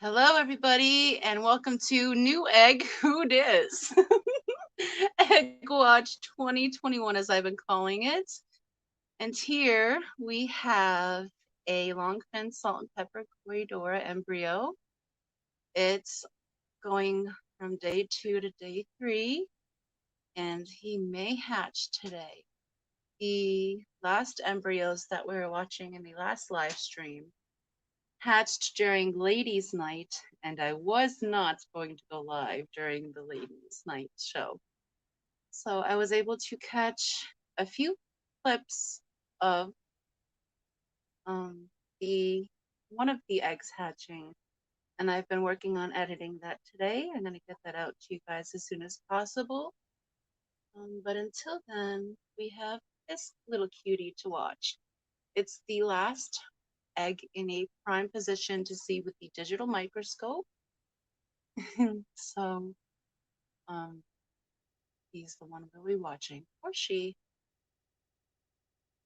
Hello, everybody, and welcome to New Egg Who Dis? Egg Watch 2021, as I've been calling it. And here we have a longfin salt and pepper corydora embryo. It's going from day 2 to day 3, and he may hatch today. The last embryos that we were watching in the last live stream hatched during ladies' night, and I was not going to go live during the ladies' night show. So I was able to catch a few clips of the one of the eggs hatching, and I've been working on editing that today. I'm going to get that out to you guys as soon as possible. But until then, we have this little cutie to watch. It's the last egg in a prime position to see with the digital microscope. So he's the one we'll be watching, or she.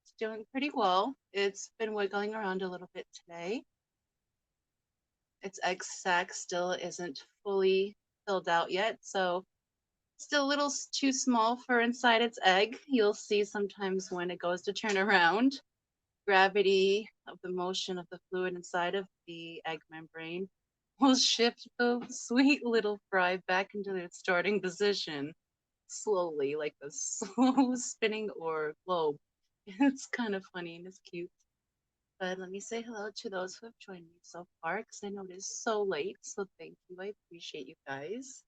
It's doing pretty well. It's been wiggling around a little bit today. Its egg sac still isn't fully filled out yet, so still a little too small for inside its egg. You'll see sometimes when it goes to turn around, gravity of the motion of the fluid inside of the egg membrane will shift the sweet little fry back into its starting position slowly, like a slow spinning or globe. It's kind of funny and it's cute. But let me say hello to those who have joined me so far, because I know it is so late. So thank you. I appreciate you guys.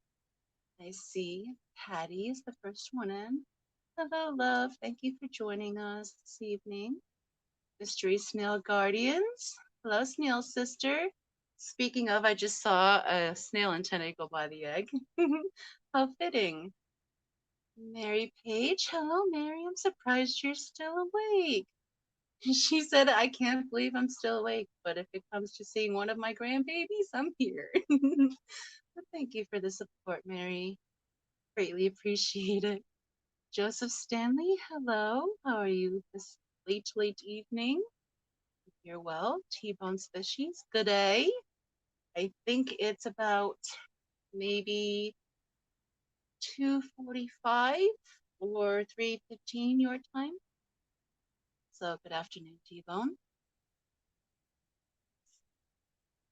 I see Patty is the first one in. Hello, love. Thank you for joining us this evening. Mystery Snail Guardians. Hello, Snail Sister. Speaking of, I just saw a snail antenna go by the egg. How fitting. Mary Page. Hello, Mary. I'm surprised you're still awake. She said, I can't believe I'm still awake, but if it comes to seeing one of my grandbabies, I'm here. But thank you for the support, Mary. Greatly appreciate it. Joseph Stanley, hello. How are you this late evening? You're well. T-Bone Species, good day. I think it's about maybe 2:45 or 3:15 your time. So good afternoon, T-Bone.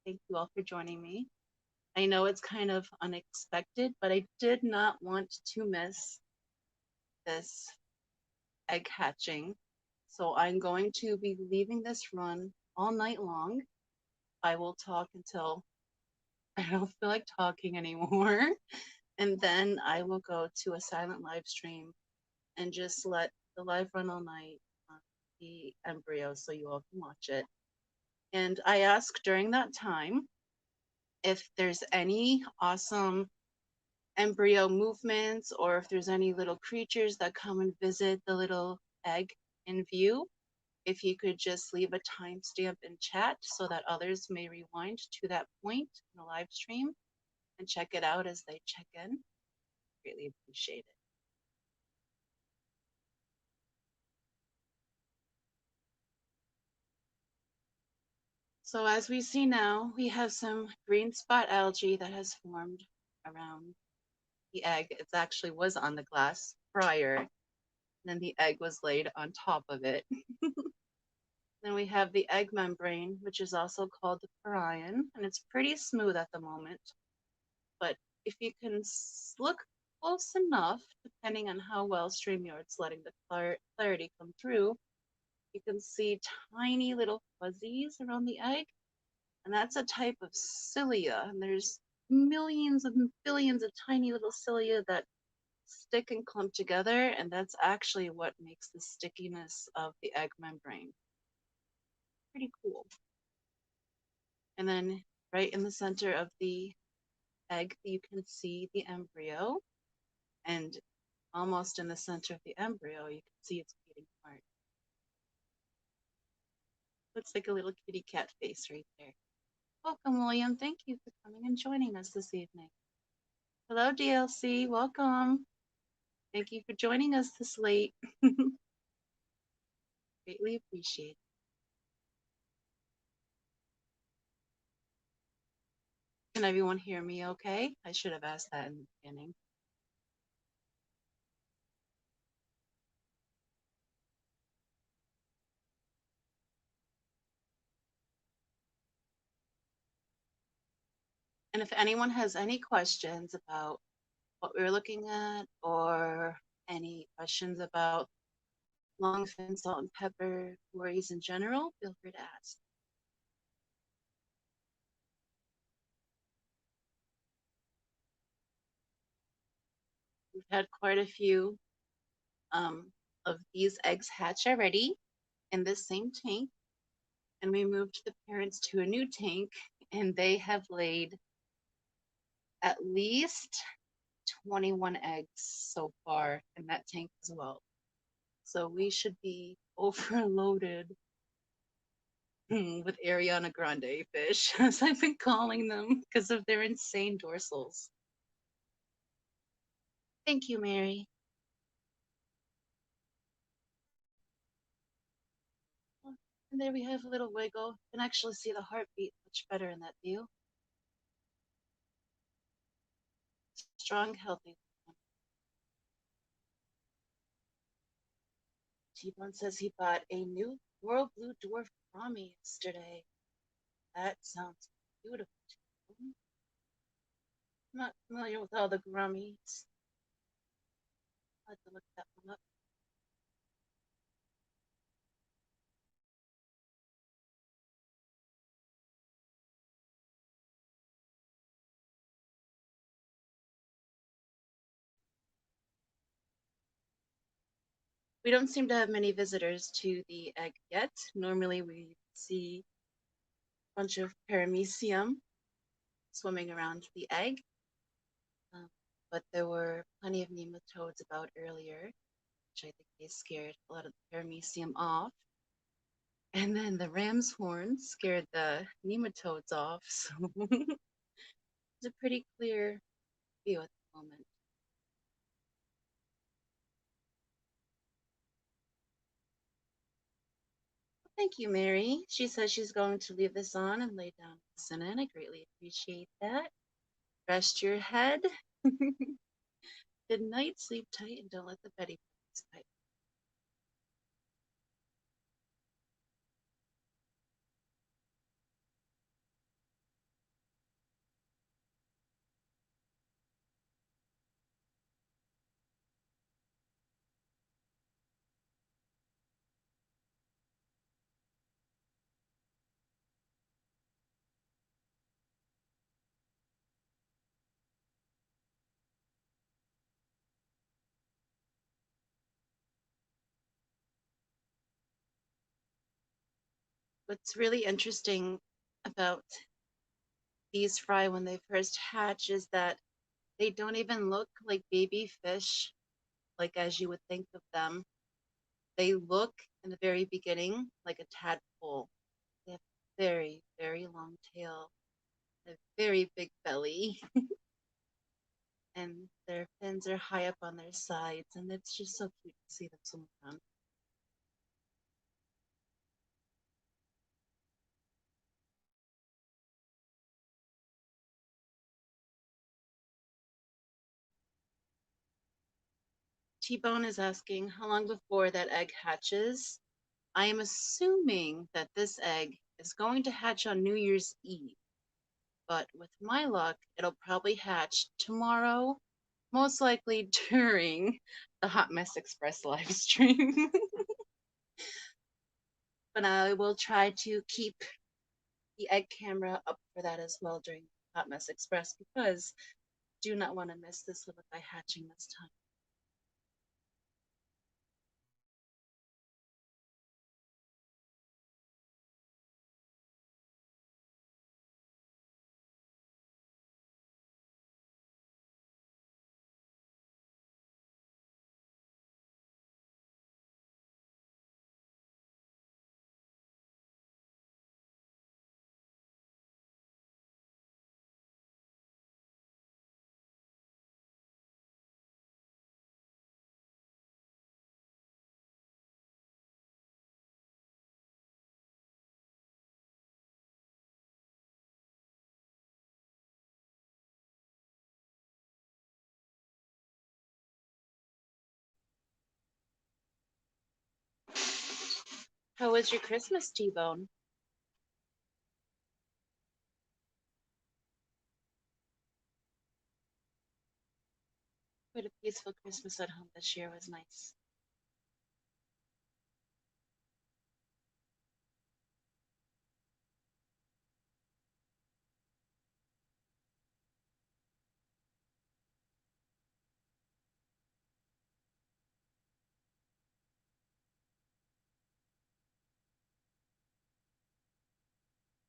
Thank you all for joining me. I know it's kind of unexpected, but I did not want to miss this egg hatching. So I'm going to be leaving this run all night long. I will talk until I don't feel like talking anymore. And then I will go to a silent live stream and just let the live run all night on the embryo so you all can watch it. And I ask during that time if there's any awesome embryo movements or if there's any little creatures that come and visit the little egg in view. If you could just leave a timestamp in chat so that others may rewind to that point in the live stream and check it out as they check in. Really appreciate it. So as we see now, we have some green spot algae that has formed around the egg. It actually was on the glass prior, and then the egg was laid on top of it. Then we have the egg membrane, which is also called the coryon, and it's pretty smooth at the moment. But if you can look close enough, depending on how well StreamYard's letting the clarity come through, you can see tiny little fuzzies around the egg. And that's a type of cilia. And there's millions and billions of tiny little cilia that stick and clump together. And that's actually what makes the stickiness of the egg membrane. Pretty cool. And then right in the center of the egg, you can see the embryo. And almost in the center of the embryo, you can see its beating heart. Looks like a little kitty cat face right there. Welcome, William. Thank you for coming and joining us this evening. Hello, DLC. Welcome. Thank you for joining us this late. Greatly appreciate it. Can everyone hear me okay? I should have asked that in the beginning. And if anyone has any questions about what we were looking at or any questions about longfin, salt and pepper worries in general, feel free to ask. We've had quite a few of these eggs hatch already in this same tank, and we moved the parents to a new tank, and they have laid at least 21 eggs so far in that tank as well. So we should be overloaded with Ariana Grande fish, as I've been calling them, because of their insane dorsals. Thank you, Mary. And there we have a little wiggle. You can actually see the heartbeat much better in that view. Strong, healthy. T-Bone says he bought a new Royal Blue Dwarf Brahmi yesterday. That sounds beautiful. I'm not familiar with all the Brahmis. I'll have to look that one up. We don't seem to have many visitors to the egg yet. Normally we see a bunch of paramecium swimming around the egg, but there were plenty of nematodes about earlier, which I think they scared a lot of the paramecium off. And then the ram's horn scared the nematodes off, so it's a pretty clear view at the moment. Thank you, Mary. She says she's going to leave this on and lay down and listen in. I greatly appreciate that. Rest your head. Good night, sleep tight, and don't let the Betty bite. What's really interesting about these fry when they first hatch is that they don't even look like baby fish, like as you would think of them. They look in the very beginning like a tadpole. They have very, very long tail, a very big belly, and their fins are high up on their sides, and it's just so cute to see them swim around. T-Bone is asking how long before that egg hatches. I am assuming that this egg is going to hatch on New Year's Eve, but with my luck, it'll probably hatch tomorrow, most likely during the Hot Mess Express live stream. But I will try to keep the egg camera up for that as well during Hot Mess Express because I do not want to miss this little guy hatching this time. How was your Christmas, T-Bone? Quite a peaceful Christmas at home this year was nice.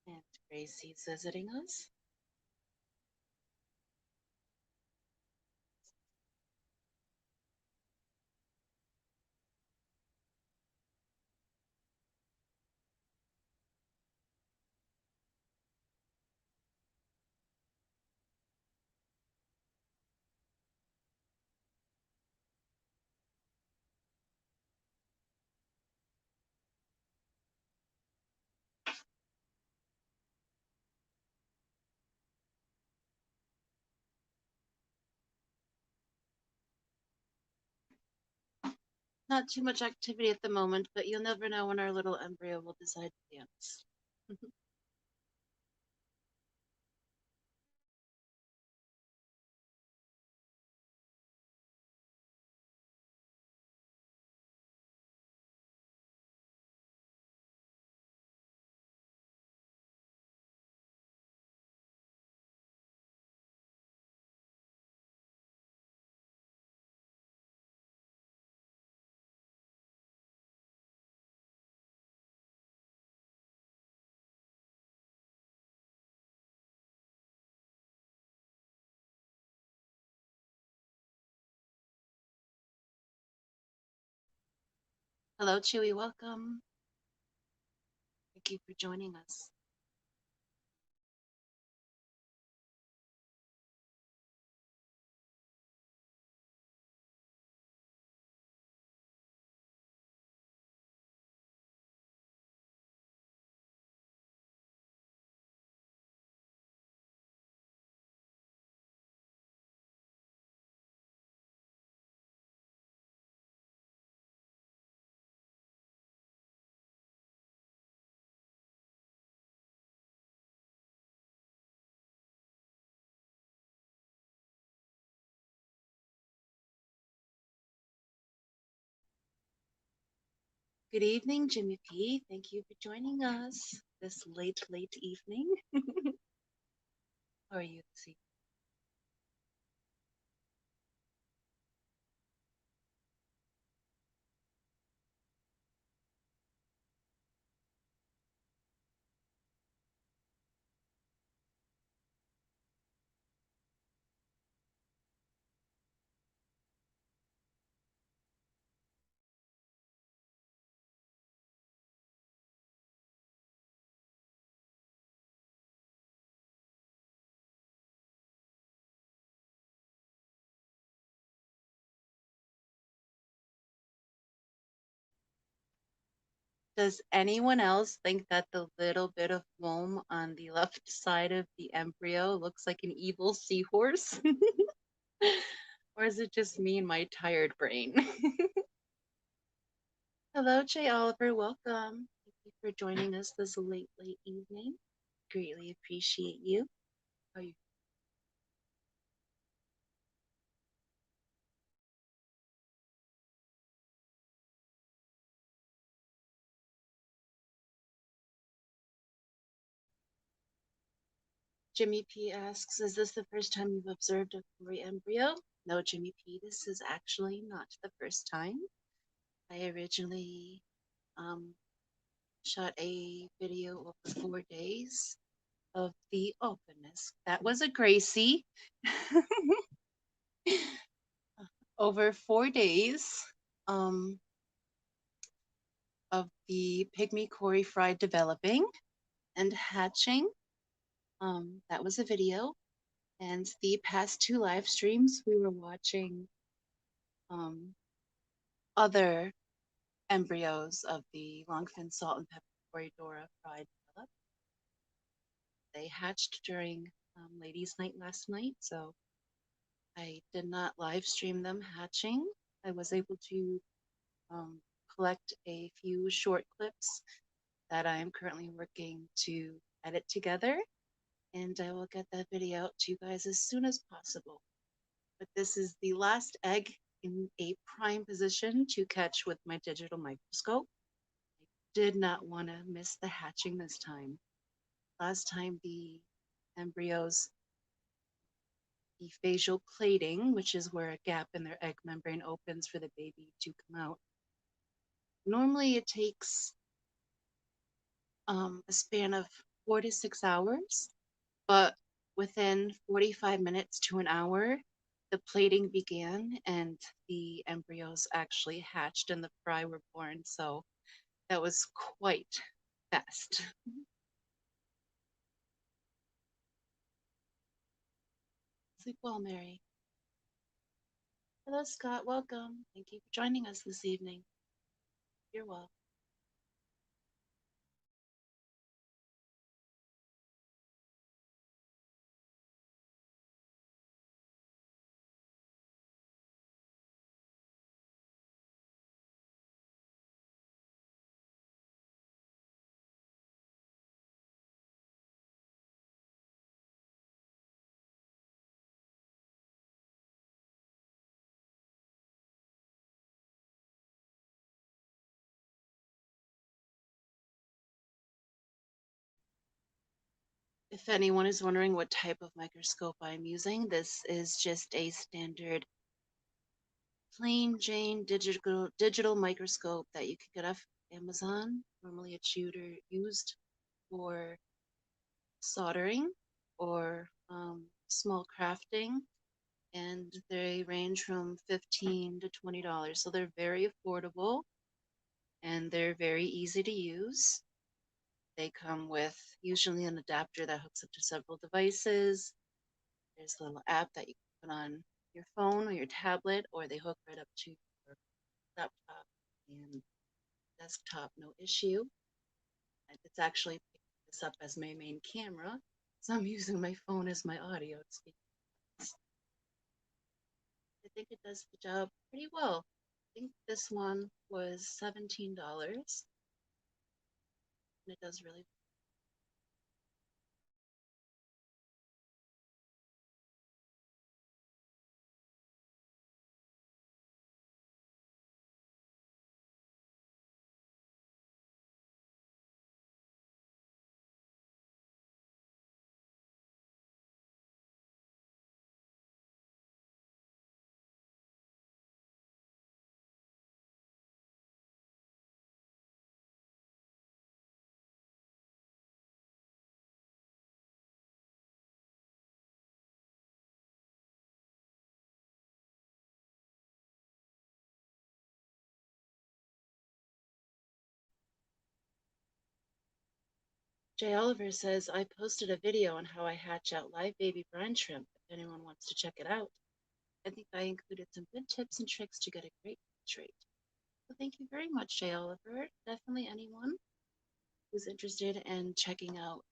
And Gracie's visiting us. Not too much activity at the moment, but you'll never know when our little embryo will decide to dance. Hello, Chewy. Welcome. Thank you for joining us. Good evening, Jimmy P. Thank you for joining us this late evening. How are you this evening? Does anyone else think that the little bit of foam on the left side of the embryo looks like an evil seahorse? Or is it just me and my tired brain? Hello, Jay Oliver. Welcome. Thank you for joining us this late evening. Greatly appreciate you. How are you? Jimmy P asks, is this the first time you've observed a furry embryo? No, Jimmy P, this is actually not the first time. I originally um, shot a video over 4 days of the openness. That was a Gracie. Over 4 days of the pygmy cory fry developing and hatching. That was a video. And the past two live streams, we were watching um, other embryos of the longfin salt and pepper corydora fry develop. They hatched during ladies' night last night, so I did not live stream them hatching. I was able to collect a few short clips that I'm currently working to edit together, and I will get that video out to you guys as soon as possible. But this is the last egg in a prime position to catch with my digital microscope. I did not want to miss the hatching this time. Last time the embryos, the facial plating, which is where a gap in their egg membrane opens for the baby to come out. Normally it takes a span of 4 to 6 hours, but within 45 minutes to an hour, the plating began and the embryos actually hatched and the fry were born. So that was quite fast. Sleep well, Mary. Hello, Scott. Welcome. Thank you for joining us this evening. You're welcome. If anyone is wondering what type of microscope I'm using, this is just a standard plain Jane digital microscope that you can get off Amazon. Normally it's used for soldering or small crafting, and they range from $15 to $20. So they're very affordable and they're very easy to use. They come with usually an adapter that hooks up to several devices. There's a little app that you can put on your phone or your tablet, or they hook right up to your laptop and desktop, no issue. And it's actually picking this up as my main camera, so I'm using my phone as my audio speakers. I think it does the job pretty well. I think this one was $17, and it does really well. Jay Oliver says, I posted a video on how I hatch out live baby brine shrimp if anyone wants to check it out. I think I included some good tips and tricks to get a great hatch rate. So thank you very much, Jay Oliver. Definitely anyone who's interested in checking out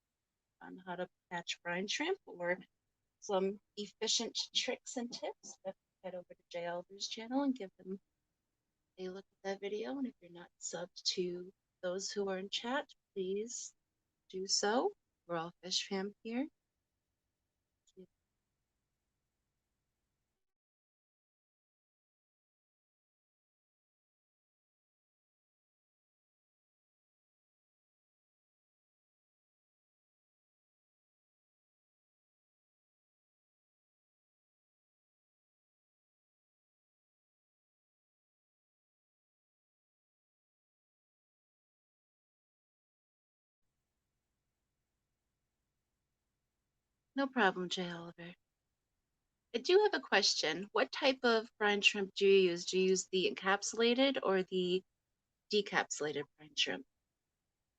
on how to catch brine shrimp or some efficient tricks and tips, head over to Jay Oliver's channel and give them a look at that video. And if you're not subbed to those who are in chat, please do so. We're all fish fam here. No problem, Jay Oliver. I do have a question. What type of brine shrimp do you use? Do you use the encapsulated or the decapsulated brine shrimp?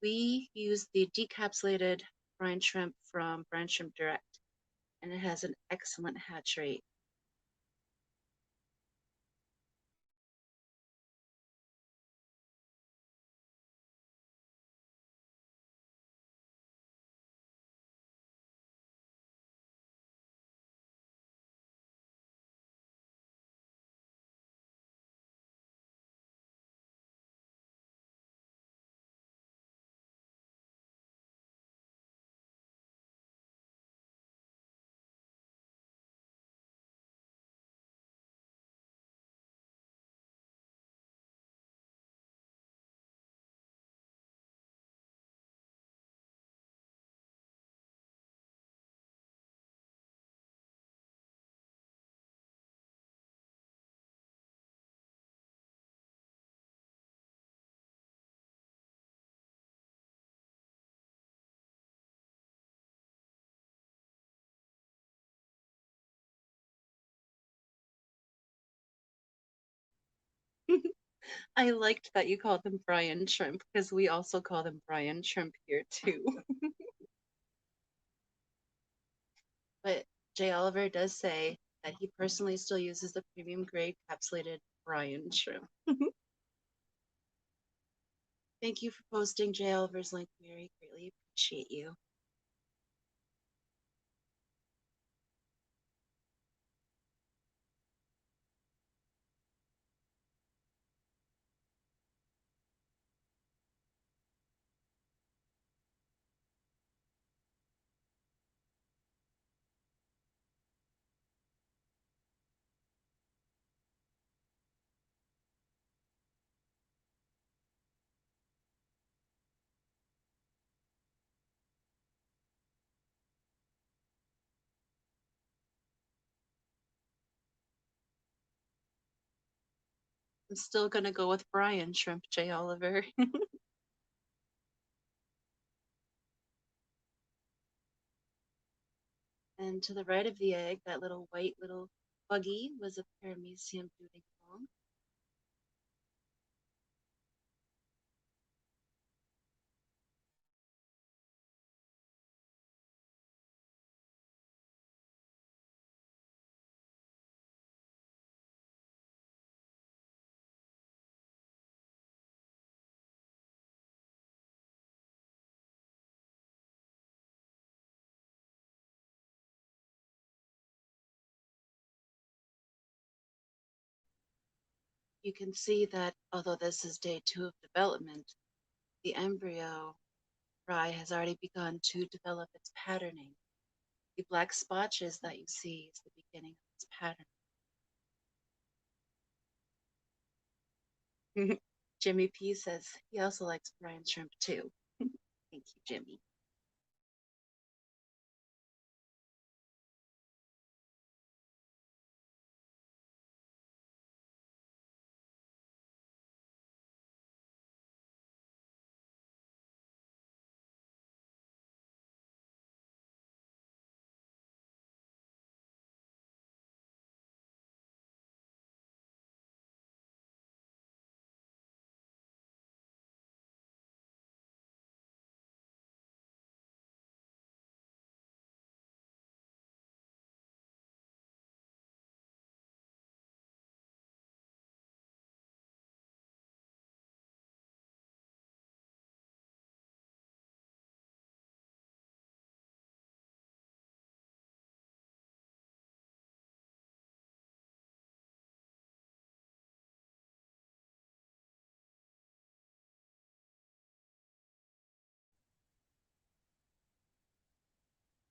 We use the decapsulated brine shrimp from Brine Shrimp Direct, and it has an excellent hatch rate. I liked that you called them Brian shrimp because we also call them Brian shrimp here too. But Jay Oliver does say that he personally still uses the premium grade capsulated Brian shrimp. Thank you for posting Jay Oliver's link, Mary. Greatly appreciate you. I'm still gonna go with Brian shrimp, Jay Oliver. And to the right of the egg, that little white little buggy was a paramecium dudecong. You can see that although this is day 2 of development, the embryo fry has already begun to develop its patterning. The black spotches that you see is the beginning of its pattern. Jimmy P says he also likes brine shrimp too. Thank you, Jimmy.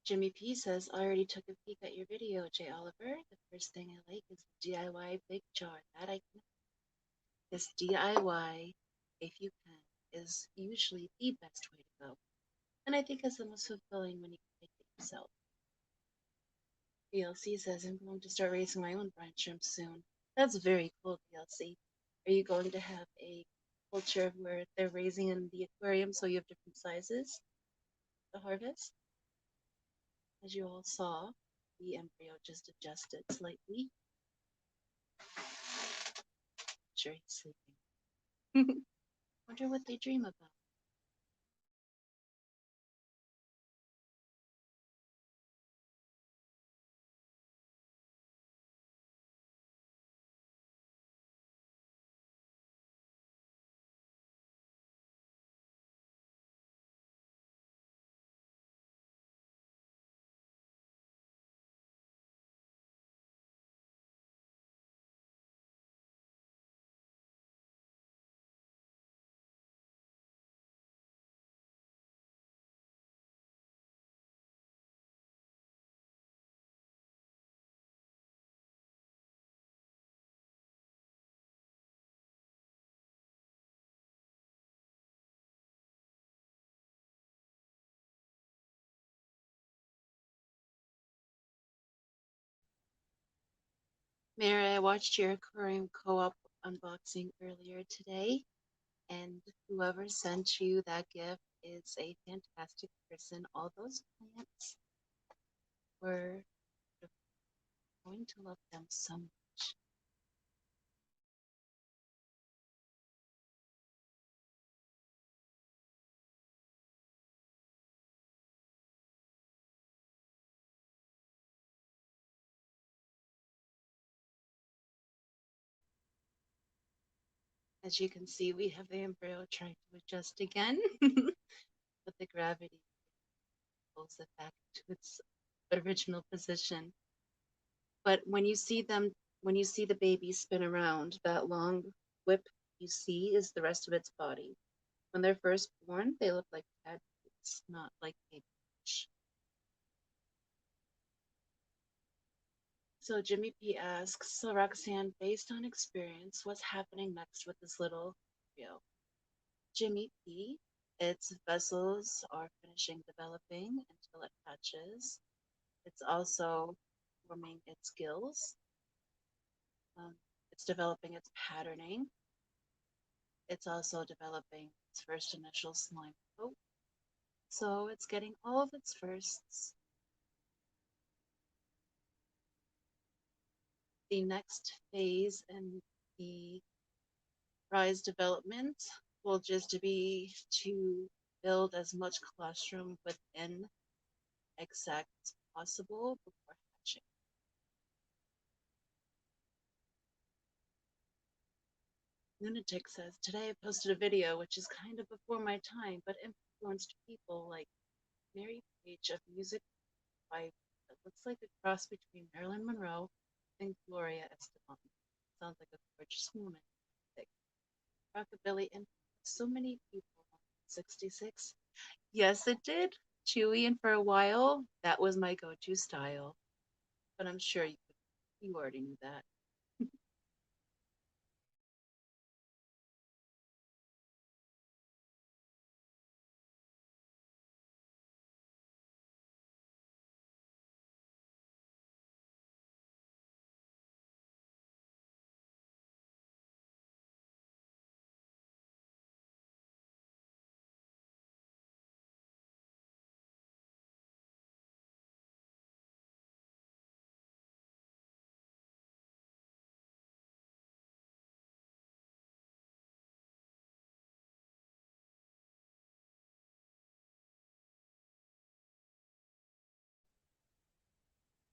Jimmy P says, I already took a peek at your video, Jay Oliver. The first thing I like is the DIY big jar. That I can. This DIY, if you can, is usually the best way to go. And I think it's the most fulfilling when you can make it yourself. DLC says, I'm going to start raising my own brine shrimp soon. That's very cool, DLC. Are you going to have a culture where they're raising in the aquarium so you have different sizes to harvest? As you all saw, the embryo just adjusted slightly. Sure, he's sleeping. Wonder what they dream about. Mary, I watched your aquarium co-op unboxing earlier today, and whoever sent you that gift is a fantastic person. All those plants were going to love them so much. As you can see, we have the embryo trying to adjust again, but the gravity pulls it back to its original position. But when you see the baby spin around, that long whip you see is the rest of its body. When they're first born, they look like tadpoles, not like baby fish. So Jimmy P asks, so Roxanne, based on experience, what's happening next with this little embryo? Jimmy P, its vessels are finishing developing until it hatches. It's also forming its gills. Um, it's developing its patterning. It's also developing its first initial slime coat. So it's getting all of its firsts. The next phase in the rise development will just be to build as much colostrum within exact as possible before hatching. Lunatic says, today I posted a video which is kind of before my time, but influenced people like Mary Page of Music by that looks like a cross between Marilyn Monroe and Gloria Estefan. Sounds like a gorgeous woman. Rockabilly influenced so many people. 66. Yes, it did. Chewy, and for a while, that was my go-to style. But I'm sure you already knew that.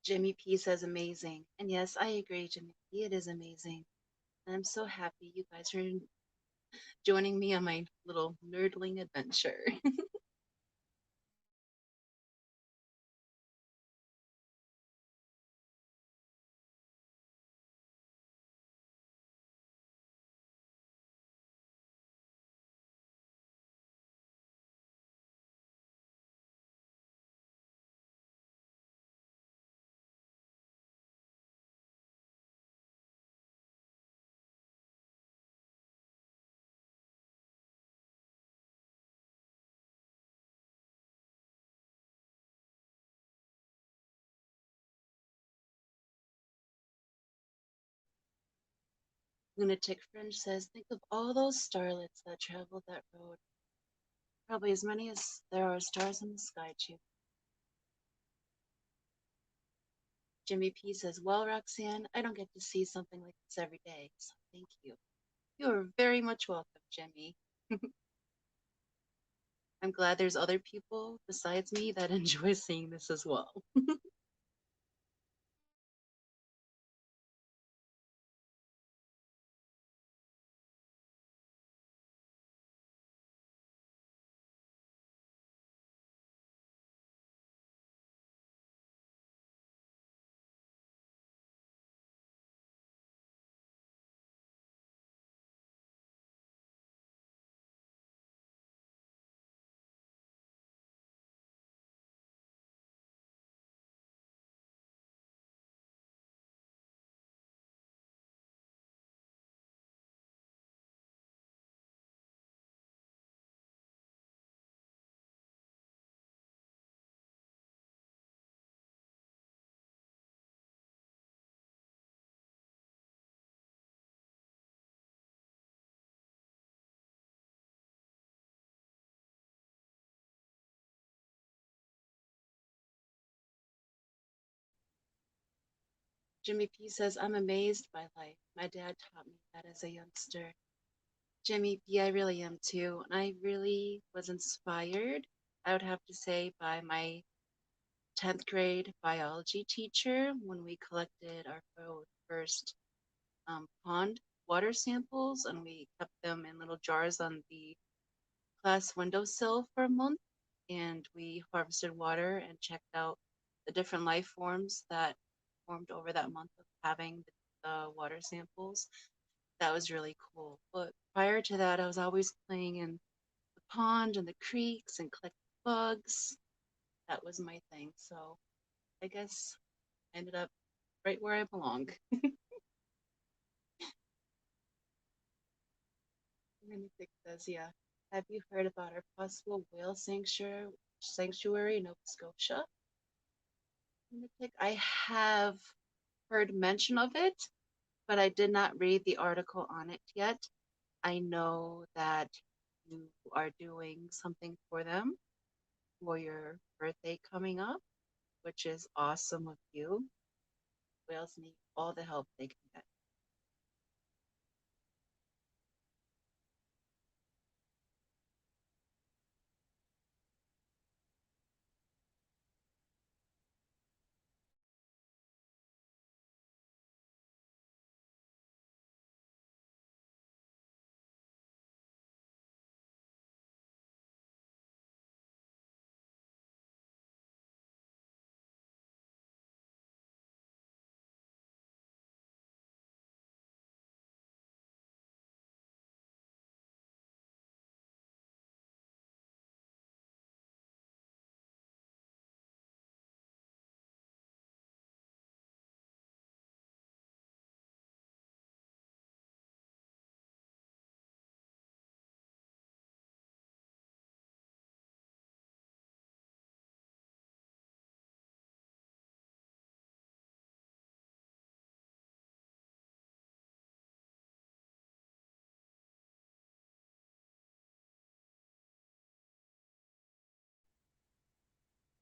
Jimmy P says amazing. And yes, I agree, Jimmy P. It is amazing. And I'm so happy you guys are joining me on my little nerdling adventure. Lunatic Fringe says, think of all those starlets that traveled that road. Probably as many as there are stars in the sky, too. Jimmy P says, well, Roxanne, I don't get to see something like this every day, so thank you. You are very much welcome, Jimmy. I'm glad there's other people besides me that enjoy seeing this as well. Jimmy P says, I'm amazed by life. My dad taught me that as a youngster. Jimmy P, I really am too. And I really was inspired, I would have to say, by my 10th grade biology teacher when we collected our first pond. water samples, and we kept them in little jars on the class windowsill for a month. And we harvested water and checked out the different life forms that formed over that month of having the water samples. That was really cool. But prior to that, I was always playing in the pond and the creeks and collecting bugs. That was my thing. So I guess I ended up right where I belong. Anything says, yeah. Have you heard about our possible whale sanctuary in Nova Scotia? I have heard mention of it, but I did not read the article on it yet. I know that you are doing something for them for your birthday coming up, which is awesome of you. Whales need all the help they can get.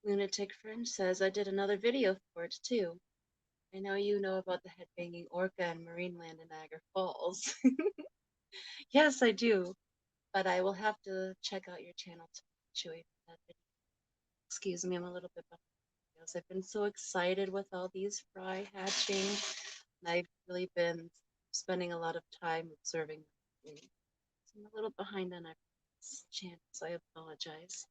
Lunatic Fringe says I did another video for it too. I know you know about the headbanging orca and marine land in Niagara Falls. Yes, I do, but I will have to check out your channel to chewy for that video. Excuse me, I'm a little bit behind. Videos. I've been so excited with all these fry hatching, and I've really been spending a lot of time observing them. So I'm a little behind on everyone's channel, so I apologize.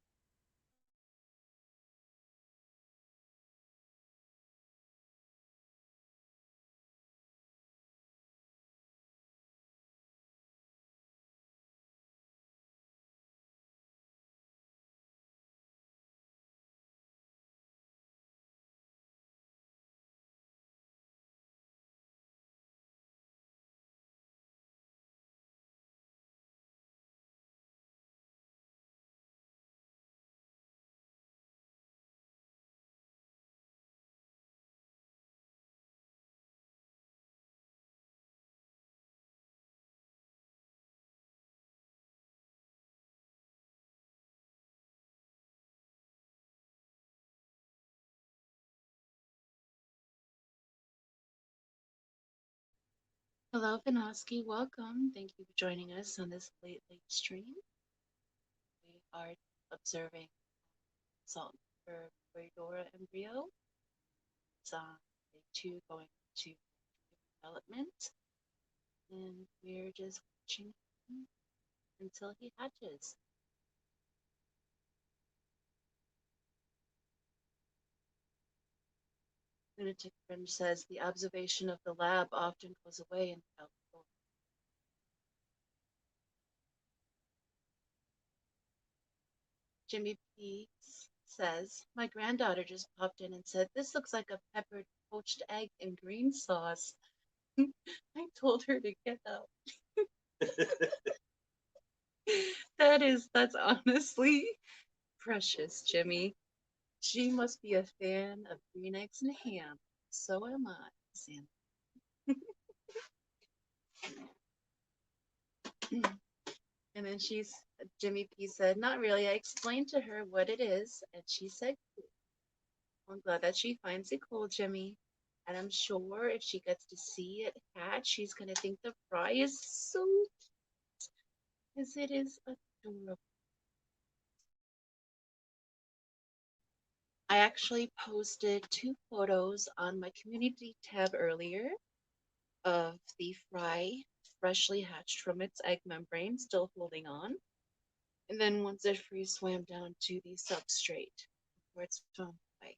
Hello, Vinoski. Welcome. Thank you for joining us on this late stream. We are observing salt for corydora embryo. It's on day 2 going to development. And we're just watching him until he hatches. Lunatic Fringe says the observation of the lab often goes away in California. Jimmy P says, my granddaughter just popped in and said, this looks like a peppered poached egg and green sauce. I told her to get out. That's honestly precious, Jimmy. She must be a fan of green eggs and ham. So am I, Sam. And then Jimmy P said, not really. I explained to her what it is, and she said, cool. I'm glad that she finds it cool, Jimmy. And I'm sure if she gets to see it hatch, she's going to think the fry is so as it is adorable. I actually posted 2 photos on my community tab earlier of the fry freshly hatched from its egg membrane, still holding on. And then once it free swam down to the substrate where it's swum away.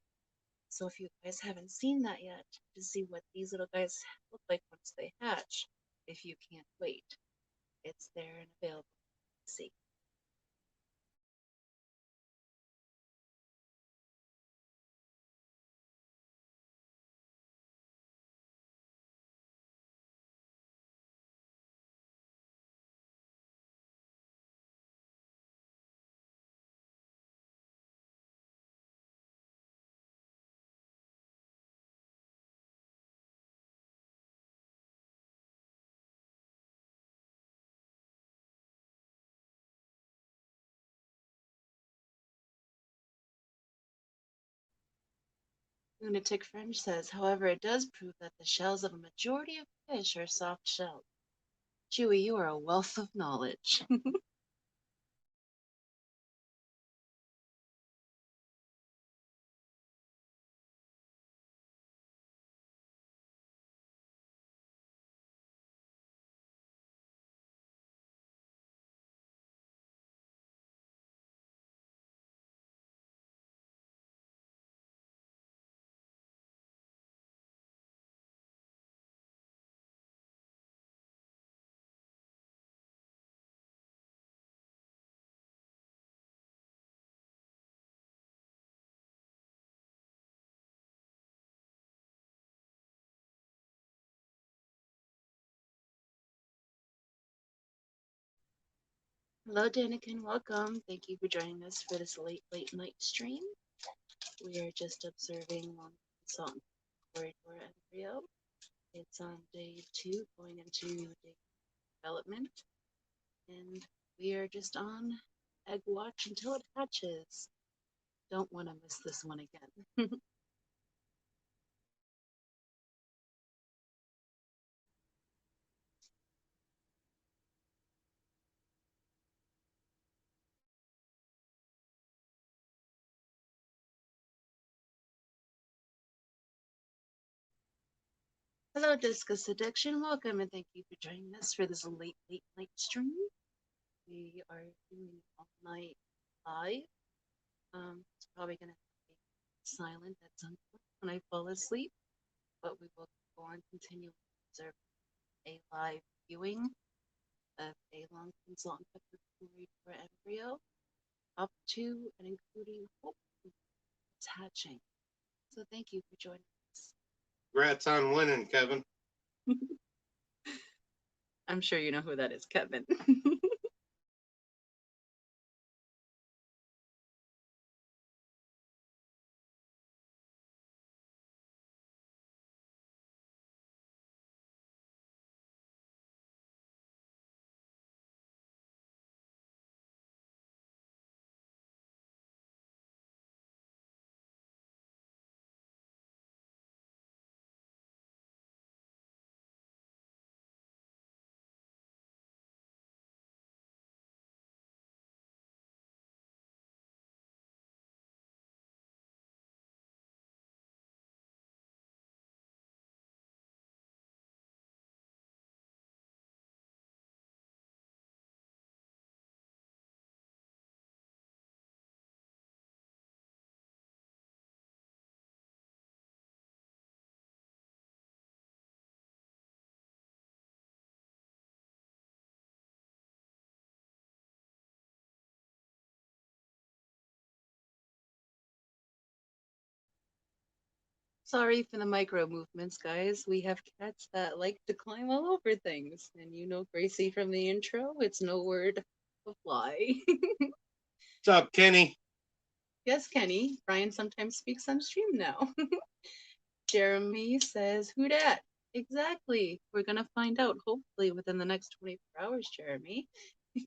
So if you guys haven't seen that yet, to see what these little guys look like once they hatch, if you can't wait, it's there and available to see. Lunatic French says, however, it does prove that the shells of a majority of fish are soft shelled. Chewy, you are a wealth of knowledge. Hello, Danikin. Welcome. Thank you for joining us for this late night stream. We are just observing salt corridor embryo. It's on day 2, going into day development, and we are just on egg watch until it hatches. Don't want to miss this one again. Hello, Discus Addiction. Welcome, and thank you for joining us for this late night stream. We are doing all night live. It's probably going to be silent at some point when I fall asleep, but we will go on continuing to observe a live viewing of a longfin salt and pepper for embryo up to and including hopefully it's hatching. So thank you for joining us. Congrats on winning, Kevin. I'm sure you know who that is, Kevin. Sorry for the micro movements, guys. We have cats that like to climb all over things. And you know Gracie from the intro, it's no word of lie. What's up, Kenny? Yes, Kenny. Brian sometimes speaks on stream now. Jeremy says, who dat? Exactly. We're going to find out hopefully within the next 24 hours, Jeremy.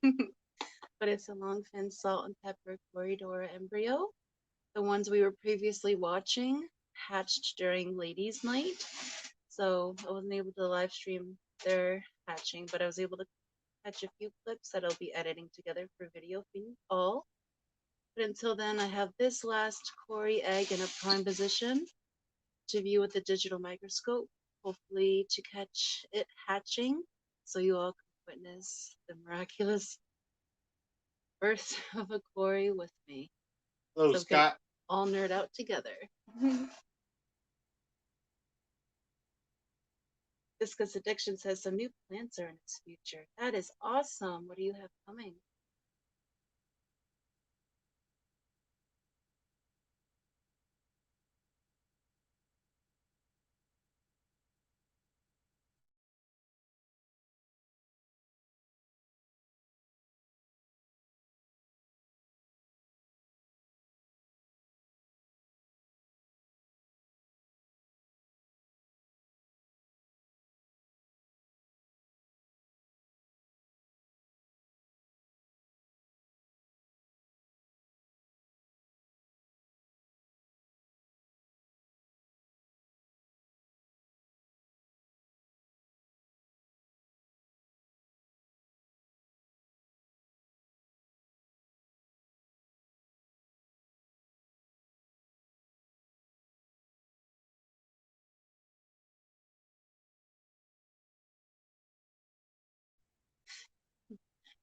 But it's a longfin salt and pepper corydora embryo. The ones we were previously watching hatched during ladies' night. So I wasn't able to live stream their hatching, but I was able to catch a few clips that I'll be editing together for video for you all. But until then, I have this last Cory egg in a prime position to view with the digital microscope, hopefully to catch it hatching so you all can witness the miraculous birth of a quarry with me. Hello, So we can Scott. all nerd out together. Discus Addiction says some new plants are in its future. That is awesome. What do you have coming?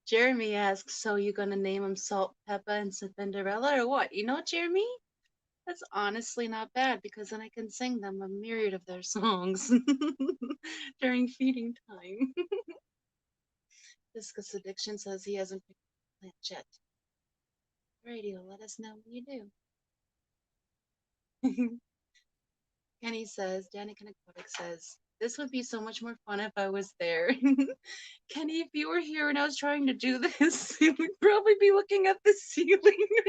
Jeremy asks, so you gonna name him Salt, Peppa, and Cinderella, or what? You know, Jeremy? That's honestly not bad because then I can sing them a myriad of their songs during feeding time. Discus Addiction says he hasn't picked a plant yet. Radio, let us know when you do. Kenny says, Danica Aquatic says, this would be so much more fun if I was there. Kenny, if you were here and I was trying to do this, you would probably be looking at the ceiling or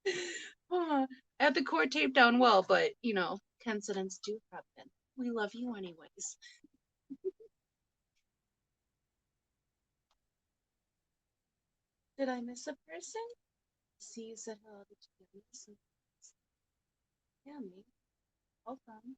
something. I had the cord taped down well, but you know, incidents do happen. We love you anyways. Did I miss a person? See, you said hello to Jimmy. Yeah, me. Welcome.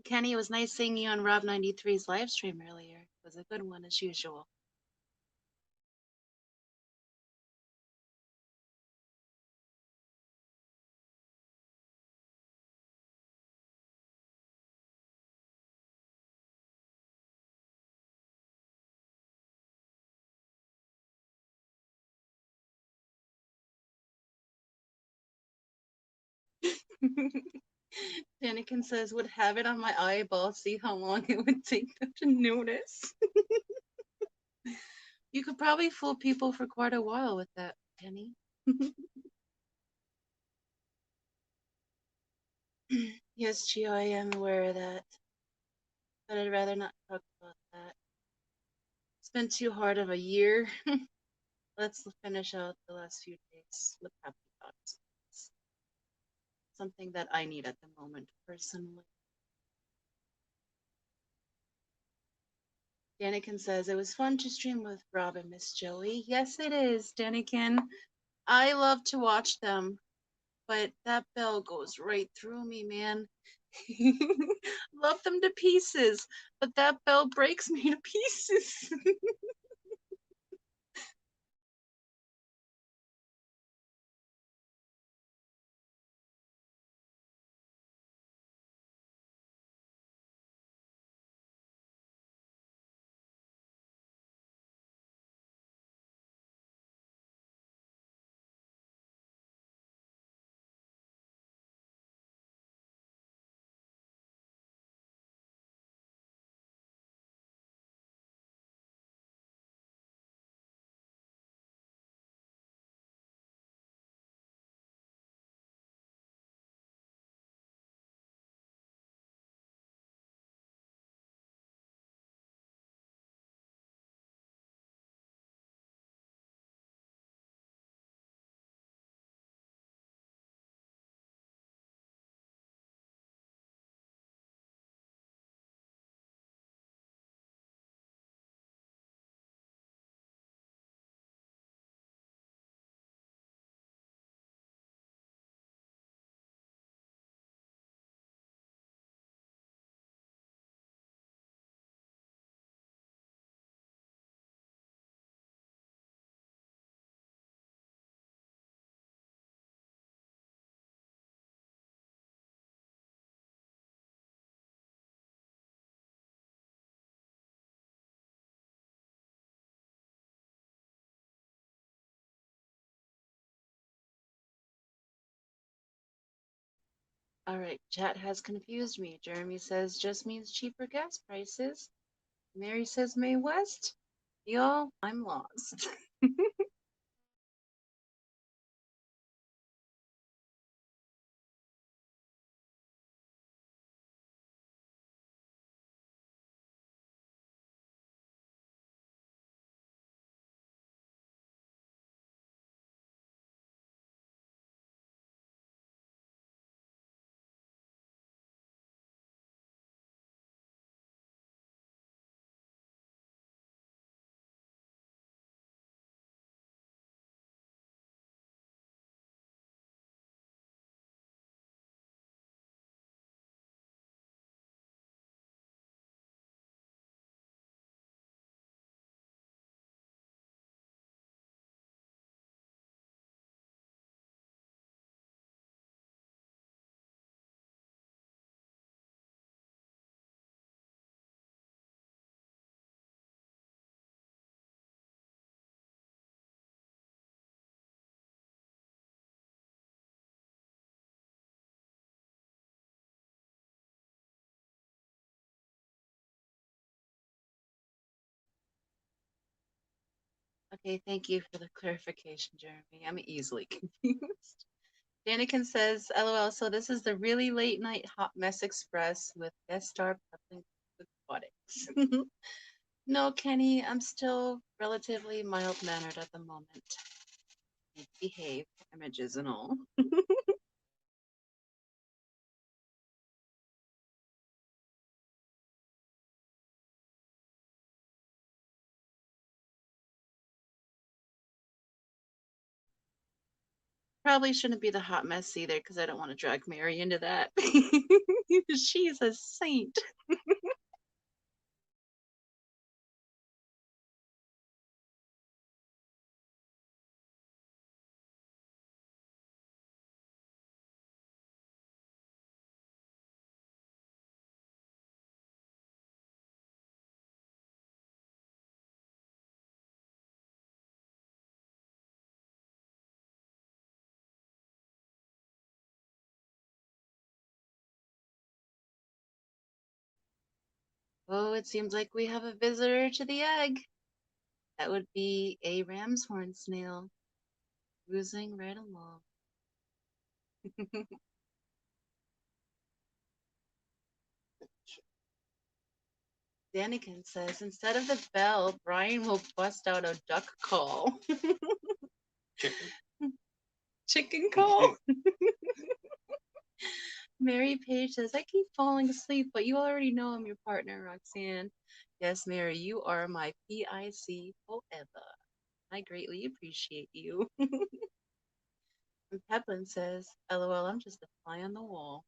Kenny, it was nice seeing you on Rob93's live stream earlier. It was a good one as usual. Danikin says, would have it on my eyeball, see how long it would take them to notice. You could probably fool people for quite a while with that, Penny. Yes, Gio, I am aware of that. But I'd rather not talk about that. It's been too hard of a year. Let's finish out the last few days with happy thoughts. It's something that I need at the moment, personally. Danikin says, it was fun to stream with Rob and Miss Joey. Yes, it is, Danikin. I love to watch them, but that bell goes right through me, man. Love them to pieces, but that bell breaks me to pieces. All right, chat has confused me. Jeremy says just means cheaper gas prices. Mary says May West. Y'all, I'm lost. Okay, thank you for the clarification, Jeremy. I'm easily confused. Danikin says, LOL, so this is the really late night Hot Mess Express with guest star Peplin Aquatics. No, Kenny, I'm still relatively mild mannered at the moment. Behave, images and all. Probably shouldn't be the hot mess either because I don't want to drag Mary into that. She's a saint. Oh, it seems like we have a visitor to the egg. That would be a ram's horn snail cruising right along. Danikin says, instead of the bell, Brian will bust out a duck call. Chicken. Chicken call? Mary Page says, I keep falling asleep, but you already know I'm your partner, Roxanne. Yes, Mary, you are my PIC forever. I greatly appreciate you. And Peplin says, LOL, I'm just a fly on the wall.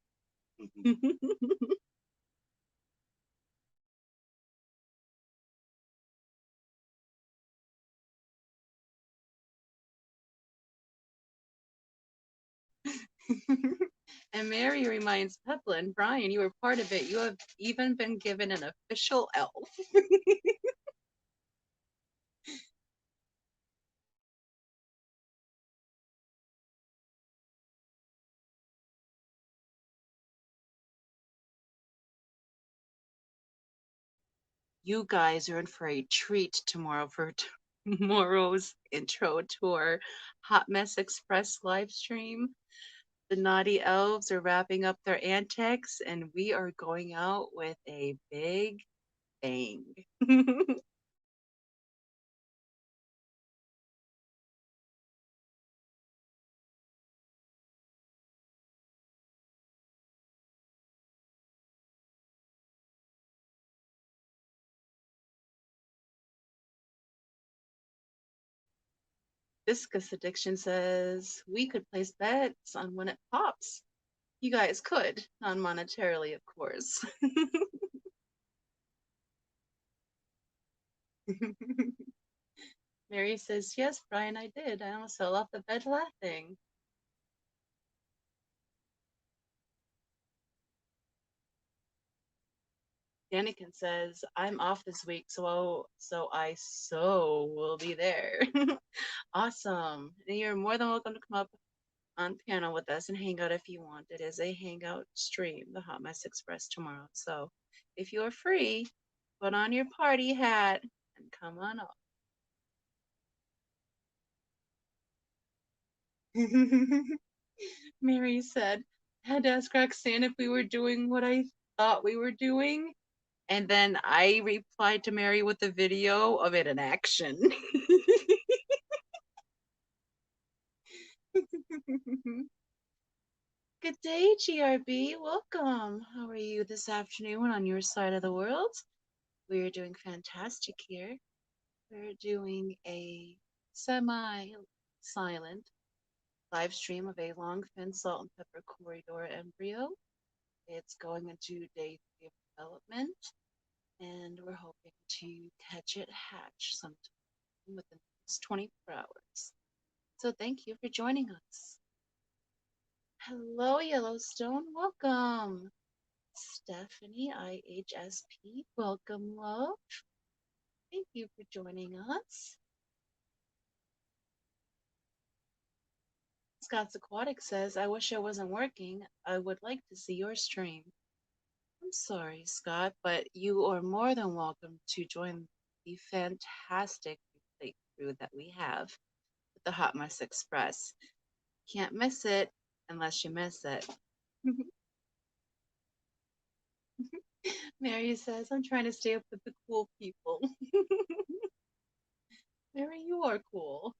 And Mary reminds Peplin, Brian, you were part of it. You have even been given an official elf. You guys are in for a treat tomorrow for tomorrow's intro to our Hot Mess Express live stream. The naughty elves are wrapping up their antics, and we are going out with a big bang. Viscous Addiction says we could place bets on when it pops. You guys could, non monetarily, of course. Mary says, yes, Brian, I did. I almost fell off the bed laughing. Danikin says, I'm off this week, so I will be there. Awesome. And you're more than welcome to come up on panel with us and hang out if you want. It is a hangout stream, the Hot Mess Express tomorrow. So if you're free, put on your party hat and come on up. Mary said, I had to ask Roxanne if we were doing what I thought we were doing. And then I replied to Mary with a video of it in action. Good day, GRB. Welcome. How are you this afternoon on your side of the world? We're doing fantastic here. We're doing a semi-silent live stream of a longfin salt and pepper corydora embryo. It's going into day 3 of development, and we're hoping to catch it hatch sometime within the next 24 hours. So thank you for joining us. Hello, Yellowstone. Welcome. Stephanie, IHSP. Welcome, love. Thank you for joining us. Scott's Aquatic says, I wish I wasn't working. I would like to see your stream. I'm sorry, Scott, but you are more than welcome to join the fantastic playthrough that we have with the Hot Mess Express. Can't miss it unless you miss it. Mary says, I'm trying to stay up with the cool people. Mary, you are cool.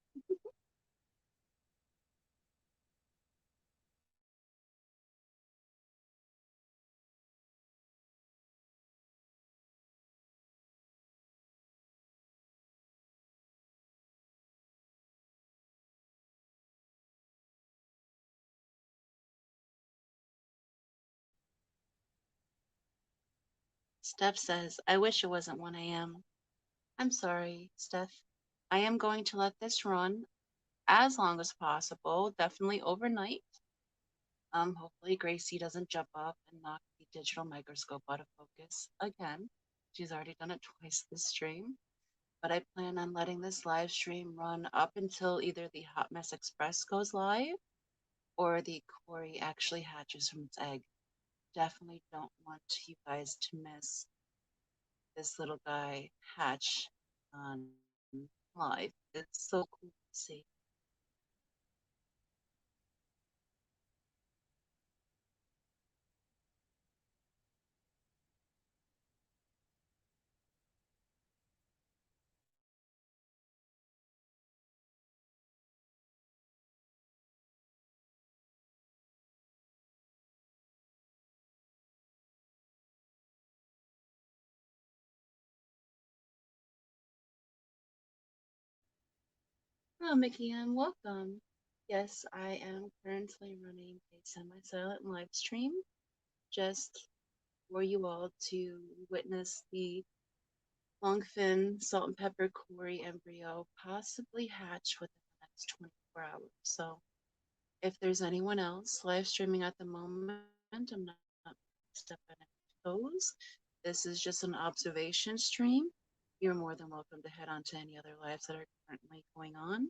Steph says, I wish it wasn't 1 a.m. I'm sorry, Steph. I am going to let this run as long as possible, definitely overnight. Hopefully Gracie doesn't jump up and knock the digital microscope out of focus again. She's already done it twice this stream. But I plan on letting this live stream run up until either the Hot Mess Express goes live or the Cory actually hatches from its egg. Definitely don't want you guys to miss this little guy hatch on live. It's so cool to see. Hello, Mickey, and welcome. Yes, I am currently running a semi-silent live stream just for you all to witness the longfin salt and pepper Cory embryo possibly hatch within the next 24 hours. So if there's anyone else live streaming at the moment, I'm not stepping on any toes. This is just an observation stream. You're more than welcome to head on to any other lives that are currently going on.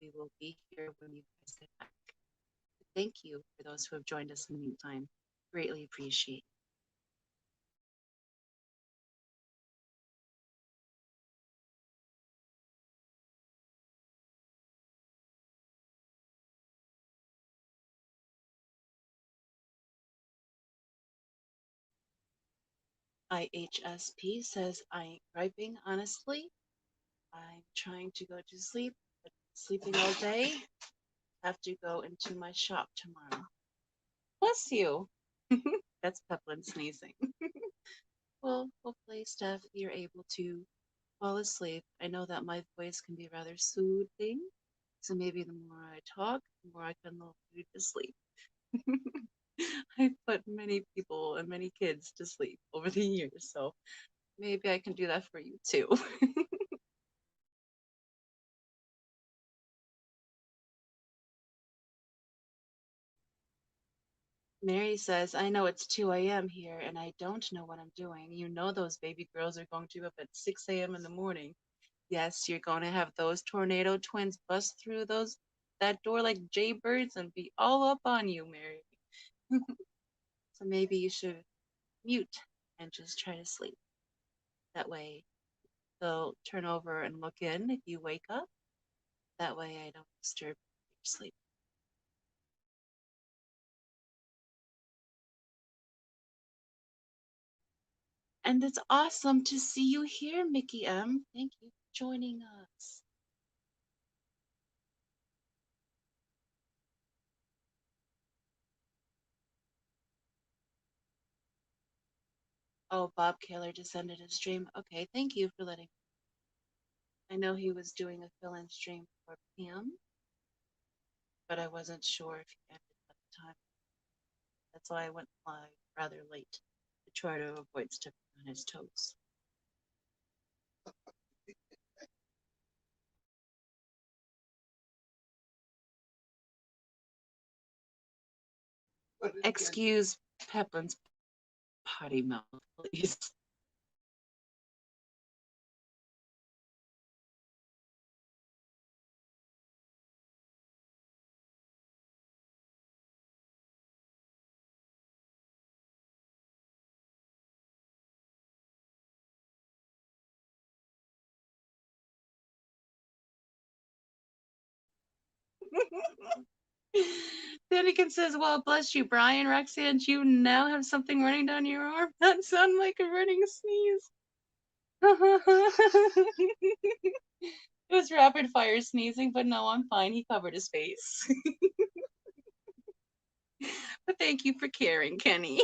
We will be here when you guys get back. Thank you for those who have joined us in the meantime. Greatly appreciate it. IHSP says, I ain't griping, honestly. I'm trying to go to sleep, but sleeping all day. Have to go into my shop tomorrow. Bless you. That's Peplin sneezing. Well, hopefully, Steph, you're able to fall asleep. I know that my voice can be rather soothing, so maybe the more I talk, the more I can lull you to sleep. I've put many people and many kids to sleep over the years, so maybe I can do that for you too. Mary says, I know it's 2 a.m. here and I don't know what I'm doing. You know those baby girls are going to be up at 6 a.m. in the morning. Yes, you're going to have those tornado twins bust through those that door like jaybirds and be all up on you, Mary. So maybe you should mute and just try to sleep. That way they'll turn over and look in if you wake up. That way I don't disturb your sleep. And it's awesome to see you here, Mickey M. Thank you for joining us. Oh, Bob Kaler just ended his stream. Okay, thank you for letting me. I know he was doing a fill-in stream for Pam, but I wasn't sure if he ended at the time. That's why I went live rather late to try to avoid stepping on his toes. Excuse Peplin's potty mouth, please. Danikin says, well, bless you, Brian. Roxanne, you now have something running down your arm. That sounds like a running sneeze. It was rapid fire sneezing, but no, I'm fine. He covered his face. But thank you for caring, Kenny.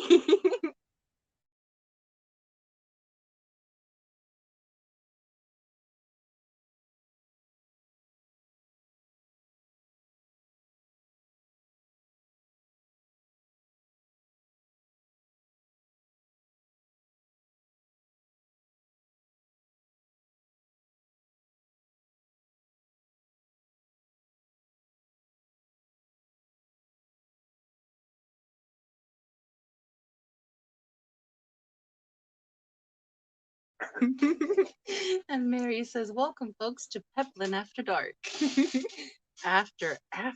And Mary says, welcome, folks, to Peplin After Dark. After dark.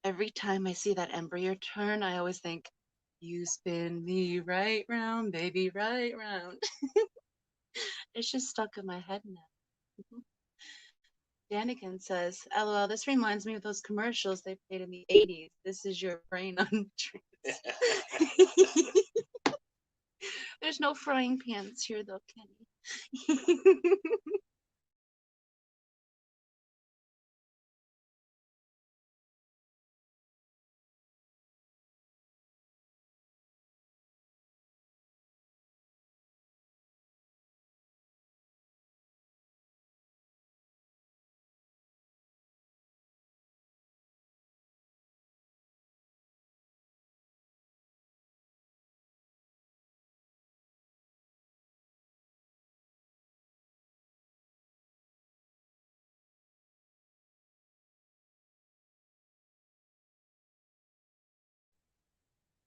Every time I see that embryo turn, I always think, you spin me right round, baby, right round. It's just stuck in my head now. Danikin says, LOL, this reminds me of those commercials they played in the 80s. This is your brain on treats. There's no frying pans here, though, Kenny.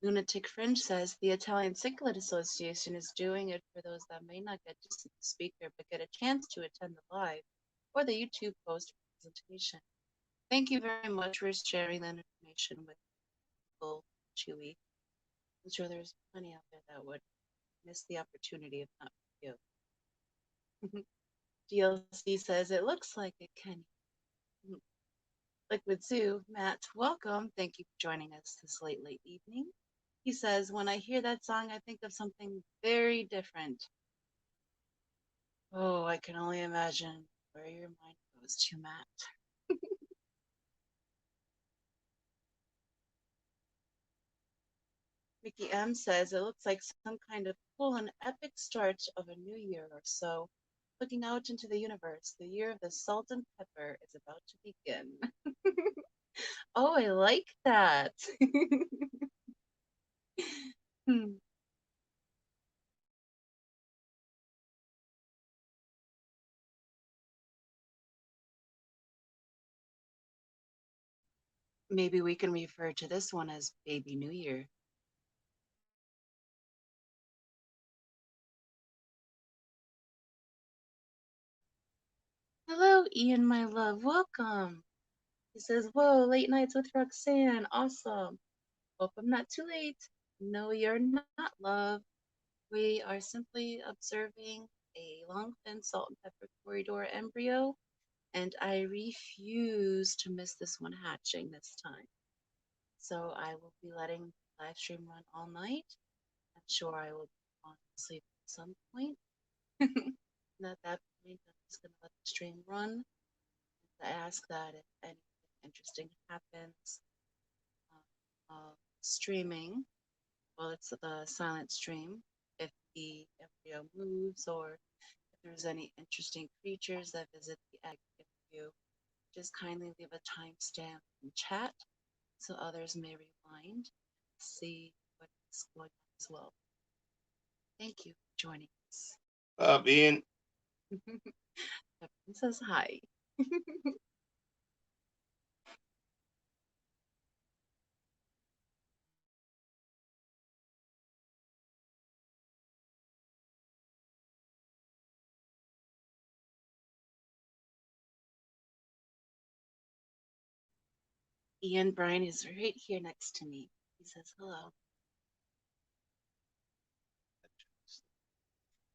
Lunatic Fringe says the Italian Cichlid Association is doing it for those that may not get to see the speaker but get a chance to attend the live or the YouTube post presentation. Thank you very much for sharing that information with people, Chewy. I'm sure there's plenty out there that would miss the opportunity if not for you. DLC says it looks like it can. Liquid Zoo, Matt, welcome. Thank you for joining us this late evening. He says, when I hear that song, I think of something very different. Oh, I can only imagine where your mind goes to, Matt. Mickey M says it looks like some kind of cool and epic start of a new year or so. Looking out into the universe, the year of the salt and pepper is about to begin. Oh, I like that. Hmm. Maybe we can refer to this one as Baby New Year. Hello, Ian, my love. Welcome. He says, whoa, late nights with Roxanne. Awesome. Hope I'm not too late. No, you're not, love. We are simply observing a longfin salt and pepper corydora embryo, and I refuse to miss this one hatching this time. So I will be letting the live stream run all night. I'm sure I will be on sleep at some point. And at that point, I'm just going to let the stream run. I ask that if anything interesting happens, streaming, well, it's the silent stream. If the embryo moves or if there's any interesting creatures that visit the egg embryo, just kindly leave a timestamp in chat so others may rewind to see what is going on as well. Thank you for joining us. Ian. Everyone says hi. Ian Bryan is right here next to me. He says hello.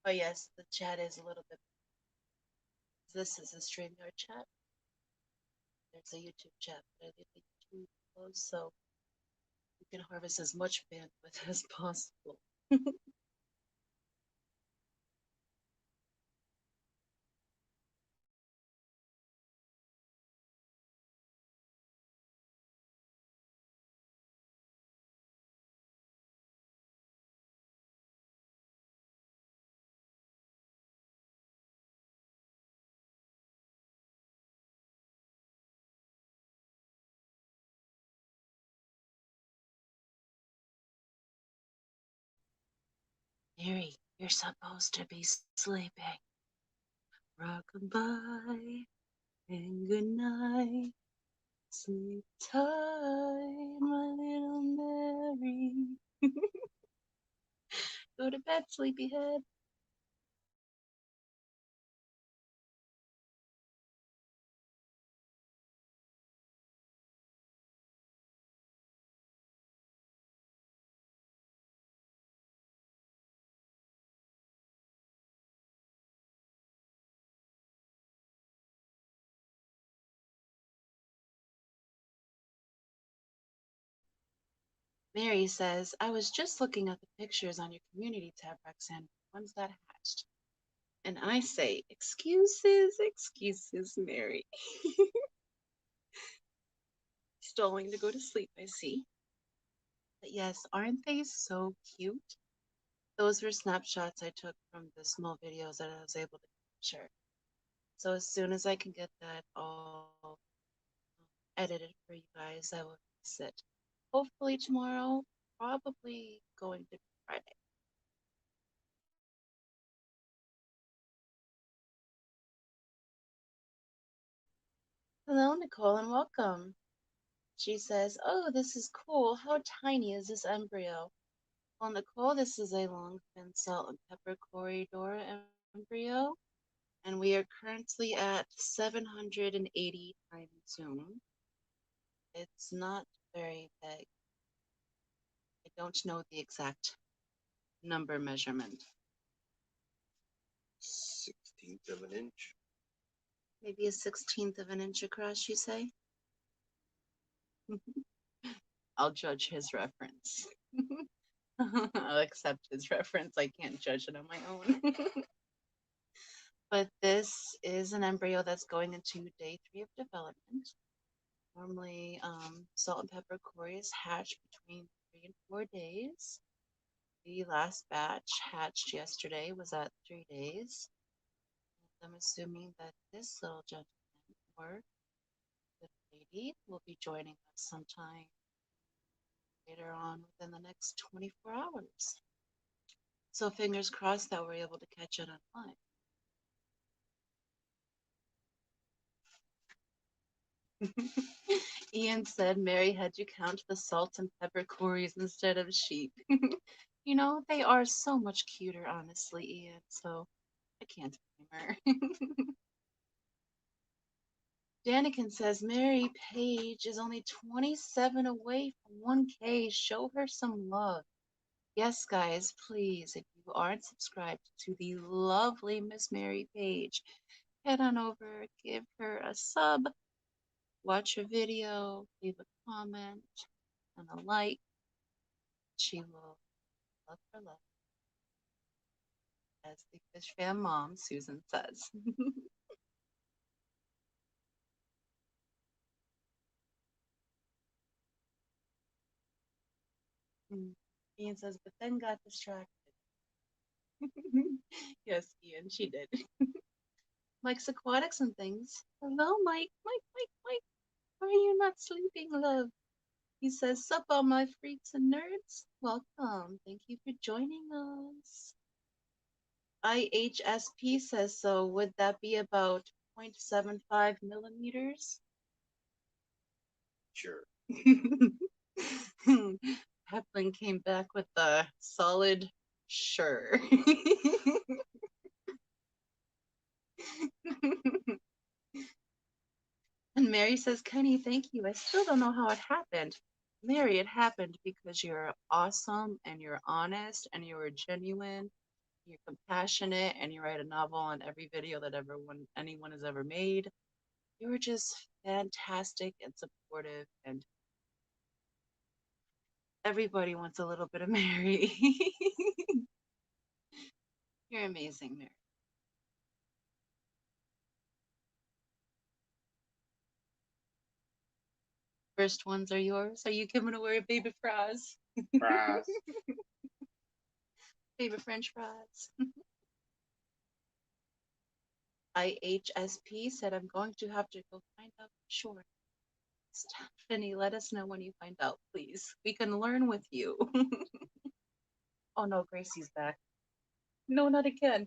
Oh yes, the chat is a little bit. This is a StreamYard chat. There's a YouTube chat, but I leave the YouTube closed so you can harvest as much bandwidth as possible. Mary, you're supposed to be sleeping. Rockabye and good night. Sleep tight, my little Mary. Go to bed, sleepyhead. Mary says, I was just looking at the pictures on your community tab, Roxanne, ones that hatched. And I say, excuses, excuses, Mary. Stalling to go to sleep, I see. But yes, aren't they so cute? Those were snapshots I took from the small videos that I was able to capture. So as soon as I can get that all edited for you guys, I will sit. Hopefully tomorrow, probably going to be Friday. Hello, Nicole, and welcome. She says, oh, this is cool. How tiny is this embryo? Well, Nicole, this is a longfin salt and pepper corydora embryo, and we are currently at 780 times zoom. It's not very big. I don't know the exact number measurement. 16th of an inch. Maybe a 16th of an inch across, you say? I'll judge his reference. I'll accept his reference. I can't judge it on my own. But this is an embryo that's going into day 3 of development. Normally, salt and pepper cories hatch between 3 and 4 days. The last batch hatched yesterday was at 3 days. I'm assuming that this little gentleman or the lady will be joining us sometime later on within the next 24 hours. So fingers crossed that we're able to catch it online. Ian said Mary had you count the salt and pepper cories instead of sheep. You know, they are so much cuter, honestly, Ian, so I can't blame her. Daniken says Mary Page is only 27 away from 1K. Show her some love. Yes, guys, please, if you aren't subscribed to the lovely Miss Mary Page, head on over, give her a sub, watch her video, leave a comment, and a like. She will love her love, as the Fish Fam mom, Susan, says. Ian says, but then got distracted. Yes, Ian, she did. Likes aquatics and things. Hello, Mike. Mike. Why are you not sleeping, love? He says, sup, all my freaks and nerds. Welcome. Thank you for joining us. IHSP says so. Would that be about 0.75 millimeters? Sure. Heplin came back with a solid sure. And Mary says, Kenny, thank you. I still don't know how it happened. Mary, it happened because you're awesome and you're honest and you're genuine, you're compassionate, and you write a novel on every video that anyone has ever made. You were just fantastic and supportive, and everybody wants a little bit of Mary. You're amazing, Mary. First ones are yours. Are you giving away baby fries? Fries. Baby French fries. IHSP said, I'm going to have to go find out for sure. Stephanie, let us know when you find out, please. We can learn with you. Oh no, Gracie's back. No, not again.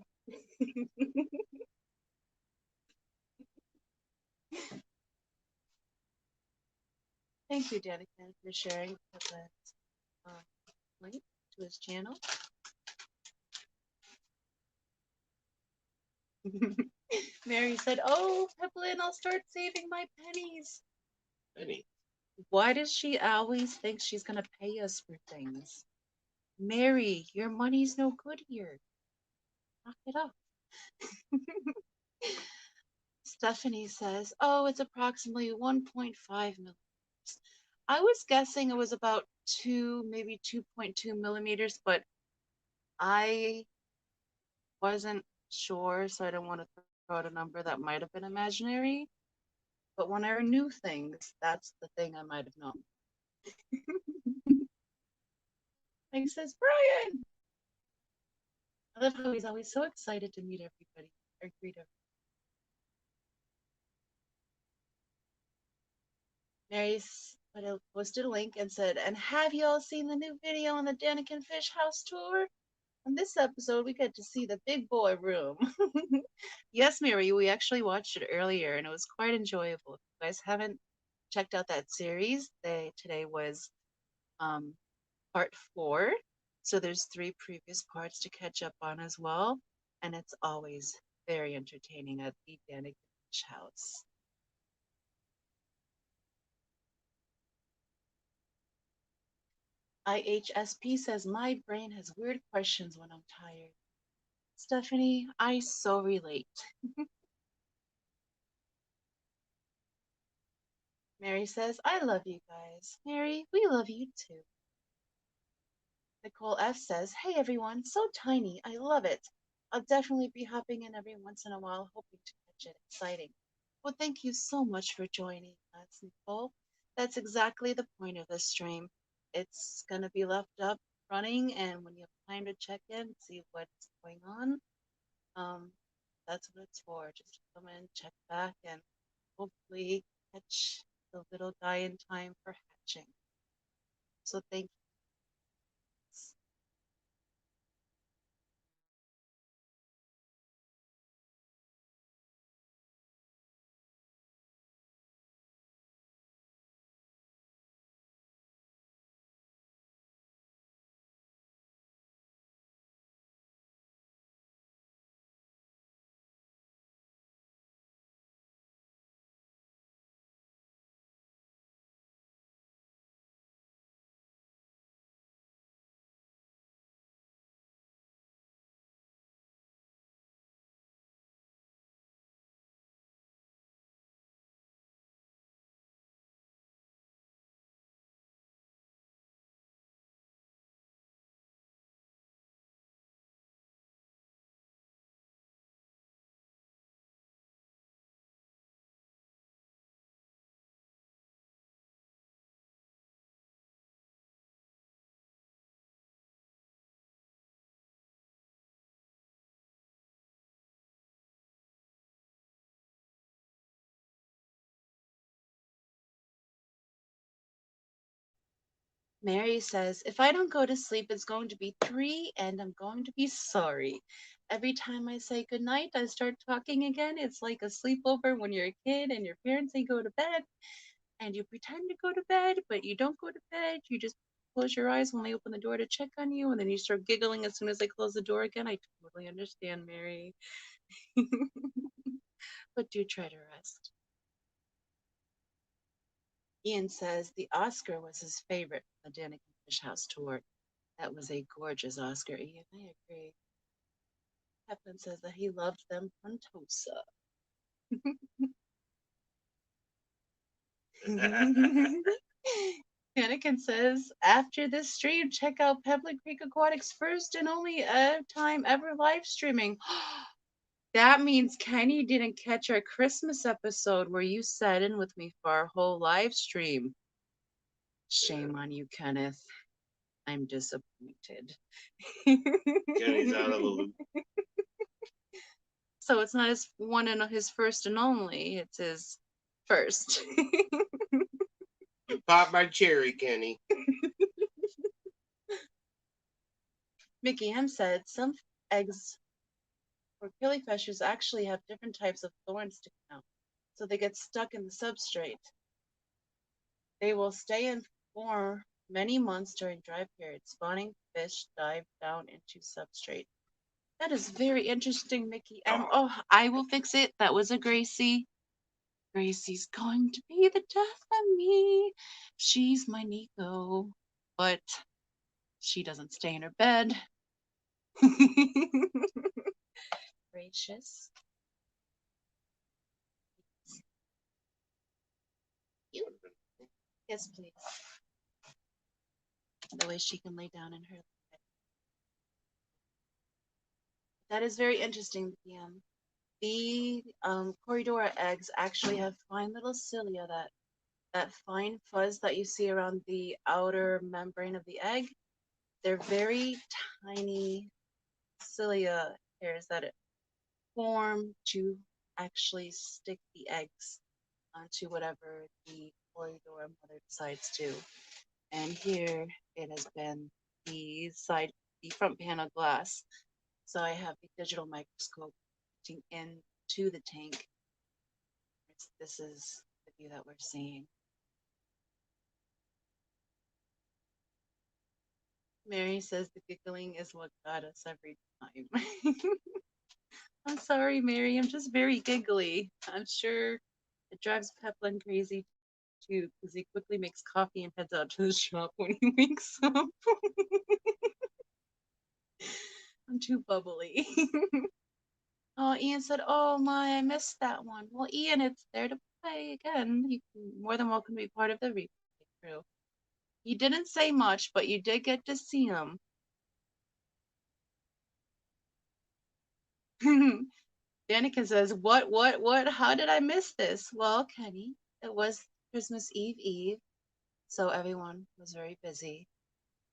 Thank you, Danica, for sharing that link to his channel. Mary said, oh, Peplin, I'll start saving my pennies. Penny. Why does she always think she's going to pay us for things? Mary, your money's no good here. Knock it up. Stephanie says, oh, it's approximately 1.5 millimeters. I was guessing it was about 2, maybe 2.2 millimeters, but I wasn't sure, so I don't want to throw out a number that might have been imaginary. But when I knew things, that's the thing I might have known. He says, Brian! I love how he's always so excited to meet everybody, or greet everybody. Mary posted a link and said, and have you all seen the new video on the Daniken Fish House tour? On this episode, we get to see the big boy room. Yes, Mary, we actually watched it earlier, and it was quite enjoyable. If you guys haven't checked out that series, today was part 4. So there's 3 previous parts to catch up on as well, and it's always very entertaining at the Daniken Fish House. IHSP says, my brain has weird questions when I'm tired. Stephanie, I so relate. Mary says, I love you guys. Mary, we love you too. Nicole F says, hey everyone, so tiny, I love it. I'll definitely be hopping in every once in a while, hoping to catch it exciting. Well, thank you so much for joining us, Nicole. That's exactly the point of this stream. It's going to be left up running, and when you have time to check in, see what's going on, um, that's what it's for. Just come in, check back, and hopefully catch the little guy in time for hatching. So thank you. Mary says, if I don't go to sleep, it's going to be 3 and I'm going to be sorry. Every time I say goodnight, I start talking again. It's like a sleepover when you're a kid and your parents say go to bed and you pretend to go to bed, but you don't go to bed. You just close your eyes when they open the door to check on you, and then you start giggling as soon as they close the door again. I totally understand, Mary. But do try to rest. Ian says the Oscar was his favorite from the Danica Fish House tour. That was a gorgeous Oscar, Ian. I agree. Pepin says that he loved them Puntosa. Anakin says, after this stream, check out Pebbly Creek Aquatics' first and only time ever live streaming. That means Kenny didn't catch our Christmas episode where you sat in with me for our whole live stream. Shame on you, Kenneth. I'm disappointed. Kenny's out of the loop. So it's not his one and his first and only, it's his first. You popped my cherry, Kenny. Mickey M said some eggs for killifish actually have different types of thorns sticking out, so they get stuck in the substrate. They will stay in for many months during dry periods. Spawning fish dive down into substrate. That is very interesting, Mickey M. Oh, I will fix it. That was a Gracie. Gracie's going to be the death of me. She's my Nico, but she doesn't stay in her bed. Gracious. You. Yes, please. That way she can lay down in her bed. That is very interesting, PM. The corydora eggs actually have fine little cilia, that fine fuzz that you see around the outer membrane of the egg. They're very tiny cilia hairs that form to actually stick the eggs onto whatever the corydora mother decides to. And here it has been the front panel glass. So I have the digital microscope into the tank. This is the view that we're seeing. Mary says the giggling is what got us every time. I'm sorry, Mary. I'm just very giggly. I'm sure it drives Peplin crazy too, because he quickly makes coffee and heads out to the shop when he wakes up. I'm too bubbly. Oh, Ian said, oh my, I missed that one. Well, Ian, it's there to play again. You're more than welcome to be part of the replay crew. You didn't say much, but you did get to see him. Danica says, what? How did I miss this? Well, Kenny, it was Christmas Eve, so everyone was very busy,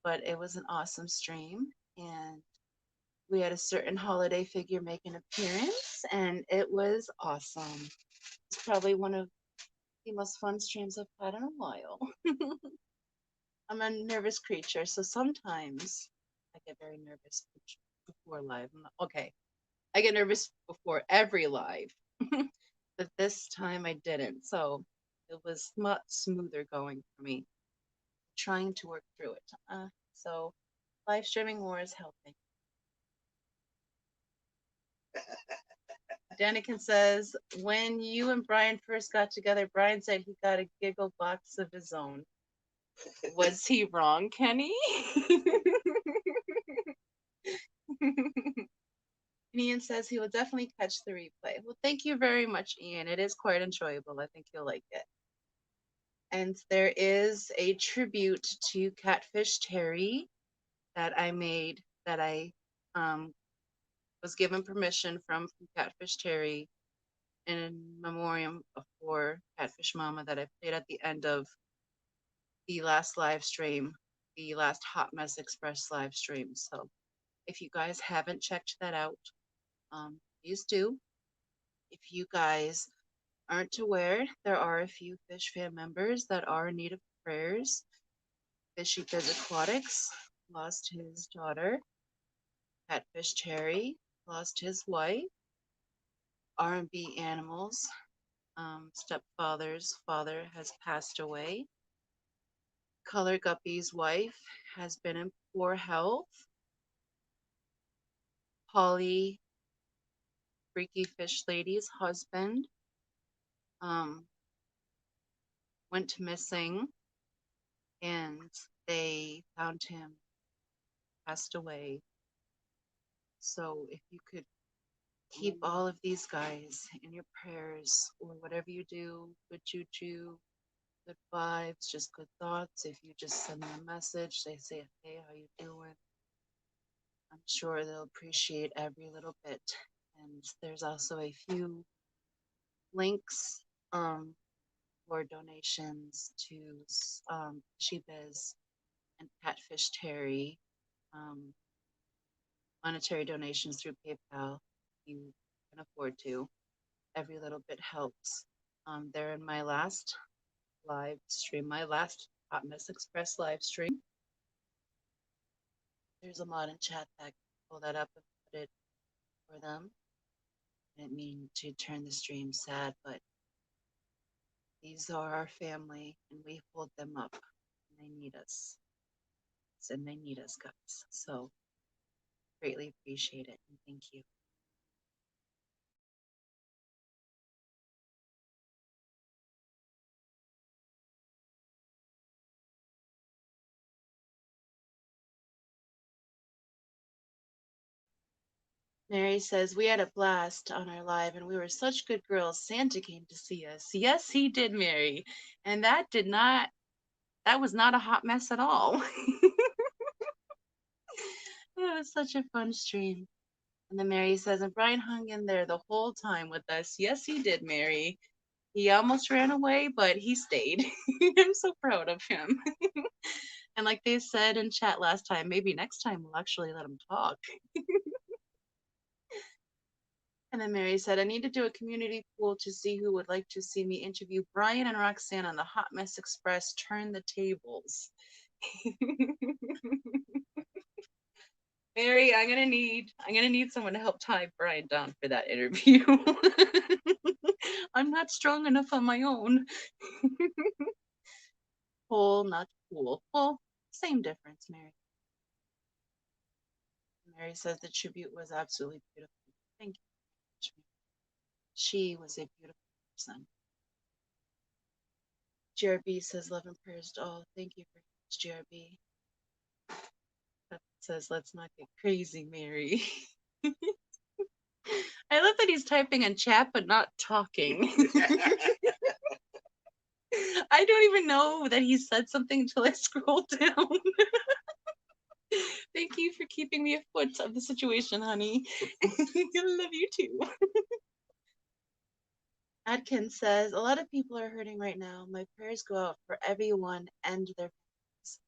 but it was an awesome stream, and we had a certain holiday figure make an appearance, and it was awesome. It's probably one of the most fun streams I've had in a while. I'm a nervous creature, so sometimes I get very nervous before live. Okay, I get nervous before every live, but this time I didn't, so it was much smoother going for me. Trying to work through it. So live streaming more is helping. Daniken says, when you and Brian first got together, Brian said he got a giggle box of his own. Was he wrong, Kenny? Ian says he will definitely catch the replay. Well, thank you very much, Ian. It is quite enjoyable. I think you'll like it. And there is a tribute to Catfish Terry that I made, that I was given permission from Catfish Terry in memoriam for Catfish Mama, that I played at the end of the last live stream, the last Hot Mess Express live stream. So if you guys haven't checked that out, please do. If you guys aren't aware, there are a few fish fan members that are in need of prayers. Fishy Biz Aquatics lost his daughter. Catfish Cherry lost his wife. R&B Animals, stepfather's father has passed away. Color Guppy's wife has been in poor health. Polly Freaky Fish Lady's husband went missing, and they found him passed away. So if you could keep all of these guys in your prayers, or whatever you do, good juju, good vibes, just good thoughts. If you just send them a message, they say, hey, how you doing? I'm sure they'll appreciate every little bit. And there's also a few links for donations to Sheepiz and Catfish Terry. Monetary donations through PayPal, if you can afford to. Every little bit helps. They're in my last live stream, my last Hot Mess Express live stream. There's a mod in chat that can pull that up and put it for them. I didn't mean to turn the stream sad, but these are our family, and we hold them up, and they need us. And they need us, guys. So greatly appreciate it, and thank you. Mary says, we had a blast on our live, and we were such good girls. Santa came to see us. Yes, he did, Mary. And that was not a hot mess at all. It was such a fun stream. And then Mary says, and Brian hung in there the whole time with us. Yes, he did, Mary. He almost ran away, but he stayed. I'm so proud of him. And like they said in chat last time, maybe next time we'll actually let him talk. And then Mary said, I need to do a community poll to see who would like to see me interview Brian and Roxanne on the Hot Mess Express Turn the Tables. Mary, I'm gonna need someone to help tie Brian down for that interview. I'm not strong enough on my own. Poll, not cool. Well, same difference, Mary. Mary says the tribute was absolutely beautiful. Thank you. She was a beautiful person. GRB says love and prayers to all. Thank you very much, GRB. That says let's not get crazy, Mary. I love that he's typing in chat but not talking. I don't even know that he said something until I scroll down. Thank you for keeping me afoot of the situation, honey. I love you too. Adkins says, a lot of people are hurting right now. My prayers go out for everyone and their families.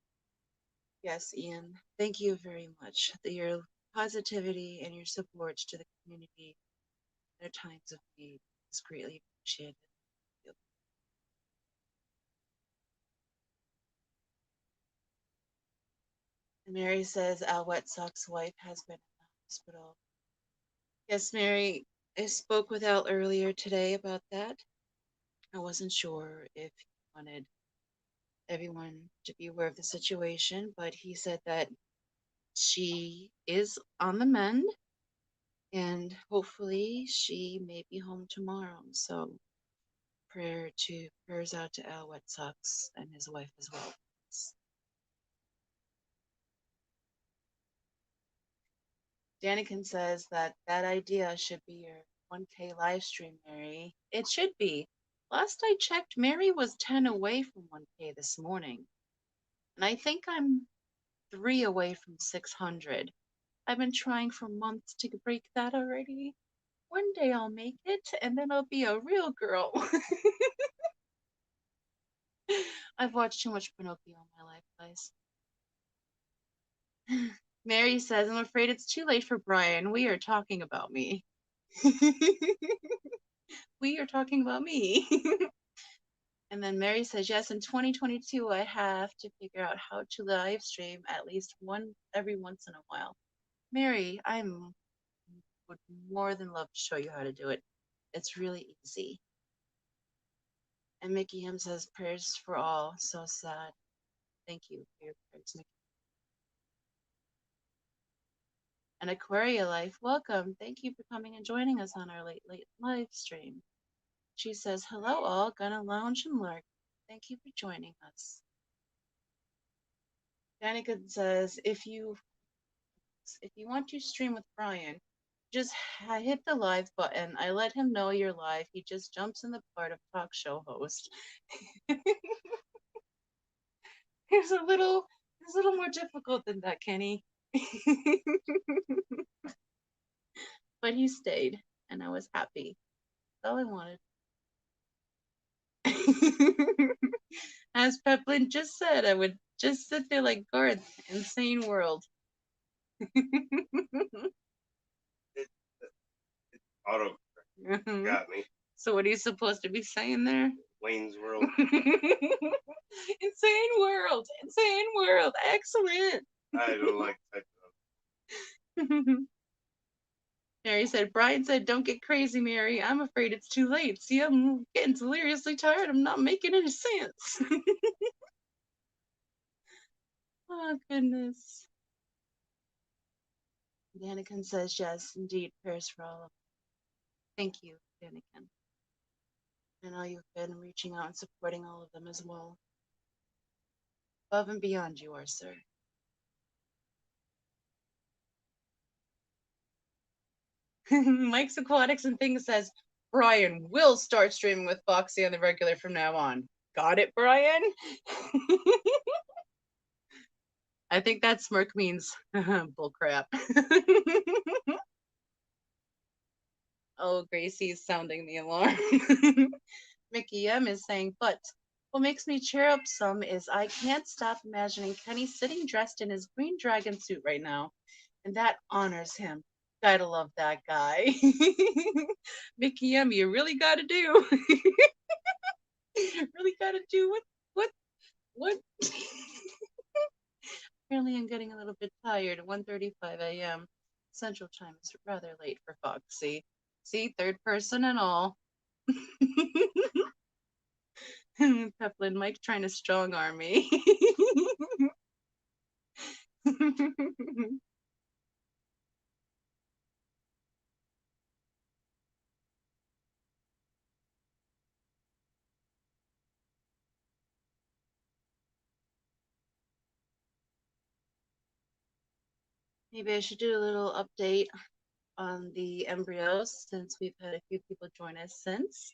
Yes, Ian. Thank you very much. Your positivity and your support to the community at times of need is greatly appreciated. And Mary says Al Wet Sock's wife has been in the hospital. Yes, Mary, I spoke with Al earlier today about that. I wasn't sure if he wanted everyone to be aware of the situation, but he said that she is on the mend and hopefully she may be home tomorrow. So prayers out to Al Wet Sox and his wife as well. Danikin says that idea should be your 1K live stream, Mary. It should be. Last I checked, Mary was 10 away from 1K this morning. And I think I'm 3 away from 600. I've been trying for months to break that already. One day I'll make it, and then I'll be a real girl. I've watched too much Pinocchio in my life, guys. Mary says, I'm afraid it's too late for Brian. We are talking about me. We are talking about me. And then Mary says, yes, in 2022, I have to figure out how to live stream at least one every once in a while. Mary, I would more than love to show you how to do it. It's really easy. And Mickey M says, prayers for all. So sad. Thank you for your prayers, Mickey. And Aquaria Life, welcome. Thank you for coming and joining us on our late live stream. She says, hello all, gonna lounge and lurk. Thank you for joining us. Danica says, if you want to stream with Brian, just hit the live button. I let him know you're live. He just jumps in the part of talk show host. It's a little more difficult than that, Kenny. But he stayed, and I was happy. That's all I wanted. As Peplin just said, I would just sit there like Garth, insane world. Auto got me. So what are you supposed to be saying there? Wayne's World. Insane world. Insane world. Excellent. I don't like that. Mary said, Brian said, don't get crazy, Mary. I'm afraid it's too late. See, I'm getting deliriously tired. I'm not making any sense. Oh, goodness. Danikin says, yes, indeed, prayers for all of them. Thank you, Danikin. I know you've been reaching out and supporting all of them as well. Above and beyond you are, sir. Mike's Aquatics and Things says, Brian will start streaming with Foxy on the regular from now on. Got it, Brian? I think that smirk means bullcrap. Oh, Gracie's sounding the alarm. Mickey M is saying, but what makes me cheer up some is I can't stop imagining Kenny sitting dressed in his green dragon suit right now. And that honors him. Gotta love that guy. Mickey M, you really gotta do. Really gotta do what? Apparently I'm getting a little bit tired. 1:35 a.m. Central Time is rather late for Foxy. See, third person and all. Peplin, Mike trying to strong arm me. Maybe I should do a little update on the embryos since we've had a few people join us since.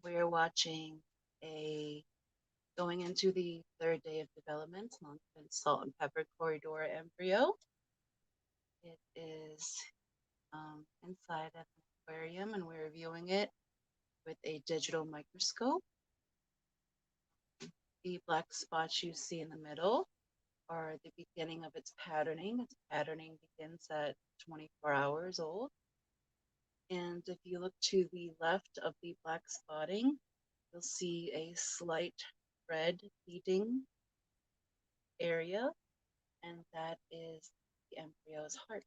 We are watching a Going into the third day of development, longfin salt and pepper corydora embryo. It is inside of an aquarium, and we're viewing it with a digital microscope. The black spots you see in the middle are the beginning of its patterning. Its patterning begins at 24 hours old. And if you look to the left of the black spotting, you'll see a slight red beading area, and that is the embryo's heart.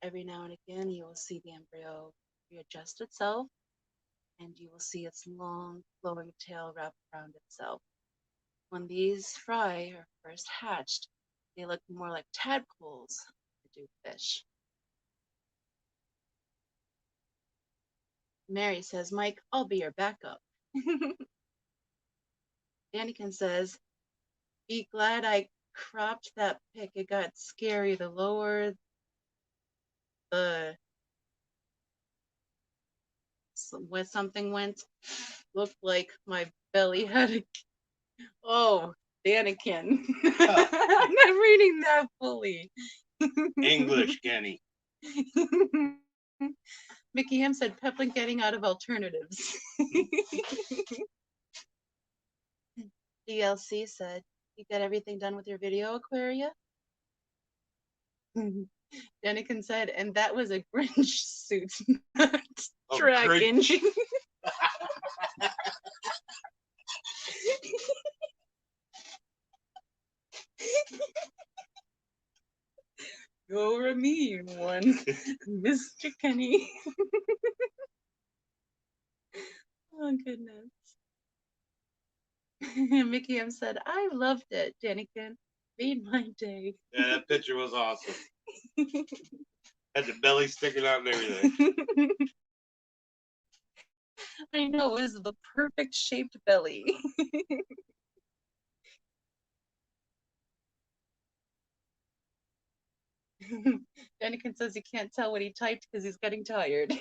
Every now and again, you will see the embryo readjust itself, and you will see its long, flowing tail wrap around itself. When these fry are first hatched, they look more like tadpoles than they do fish. Mary says, Mike, I'll be your backup. Daniken says, be glad I cropped that pic. It got scary. The lower the when something went, looked like my belly had a. Oh, Daniken. I'm not reading that fully. English, Kenny. Mickey M said Peplin getting out of alternatives. DLC said, you got everything done with your video, Aquaria? Daniken said, and that was a Grinch suit, not track Grinch. engine. You're a mean one, Mr. Kenny. Oh, goodness. Mickey M said, I loved it, Daniken. Made my day. Yeah, that picture was awesome. Had the belly sticking out and everything. I know, it was the perfect shaped belly. Daniken says he can't tell what he typed because he's getting tired.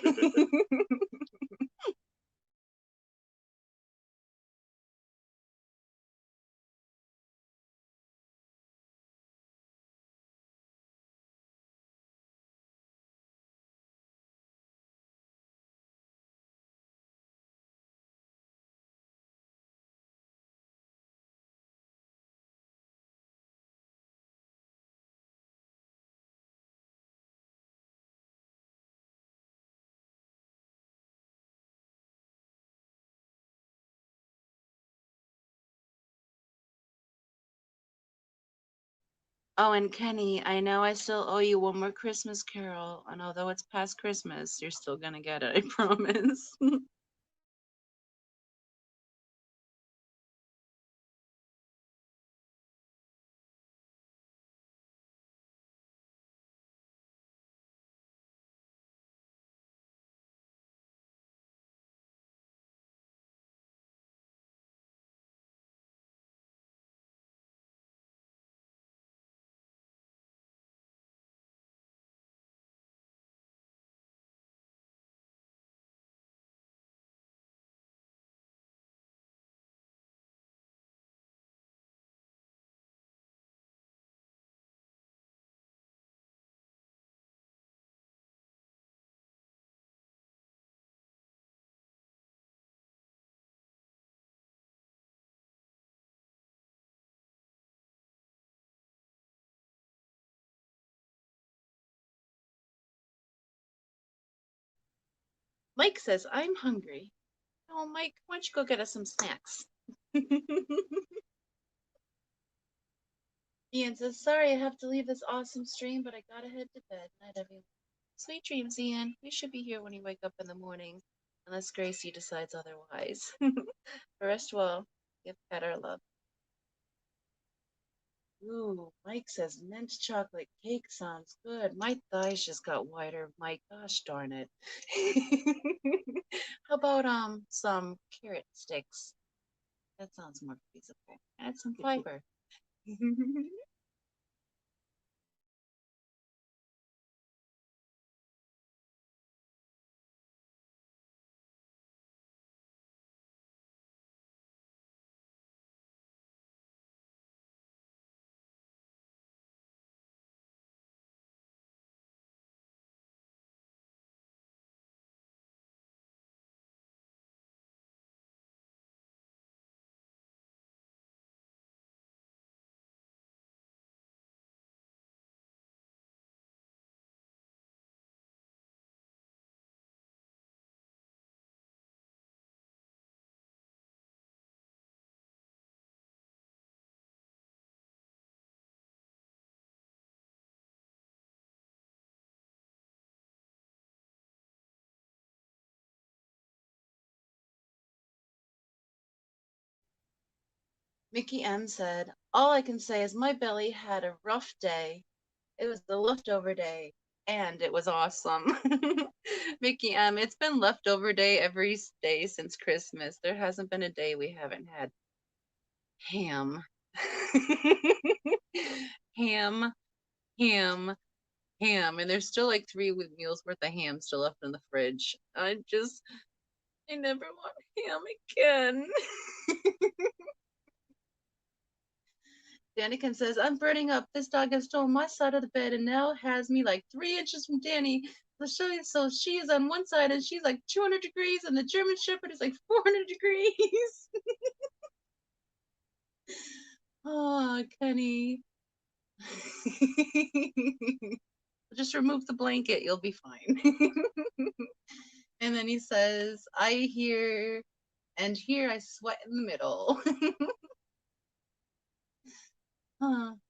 Oh, and Kenny, I know I still owe you one more Christmas Carol, and although it's past Christmas, you're still gonna get it, I promise. Mike says, I'm hungry. Oh, Mike, why don't you go get us some snacks? Ian says, sorry, I have to leave this awesome stream, but I gotta head to bed. Night, everyone. Sweet dreams, Ian. We should be here when you wake up in the morning, unless Gracie decides otherwise. Rest well. Give Pat our love. Ooh, Mike says mint chocolate cake sounds good. My thighs just got wider. My gosh darn it. How about some carrot sticks? That sounds more feasible. Add some fiber. Mickey M said, all I can say is my belly had a rough day. It was the leftover day, and it was awesome. Mickey M, it's been leftover day every day since Christmas. There hasn't been a day we haven't had ham. ham, ham, ham. And there's still like 3 meals worth of ham still left in the fridge. I never want ham again. Danikin says, I'm burning up. This dog has stolen my side of the bed and now has me like 3 inches from Danny. So she is on one side and she's like 200 degrees, and the German Shepherd is like 400 degrees. Oh, Kenny. Just remove the blanket. You'll be fine. And then he says, I hear, and here I sweat in the middle.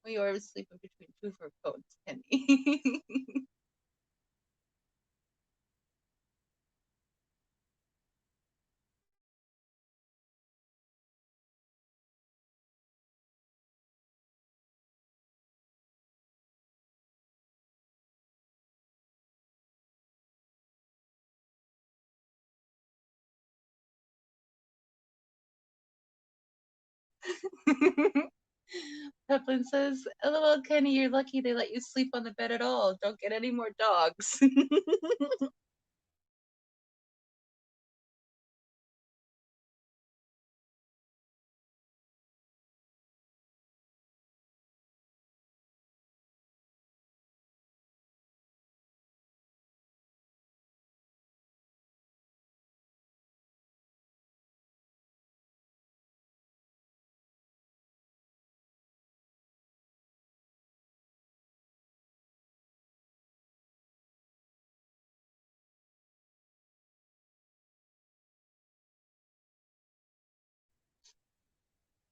We are sleeping between 2 fur coats, Kenny. Peplin says, LOL, Kenny, you're lucky they let you sleep on the bed at all. Don't get any more dogs.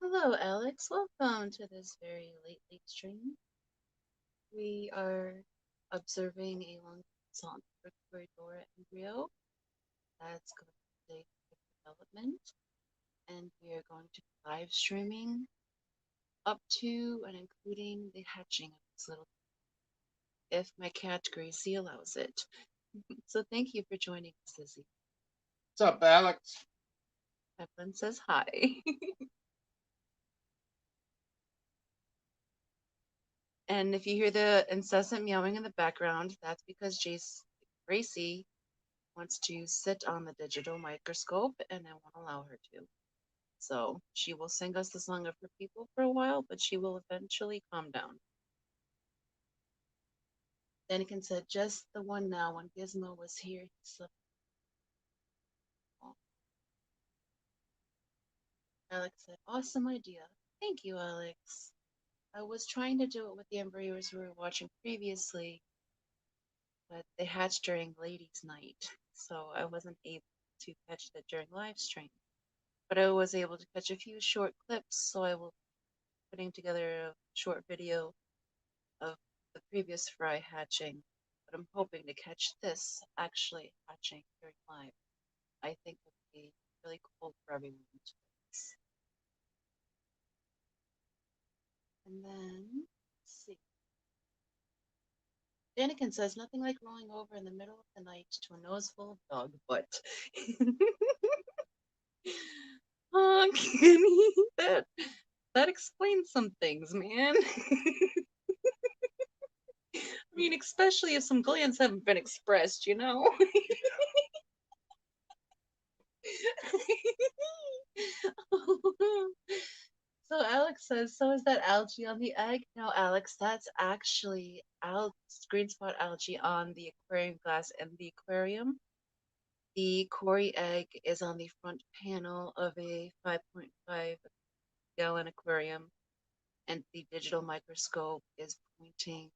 Hello, Alex. Welcome to this very late stream. We are observing a long song for corydora embryo that's going to take development, and we are going to be live streaming up to and including the hatching of this little, if my cat Gracie allows it. So thank you for joining us, Lizzie. What's up, Alex? Evelyn says hi. And if you hear the incessant meowing in the background, that's because Gracie wants to sit on the digital microscope and I won't allow her to. So she will sing us the song of her people for a while, but she will eventually calm down. Danikin said, just the one now. When Gizmo was here, he slept. Alex said, awesome idea. Thank you, Alex. I was trying to do it with the embryos we were watching previously, but they hatched during ladies' night, so I wasn't able to catch that during live stream. But I was able to catch a few short clips, so I will be putting together a short video of the previous fry hatching. But I'm hoping to catch this actually hatching during live. I think it would be really cool for everyone to witness. And then, let's see. Danikin says, nothing like rolling over in the middle of the night to a nose full of dog butt. Oh, Kenny, that explains some things, man. I mean, especially if some glands haven't been expressed, you know? So Alex says, so is that algae on the egg? No, Alex, that's actually green spot algae on the aquarium glass in the aquarium. The Cory egg is on the front panel of a 5.5-gallon aquarium, and the digital microscope is pointing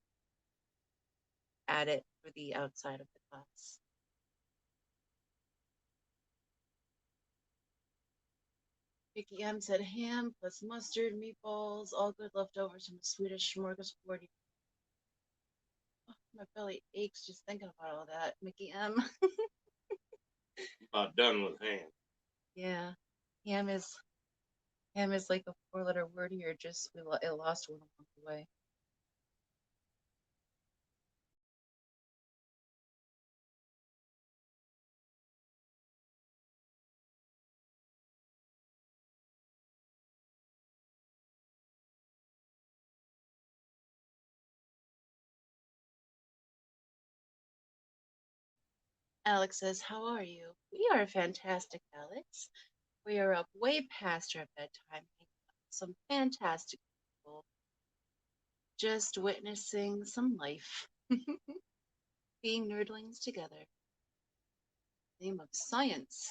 at it through the outside of the glass. Vicky M said ham plus mustard, meatballs, all good leftovers from the Swedish smorgasbord. Oh, my belly aches just thinking about all that. Mickey M. About done with ham. Yeah, ham is Ham is like a four-letter word here. Just it lost one along the way. Alex says, "How are you?" We are fantastic, Alex. We are up way past our bedtime. Some fantastic people, just witnessing some life, being nerdlings together. Name of science.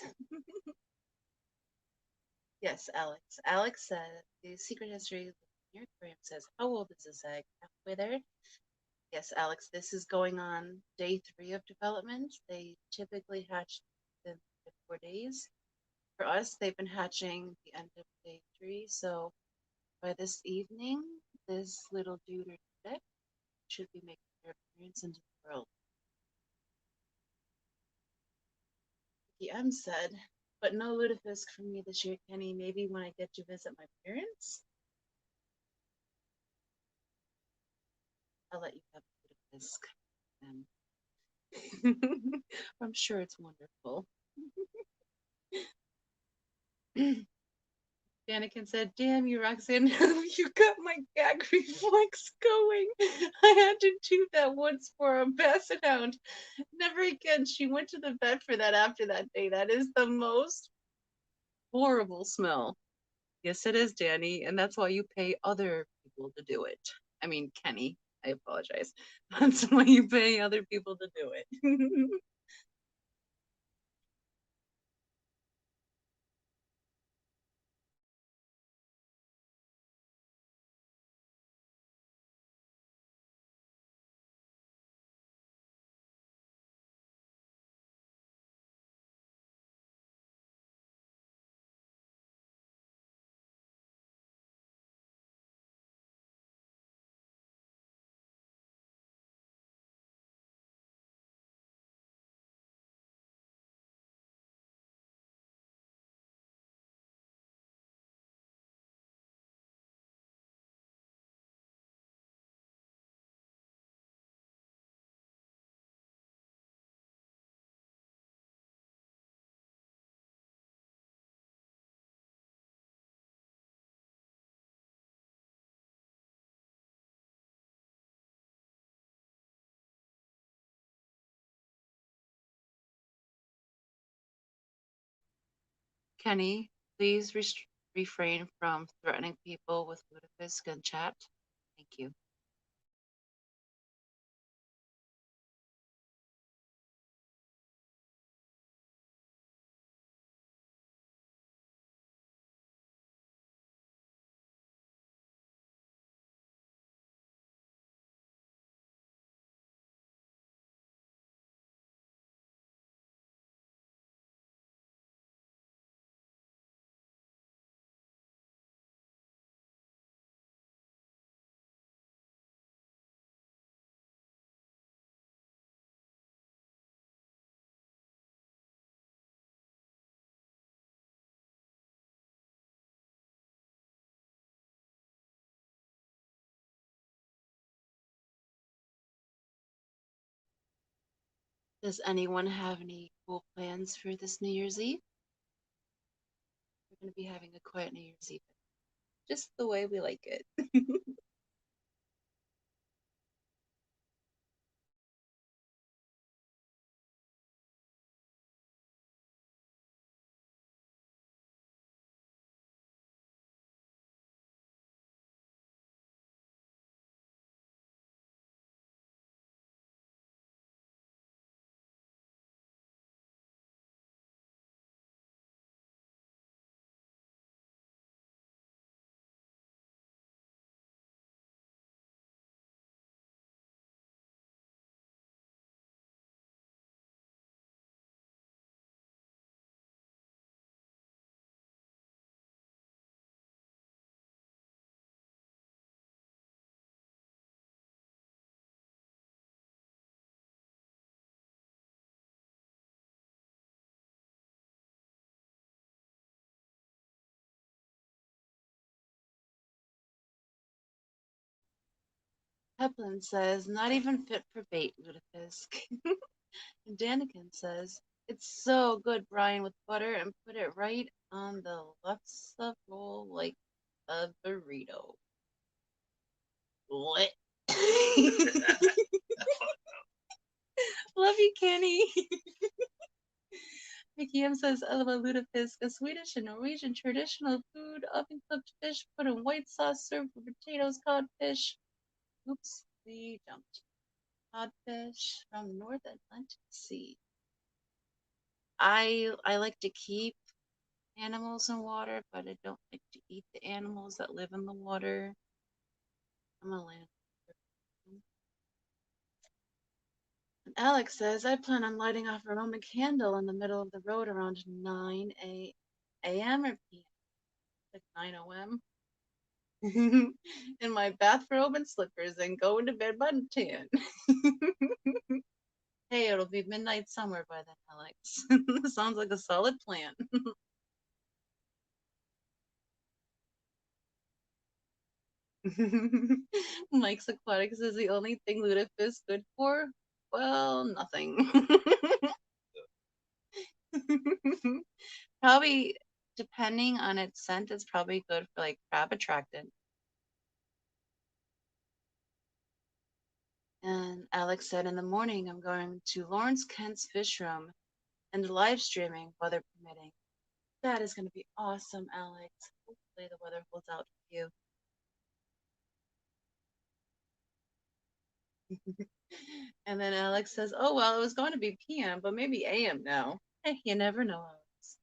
Yes, Alex. Alex said the secret history of your aquarium says, how old is this egg? Halfway there? Yes, Alex, this is going on day 3 of development. They typically hatch within 4 days. For us, they've been hatching the end of day 3. So by this evening, this little dude or chick should be making their appearance into the world. The M said, but no lutefisk for me this year, Kenny. Maybe when I get to visit my parents, I'll let you have lutefisk. I'm sure it's wonderful. Anakin said, damn you, Roxanne, you got my gag reflex going. I had to do that once for a basset hound. Never again. She went to the vet for that after that day. That is the most horrible smell. Yes, it is, Danny, and that's why you pay other people to do it. I mean, Kenny, I apologize. That's why you pay other people to do it. Kenny, please refrain from threatening people with lutefisk in chat. Thank you. Does anyone have any cool plans for this New Year's Eve? We're going to be having a quiet New Year's Eve, just the way we like it. Peplin says, not even fit for bait, lutefisk. And Daniken says, it's so good, Brian, with butter and put it right on the left side roll like a burrito. What? Love you, Kenny. Mickey M says, I love a lutefisk, a Swedish and Norwegian traditional food, oven cooked fish put in white sauce, served with potatoes, codfish. Oops, we jumped. Codfish from North Atlantic Sea. I like to keep animals in water, but I don't like to eat the animals that live in the water. I'm a land. And Alex says, I plan on lighting off a Roman candle in the middle of the road around 9 a.m. or p.m. Like 9 o.m. in my bathrobe and slippers and going to bed by 10. Hey, it'll be midnight somewhere by then, Alex. Sounds like a solid plan. Mike's Aquatics is the only thing lutefisk good for? Well, nothing. Probably, depending on its scent, it's probably good for like crab attractant. And Alex said, in the morning, I'm going to Lawrence Kent's fish room and live streaming, weather permitting. That is going to be awesome, Alex. Hopefully the weather holds out for you. And then Alex says, oh, well, it was going to be PM, but maybe AM now. Hey, you never know, Alex.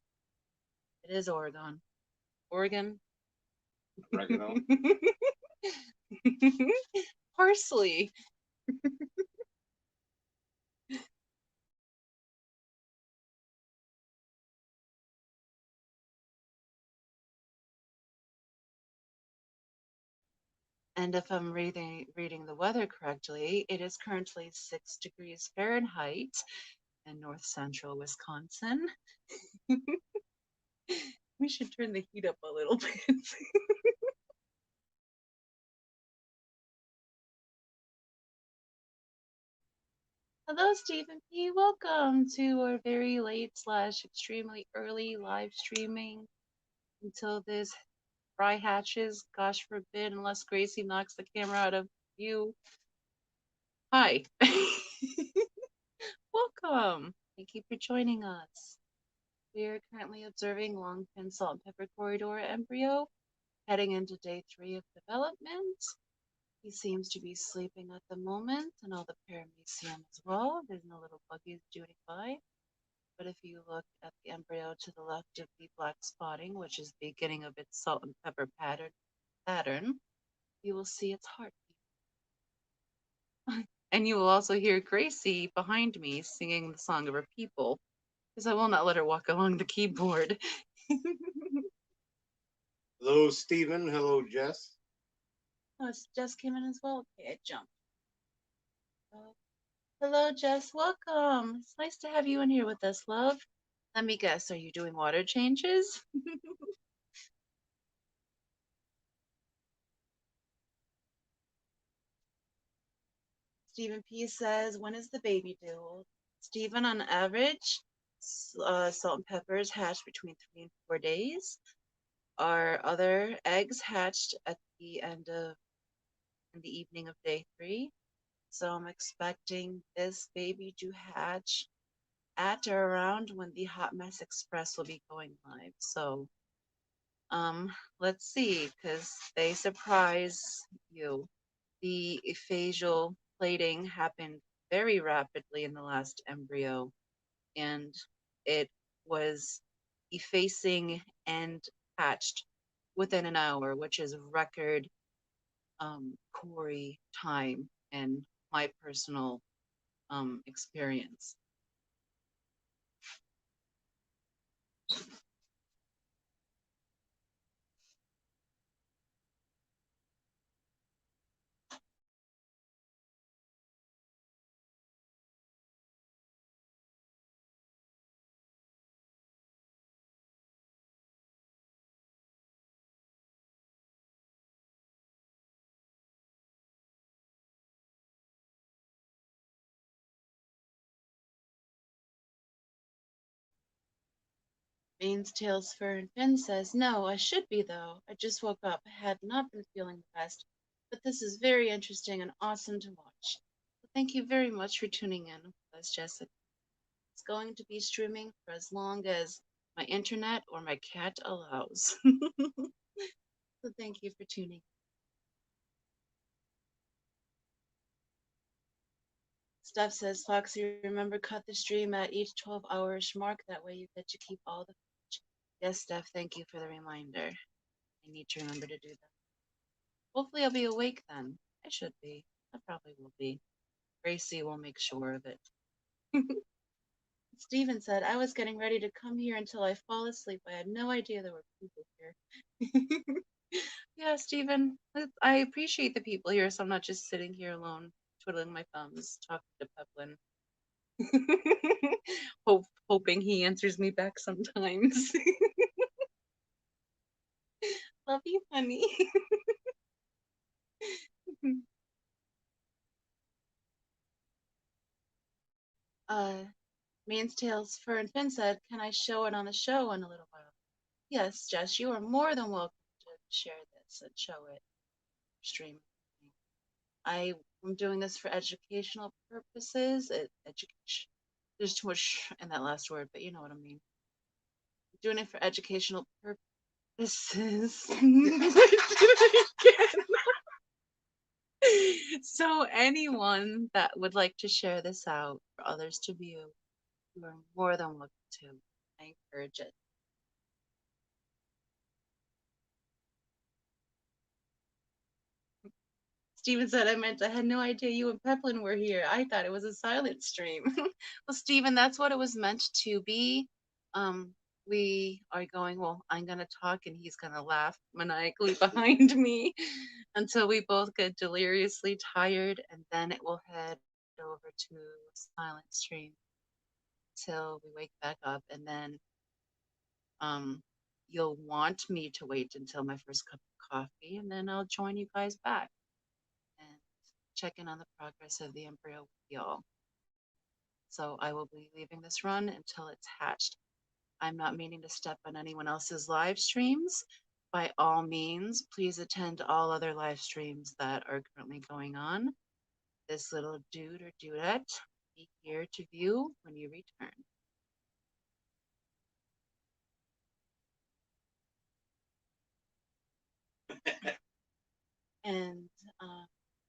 It is Oregon. Oregon. Oregano. Parsley. And if I'm reading the weather correctly, it is currently 6 degrees Fahrenheit in north central Wisconsin. We should turn the heat up a little bit. Hello, Stephen P. Welcome to our very late / extremely early live streaming until this fry hatches. Gosh forbid, unless Gracie knocks the camera out of view. Hi. Welcome. Thank you for joining us. We are currently observing longfin salt and pepper corydora embryo, heading into day 3 of development. He seems to be sleeping at the moment, and all the paramecium as well. There's no little buggies shooting by. But if you look at the embryo to the left of the black spotting, which is the beginning of its salt and pepper pattern, you will see its heartbeat. And you will also hear Gracie behind me singing the song of her people, because I will not let her walk along the keyboard. Hello, Stephen. Hello, Jess. Oh, Jess came in as well. Okay, I jumped. Oh. Hello, Jess. Welcome. It's nice to have you in here with us, love. Let me guess, are you doing water changes? Stephen P says, when is the baby due? Stephen, on average, salt and peppers hatch between 3 and 4 days. Our other eggs hatched at the end of in the evening of day 3. So I'm expecting this baby to hatch at or around when the Hot Mess Express will be going live. So let's see, because they surprise you. The ephasial plating happened very rapidly in the last embryo, and it was effacing and hatched within an hour, which is record Corey time and my personal experience. Bane's Tails Fur and Fin says, no, I should be though. I just woke up. I had not been feeling the best. But this is very interesting and awesome to watch. So thank you very much for tuning in with us, Jessica. It's going to be streaming for as long as my internet or my cat allows. So thank you for tuning. Steph says, Foxy, remember cut the stream at each 12-hour mark. That way you get to keep all the footage. Yes, Steph, thank you for the reminder. I need to remember to do that. Hopefully I'll be awake then. I should be. I probably will be. Gracie will make sure of it. Steven said, I was getting ready to come here until I fall asleep. I had no idea there were people here. Yeah, Steven, I appreciate the people here, so I'm not just sitting here alone, twiddling my thumbs, talking to Peplin. Hoping he answers me back sometimes. Love you, honey. Main's Tails Fur and Fin said, can I show it on the show in a little while? Yes, Jess, you are more than welcome to share this and show it, stream. I am doing this for educational purposes. Education. There's too much in that last word, but you know what I mean. I'm doing it for educational purposes. So anyone that would like to share this out for others to view, you are more than welcome to. I encourage it. Steven said, I meant I had no idea you and Peplin were here. I thought it was a silent stream. Well, Steven, that's what it was meant to be. We are going, well, I'm going to talk and he's going to laugh maniacally behind me until we both get deliriously tired, and then it will head over to a silent stream till we wake back up, and then you'll want me to wait until my first cup of coffee, and then I'll join you guys back and check in on the progress of the embryo with y'all. So I will be leaving this run until it's hatched. I'm not meaning to step on anyone else's live streams. By all means, please attend all other live streams that are currently going on. This little dude or dudette be here to view when you return. And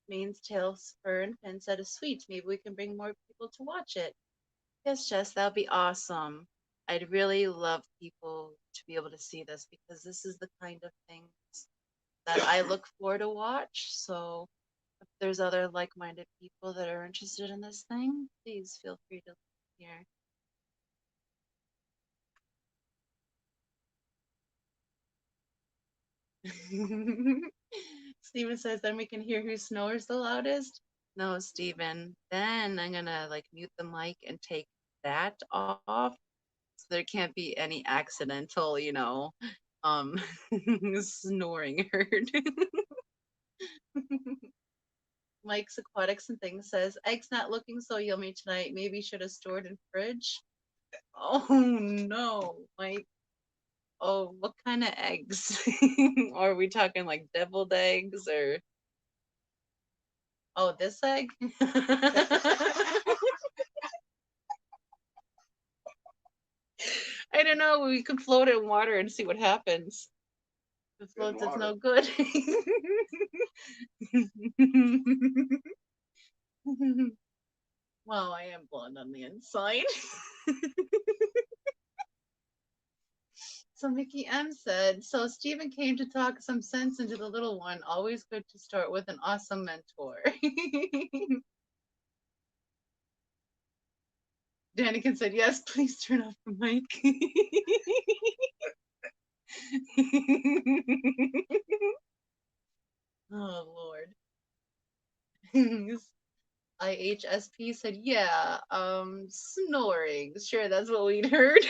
Main's Tail Spur and Fin said is sweet. Maybe we can bring more people to watch it. Yes, Jess, that would be awesome. I'd really love people to be able to see this because this is the kind of things that I look for to watch. So if there's other like-minded people that are interested in this thing, please feel free to here. Steven says, then we can hear who snores the loudest. No, Steven. Then I'm gonna like mute the mic and take that off. So there can't be any accidental, snoring heard. Mike's Aquatics and Things says, eggs not looking so yummy tonight. Maybe should have stored in fridge. Oh no, Mike. Oh, what kind of eggs? Are we talking like deviled eggs or? Oh, this egg? I don't know. We could float it in water and see what happens. If it floats, it's no good. Well, I am blonde on the inside. So Mickey M said, so Stephen came to talk some sense into the little one. Always good to start with an awesome mentor. Daniken said, yes, please turn off the mic. Oh, Lord. IHSP said, yeah, snoring. Sure, that's what we'd heard.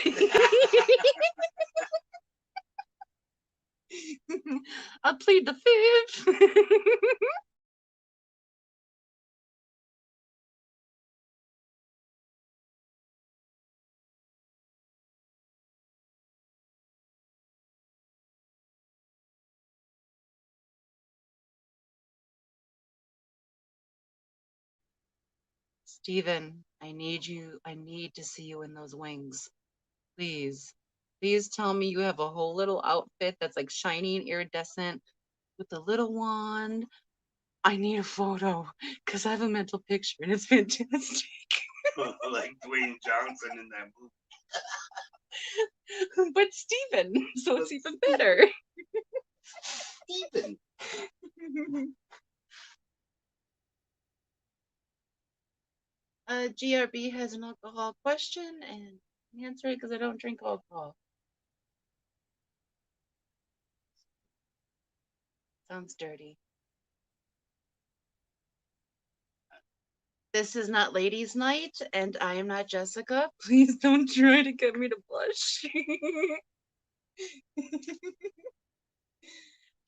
I'll plead the fifth. Steven, I need you. I need to see you in those wings. Please. Please tell me you have a whole little outfit that's like shiny and iridescent with a little wand. I need a photo because I have a mental picture and it's fantastic. Like Dwayne Johnson in that movie. But Steven, so it's even better. Steven. GRB has an alcohol question and answer it because I don't drink alcohol. Sounds dirty. This is not ladies' night, and I am not Jessica. Please don't try to get me to blush.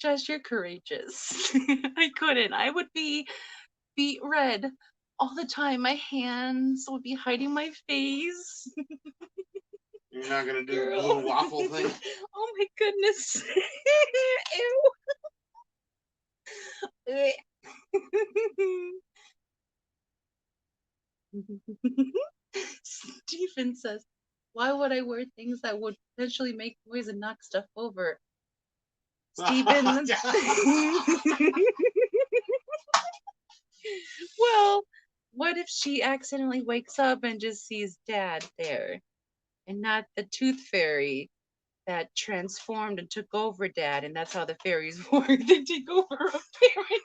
Josh, you're courageous. I couldn't. I would be beet red all the time. My hands would be hiding my face. You're not gonna do the blue waffle thing? Oh my goodness. Ew. Stephen says, why would I wear things that would potentially make noise and knock stuff over? Stephen. Well, what if she accidentally wakes up and just sees Dad there and not the tooth fairy that transformed and took over Dad? And that's how the fairies work. They take over a parent.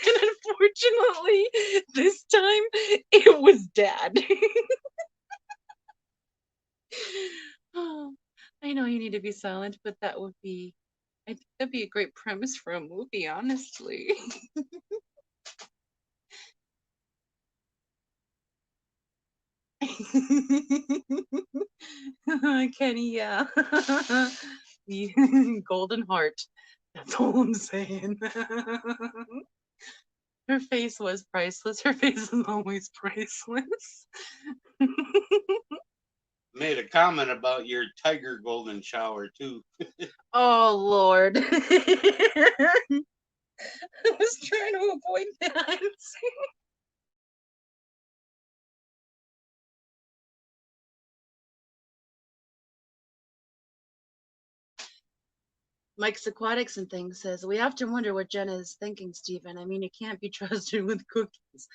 And unfortunately, this time it was Dad. Oh, I know you need to be silent, but that would be, I think that'd be a great premise for a movie, honestly. Kenny, yeah. The golden heart. That's all I'm saying. Her face was priceless. Her face is always priceless. Made a comment about your tiger golden shower too. Oh Lord. I was trying to avoid that. Mike's Aquatics and Things says, we often wonder what Jenna is thinking, Stephen. I mean, you can't be trusted with cookies.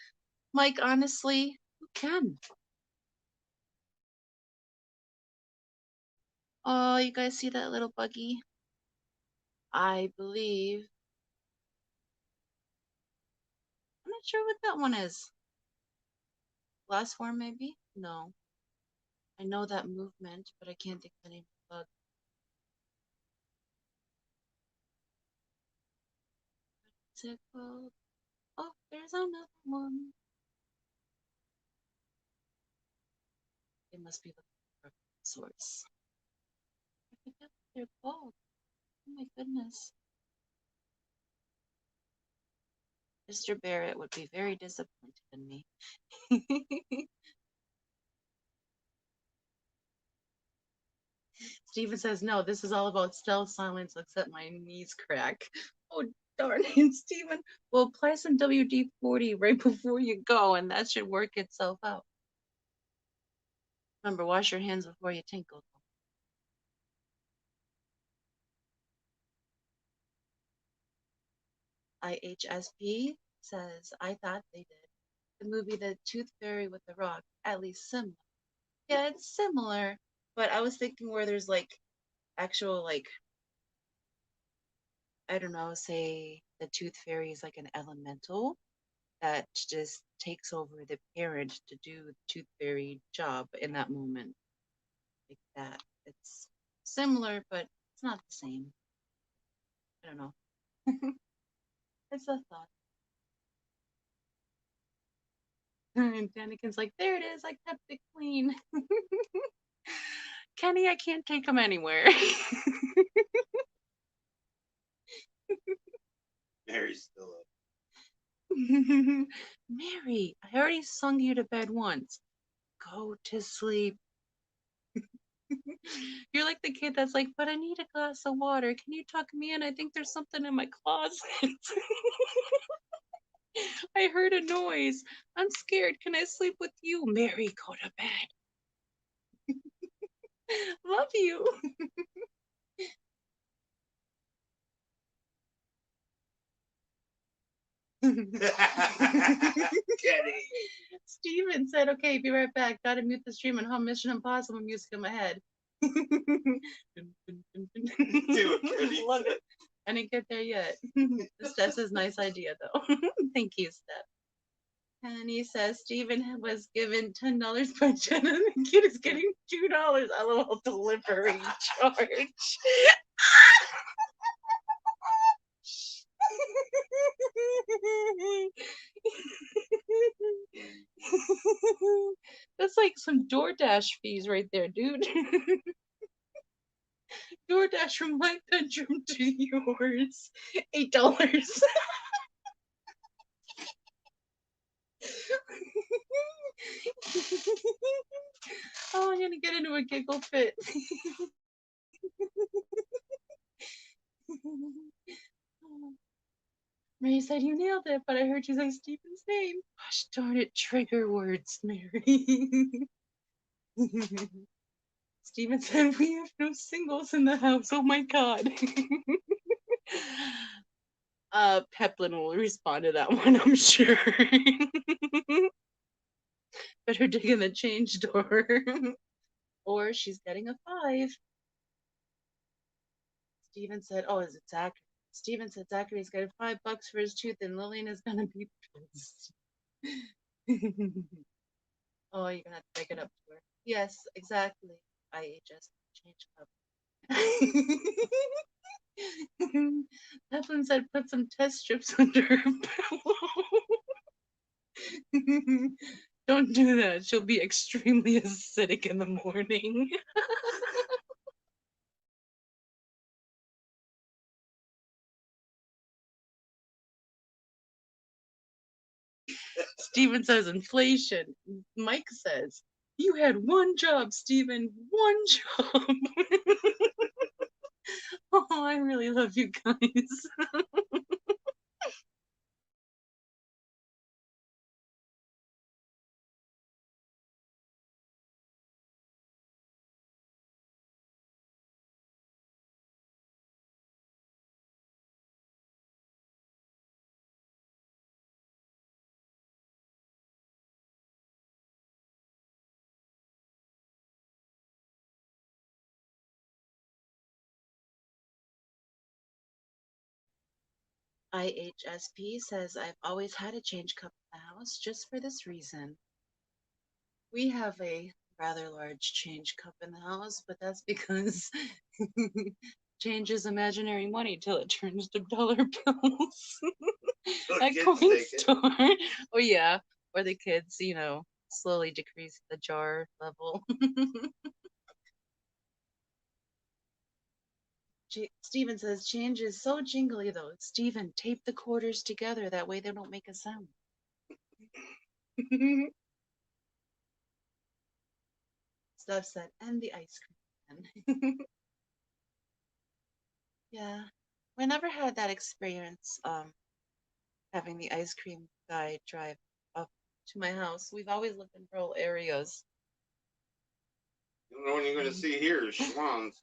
Mike, honestly, who can? Oh, you guys see that little buggy? I believe. I'm not sure what that one is. Glass form, maybe? No. I know that movement, but I can't think of the name of the bug. What's it called? Oh, there's another one. It must be the source. I forget what they're called. Oh my goodness. Mr. Barrett would be very disappointed in me. Steven says, no, this is all about stealth silence, except my knees crack. Oh, darn it, Steven. Well, apply some WD-40 right before you go, and that should work itself out. Remember, wash your hands before you tinkle. IHSP says, I thought they did. The movie The Tooth Fairy with the Rock, at least similar. Yeah, it's similar, but I was thinking where there's like actual, like, I don't know, say the Tooth Fairy is like an elemental that just takes over the parent to do the Tooth Fairy job in that moment. Like that. It's similar, but it's not the same. I don't know. It's a thought. And Daniken's like, there it is. I kept it clean. Kenny, I can't take him anywhere. Mary's still up. Mary, I already sung you to bed once. Go to sleep. You're like the kid that's like, but I need a glass of water. Can you tuck me in? I think there's something in my closet. I heard a noise. I'm scared. Can I sleep with you? Mary, go to bed. Love you. Kenny. Steven said, okay, be right back. Gotta mute the stream and hum Mission Impossible music in my head. Love it. I didn't get there yet. Steph says, nice idea, though. Thank you, Steph. And he says Steven was given $10 by Jenna, and the kid is getting $2. LOL delivery charge. That's like some DoorDash fees right there, dude. DoorDash from my bedroom to yours. $8. Oh, I'm gonna get into a giggle fit. Mary said you nailed it, but I heard you say Stephen's name. Gosh darn it, trigger words, Mary. Stephen said we have no singles in the house. Oh my god. Peplin will respond to that one, I'm sure. Better dig in the change door. Or she's getting a 5. Steven said, oh, is it Zachary? Steven said Zachary's got $5 for his tooth and Lillian is gonna be pissed. Oh, you're gonna have to make it up to her. Yes, exactly. IHS change cup. Evelyn said put some test strips under her pillow. Don't do that. She'll be extremely acidic in the morning. Steven says inflation. Mike says, you had one job, Steven. One job. Oh, I really love you guys. IHSP says, I've always had a change cup in the house just for this reason. We have a rather large change cup in the house, but that's because change is imaginary money till it turns to dollar bills at coin store. Oh yeah, or the kids, slowly decrease the jar level. Steven says change is so jingly though. Steven, tape the quarters together, that way they don't make a sound. Steph said, and the ice cream. Yeah, we never had that experience having the ice cream guy drive up to my house. We've always lived in rural areas. The only one you're going to see here is Schwann's.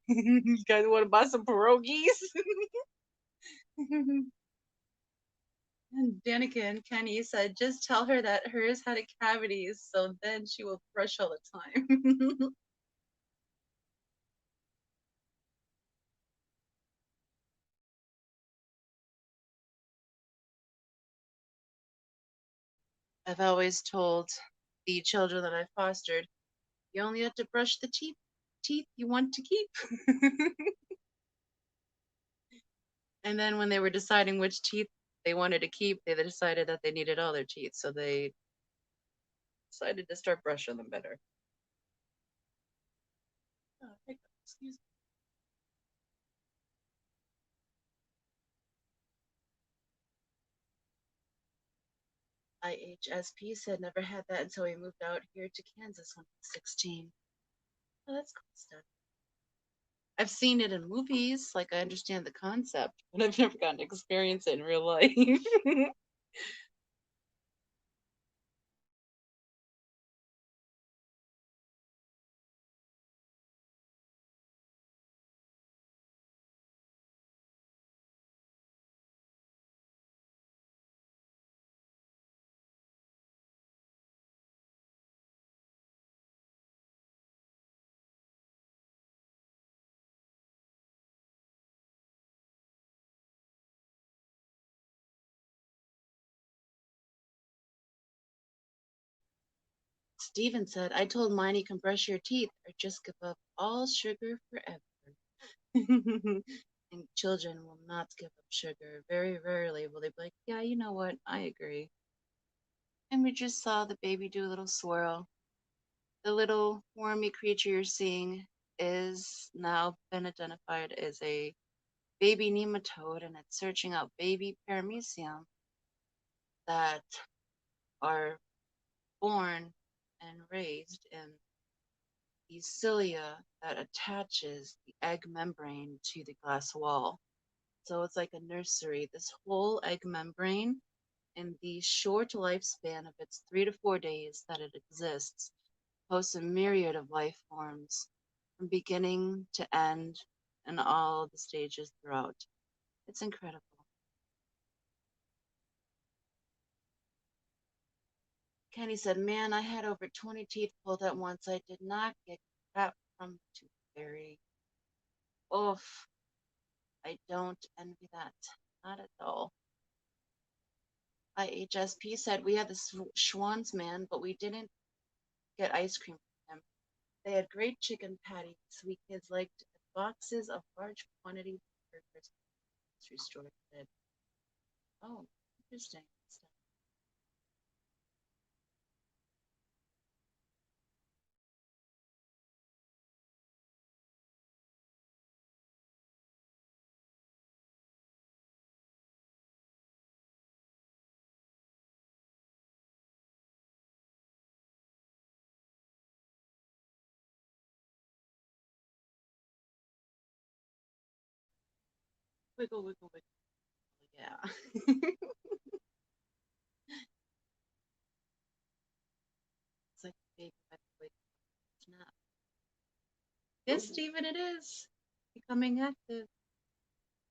You guys want to buy some pierogies? And Danica and Kenny said, just tell her that hers had a cavity, so then she will brush all the time. I've always told the children that I fostered, you only have to brush the teeth you want to keep. And then when they were deciding which teeth they wanted to keep, they decided that they needed all their teeth, so they decided to start brushing them better. Oh, excuse me. IHSP said never had that until we moved out here to Kansas when I was 16. Oh, that's cool stuff. I've seen it in movies, like I understand the concept, but I've never gotten to experience it in real life. Steven said, I told mine you can brush your teeth or just give up all sugar forever. And children will not give up sugar. Very rarely will they be like, yeah, you know what? I agree. And we just saw the baby do a little swirl. The little wormy creature you're seeing is now been identified as a baby nematode, and it's searching out baby paramecium that are born and raised in the cilia that attaches the egg membrane to the glass wall. So it's like a nursery. This whole egg membrane, in the short lifespan of its 3 to 4 days that it exists, hosts a myriad of life forms from beginning to end and all the stages throughout. It's incredible. Kenny said, man, I had over 20 teeth pulled at once. I did not get crap from the tooth fairy. Oof, I don't envy that. Not at all. IHSP said, we had the Schwann's man, but we didn't get ice cream from them. They had great chicken patties. We kids liked boxes of large quantities of burgers. Grocery store said, oh, interesting. Wiggle, wiggle, wiggle. Yeah. It's like a baby by the way. Snap. Yes, Stephen, it is. Becoming active.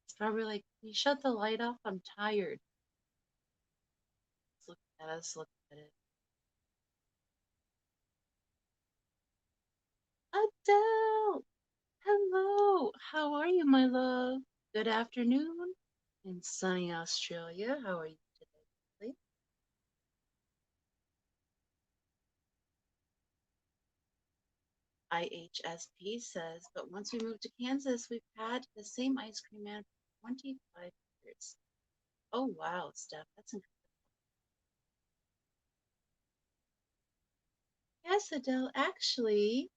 It's probably like, can you shut the light off? I'm tired. It's looking at us, looking at it. Adele! Hello! How are you, my love? Good afternoon. In sunny Australia, how are you today? IHSP says, but once we moved to Kansas, we've had the same ice cream man for 25 years. Oh, wow, Steph, that's incredible. Yes, Adele, actually,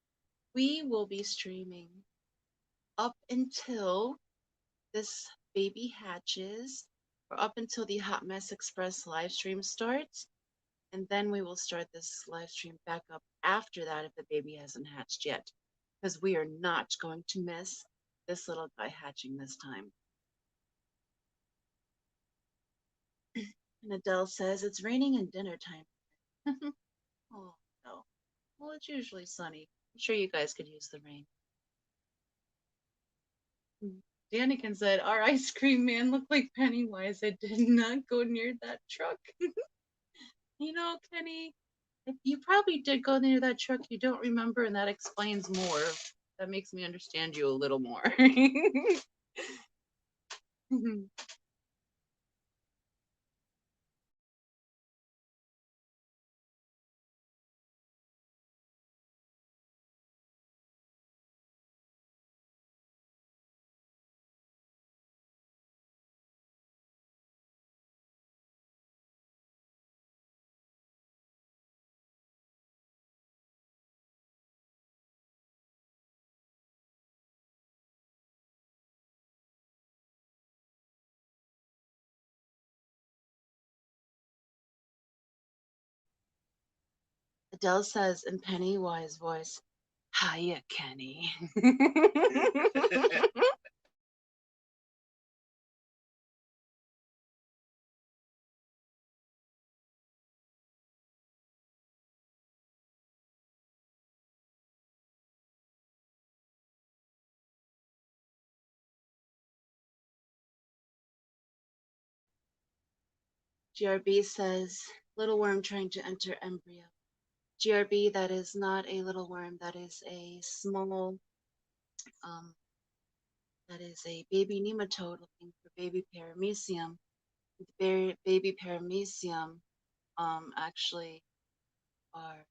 we will be streaming up until this baby hatches, or up until the Hot Mess Express live stream starts. And then we will start this live stream back up after that if the baby hasn't hatched yet. Because we are not going to miss this little guy hatching this time. And Adele says it's raining and dinner time. Oh, no. Well, it's usually sunny. I'm sure you guys could use the rain. Daniken said, our ice cream man looked like Pennywise. I did not go near that truck. You know, Kenny, you probably did go near that truck. You don't remember, and that explains more. That makes me understand you a little more. Adele says in Pennywise voice, Hiya, Kenny. GRB says, little worm trying to enter embryo. GRB, that is not a little worm, that is a small, um, that is a baby nematode looking for baby paramecium. The baby paramecium actually are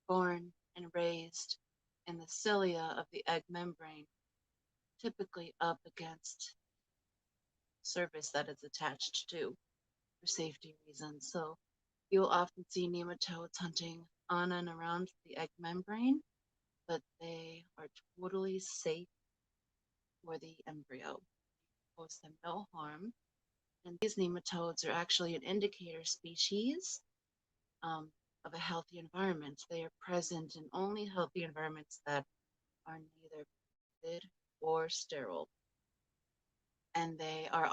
born and raised in the cilia of the egg membrane, typically up against surface that it's attached to for safety reasons. So you'll often see nematodes hunting on and around the egg membrane, but they are totally safe for the embryo. Cause them no harm. And these nematodes are actually an indicator species um, of a healthy environment. They are present in only healthy environments that are neither polluted or sterile. And they are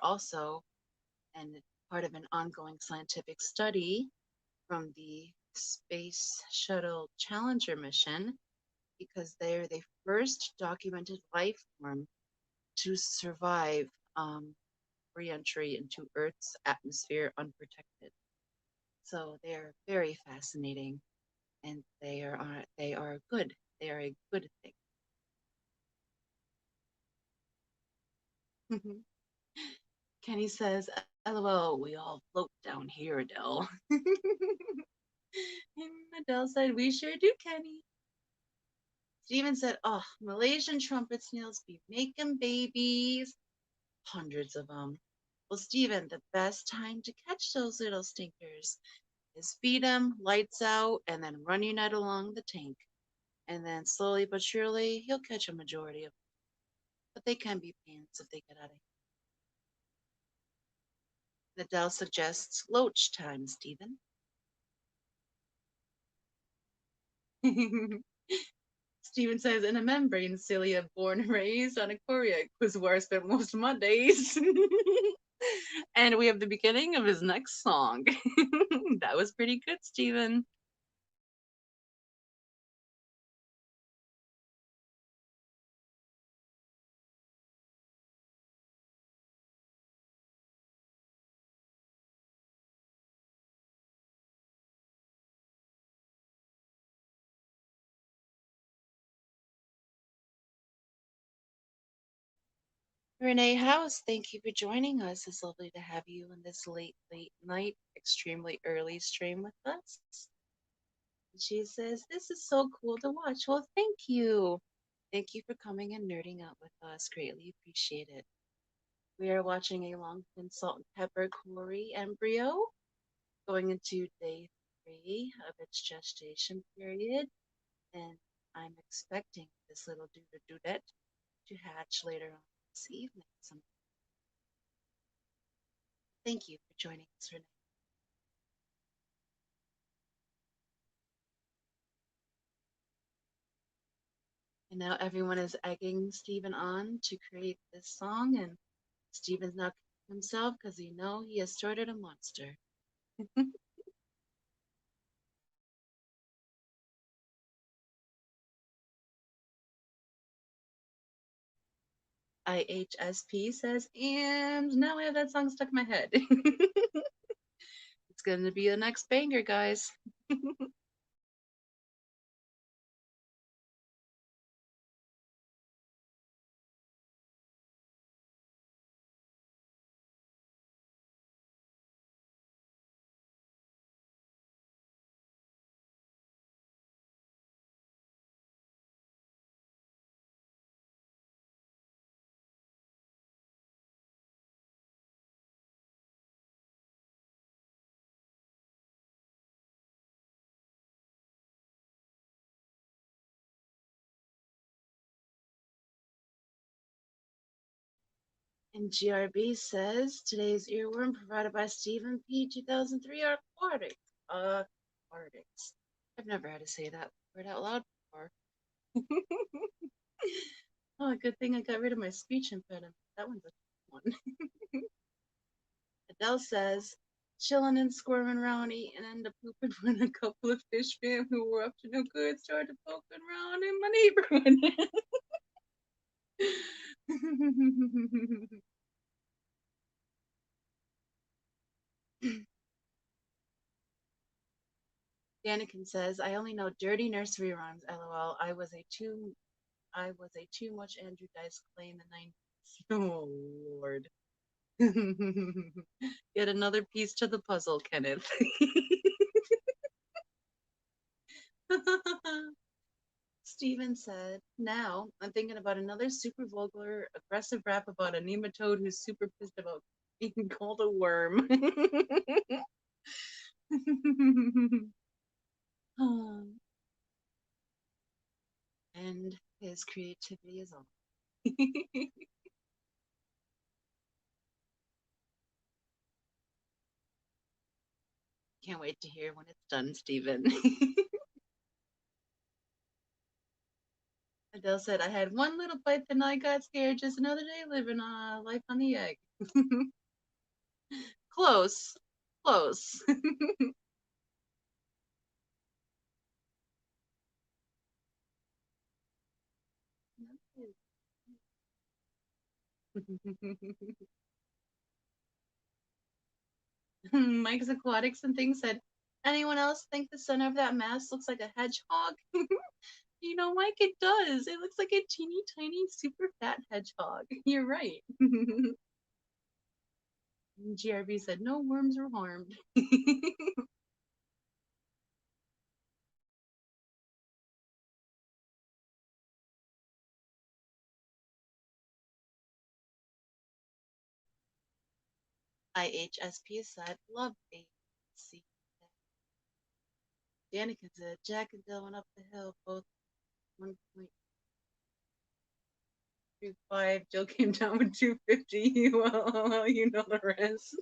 also and part of an ongoing scientific study from the Space Shuttle Challenger mission because they're the first documented life form to survive re-entry into Earth's atmosphere unprotected. So they're very fascinating, and they are good. They are a good thing. Kenny says, "LOL, we all float down here, Adele." And Adele said, "We sure do, Kenny." Steven said, "Oh, Malaysian trumpet snails be making babies, hundreds of them." Well, Steven, the best time to catch those little stinkers is feed them, lights out, and then run your net along the tank. And then slowly but surely, you'll catch a majority of them. But they can be pains if they get out of hand. Adele suggests loach time, Steven. Steven says, in a membrane cilia, born and raised on aquarium, was where I spent most of my days. And we have the beginning of his next song. That was pretty good, Steven. Renee House, thank you for joining us. It's lovely to have you in this late night, extremely early stream with us. She says, this is so cool to watch. Well, thank you. Thank you for coming and nerding out with us. Greatly appreciate it. We are watching a longfin salt and pepper quarry embryo going into day 3 of its gestation period. And I'm expecting this little dudette to hatch later on this evening. Thank you for joining us, Renee. And now everyone is egging Stephen on to create this song, and Stephen's not himself because he has started a monster. IHSP says, and now I have that song stuck in my head. It's going to be the next banger, guys. And GRB says, today's earworm provided by Stephen P. 2003 Aquatics. Aquatics. I've never had to say that word out loud before. Oh, good thing I got rid of my speech impediment. That one's a one. Adele says, chilling and squirming around eating and the pooping when a couple of fish fam who were up to no good started poking around in my neighborhood. Danikin says, I only know dirty nursery rhymes, lol. I was a too much Andrew Dice Clay in the 90s. Oh Lord. Yet another piece to the puzzle, Kenneth. Steven said, now I'm thinking about another super vulgar, aggressive rap about a nematode who's super pissed about being called a worm. And his creativity is on. Can't wait to hear when it's done, Steven. Adele said, I had one little bite, then I got scared. Just another day living life on the egg. Close. Close. Mike's Aquatics and Things said, anyone else think the center of that mask looks like a hedgehog? You know, Mike, it does. It looks like a teeny tiny, super fat hedgehog. You're right. GRB said, no worms were harmed. IHSP said, love AC. Danica said, Jack and Dill went up the hill, both 1.25. Jill came down with 250. Well, you know the rest.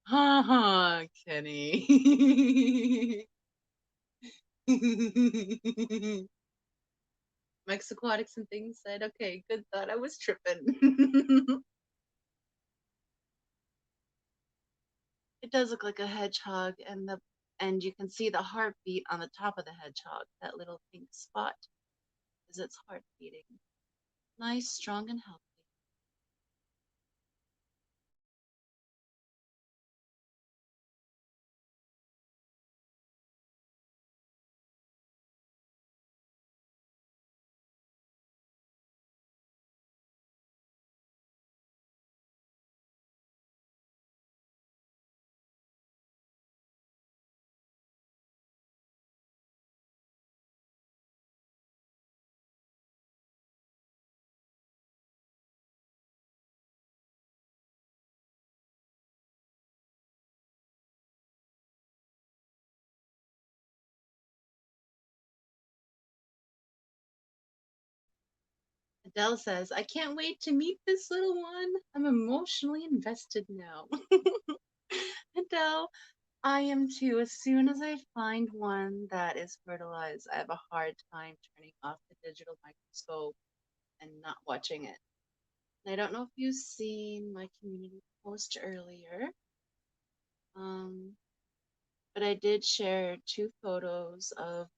Ha ha, Kenny. Mike's Aquatics and Things said, okay, good thought. I was tripping. It does look like a hedgehog, and you can see the heartbeat on the top of the hedgehog. That little pink spot is its heart beating. Nice, strong, and healthy. Adele says, I can't wait to meet this little one. I'm emotionally invested now. Adele, I am too. As soon as I find one that is fertilized, I have a hard time turning off the digital microscope and not watching it. And I don't know if you've seen my community post earlier, um, but I did share two photos of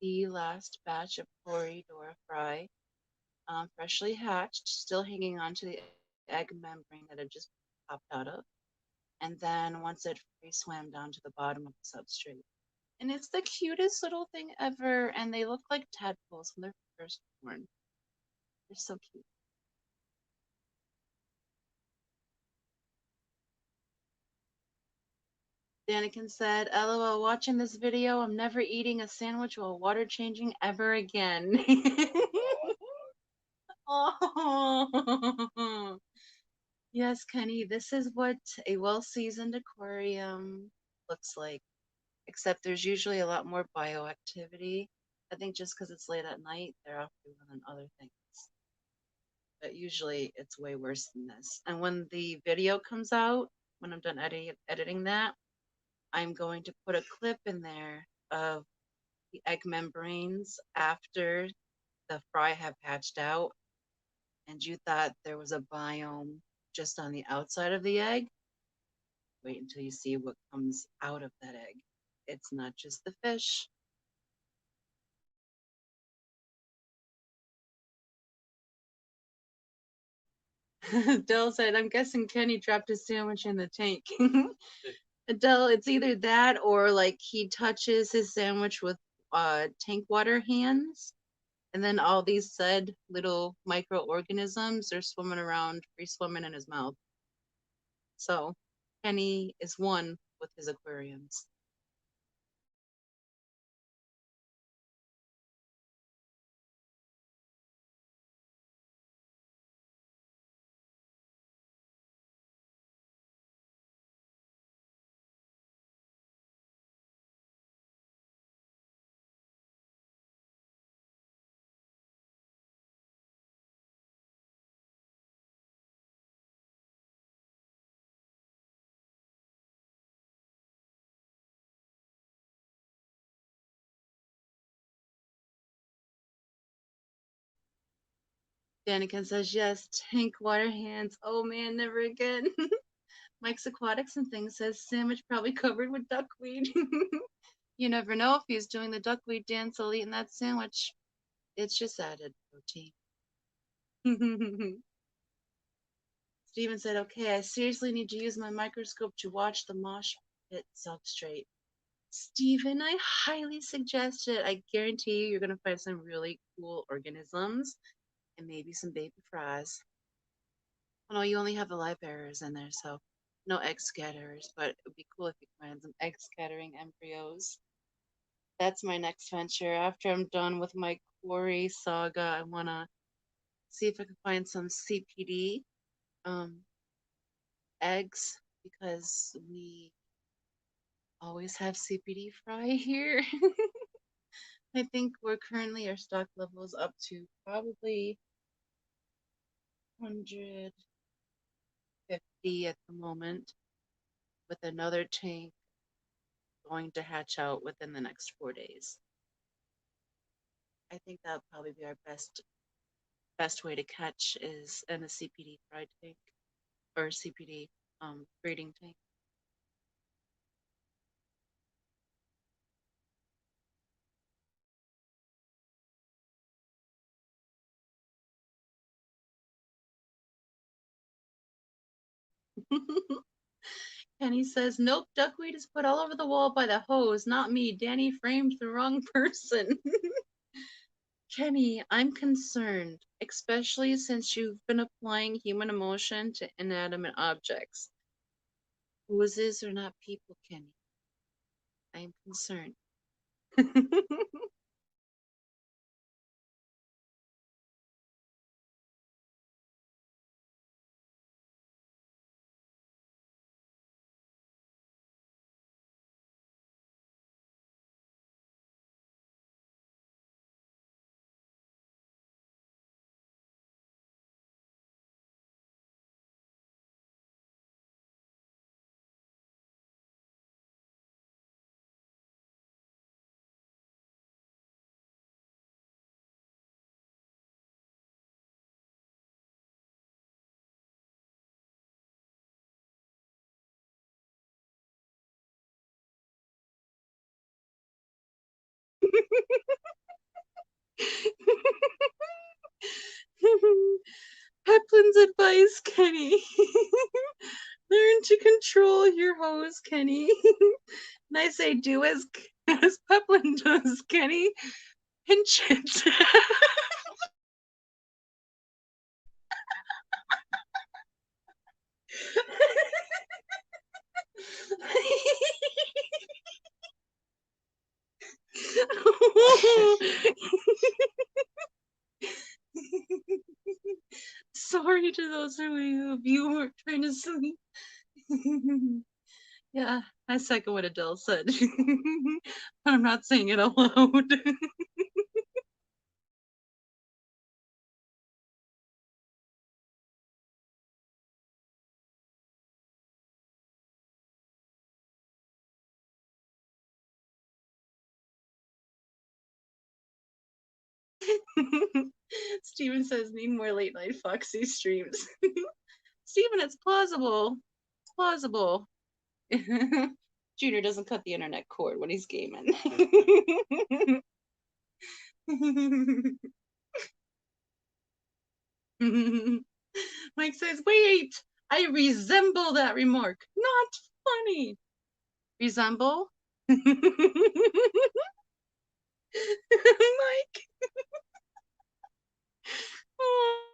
the last batch of corydora fry, freshly hatched, still hanging onto the egg membrane that had just popped out of. And then once it free swam down to the bottom of the substrate. And it's the cutest little thing ever. And they look like tadpoles when they're first born. They're so cute. Danikin said, LOL, watching this video, I'm never eating a sandwich while water changing ever again. Oh. Yes, Kenny, this is what a well-seasoned aquarium looks like. Except there's usually a lot more bioactivity. I think just because it's late at night, they're off doing other things. But usually it's way worse than this. And when the video comes out, when I'm done editing that, I'm going to put a clip in there of the egg membranes after the fry have hatched out, and you thought there was a biome just on the outside of the egg, wait until you see what comes out of that egg. It's not just the fish. Dell said, I'm guessing Kenny dropped his sandwich in the tank. Adele, it's either that or like he touches his sandwich with tank water hands, and then all these said little microorganisms are swimming around, free swimming in his mouth. So Kenny is one with his aquariums. Danica says yes, tank water hands. Oh man, never again. Mike's Aquatics and Things says sandwich probably covered with duckweed. You never know if he's doing the duckweed dance while eating that sandwich. It's just added protein. Steven said, okay, I seriously need to use my microscope to watch the mosh pit substrate. Steven, I highly suggest it. I guarantee you, you're going to find some really cool organisms and maybe some baby fries. Oh, no, you only have the live bearers in there, so no egg scatterers, but it would be cool if you could find some egg scattering embryos. That's my next venture. After I'm done with my quarry saga, I want to see if I can find some CPD eggs because we always have CPD fry here. I think we're currently our stock levels up to probably 150 at the moment, with another tank going to hatch out within the next 4 days. I think that'll probably be our best way to catch is in a CPD fry tank or CPD breeding tank. Kenny says, nope, duckweed is put all over the wall by the hose, not me. Danny framed the wrong person. Kenny, I'm concerned, especially since you've been applying human emotion to inanimate objects. Hoses are not people, Kenny. I am concerned. Peplin's advice, Kenny. Learn to control your hose, Kenny. And I say, do as Peplin does, Kenny. Pinch it. Sorry to those of you who are trying to sleep. Yeah, I second what Adele said. I'm not saying it aloud. Steven says, need more late night Foxy streams. Steven, it's plausible. It's plausible. Junior doesn't cut the internet cord when he's gaming. Mike says, wait, I resemble that remark. Not funny. Resemble? Mike. Oh.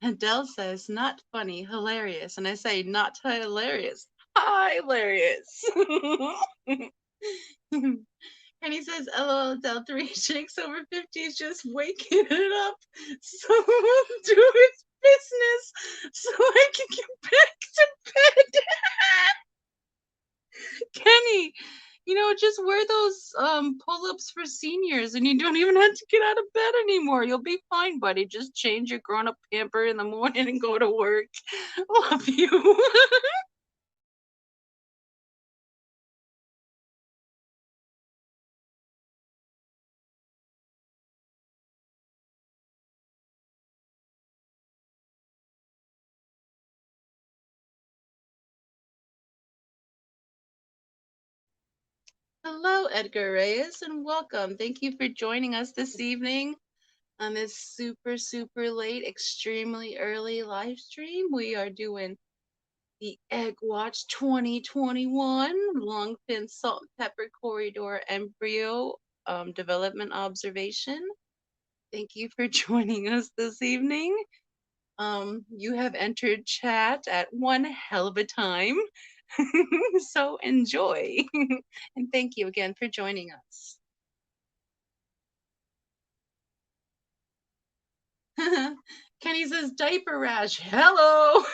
Adele says, not funny, hilarious. And I say, not hilarious, hilarious. And he says, LOL, Adele, 3 chicks over 50 is just waking it up. Someone do its business so I can get back to bed. Kenny, just wear those pull-ups for seniors and you don't even have to get out of bed anymore. You'll be fine, buddy. Just change your grown-up pamper in the morning and go to work. Love you. Hello, Edgar Reyes, and welcome. Thank you for joining us this evening on this super, super late, extremely early live stream. We are doing the Egg Watch 2021 longfin salt and pepper corridor embryo development observation. Thank you for joining us this evening. You have entered chat at one hell of a time. So enjoy. And thank you again for joining us. Kenny says diaper rash. Hello.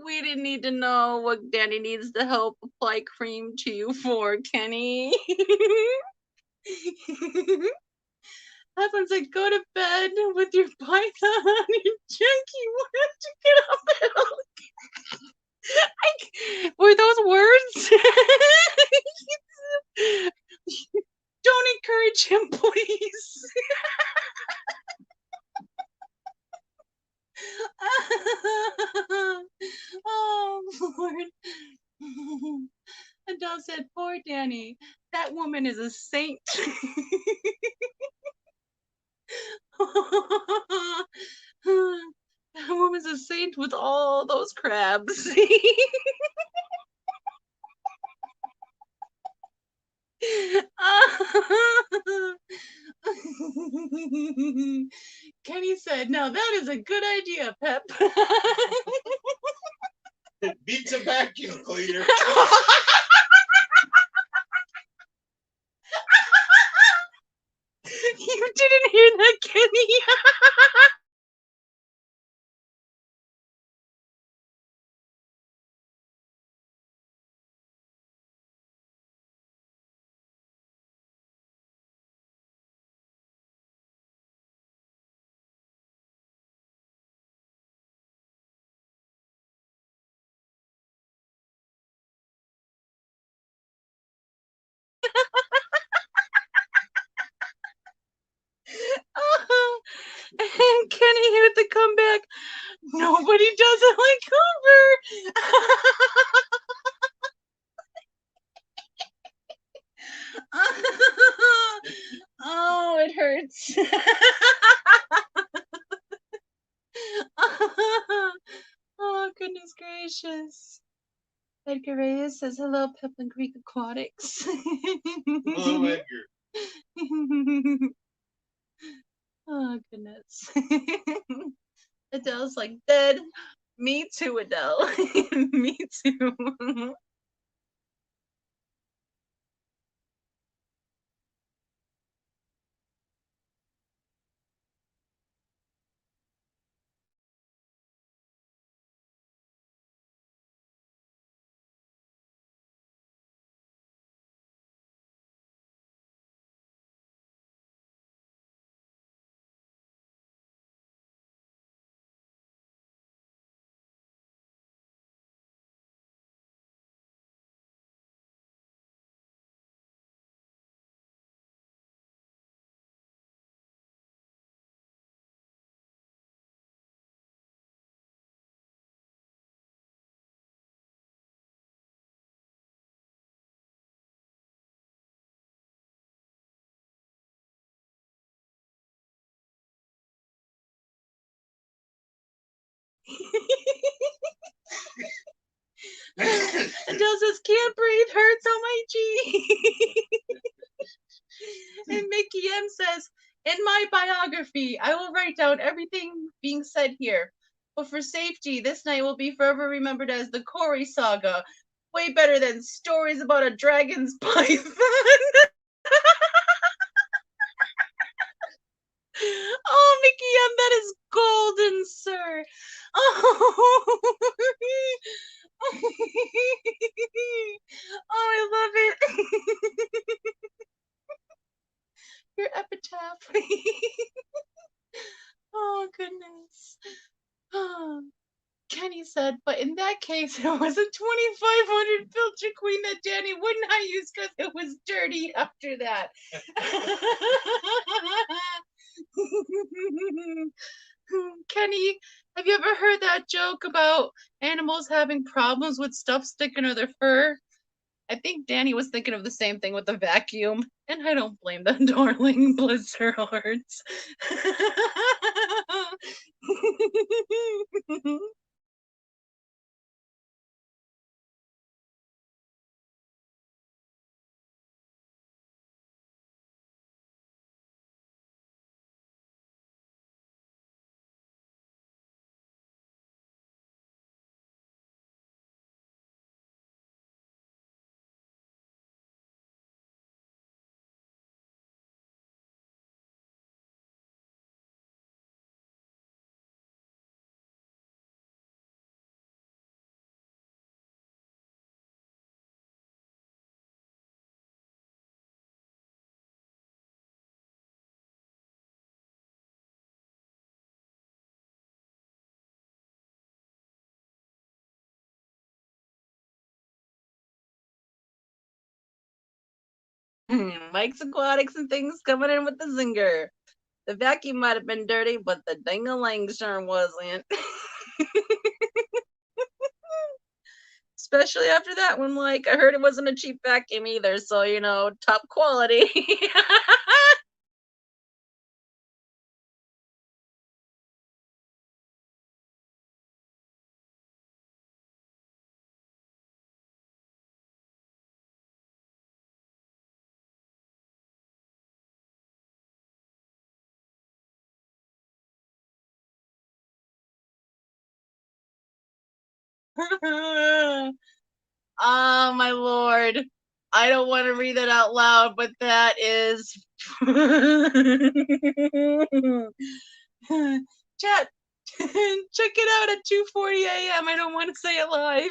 We didn't need to know what Danny needs to help apply cream to you for, Kenny. Happens like go to bed with your python on your junkie. Why don't you get up and were those words? Don't encourage him, please. Oh, Lord. Adele said, poor Danny. That woman is a saint. That woman's a saint with all those crabs. Kenny said, now that is a good idea, Pep. It beats a vacuum cleaner. You didn't hear that, Kenny. And Kenny here at the comeback. Nobody does it like Hoover. Oh, it hurts. Oh, goodness gracious. Edgar Reyes says, hello, Pepin Creek Aquatics. Hello, Edgar. Oh, goodness. Adele's like, dead. Me too, Adele. Me too. Adele says, can't breathe, hurts on my G. And Mickey M says, in my biography, I will write down everything being said here. But for safety, this night will be forever remembered as the Cory saga. Way better than stories about a dragon's python. Oh, Mickey M, that is golden, sir. Oh, oh, I love it. Your epitaph. Oh, goodness. Oh. Kenny said, but in that case, it was a 2500 filter queen that Danny would not use because it was dirty after that. Kenny, have you ever heard that joke about animals having problems with stuff sticking to their fur? I think Danny was thinking of the same thing with the vacuum, and I don't blame the darling, bless her hearts. Mike's Aquatics and things coming in with the zinger. The vacuum might have been dirty, but the ding-a-ling sure wasn't. Especially after that one, like, I heard it wasn't a cheap vacuum either, so, you know, top quality. Oh, my lord. I don't want to read that out loud, but that is. Chat, check it out at 2:40 a.m. I don't want to say it live.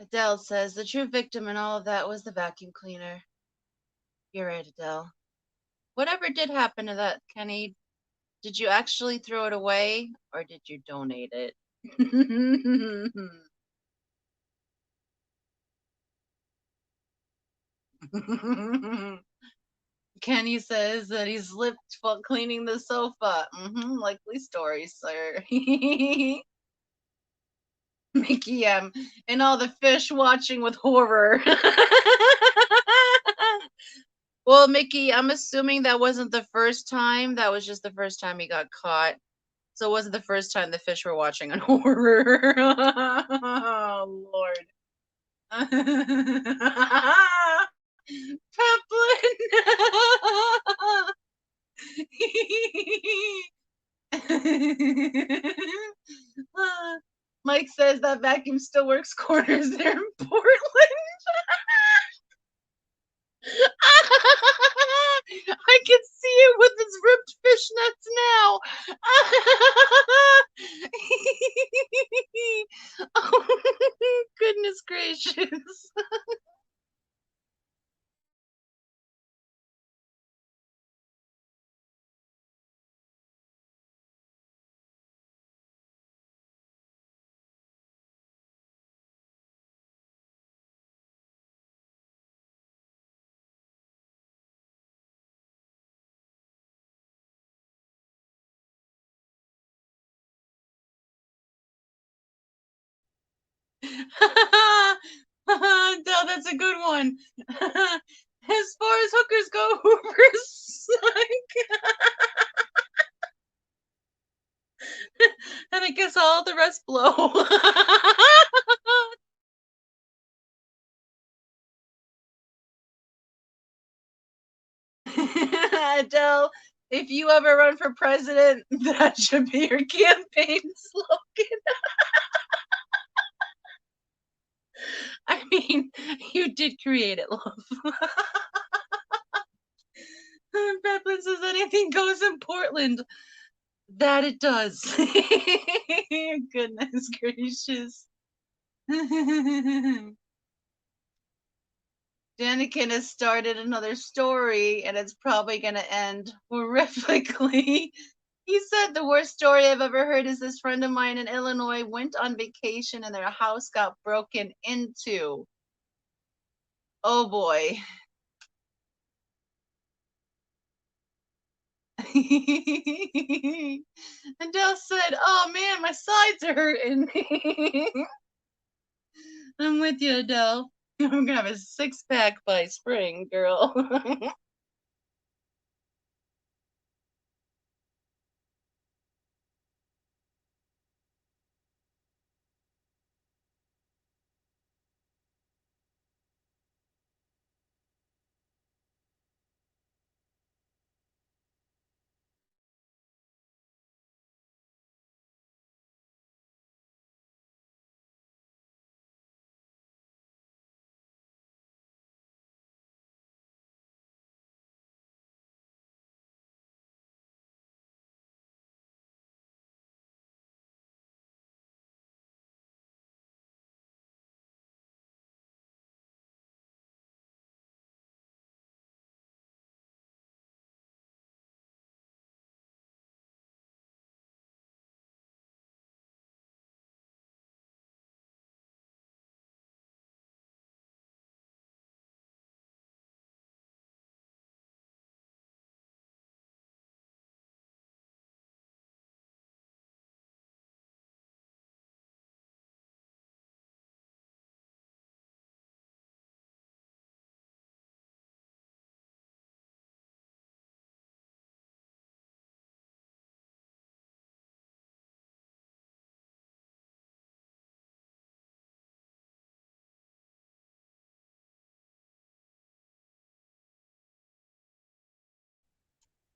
Adele says the true victim in all of that was the vacuum cleaner. You're right, Adele. Whatever did happen to that, Kenny? Did you actually throw it away or did you donate it? Kenny says that he slipped while cleaning the sofa. Likely story, sir. Mickey M. And all the fish watching with horror. Well, Mickey, I'm assuming that wasn't the first time. That was just the first time he got caught. So it wasn't the first time the fish were watching on horror. Oh, Lord. Peplin. Mike says that vacuum still works corners there in Portland. I can see it with its ripped fishnets now. Oh, goodness gracious. No, that's a good one. As far as hookers go, Hoover's like, and I guess all the rest blow. Adele, if you ever run for president, that should be your campaign slogan. I mean, you did create it, love. Bethlehem says anything goes in Portland. That it does. Goodness gracious. Danikin has started another story and it's probably going to end horrifically. He said the worst story I've ever heard is this friend of mine in Illinois went on vacation and their house got broken into. Oh boy. Adele said, "Oh man, my sides are hurting." I'm with you, Adele. I'm gonna have a 6-pack by spring, girl.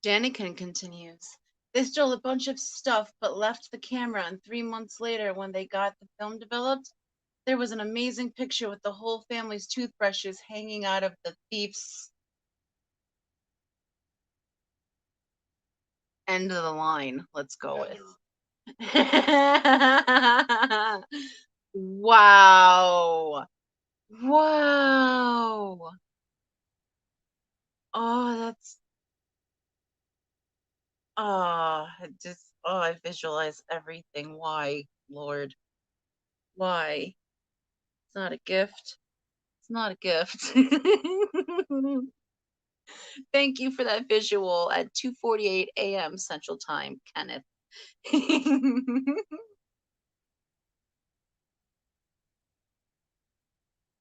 Danikin continues. They stole a bunch of stuff but left the camera, and 3 months later, when they got the film developed, there was an amazing picture with the whole family's toothbrushes hanging out of the thief's end of the line. Let's go with. Wow. Wow. Oh, that's I visualize everything. Why, Lord? Why? It's not a gift. It's not a gift. Thank you for that visual at 2:48 a.m. Central Time, Kenneth.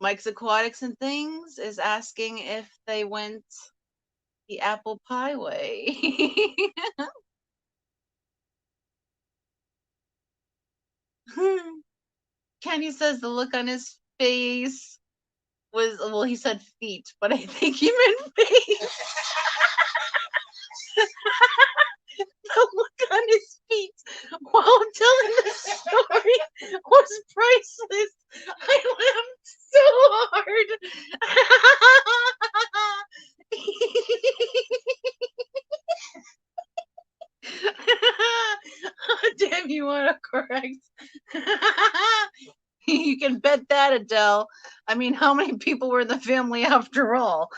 Mike's Aquatics and Things is asking if they went the apple pie way. Kenny says the look on his face was, well, he said feet, but I think he meant face. The look on his feet while telling the story was priceless. I laughed so hard. Damn, you want to correct? You can bet that, Adele. I mean, how many people were in the family after all?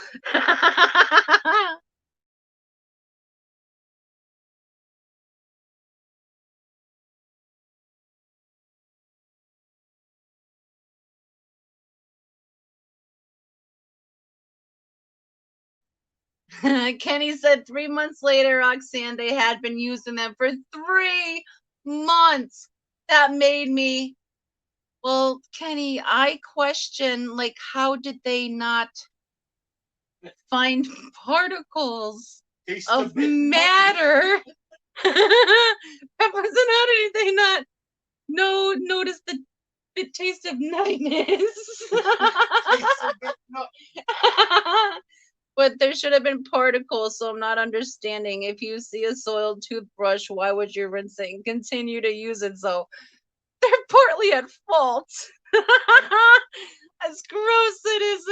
Kenny said 3 months later, Roxanne, they had been using them for 3 months. That made me, well, Kenny, I question, like, how did they not find particles of matter? Peppers, and how did they not notice the taste of nuttiness? But there should have been particles, so I'm not understanding. If you see a soiled toothbrush, why would you rinse it and continue to use it? So they're partly at fault. As gross it is,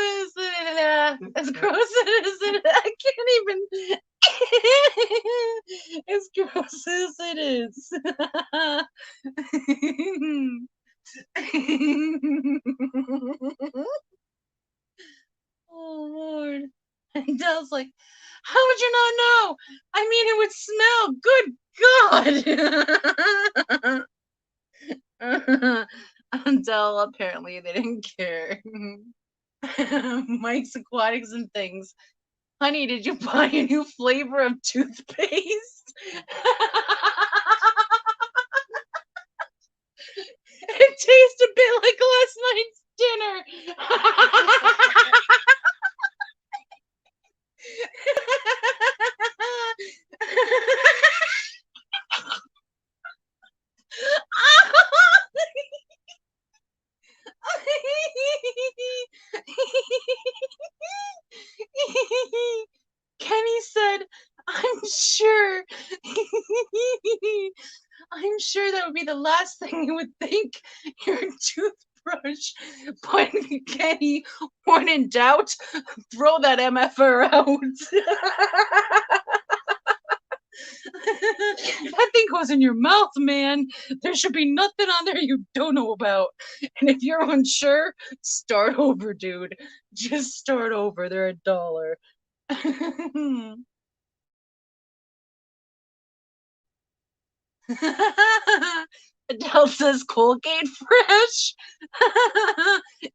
as gross it is, I can't even. As gross as it is. Oh Lord. And Dell's like, how would you not know? I mean, it would smell. Good God. Dell, apparently they didn't care. Mike's Aquatics and Things. Honey, did you buy a new flavor of toothpaste? It tastes a bit like last night's dinner. Kenny said, I'm sure that would be the last thing you would think, your toothbrush. But Kenny, when in doubt, throw that MFR out. That thing goes in your mouth, man. There should be nothing on there you don't know about. And if you're unsure, start over, dude. Just start over. They're $1. Adele says Colgate Fresh.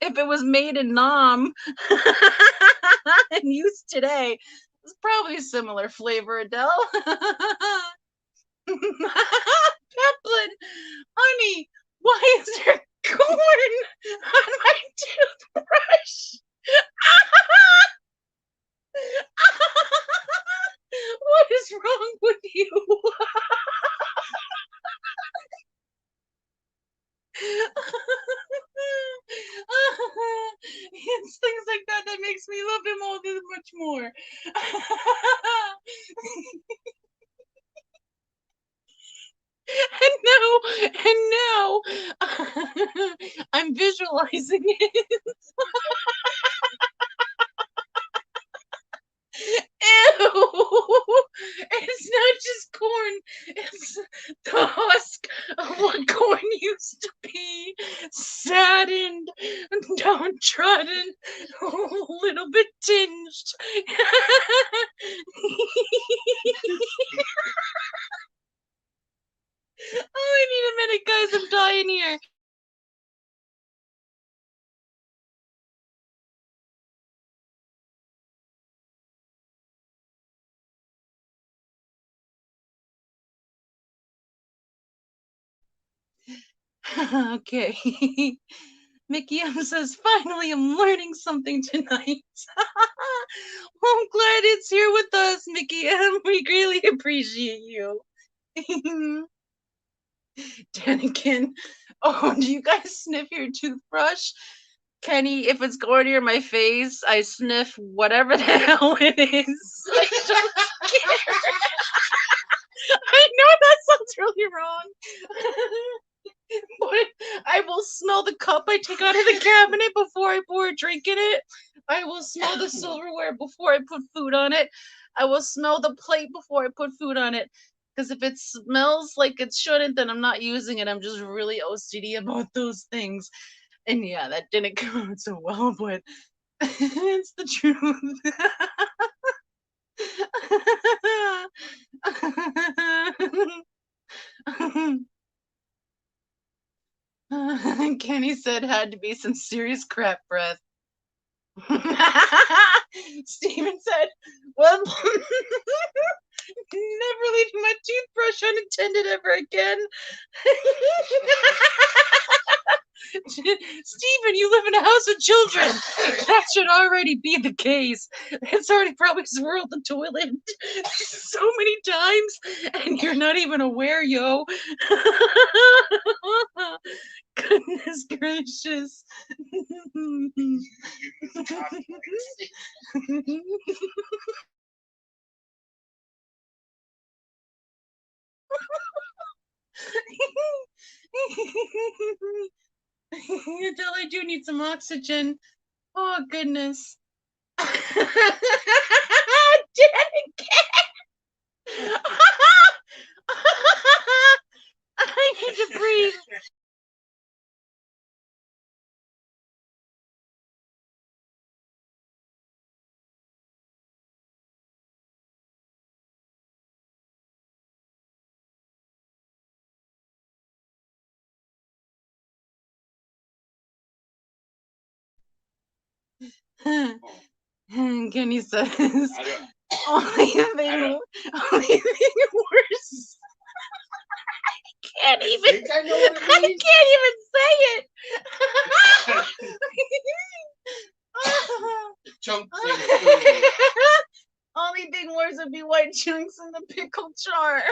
If it was made in Nam and used today, it's probably a similar flavor, Adele. Peplin, honey, why is there corn on my toothbrush? What is wrong with you? It's things like that that makes me love him all this much more. And now, I'm visualizing it. Ew! It's not just corn, it's the husk of what corn used to be. Saddened, downtrodden, a little bit tinged. minute, guys. I'm dying here. Okay. Mickey M says, finally, I'm learning something tonight. Well, I'm glad it's here with us, Mickey M. We really appreciate you. Daniken, oh, do you guys sniff your toothbrush? Kenny, if it's going near my face, I sniff whatever the hell it is. I don't care. I know that sounds really wrong. But I will smell the cup I take out of the cabinet before I pour a drink in it. I will smell the silverware before I put food on it. I will smell the plate before I put food on it. Because if it smells like it shouldn't, then I'm not using it. I'm just really OCD about those things. And yeah, that didn't come out so well, but it's the truth. Kenny said had to be some serious crap breath. Steven said, well, never leaving my toothbrush unattended ever again. Steven, you live in a house of children. That should already be the case. It's already probably swirled the toilet so many times, and you're not even aware, yo. Goodness gracious. Until I do need some oxygen. Oh, goodness. Dead again. I need to breathe. Kenny says, only thing worse. I can't even say it. Only thing worse would be white chunks in the pickle jar.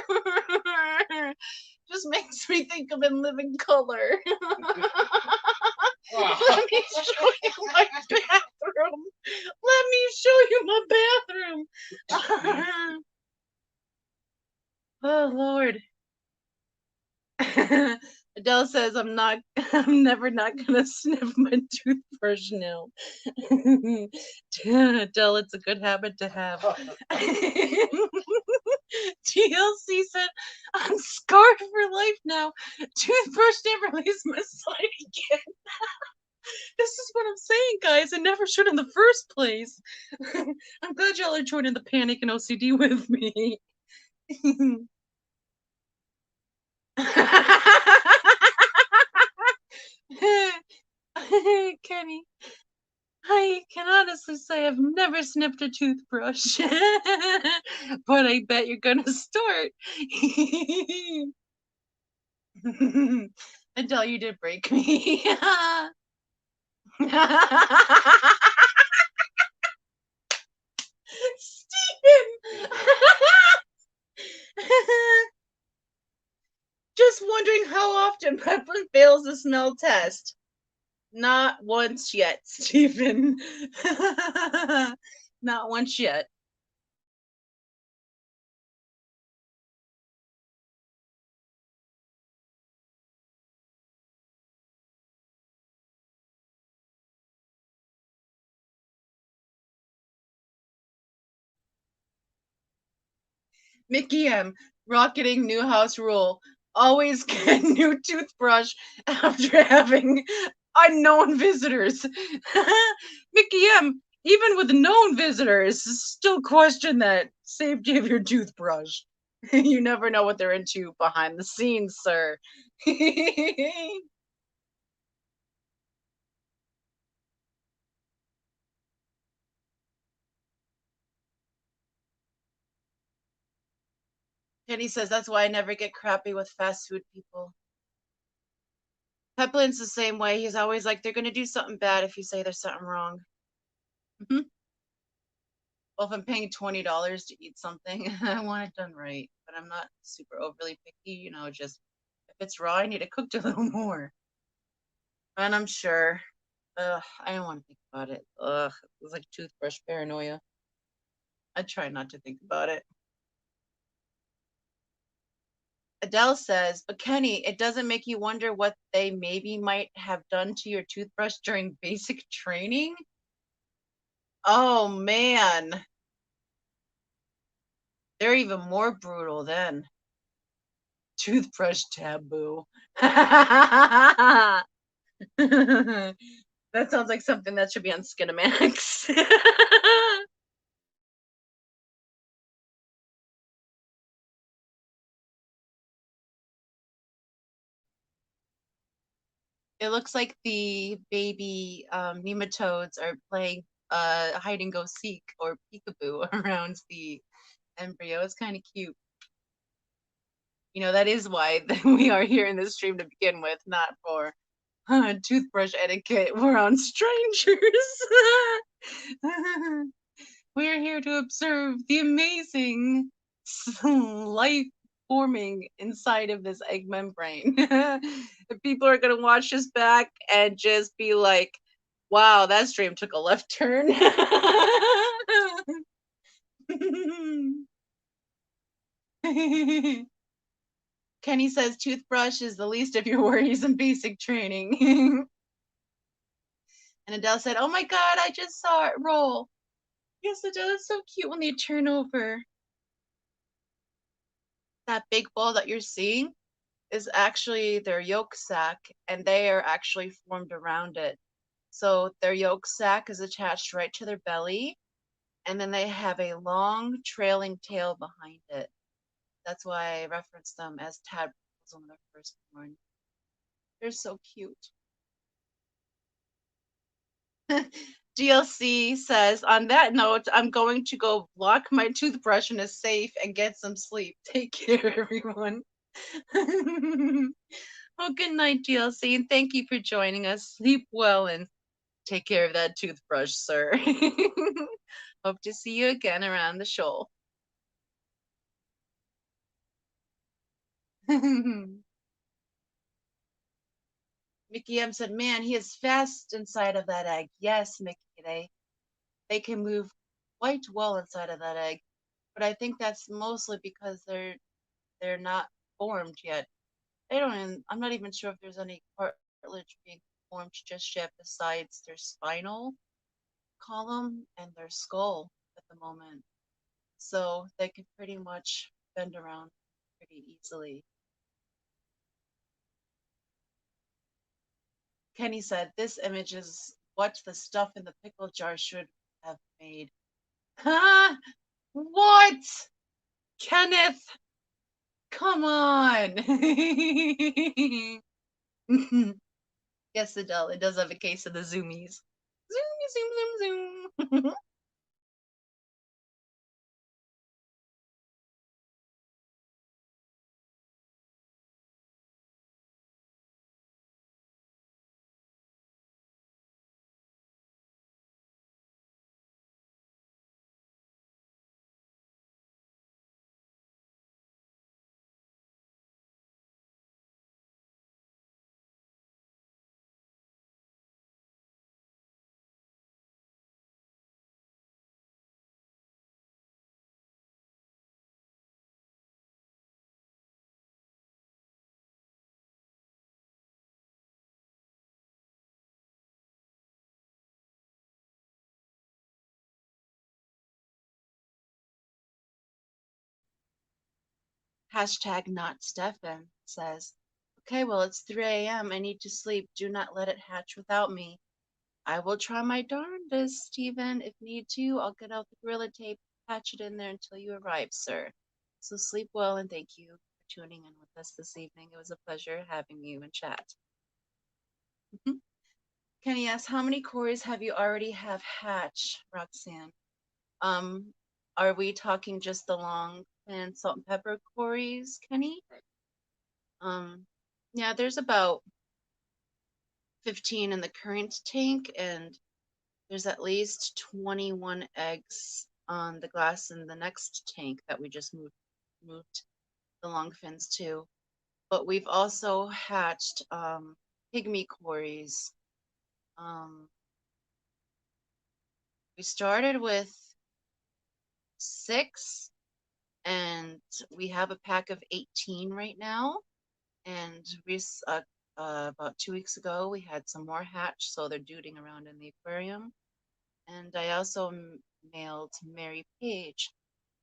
Just makes me think of In Living Color. Let me show you my bathroom. Let me show you my bathroom. Oh Lord. Adele says I'm never not gonna sniff my toothbrush now. Adele, it's a good habit to have. TLC said I'm scarred for life now. Toothbrush never leaves my side again. This is what I'm saying, guys. It never should in the first place. I'm glad y'all are joining the panic and OCD with me. Kenny, I can honestly say I've never sniffed a toothbrush, but I bet you're gonna start. Until you did break me. Steven! Just wondering how often Pepper fails the smell test. Not once yet, Stephen. Not once yet. Mickey M. Rocketing new house rule. Always get new toothbrush after having unknown visitors. Mickey M. Even with known visitors, still question that safety of your toothbrush. You never know what they're into behind the scenes, sir. Kenny says that's why I never get crappy with fast food people. Peplin's the same way. He's always like, they're gonna do something bad if you say there's something wrong. Well, if I'm paying $20 to eat something, I want it done right. But I'm not super overly picky, just if it's raw, I need it cooked a little more. And I'm sure. Ugh, I don't want to think about it. Ugh, it's like toothbrush paranoia. I try not to think about it. Adele says, but Kenny, it doesn't make you wonder what they maybe might have done to your toothbrush during basic training? Oh man, they're even more brutal then. Toothbrush taboo. That sounds like something that should be on Skinamax. It looks like the baby nematodes are playing hide and go seek or peekaboo around the embryo. It's kind of cute. That is why we are here in this stream to begin with, not for toothbrush etiquette. We're on strangers. We're here to observe the amazing life forming inside of this egg membrane. People are going to watch this back and just be like, wow, that stream took a left turn. Kenny says toothbrush is the least of your worries in basic training. And Adele said, oh my God, I just saw it roll. Yes, Adele, it's so cute when they turn over. That big ball that you're seeing is actually their yolk sac, and they are actually formed around it. So their yolk sac is attached right to their belly, and then they have a long trailing tail behind it. That's why I reference them as tadpoles when they're first born. They're so cute. DLC says, on that note, I'm going to go lock my toothbrush in a safe and get some sleep. Take care, everyone. Well, good night, DLC, and thank you for joining us. Sleep well and take care of that toothbrush, sir. Hope to see you again around the shoal. Mickey M said, man, he is fast inside of that egg. Yes, Mickey, they can move quite well inside of that egg. But I think that's mostly because they're not formed yet. They don't even, I'm not even sure if there's any cartilage being formed just yet besides their spinal column and their skull at the moment. So they can pretty much bend around pretty easily. Kenny said, this image is what the stuff in the pickle jar should have made. Huh? What? Kenneth? Come on. Yes, Adele, it does have a case of the zoomies. Zoom, zoom, zoom, zoom. Hashtag not Stefan says, okay, well, it's 3 a.m. I need to sleep. Do not let it hatch without me. I will try my darndest, Stephen. If need to, I'll get out the Gorilla Tape, patch it in there until you arrive, sir. So sleep well and thank you for tuning in with us this evening. It was a pleasure having you in chat. Mhm. Kenny asks, how many cores have you already have hatched, Roxanne? Um, are we talking just the long and salt and pepper cories, Kenny? Um, yeah, there's about 15 in the current tank, and there's at least 21 eggs on the glass in the next tank that we just moved the long fins to. But we've also hatched pygmy cories. Um, we started with 6, and we have a pack of 18 right now. And about 2 weeks ago, we had some more hatch, so they're duding around in the aquarium. And I also mailed Mary Page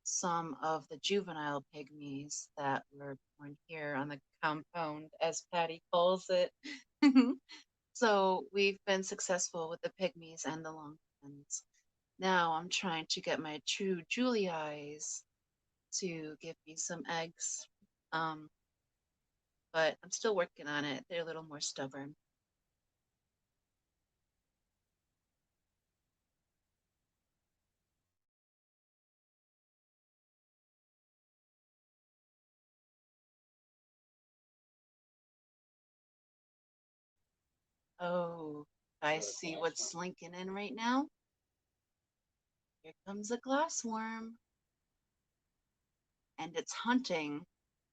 some of the juvenile pygmies that were born here on the compound, as Patty calls it. So we've been successful with the pygmies and the longfins. Now I'm trying to get my true Julie eyes to give me some eggs. Um, but I'm still working on it. They're a little more stubborn. Oh, I see what's slinking in right now. Here comes a glassworm, and it's hunting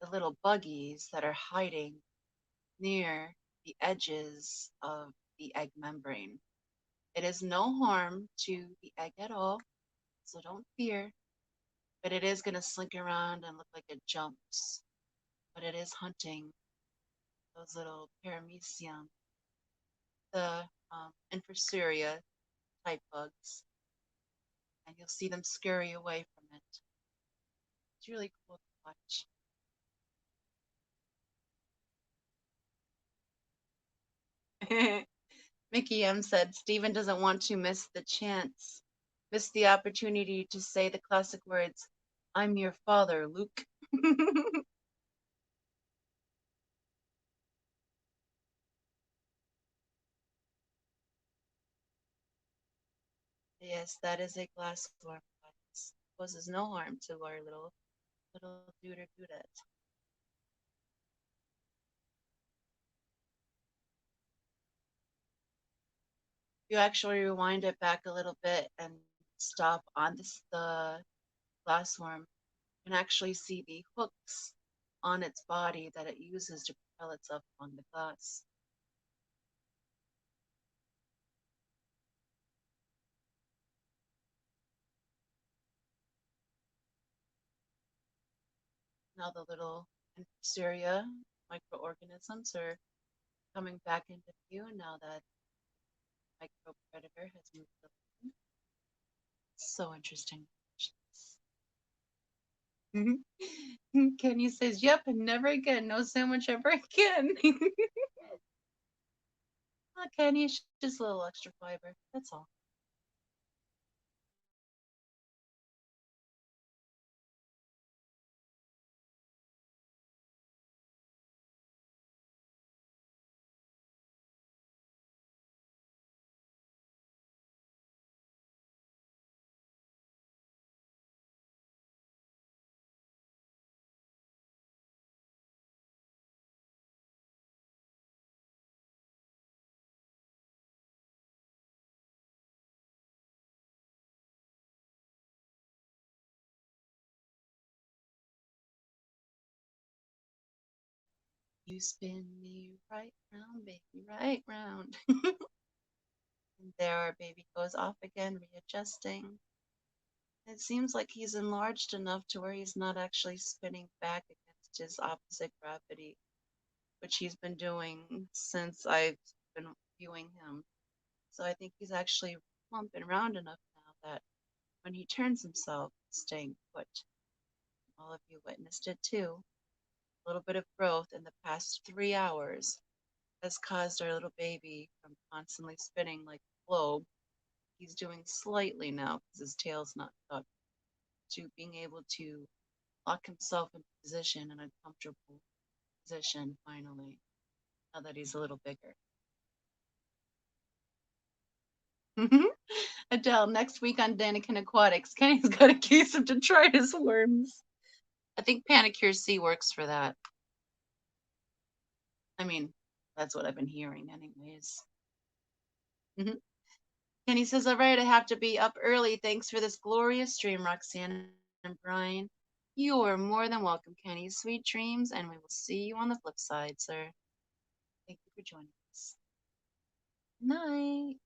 the little buggies that are hiding near the edges of the egg membrane. It is no harm to the egg at all, so don't fear, but it is going to slink around and look like it jumps. But it is hunting those little paramecium, the infusoria type bugs, and you'll see them scurry away from it. It's really cool to watch. Mickey M said Stephen doesn't want to miss the opportunity to say the classic words, I'm your father, Luke. Yes, that is a glassworm. Poses no harm to our little duder dudette. You actually rewind it back a little bit and stop on the glassworm, you can actually see the hooks on its body that it uses to propel itself along the glass. Now the little infusoria microorganisms are coming back into view now that micro predator has moved along. So interesting. Kenny says, yep, never again. No sandwich ever again. Oh, Kenny, it's just a little extra fiber. That's all. You spin me right round, baby, right round. And there our baby goes off again, readjusting. It seems like he's enlarged enough to where he's not actually spinning back against his opposite gravity, which he's been doing since I've been viewing him. So I think he's actually plumping round enough now that when he turns himself, he's staying put. All of you witnessed it too. A little bit of growth in the past 3 hours has caused our little baby from constantly spinning like a globe. He's doing slightly now because his tail's not up to being able to lock himself in position in a comfortable position finally, now that he's a little bigger. Adele, next week on Daniken Aquatics, Kenny's got a case of detritus worms. I think Panicure C works for that. I mean, that's what I've been hearing anyways. Kenny says, all right, I have to be up early. Thanks for this glorious stream, Roxanne and Brian. You are more than welcome, Kenny. Sweet dreams, and we will see you on the flip side, sir. Thank you for joining us. Night.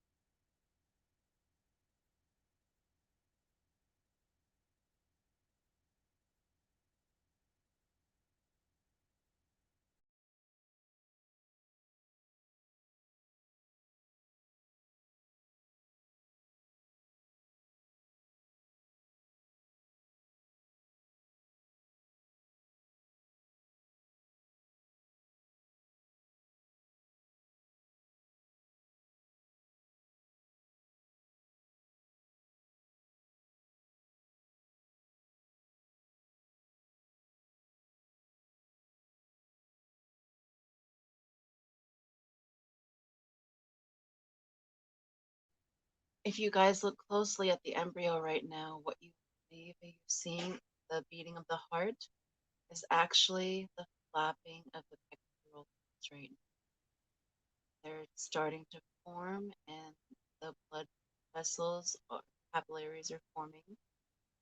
If you guys look closely at the embryo right now, what you believe you're seeing, the beating of the heart, is actually the flapping of the pectoral fins right now. They're starting to form, and the blood vessels or capillaries are forming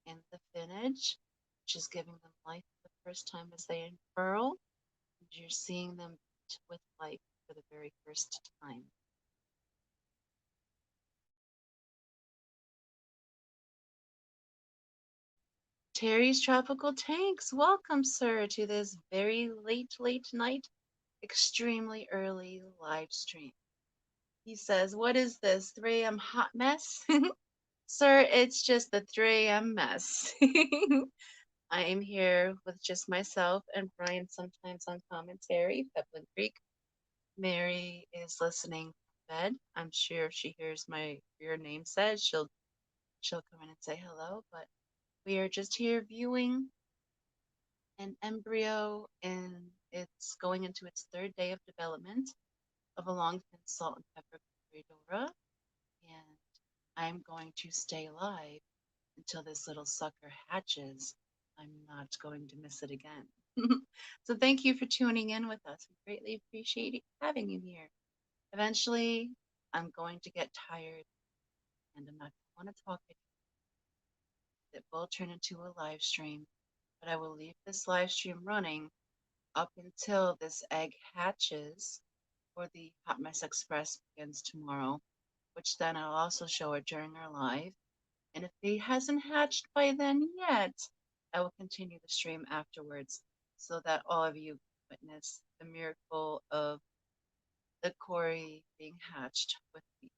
in the finnage, which is giving them life for the first time as they unfurl. And you're seeing them with life for the very first time. Terry's Tropical Tanks, welcome, sir, to this very late night, extremely early live stream. He says, what is this, 3 a.m. hot mess? Sir, it's just the 3 a.m. mess. I am here with just myself and Brian sometimes on commentary, Peplin Creek. Mary is listening from bed. I'm sure if she hears your name said, she'll come in and say hello, but we are just here viewing an embryo, and it's going into its 3rd day of development of a longfin salt and pepper corydora, and I'm going to stay alive until this little sucker hatches. I'm not going to miss it again. So thank you for tuning in with us. We greatly appreciate having you here. Eventually, I'm going to get tired and I'm not going to want to talk anymore. It will turn into a live stream, but I will leave this live stream running up until this egg hatches or the Hot Mess Express begins tomorrow, which then I'll also show it during our live. And if he hasn't hatched by then yet, I will continue the stream afterwards so that all of you witness the miracle of the Cory being hatched with me.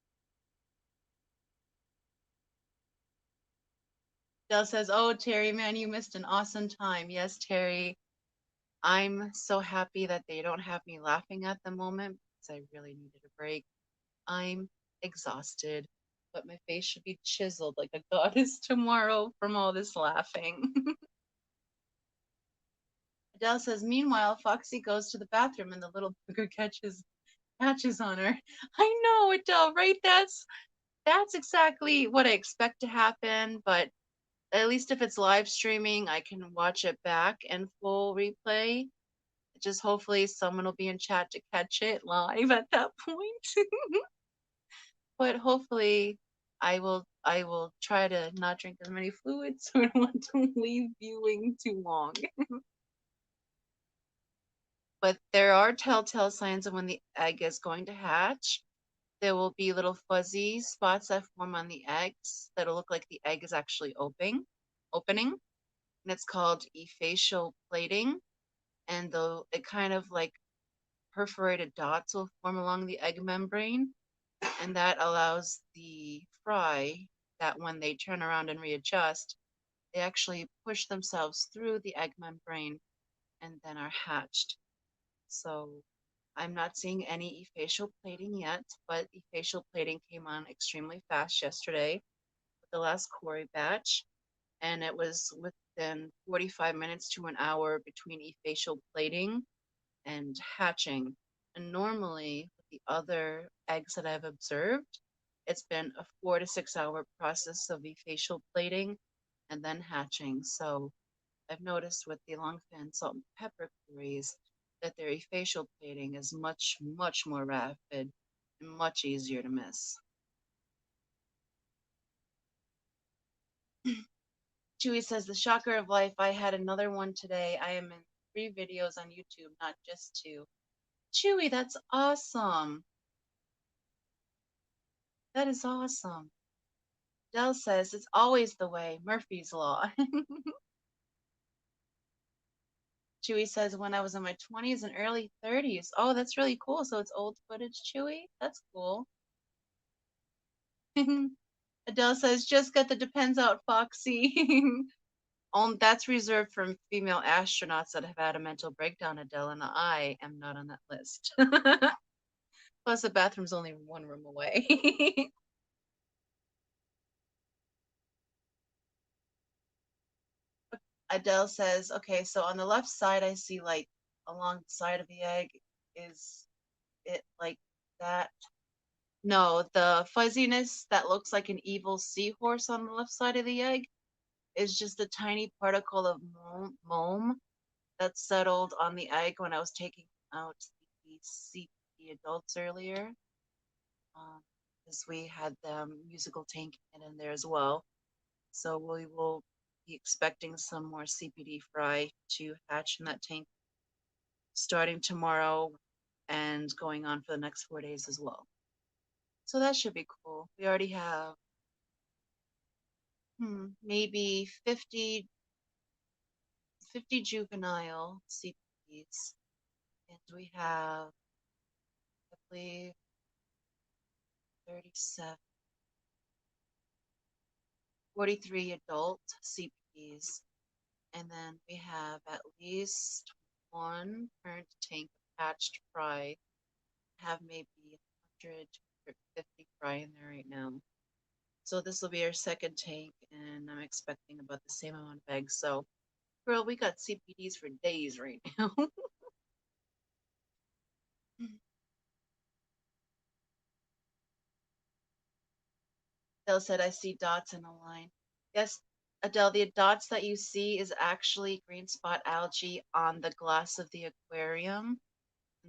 Dell says, oh, Terry, man, you missed an awesome time. Yes, Terry, I'm so happy that they don't have me laughing at the moment because I really needed a break. I'm exhausted, but my face should be chiseled like a goddess tomorrow from all this laughing. Adele says, meanwhile, Foxy goes to the bathroom and the little booger catches on her. I know, Adele, right? That's exactly what I expect to happen, but at least if it's live streaming, I can watch it back in full replay. Just hopefully someone will be in chat to catch it live at that point. But hopefully I will try to not drink as many fluids, so I don't want to leave viewing too long. But there are telltale signs of when the egg is going to hatch. There will be little fuzzy spots that form on the eggs that'll look like the egg is actually opening. And it's called efacial plating. And it kind of like perforated dots will form along the egg membrane. And that allows the fry that when they turn around and readjust, they actually push themselves through the egg membrane and then are hatched. So I'm not seeing any efacial plating yet, but efacial plating came on extremely fast yesterday with the last Cory batch. And it was with within 45 minutes to an hour between efacial plating and hatching. And normally, with the other eggs that I've observed, it's been a 4 to 6 hour process of efacial plating and then hatching. So I've noticed with the longfin salt and pepper queries that their efacial plating is much, much more rapid and much easier to miss. Chewy says, the shocker of life, I had another one today. I am in 3 videos on YouTube, not just 2. Chewy, that's awesome. That is awesome. Dell says, it's always the way, Murphy's Law. Chewy says, when I was in my 20s and early 30s. Oh, that's really cool. So it's old footage, Chewy? That's cool. Adele says, just get the depends out, Foxy. That's reserved for female astronauts that have had a mental breakdown, Adele, and I am not on that list. Plus, the bathroom's only 1 room away. Adele says, okay, so on the left side, I see like along the side of the egg, is it like that? No, the fuzziness that looks like an evil seahorse on the left side of the egg is just a tiny particle of moam that settled on the egg when I was taking out the CP adults earlier. Because we had the musical tank in there as well. So we will be expecting some more CPD fry to hatch in that tank starting tomorrow and going on for the next 4 days as well. So that should be cool. We already have maybe 50 juvenile CPDs, and we have, I believe, 37, 43 adult CPDs, and then we have at least 1 current tank of hatched fry. Have maybe 100 to 150 fry in there right now. So this will be our second tank, and I'm expecting about the same amount of eggs. So, girl, we got CPDs for days right now. Adele said, I see dots in a line. Yes, Adele, the dots that you see is actually green spot algae on the glass of the aquarium.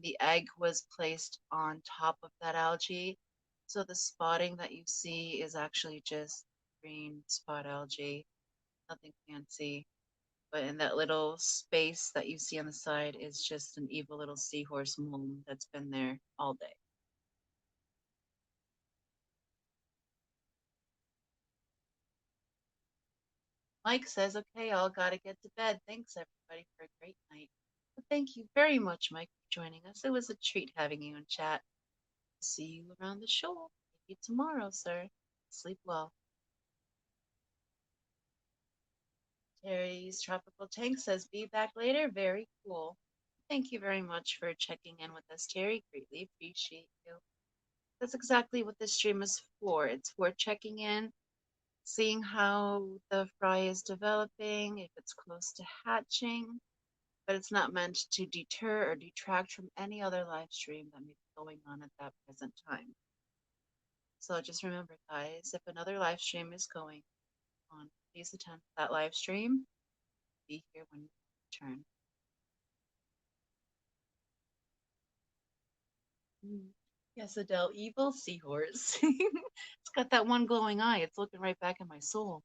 The egg was placed on top of that algae. So the spotting that you see is actually just green spot algae, nothing fancy. But in that little space that you see on the side is just an evil little seahorse moon that's been there all day. Mike says, okay, all gotta get to bed. Thanks everybody for a great night. Well, thank you very much, Mike, for joining us. It was a treat having you in chat. See you around the show. Maybe tomorrow, sir. Sleep well. Terry's Tropical Tank says, be back later. Very cool. Thank you very much for checking in with us, Terry. Greatly appreciate you. That's exactly what this stream is for. It's for checking in, seeing how the fry is developing, if it's close to hatching, but it's not meant to deter or detract from any other live stream that may be going on at that present time. So just remember, guys, if another live stream is going on, please attend that live stream. Be here when you return. Yes, Adele, evil seahorse. It's got that one glowing eye. It's looking right back at my soul.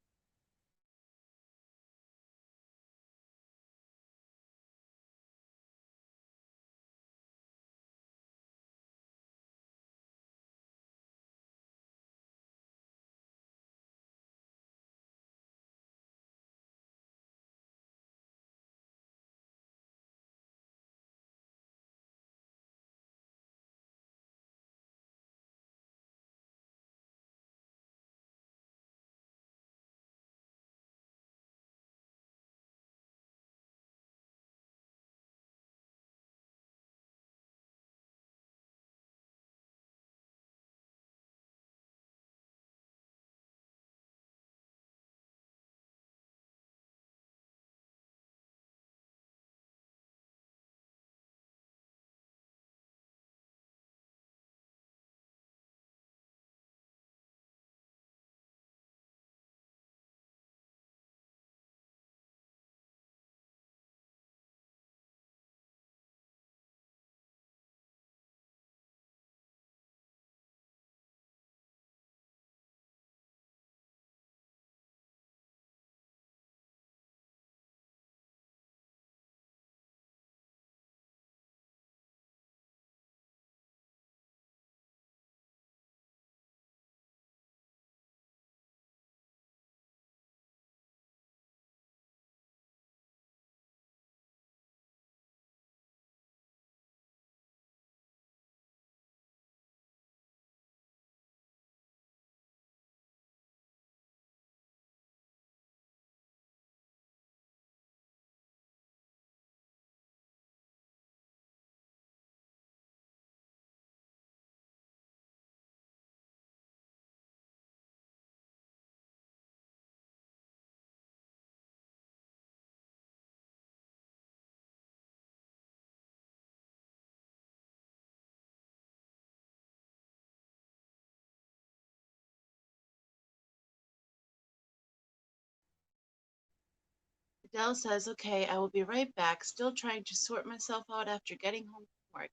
Dell says, okay, I will be right back. Still trying to sort myself out after getting home from work.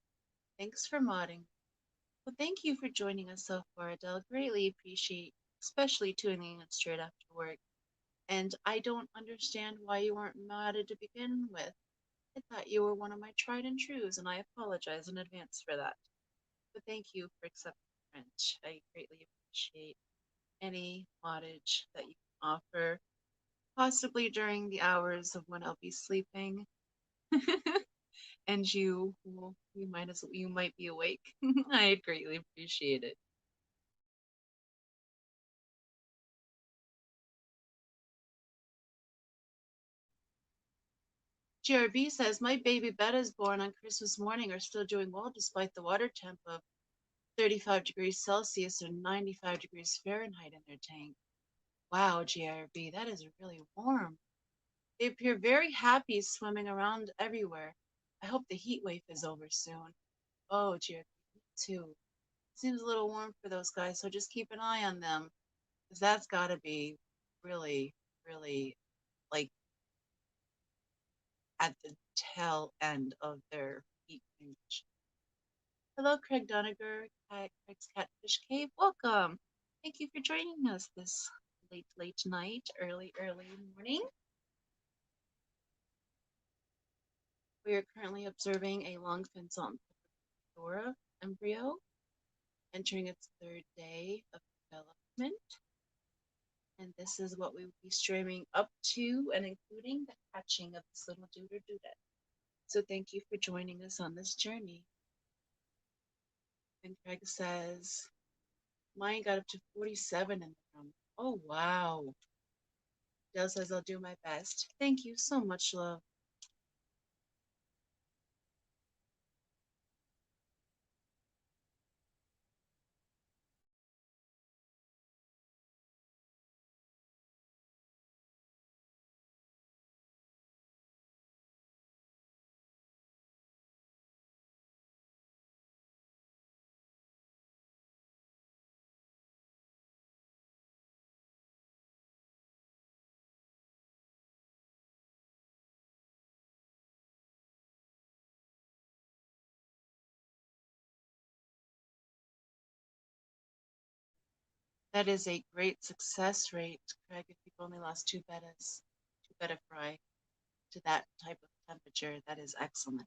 Thanks for modding. Well, thank you for joining us so far, Adele. Greatly appreciate, especially tuning in straight after work. And I don't understand why you weren't modded to begin with. I thought you were one of my tried and trues, and I apologize in advance for that. But thank you for accepting French. I greatly appreciate any moddage that you can offer, possibly during the hours of when I'll be sleeping. And you, well, you might be awake. I greatly appreciate it. GRB says my baby Betta's born on Christmas morning are still doing well despite the water temp of 35 degrees Celsius or 95 degrees Fahrenheit in their tank. Wow, GRB, that is really warm. They appear very happy swimming around everywhere. I hope the heat wave is over soon. Oh, GRB, me too. Seems a little warm for those guys, so just keep an eye on them. Because that's got to be really, really like at the tail end of their heat range. Hello, Craig Doniger, Craig's Catfish Cave. Welcome. Thank you for joining us this late night, early morning. We are currently observing a longfin salt corydora embryo entering its third day of development. And this is what we will be streaming up to and including the hatching of this little dude or dudette. So thank you for joining us on this journey. And Craig says, mine got up to 47 in the room. Oh, wow. Dell says, I'll do my best. Thank you so much, love. That is a great success rate, Craig, if you've only lost two betta fry to that type of temperature. That is excellent.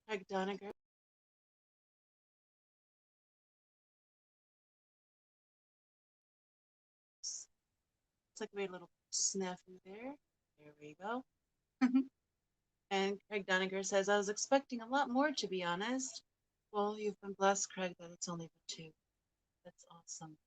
Craig Doniger. It's like we had a little snafu there. There we go. And Craig Doniger says, I was expecting a lot more, to be honest. Well, you've been blessed, Craig, that it's only been two. That's awesome.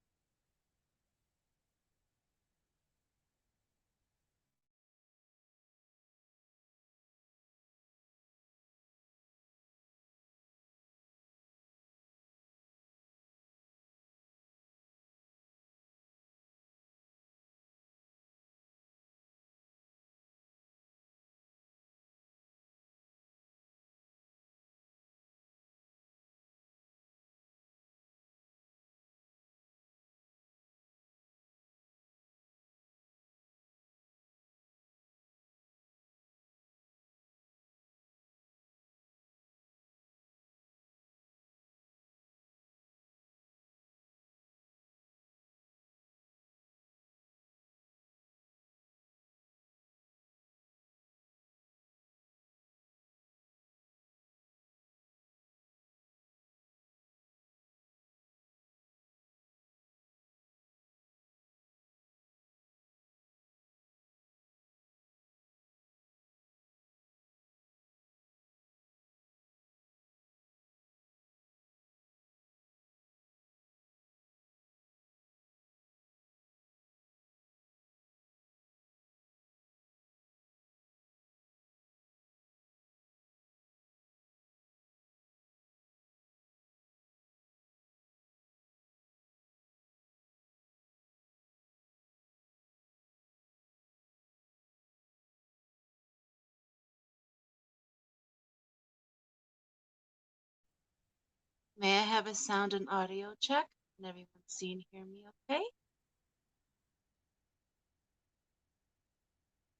May I have a sound and audio check? Can everyone see and hear me okay?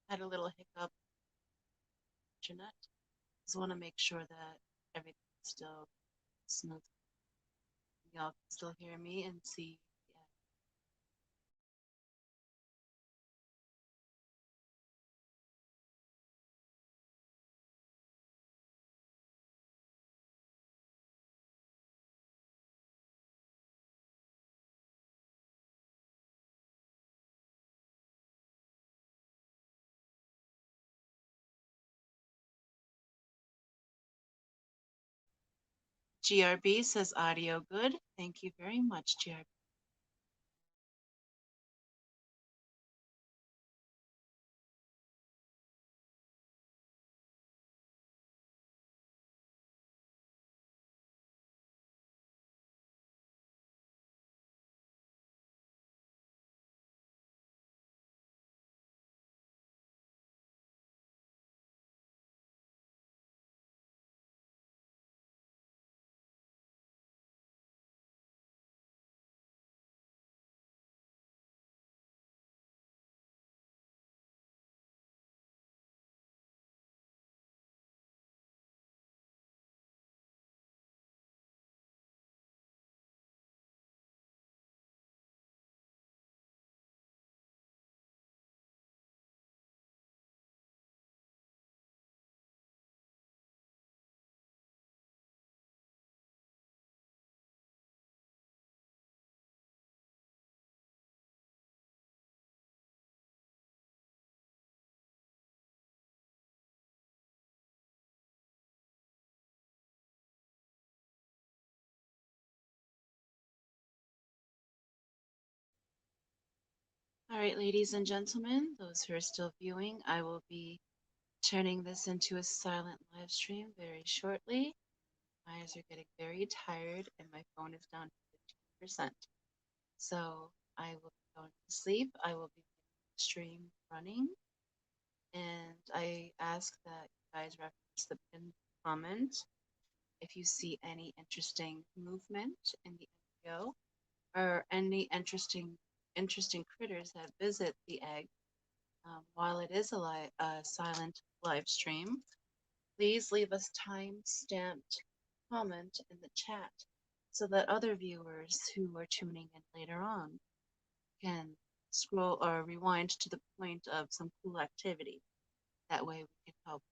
Had a little hiccup. Internet. Just want to make sure that everything's still smooth. Y'all can still hear me and see. Yeah. GRB says audio good. Thank you very much, GRB. All right, ladies and gentlemen, those who are still viewing, I will be turning this into a silent live stream very shortly. My eyes are getting very tired and my phone is down to 15%. So I will be going to sleep. I will be leaving the stream running. And I ask that you guys reference the pinned comment if you see any interesting movement in the embryo or any interesting critters that visit the egg while it is a silent live stream. Please leave us time-stamped comment in the chat so that other viewers who are tuning in later on can scroll or rewind to the point of some cool activity. That way we can help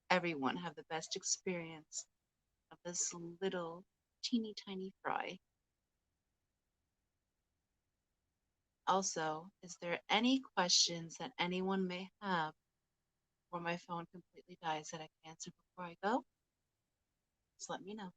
everyone have the best experience of this little teeny tiny fry. Also, is there any questions that anyone may have before my phone completely dies that I can answer before I go? Just let me know.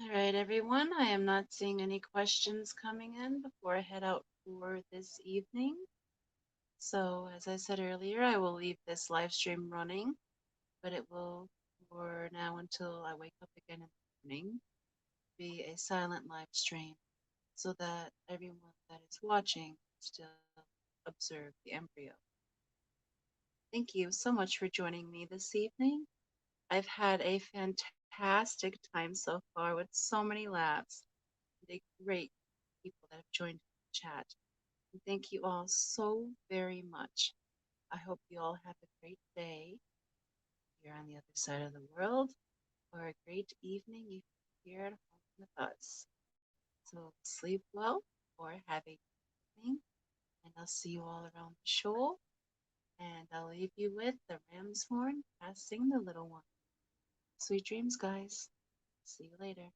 All right, everyone. I am not seeing any questions coming in before I head out for this evening. So, as I said earlier, I will leave this live stream running, but it will, for now until I wake up again in the morning, be a silent live stream so that everyone that is watching still observe the embryo. Thank you so much for joining me this evening. I've had a fantastic time so far with so many laughs and a great people that have joined the chat. And thank you all so very much. I hope you all have a great day here on the other side of the world, or a great evening if you're here at home with us. So sleep well or have a good evening, and I'll see you all around the shoal. And I'll leave you with the ram's horn passing the little one. Sweet dreams, guys. See you later.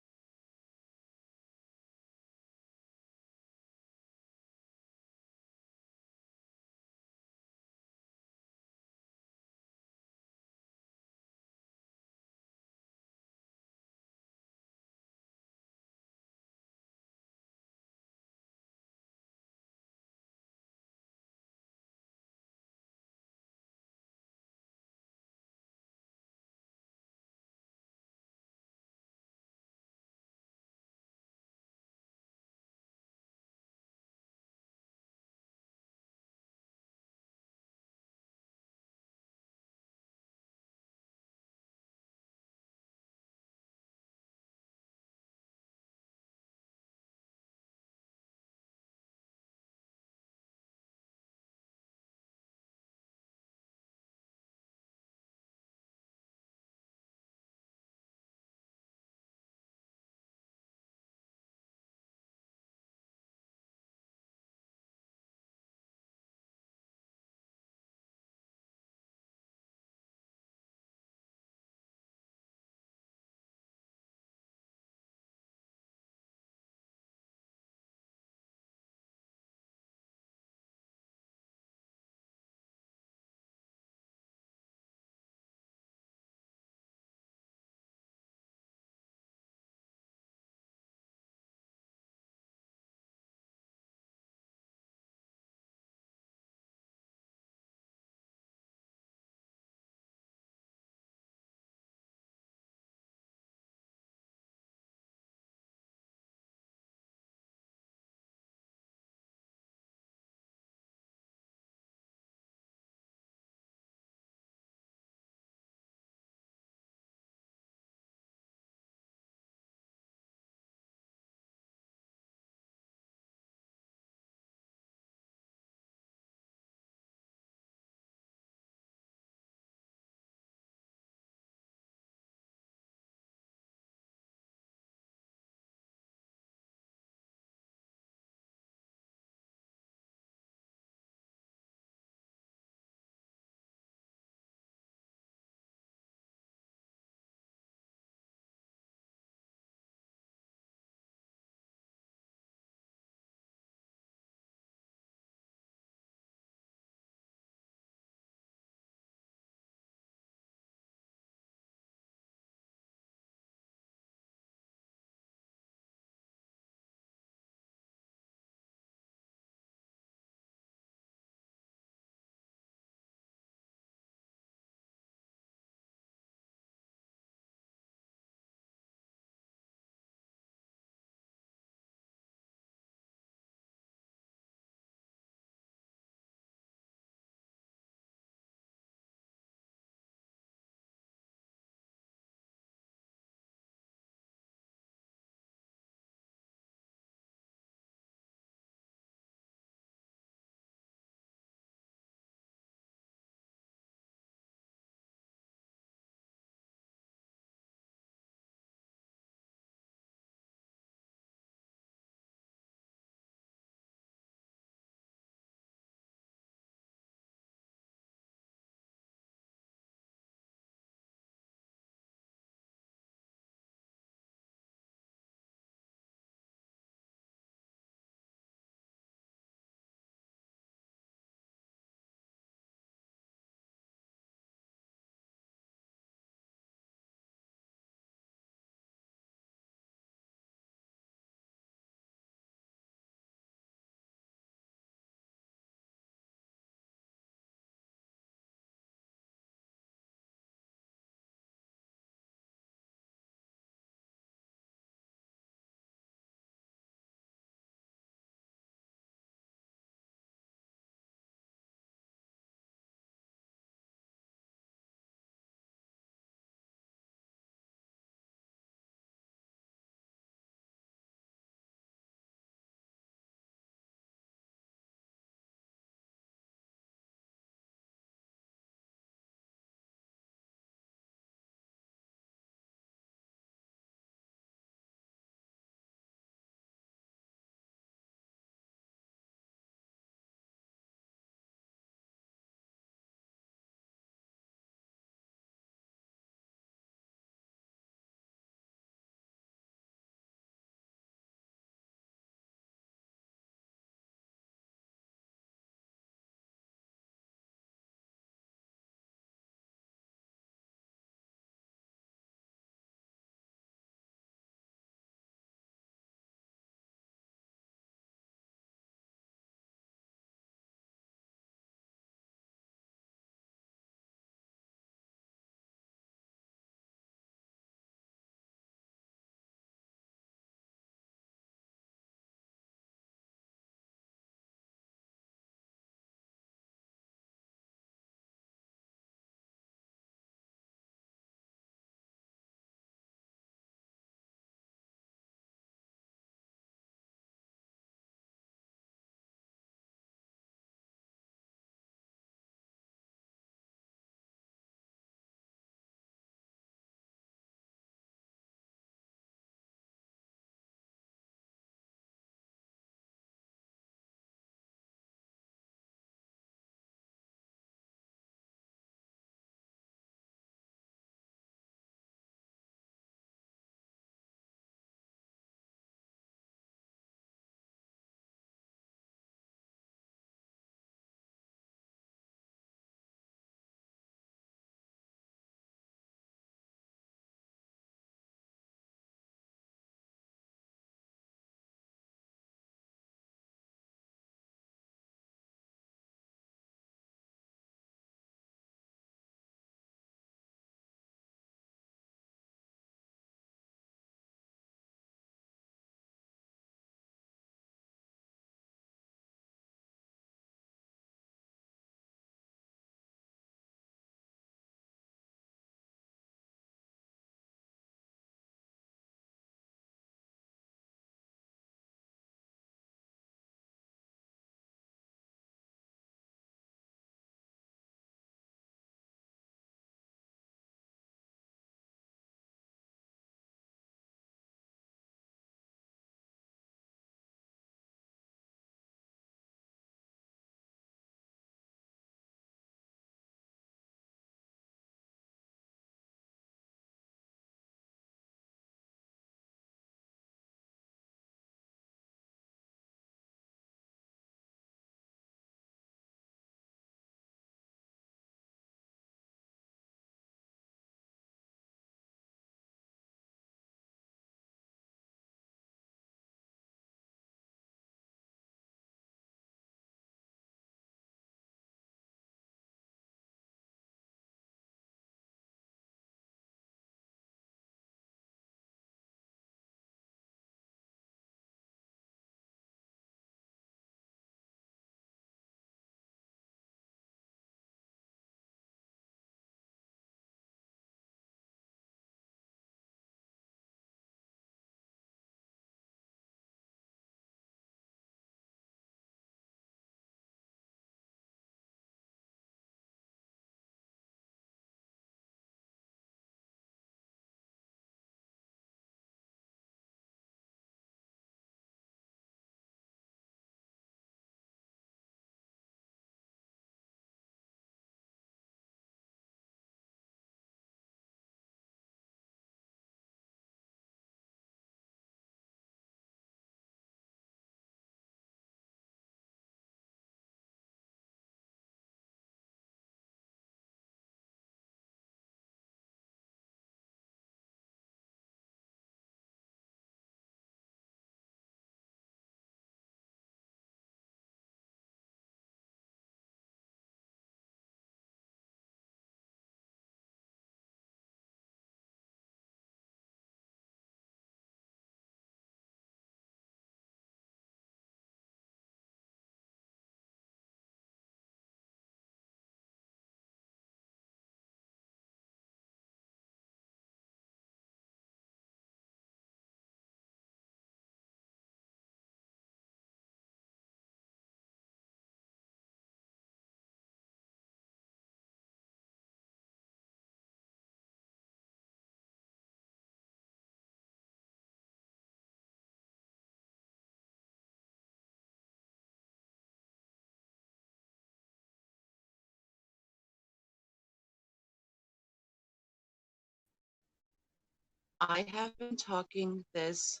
I have been talking this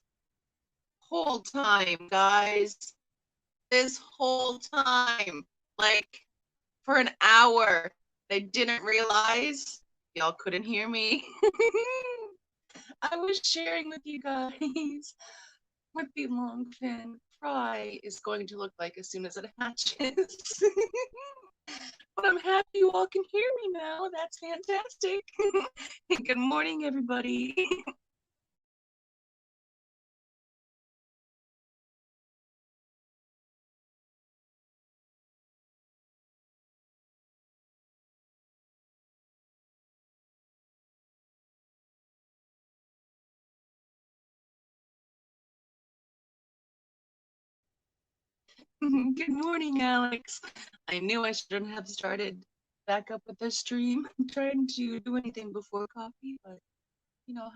whole time, guys. This whole time. Like for an hour. I didn't realize y'all couldn't hear me. I was sharing with you guys what the longfin fry is going to look like as soon as it hatches. But I'm happy you all can hear me now. That's fantastic. Good morning, everybody. Good morning, Alex. I knew I shouldn't have started back up with the stream. I'm trying to do anything before coffee, but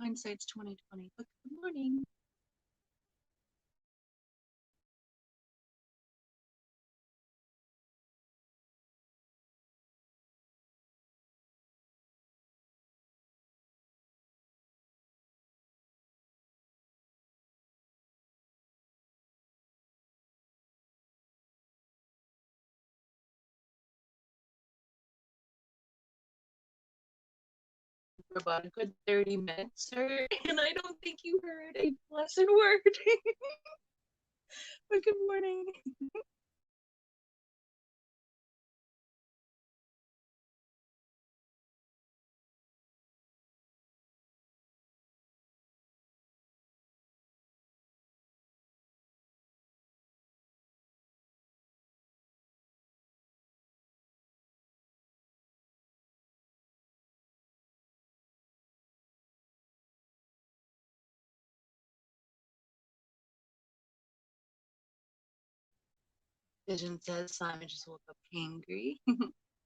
hindsight's 2020. But good morning. For about a good 30 minutes, sir, and I don't think you heard a blessed word. But good morning. Vision says Simon just woke up hangry.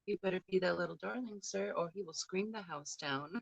You better feed that little darling, sir, or he will scream the house down.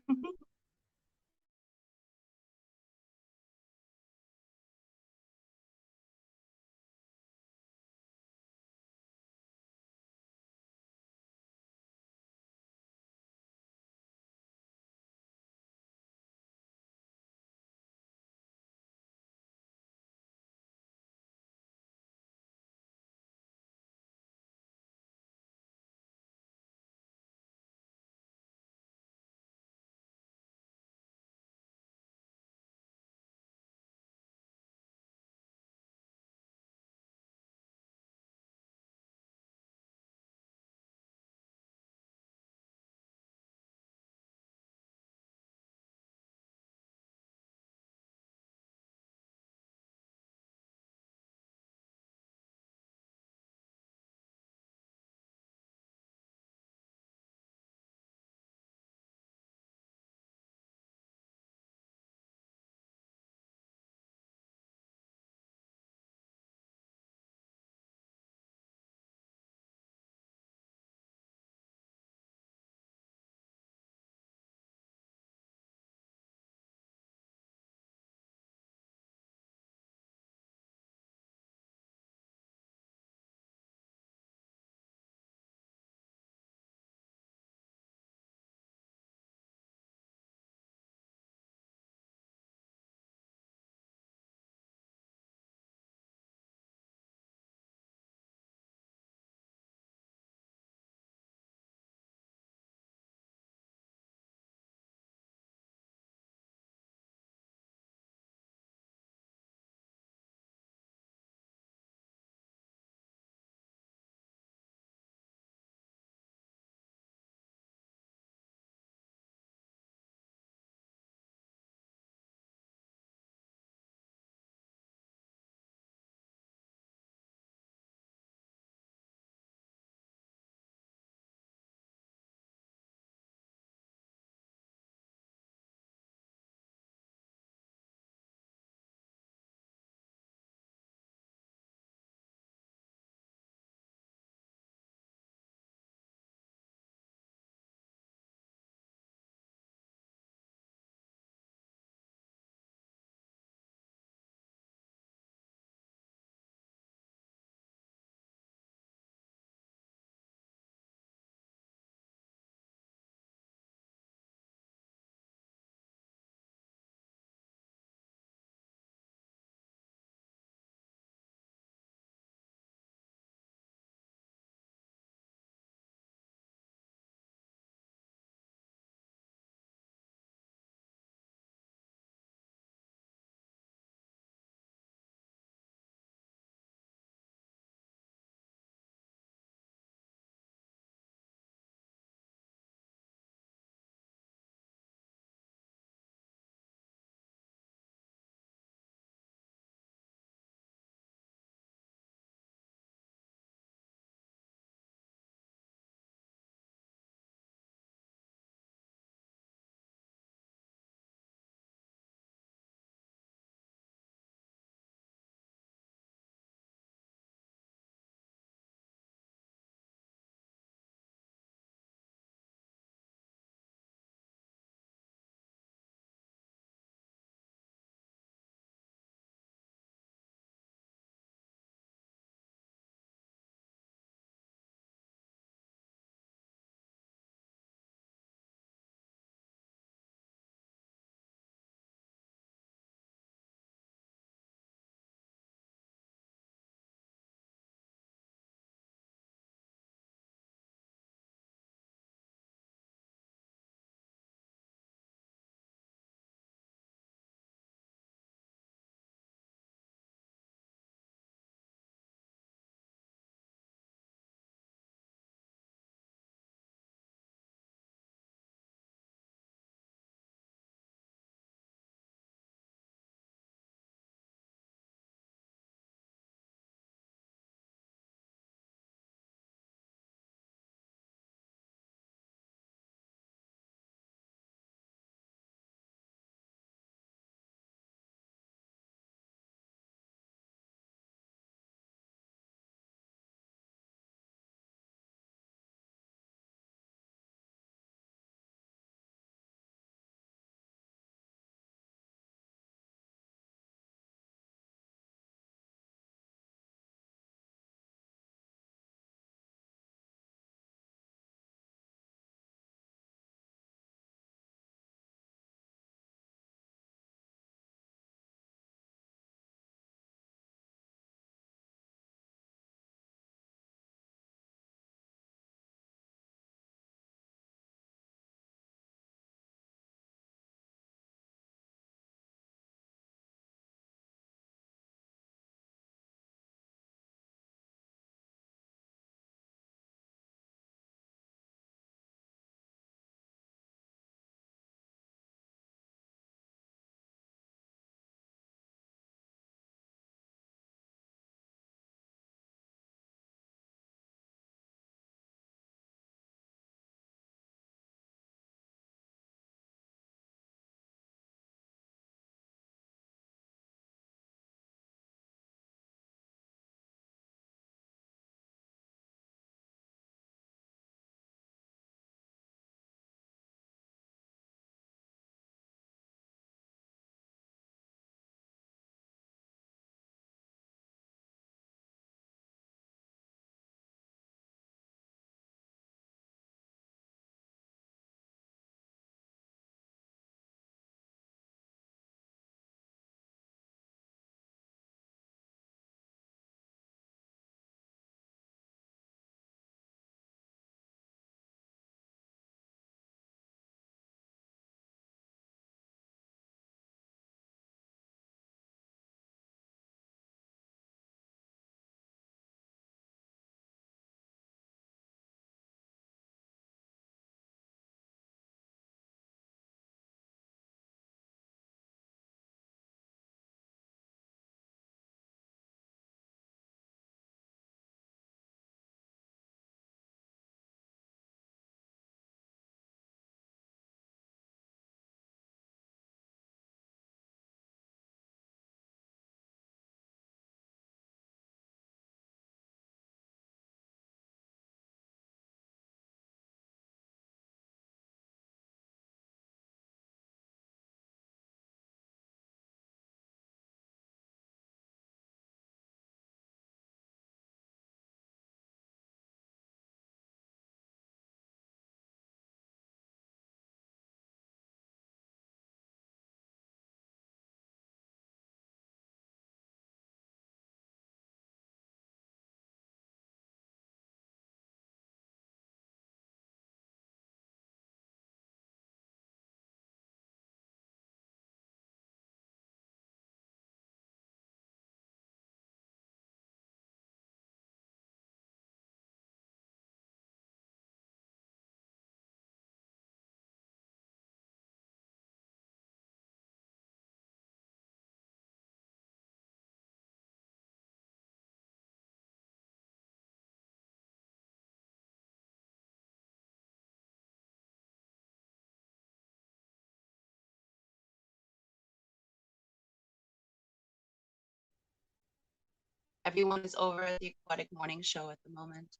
Everyone is over at the aquatic morning show at the moment.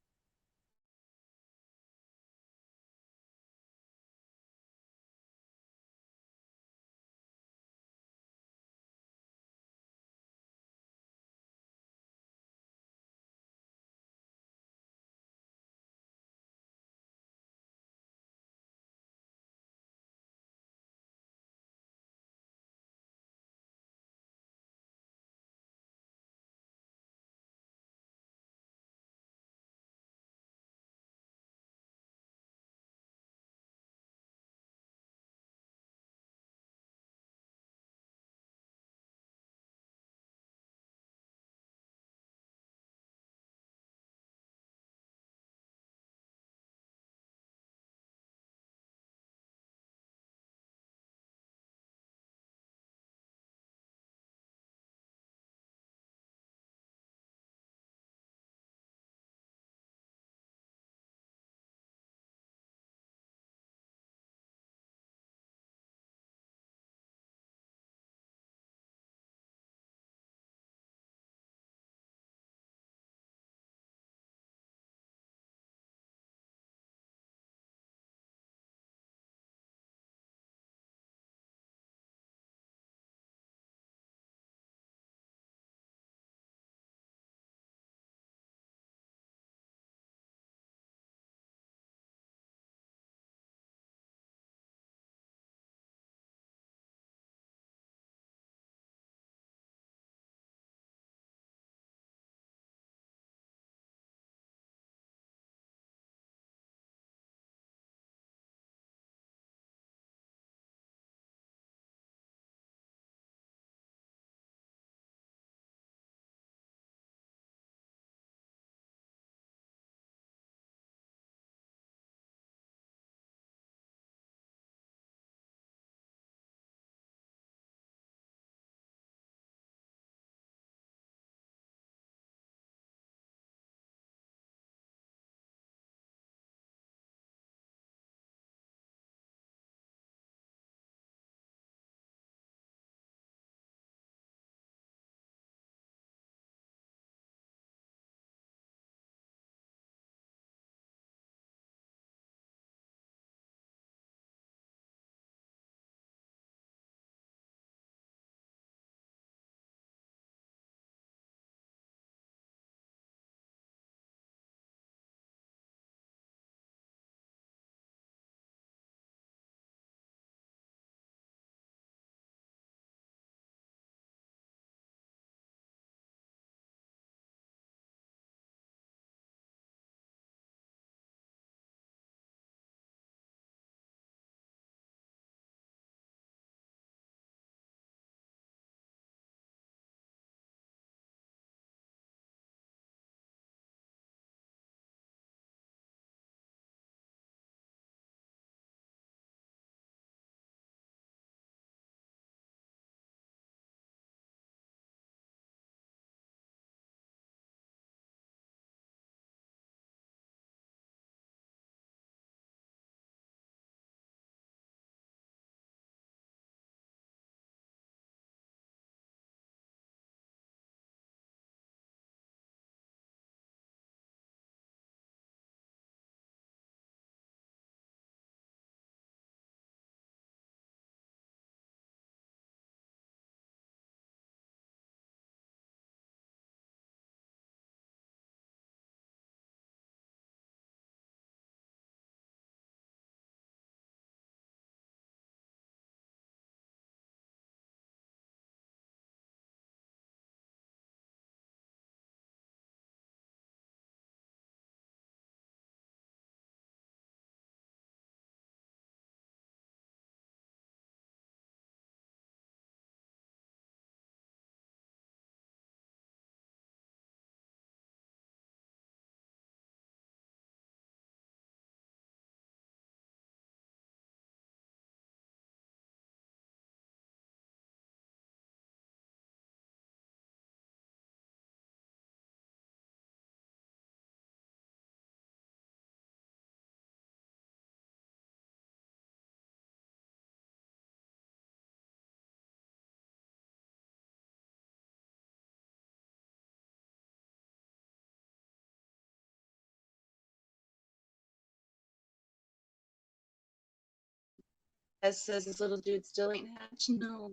S says this little dude still ain't hatched. No,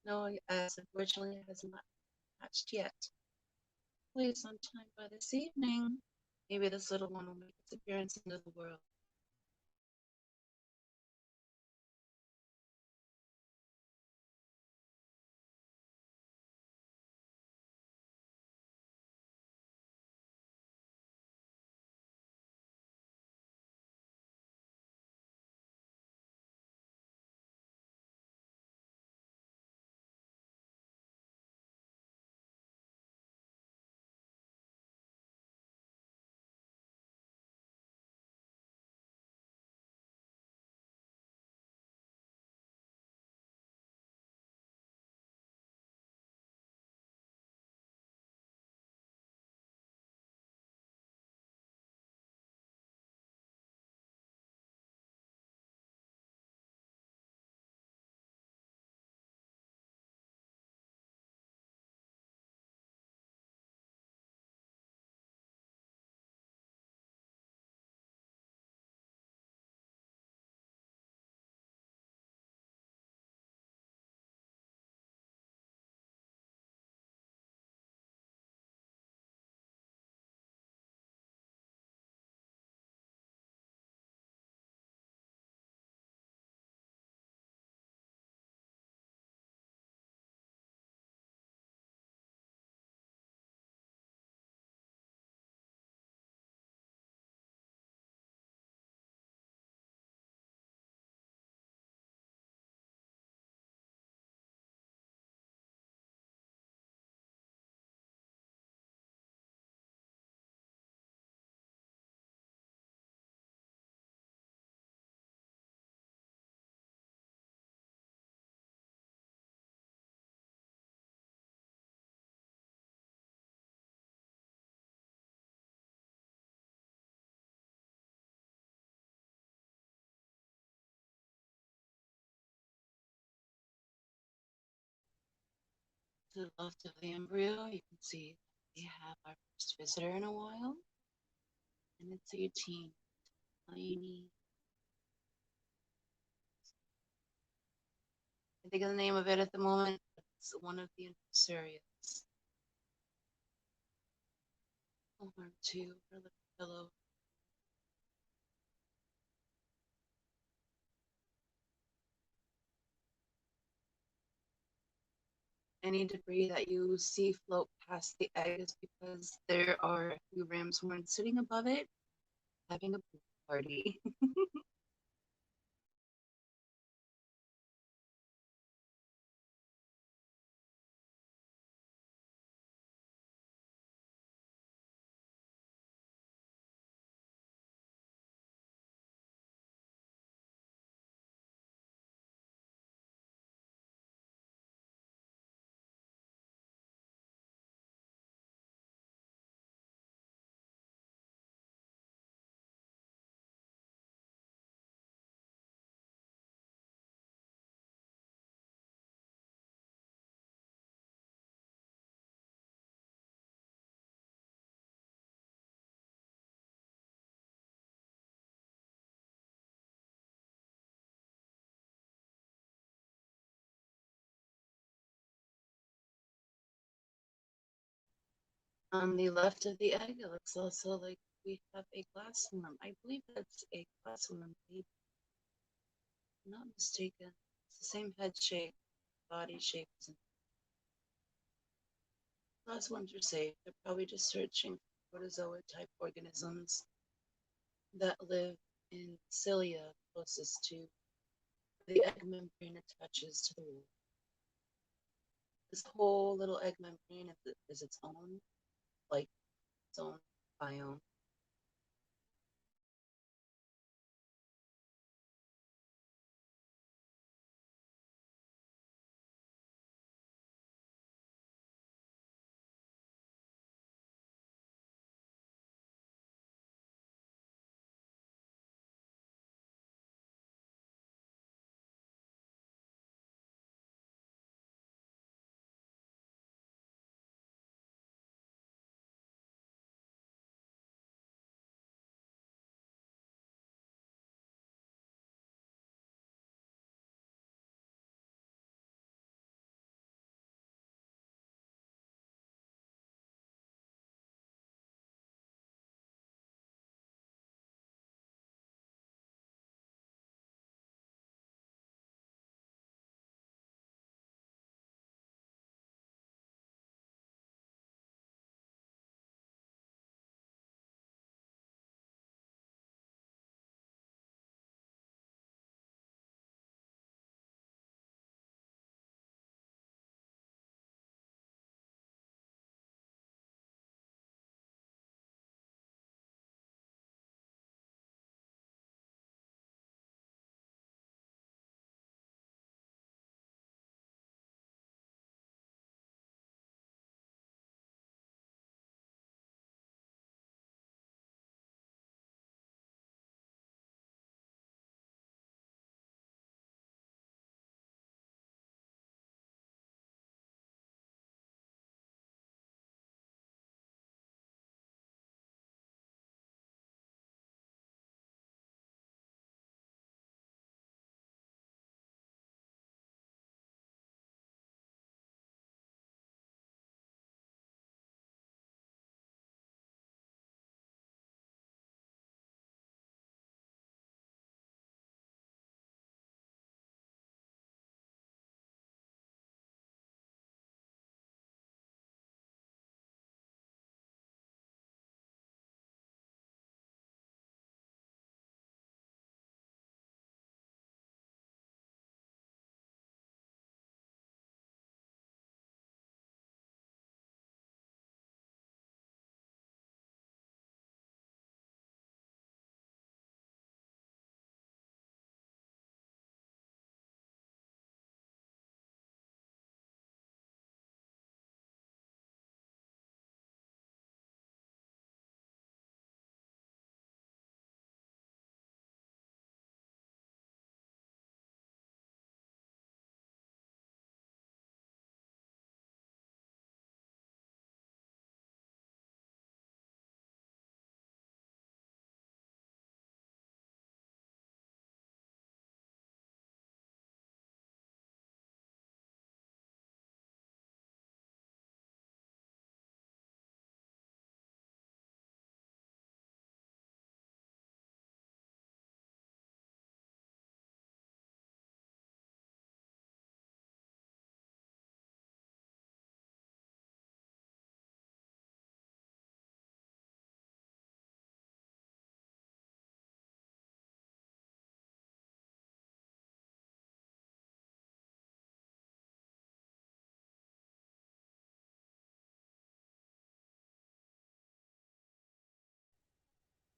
no, S unfortunately has not hatched yet. Hopefully sometime by this evening, maybe this little one will make its appearance into the world. To the left of the embryo, you can see we have our first visitor in a while, and it's 18. Tiny. I think of the name of it at the moment. It's one of the Infusarians. Over to our little fellow. Any debris that you see float past the egg is because there are a few rams horns sitting above it having a pool party. On the left of the egg, it looks also like we have a glassworm. I believe that's a glassworm baby. If I'm not mistaken. It's the same head shape, body shape. Glassworms are safe. They're probably just searching for protozoa type organisms that live in cilia closest to the egg membrane attaches to the wall. This whole little egg membrane is its own, like its own biome.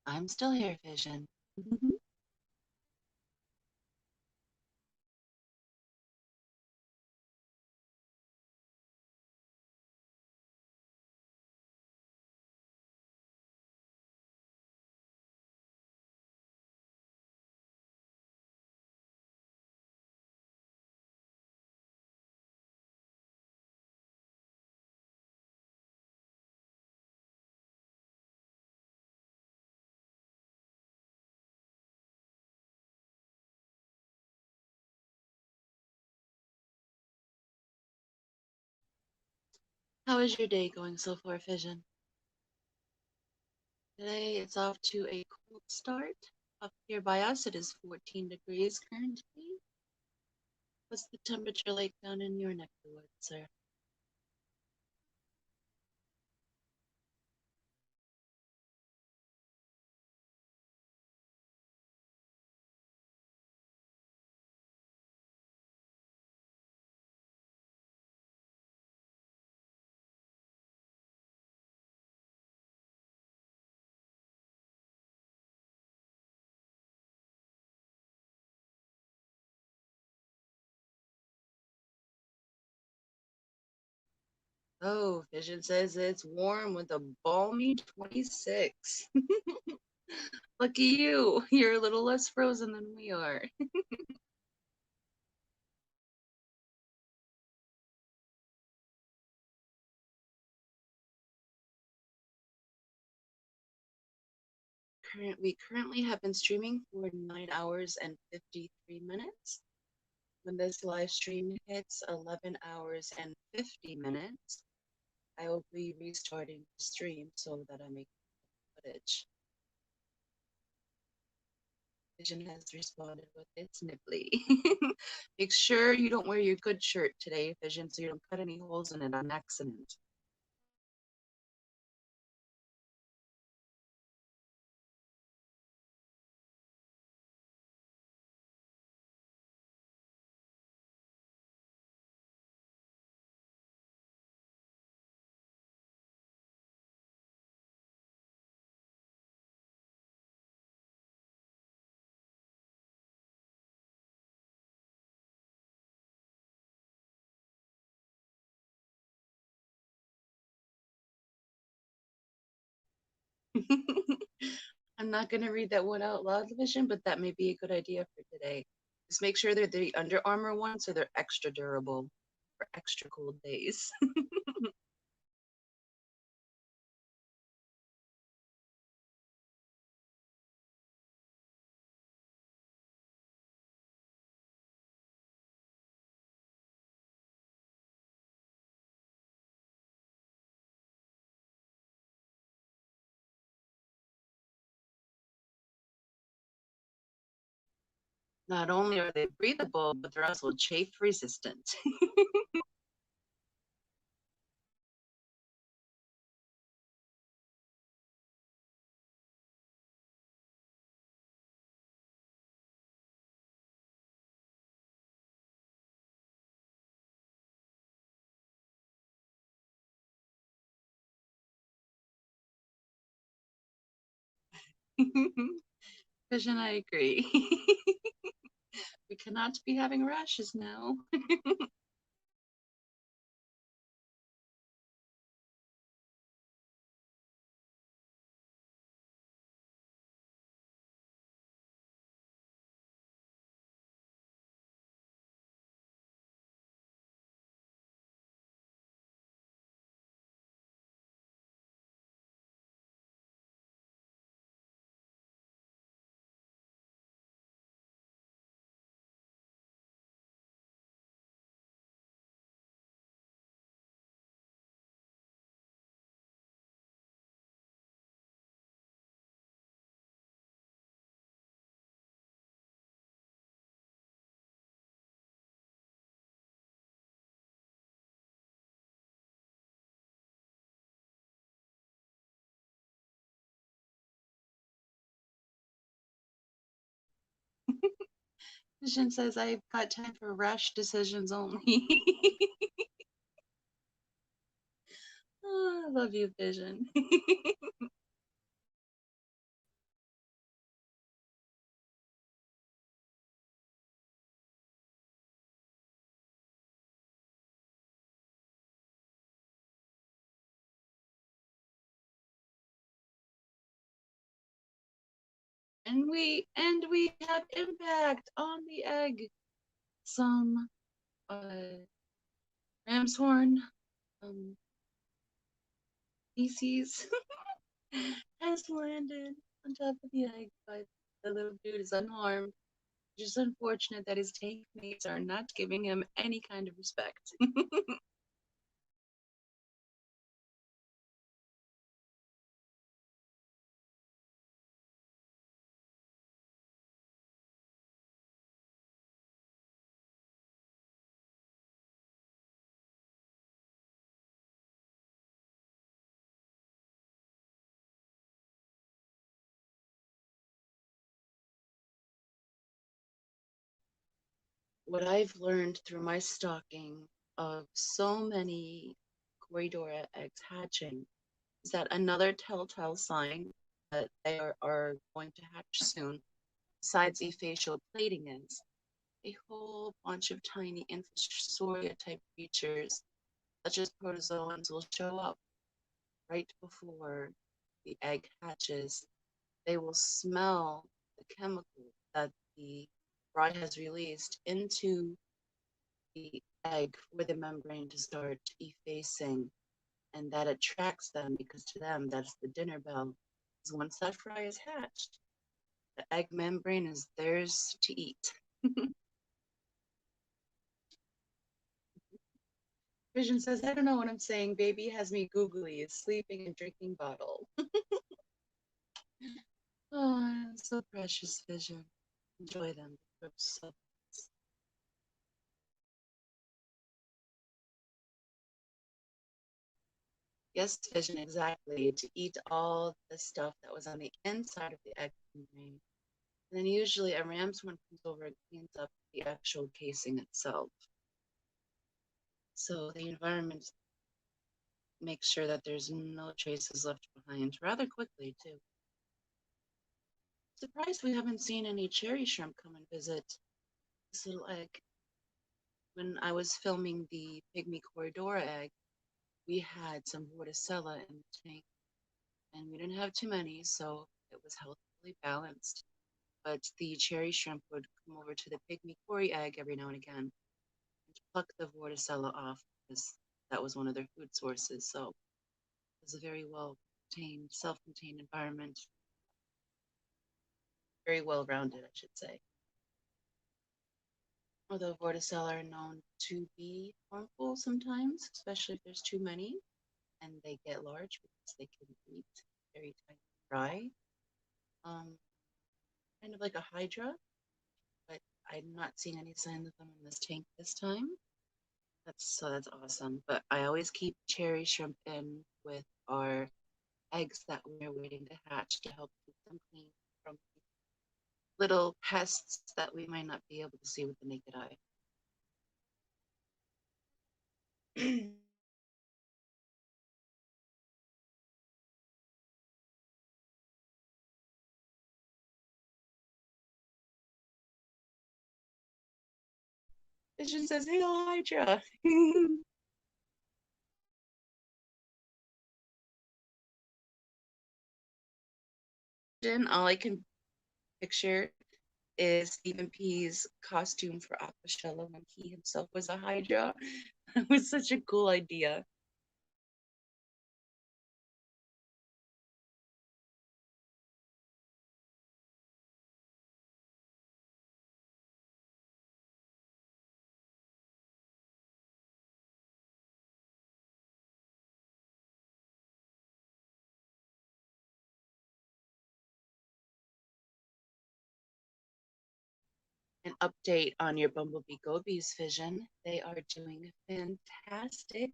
I'm still here, Vision. How is your day going so far, Vision? Today it's off to a cold start. Up here by us, it is 14 degrees currently. What's the temperature like down in your neck of the woods, sir? Oh, Vision says it's warm with a balmy 26. Lucky you. You're a little less frozen than we are. We currently have been streaming for 9 hours and 53 minutes. When this live stream hits 11 hours and 50 minutes, I will be restarting the stream so that I make footage. Vision has responded with its nibbly. Make sure you don't wear your good shirt today, Vision, so you don't cut any holes in it on accident. I'm not going to read that one out loud, Vision, but that may be a good idea for today. Just make sure they're the Under Armour ones so they're extra durable for extra cold days. Not only are they breathable, but they're also chafe resistant. Vision, I agree. We cannot be having rashes now. Vision says I've got time for rash decisions only. Oh, I love you, Vision. And we have impact on the egg. Some ram's horn um, species has landed on top of the egg, but the little dude is unharmed. Just unfortunate that his tank mates are not giving him any kind of respect. What I've learned through my stalking of so many corydora eggs hatching is that another telltale sign that they are going to hatch soon, besides the facial plating, is a whole bunch of tiny infusoria type creatures, such as protozoans, will show up right before the egg hatches. They will smell the chemical that the fry has released into the egg for the membrane to start effacing, and that attracts them because to them that's the dinner bell. Because once that fry is hatched, the egg membrane is theirs to eat. Vision says, I don't know what I'm saying. Baby has me googly, is sleeping and drinking bottle. Oh, so precious, Vision. Enjoy them. They're so nice. Yes, Vision, exactly. To eat all the stuff that was on the inside of the egg membrane. And then usually a ram's horn comes over and cleans up the actual casing itself. So the environment makes sure that there's no traces left behind rather quickly, too. Surprised we haven't seen any cherry shrimp come and visit this little egg. When I was filming the pygmy corydora egg, we had some vorticella in the tank, and we didn't have too many, so it was healthily balanced. But the cherry shrimp would come over to the pygmy cory egg every now and again and pluck the vorticella off because that was one of their food sources. So it was a very well contained, self contained environment, very well rounded, I should say. Although vorticella are known to be harmful sometimes, especially if there's too many and they get large because they can eat very tiny fry. Um, Kind of like a hydra, but I'm not seeing any signs of them in this tank this time. That's awesome. But I always keep cherry shrimp in with our eggs that we're waiting to hatch to help keep them clean from little pests that we might not be able to see with the naked eye. Vision says, "Hail Hydra!" Vision, all I can picture is Stephen P's costume for Aquashella when he himself was a Hydra. It was such a cool idea. An update on your Bumblebee Gobies, Vision. They are doing fantastic.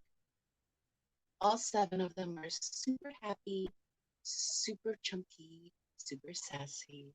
All seven of them are super happy, super chunky, super sassy.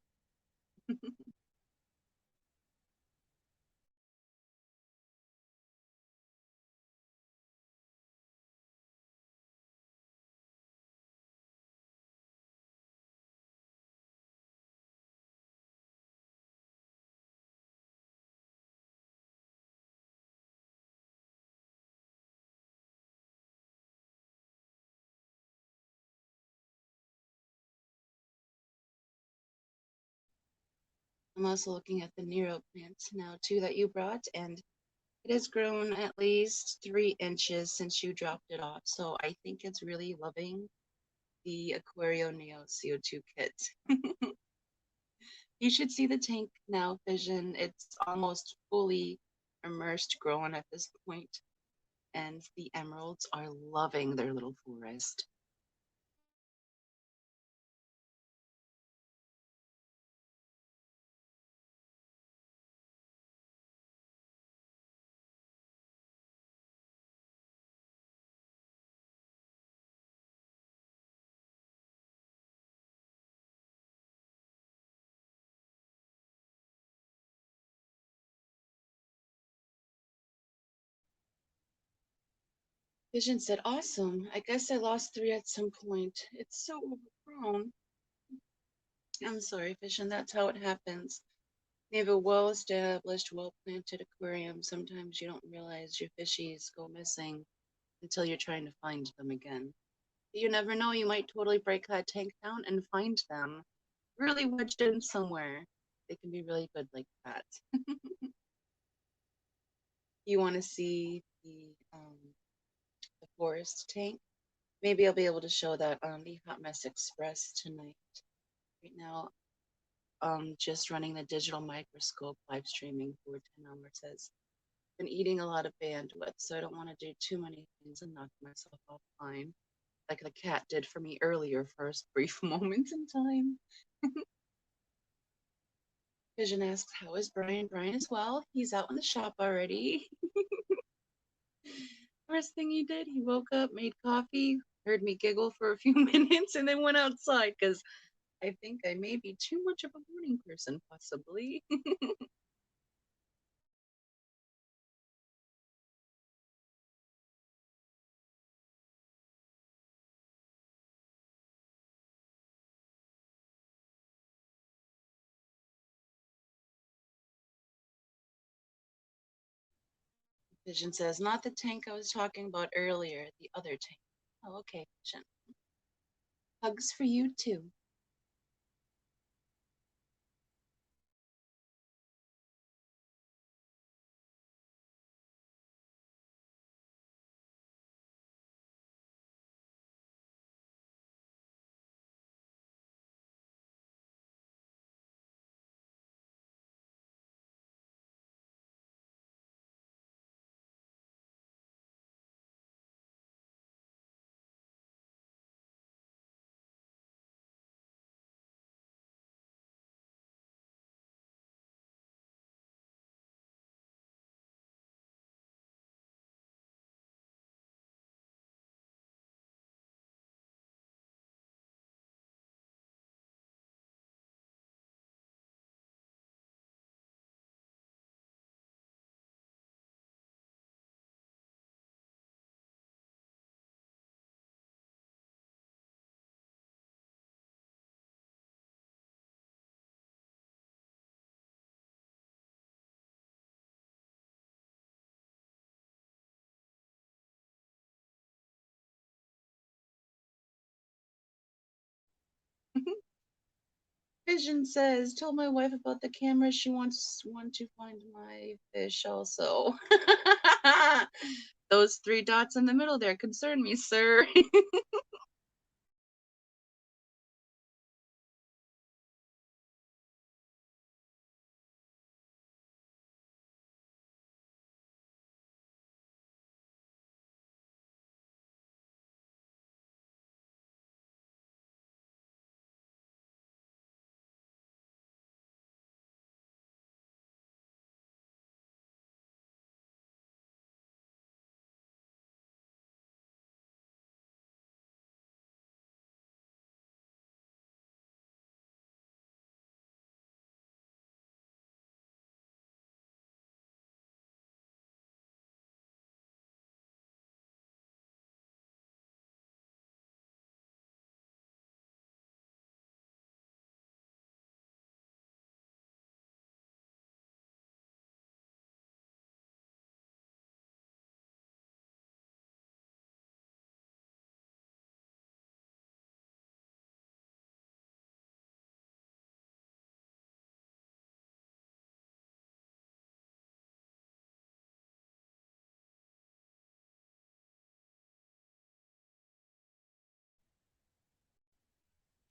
I'm also looking at the Nero plant now too that you brought, and it has grown at least 3 inches since you dropped it off. So I think it's really loving the Aquario Neo CO2 kit. You should see the tank now, Vision. It's almost fully immersed, growing at this point, and the emeralds are loving their little forest. Vision said, "Awesome. I guess I lost 3 at some point. It's so overgrown." I'm sorry, Vision. That's how it happens. They have a well-established, well-planted aquarium. Sometimes you don't realize your fishies go missing until you're trying to find them again. You never know, you might totally break that tank down and find them really wedged in somewhere. They can be really good like that. You want to see the forest tank? Maybe I'll be able to show that on the Hot Mess Express tonight. Right now, just running the digital microscope live streaming for 10 hours has been eating a lot of bandwidth, so I don't want to do too many things and knock myself offline, like the cat did for me earlier for a brief moment in time. Vision asks, "How is Brian?" Brian is well. He's out in the shop already. First thing he did, he woke up, made coffee, heard me giggle for a few minutes, and then went outside because I think I may be too much of a morning person, possibly. Vision says, "Not the tank I was talking about earlier, the other tank." Oh, okay, Vision. Hugs for you too. Vision says, "Told my wife about the camera. She wants one to find my fish also." Those 3 dots in the middle there concern me, sir.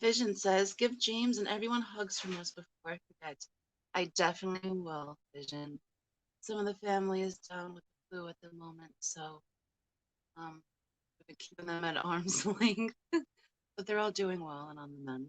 Vision says, give James and everyone hugs from us before I forget. I definitely will, Vision. Some of the family is down with the flu at the moment, so we've been keeping them at arm's length. But they're all doing well and on the mend.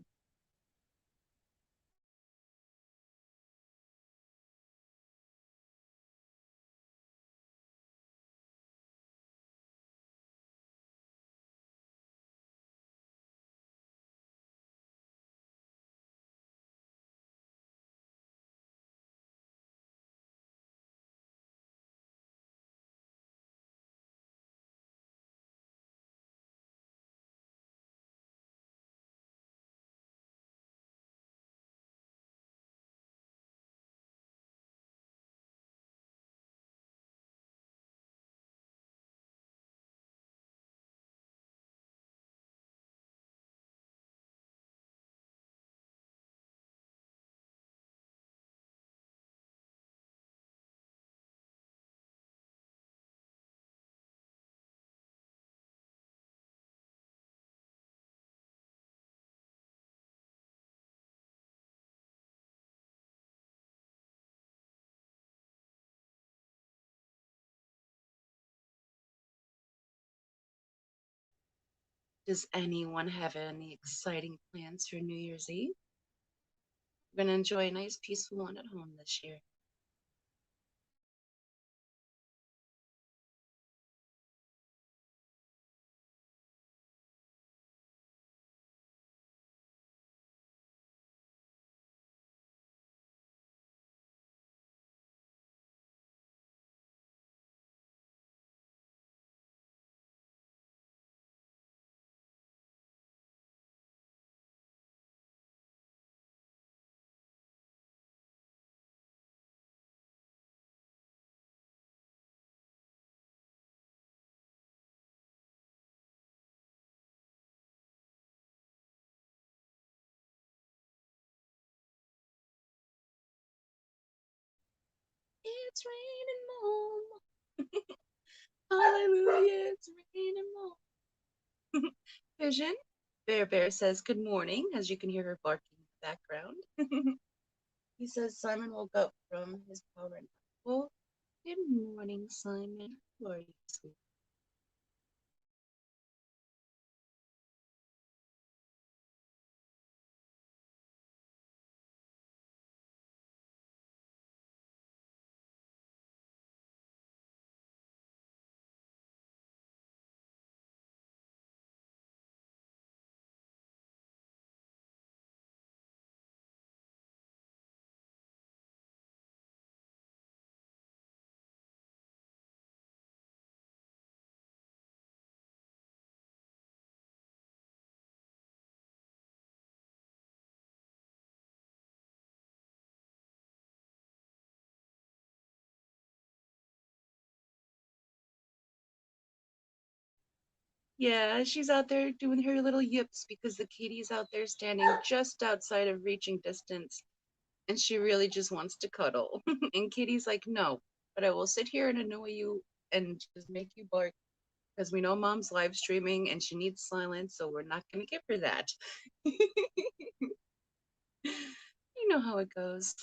Does anyone have any exciting plans for New Year's Eve? We're going to enjoy a nice, peaceful one at home this year. It's raining mom. Hallelujah, it's raining mom. Vision, Bear says good morning, as you can hear her barking in the background. He says Simon woke up from his power nap. Well, good morning, Simon. How are you, sweet? Yeah, she's out there doing her little yips because the kitty's out there standing just outside of reaching distance, and she really just wants to cuddle. And Kitty's like, no, but I will sit here and annoy you and just make you bark because we know mom's live streaming and she needs silence, so we're not going to give her that. You know how it goes.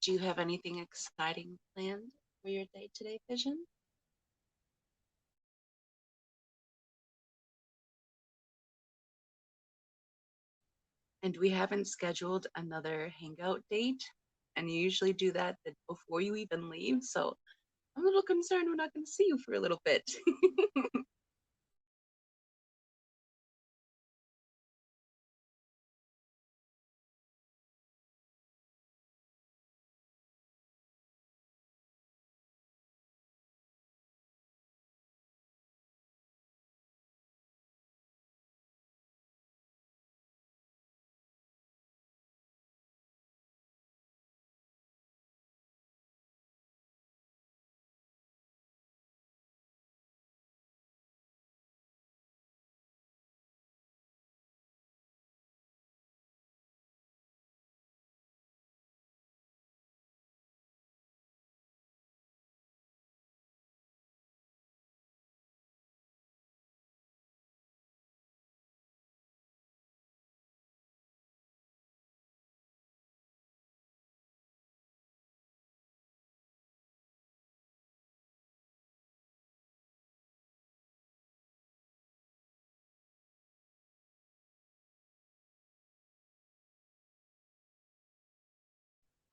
Do you have anything exciting planned for your day today, Vision? And we haven't scheduled another hangout date. And you usually do that before you even leave. So I'm a little concerned we're not going to see you for a little bit.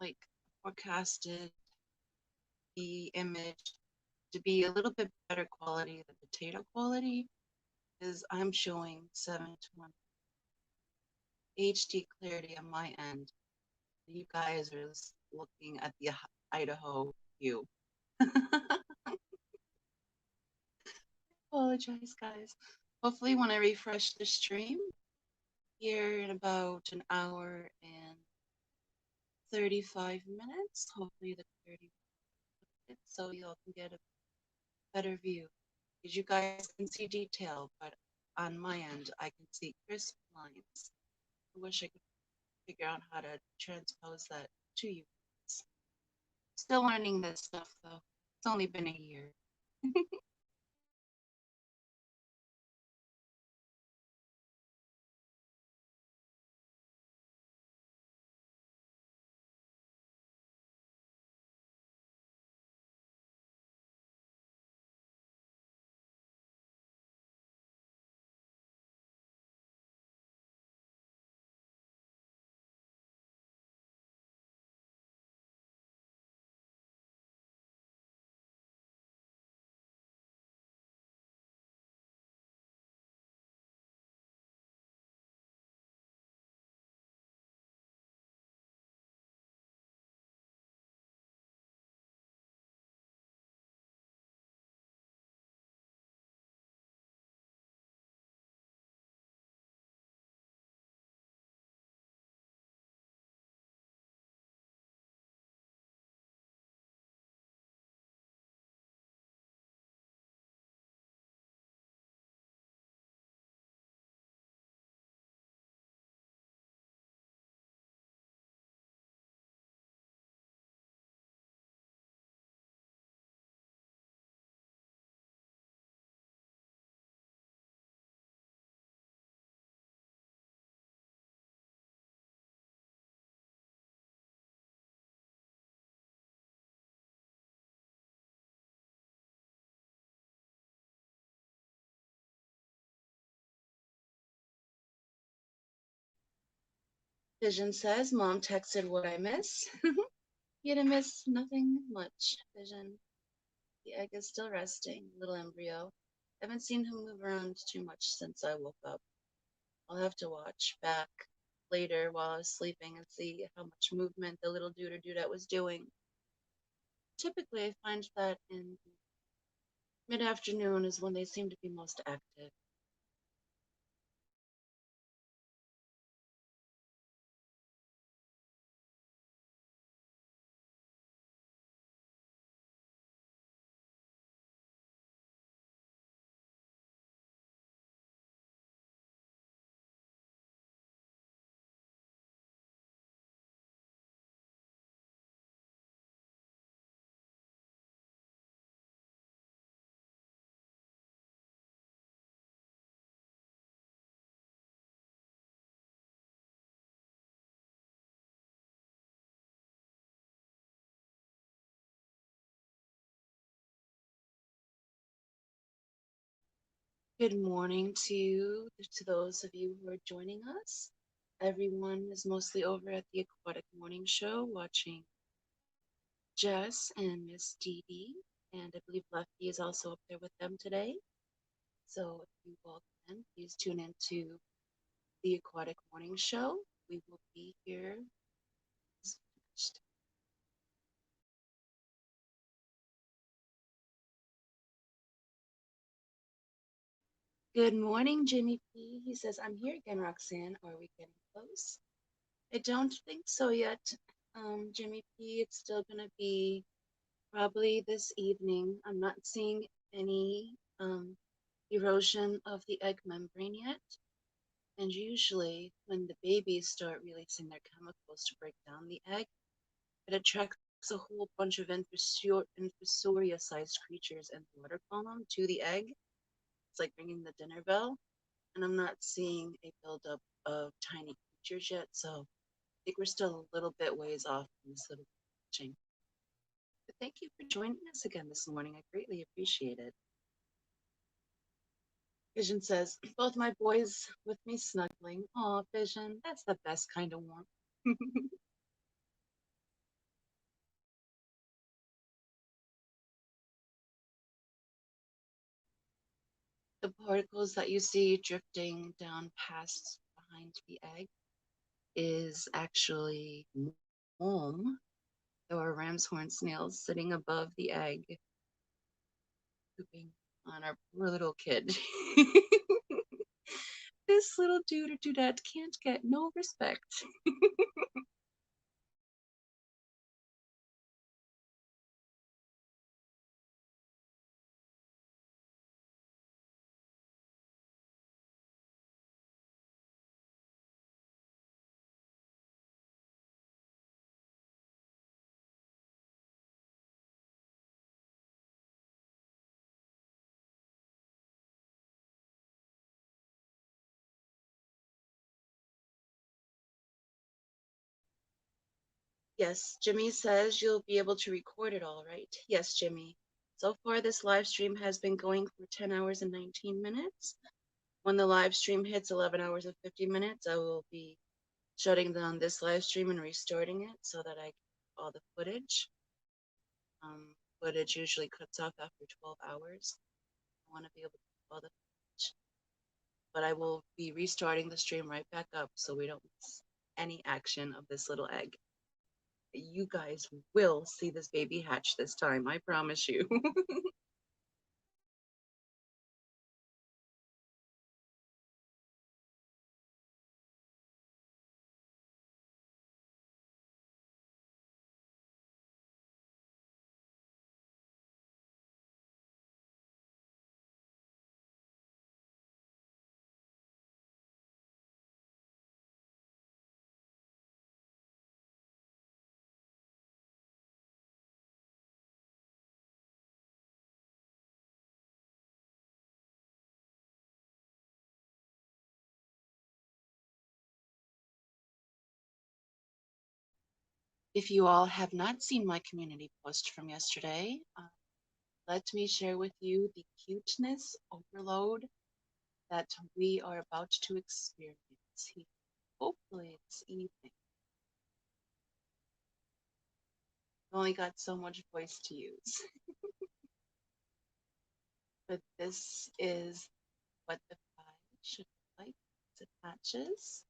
Like forecasted the image to be a little bit better quality, the potato quality, is I'm showing 720 HD clarity on my end. You guys are looking at the Idaho view. Apologize, guys. Hopefully, when I refresh the stream here in about an hour and 35 minutes, hopefully the clarity will so y'all can get a better view. Because you guys can see detail, but on my end, I can see crisp lines. I wish I could figure out how to transpose that to you. Still learning this stuff, though. It's only been a year. Vision says, Mom texted what I miss. You didn't miss nothing much, Vision. The egg is still resting, little embryo. Haven't seen him move around too much since I woke up. I'll have to watch back later while I was sleeping and see how much movement the little dudette was doing. Typically, I find that in mid-afternoon is when they seem to be most active. Good morning to those of you who are joining us everyone is mostly over at the Aquatic Morning Show watching Jess and Miss Dee Dee, and I believe Lefty is also up there with them today. So if you all can, please tune in to the Aquatic Morning Show. We will be here. Good morning, Jimmy P. He says, I'm here again, Roxanne. Are we getting close? I don't think so yet, Jimmy P. It's still going to be probably this evening. I'm not seeing any erosion of the egg membrane yet. And usually, when the babies start releasing their chemicals to break down the egg, it attracts a whole bunch of infusoria-sized creatures in the water column to the egg. It's like ringing the dinner bell. And I'm not seeing a buildup of tiny creatures yet, so I think we're still a little bit ways off from this little hatching. But thank you for joining us again this morning. I greatly appreciate it. Vision says, both my boys with me snuggling. Aw, Vision, that's the best kind of warmth. The particles that you see drifting down past behind the egg is actually mold. There are ram's horn snails sitting above the egg, pooping on our poor little kid. This little dude or dudette can't get no respect. Yes, Jimmy says you'll be able to record it all right. Yes, Jimmy. So far, this live stream has been going for 10 hours and 19 minutes. When the live stream hits 11 hours and 50 minutes, I will be shutting down this live stream and restarting it so that I get all the footage. Footage usually cuts off after 12 hours. I want to be able to get all the footage. But I will be restarting the stream right back up so we don't miss any action of this little egg. You guys will see this baby hatch this time, I promise you. If you all have not seen my community post from yesterday, let me share with you the cuteness overload that we are about to experience here, hopefully this evening. I've only got so much voice to use. But this is what the file should look like as it hatches.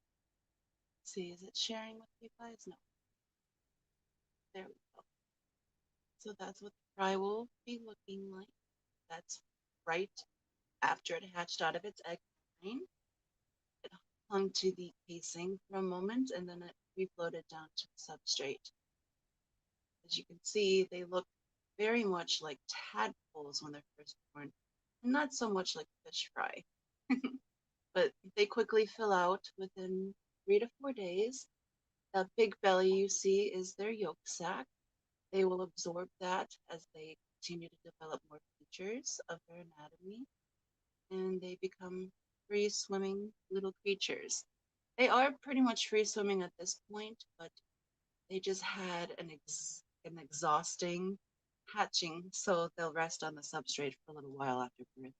See, is it sharing with you guys? No. There we go. So that's what the fry will be looking like. That's right after it hatched out of its egg frame. It hung to the casing for a moment and then it refloated down to the substrate. As you can see, they look very much like tadpoles when they're first born, and not so much like fish fry. But they quickly fill out within 3 to 4 days. That big belly you see is their yolk sac. They will absorb that as they continue to develop more features of their anatomy, and they become free swimming little creatures. They are pretty much free swimming at this point, but they just had an exhausting hatching, so they'll rest on the substrate for a little while after birth.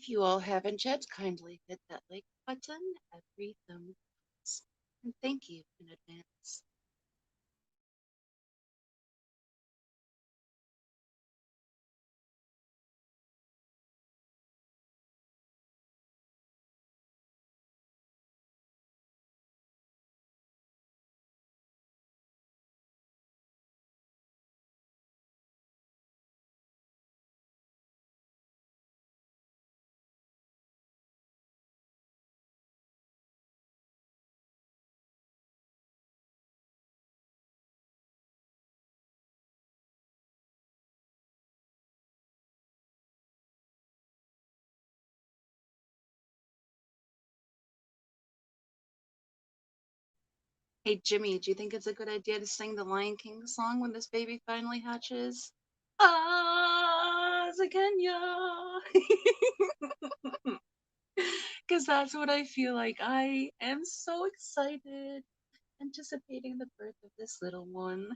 If you all haven't yet, kindly hit that like button every thumb counts. And thank you in advance. Hey Jimmy, do you think it's a good idea to sing the Lion King song when this baby finally hatches? Ah, Kenya. Because that's what I feel like. I am so excited, anticipating the birth of this little one.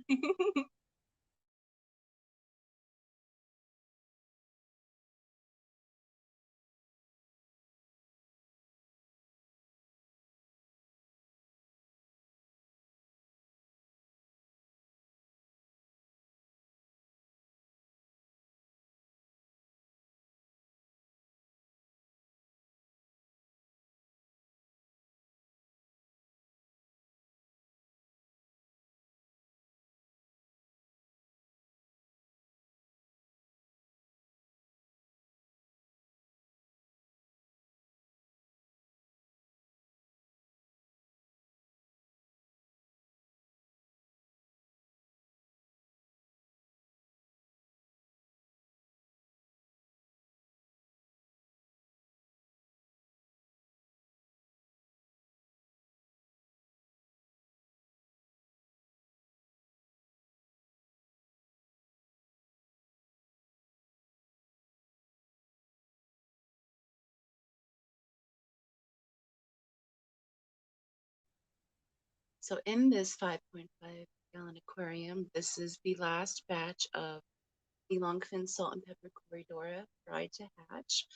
So in this 5.5-gallon aquarium, this is the last batch of the longfin salt and pepper corydora fried to hatch.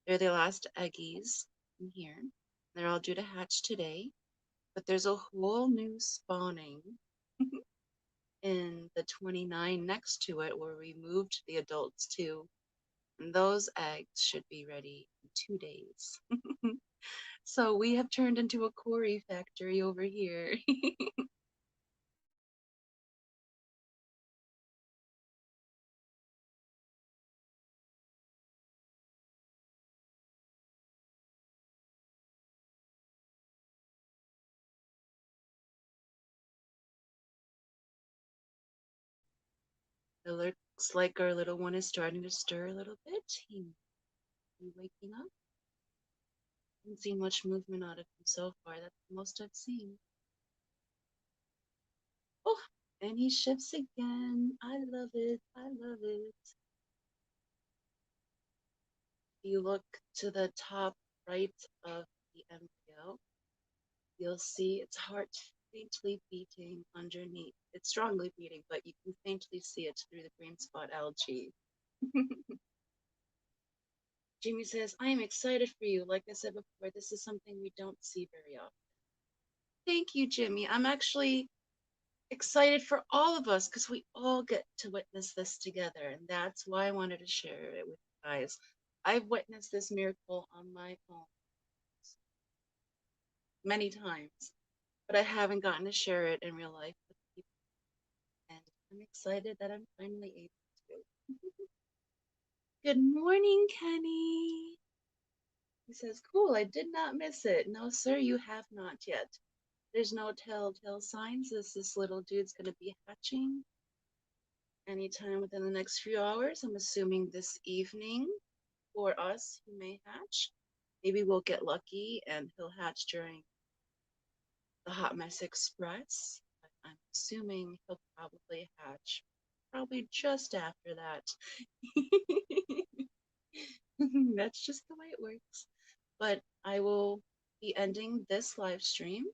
They're the last eggies in here. They're all due to hatch today, but there's a whole new spawning in the 29 next to it where we moved the adults to. And those eggs should be ready in 2 days. So we have turned into a Cory factory over here. It looks like our little one is starting to stir a little bit. He waking up. Haven't seen much movement out of him so far. That's the most I've seen. Oh, and he shifts again. I love it. I love it. If you look to the top right of the embryo, you'll see its heart faintly beating underneath. It's strongly beating, but you can faintly see it through the green spot algae. Jamie says, I am excited for you. Like I said before, this is something we don't see very often. Thank you, Jimmy. I'm actually excited for all of us because we all get to witness this together. And that's why I wanted to share it with you guys. I've witnessed this miracle on my own many times, but I haven't gotten to share it in real life with people. And I'm excited that I'm finally able to. Good morning, Kenny. He says, cool, I did not miss it. No, sir, you have not yet. There's no telltale signs as this little dude's going to be hatching anytime within the next few hours. I'm assuming this evening for us, he may hatch. Maybe we'll get lucky and he'll hatch during the Hot Mess Express. But I'm assuming he'll probably hatch probably just after that. That's just the way it works. But I will be ending this live stream.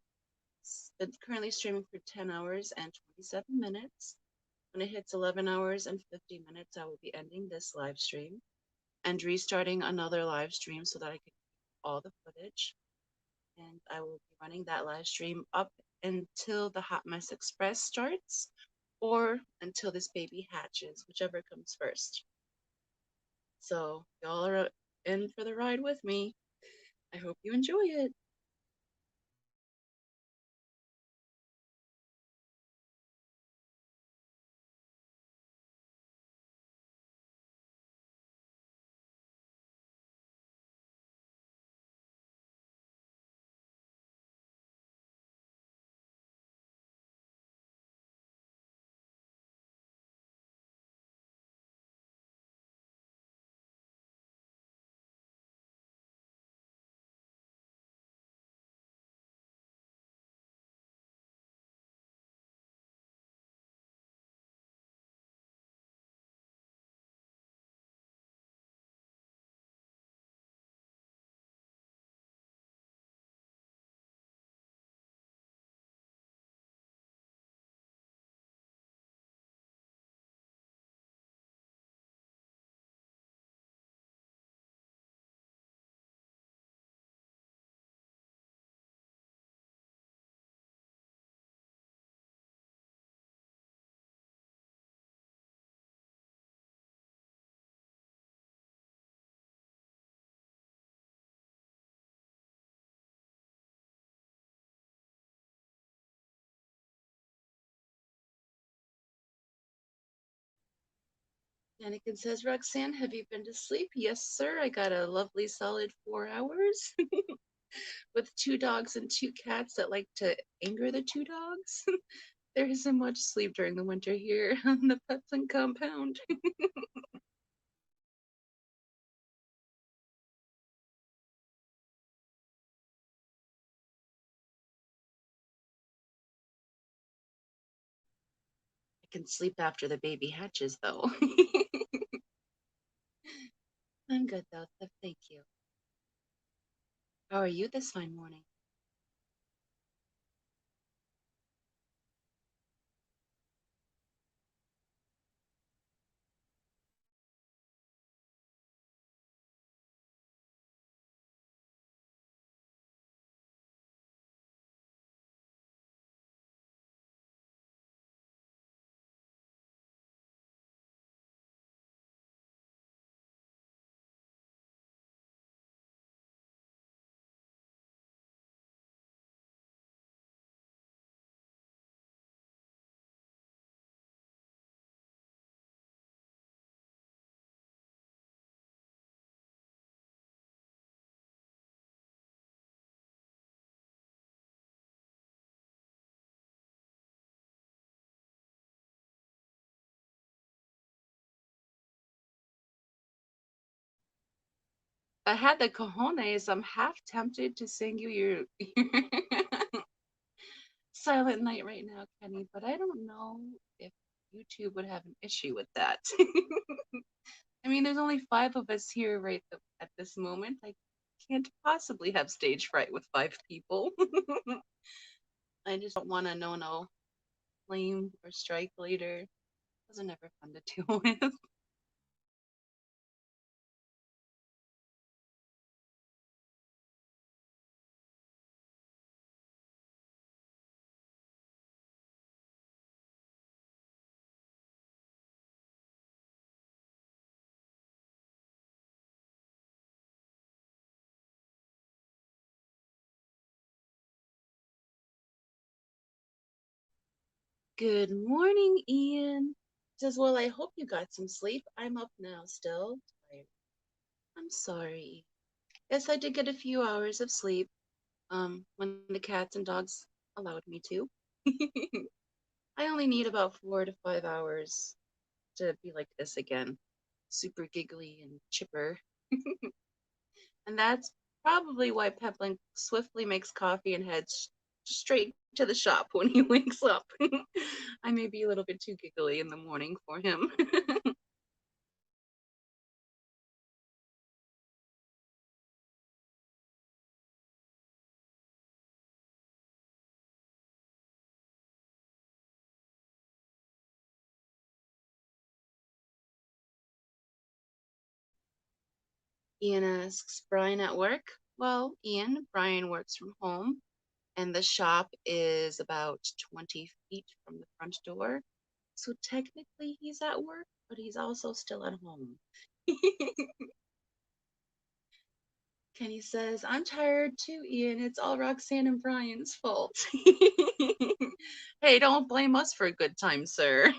It's currently streaming for 10 hours and 27 minutes. When it hits 11 hours and 50 minutes, I will be ending this live stream. and restarting another live stream so that I can keep all the footage. And I will be running that live stream up until the Hot Mess Express starts or until this baby hatches, whichever comes first. So y'all are in for the ride with me. I hope you enjoy it. Anakin says, Roxanne, have you been to sleep? Yes, sir. I got a lovely solid 4 hours with 2 dogs and 2 cats that like to anger the 2 dogs. There isn't much sleep during the winter here on the Pepsin compound. I can sleep after the baby hatches, though. I'm good, though, so thank you. How are you this fine morning? I had the cojones. I'm half tempted to sing you your Silent Night right now, Kenny, but I don't know if YouTube would have an issue with that. I mean, there's only 5 of us here at this moment. I can't possibly have stage fright with 5 people. I just don't want to know no flame or strike later. Those are never fun to deal with. Good morning, Ian. Says, well, I hope you got some sleep. I'm up now still. Tired. I'm sorry. Yes, I did get a few hours of sleep. When the cats and dogs allowed me to. I only need about 4 to 5 hours to be like this again. Super giggly and chipper. And that's probably why Peplin swiftly makes coffee and heads straight to the shop when he wakes up. I may be a little bit too giggly in the morning for him. Ian asks, Brian at work? Well, Ian, Brian works from home, and the shop is about 20 feet from the front door. So technically he's at work, but he's also still at home. Kenny says, I'm tired too, Ian. It's all Roxanne and Brian's fault. Hey, don't blame us for a good time, sir.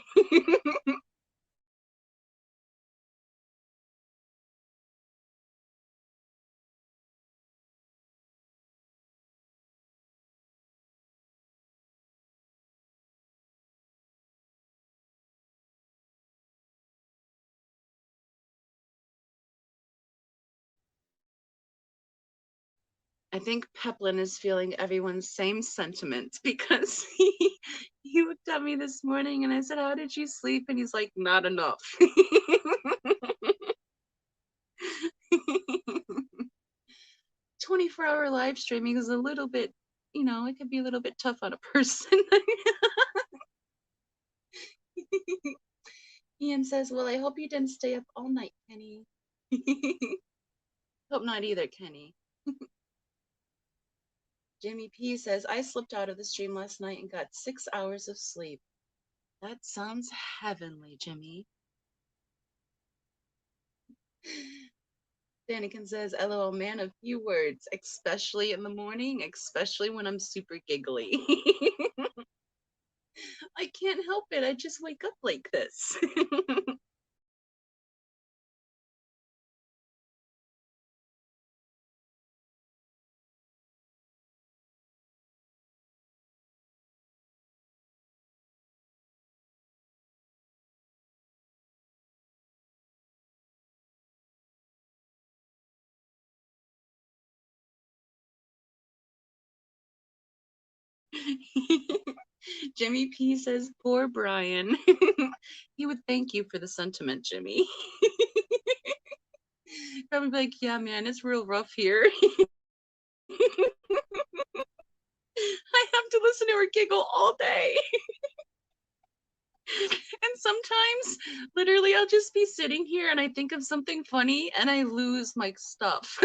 I think Peplin is feeling everyone's same sentiment because he looked at me this morning and I said, how did you sleep? And he's like, not enough. 24-hour live streaming is a little bit, it could be a little bit tough on a person. Ian says, well, I hope you didn't stay up all night, Kenny. Hope not either, Kenny. Jimmy P says, I slipped out of the stream last night and got 6 hours of sleep. That sounds heavenly, Jimmy. Daniken says, LOL, man, a few words, especially in the morning, especially when I'm super giggly. I can't help it. I just wake up like this. Jimmy P says, poor Brian. He would thank you for the sentiment, Jimmy. Probably be like, yeah, man, it's real rough here. I have to listen to her giggle all day. And sometimes, literally, I'll just be sitting here and I think of something funny and I lose my stuff.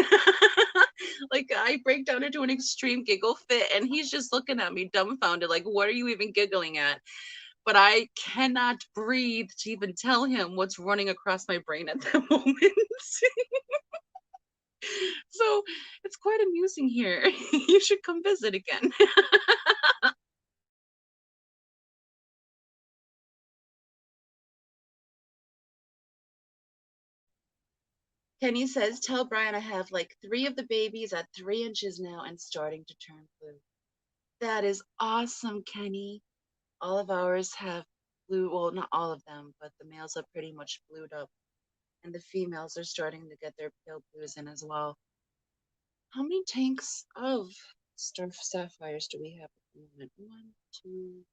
Like, I break down into an extreme giggle fit and he's just looking at me dumbfounded, like, what are you even giggling at? But I cannot breathe to even tell him what's running across my brain at that moment. So it's quite amusing here. You should come visit again. Kenny says, tell Brian I have like 3 of the babies at 3 inches now and starting to turn blue. That is awesome, Kenny. All of ours have blue, well, not all of them, but the males are pretty much blued up. And the females are starting to get their pale blues in as well. How many tanks of star sapphires do we have at the moment? 1, 2,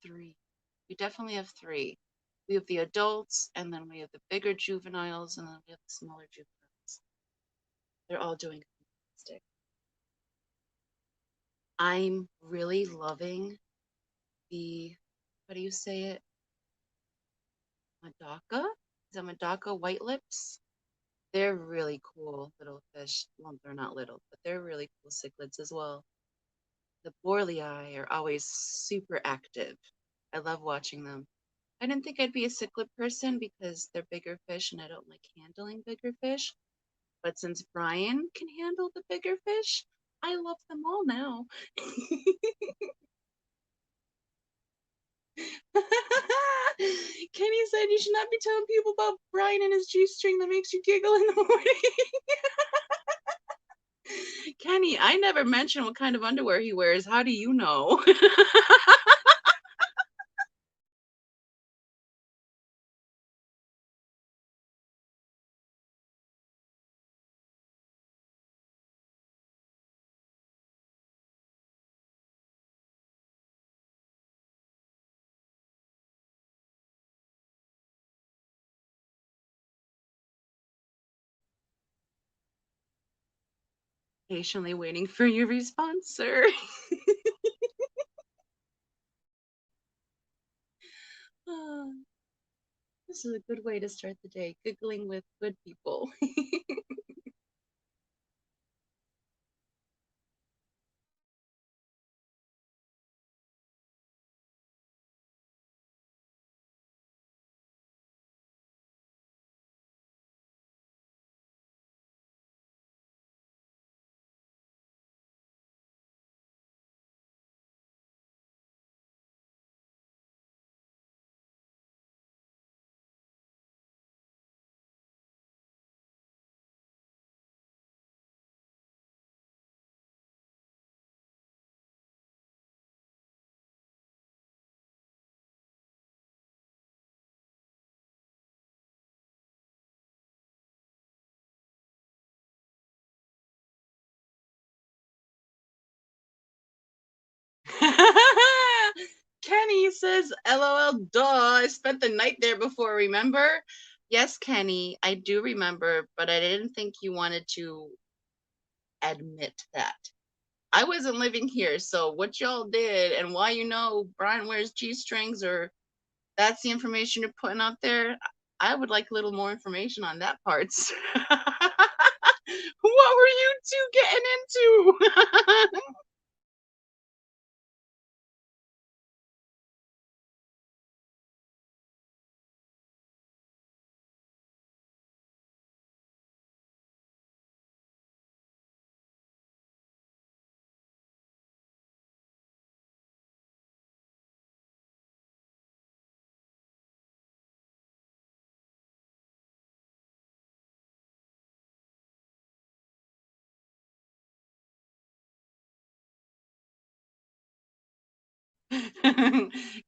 3. We definitely have 3. We have the adults, and then we have the bigger juveniles, and then we have the smaller juveniles. They're all doing fantastic. I'm really loving the, how do you say it? Madaka? Is that Madaka white lips? They're really cool little fish. Well, they're not little, but they're really cool cichlids as well. The Borlei are always super active. I love watching them. I didn't think I'd be a cichlid person because they're bigger fish and I don't like handling bigger fish. But since Brian can handle the bigger fish, I love them all now. Kenny said you should not be telling people about Brian and his G-string that makes you giggle in the morning. Kenny, I never mentioned what kind of underwear he wears. How do you know? Patiently waiting for your response, sir. This is a good way to start the day, giggling with good people. Kenny says, LOL, duh, I spent the night there before, remember? Yes, Kenny, I do remember, but I didn't think you wanted to admit that. I wasn't living here, so what y'all did and why Brian wears G-strings or that's the information you're putting out there, I would like a little more information on that part. What were you two getting into?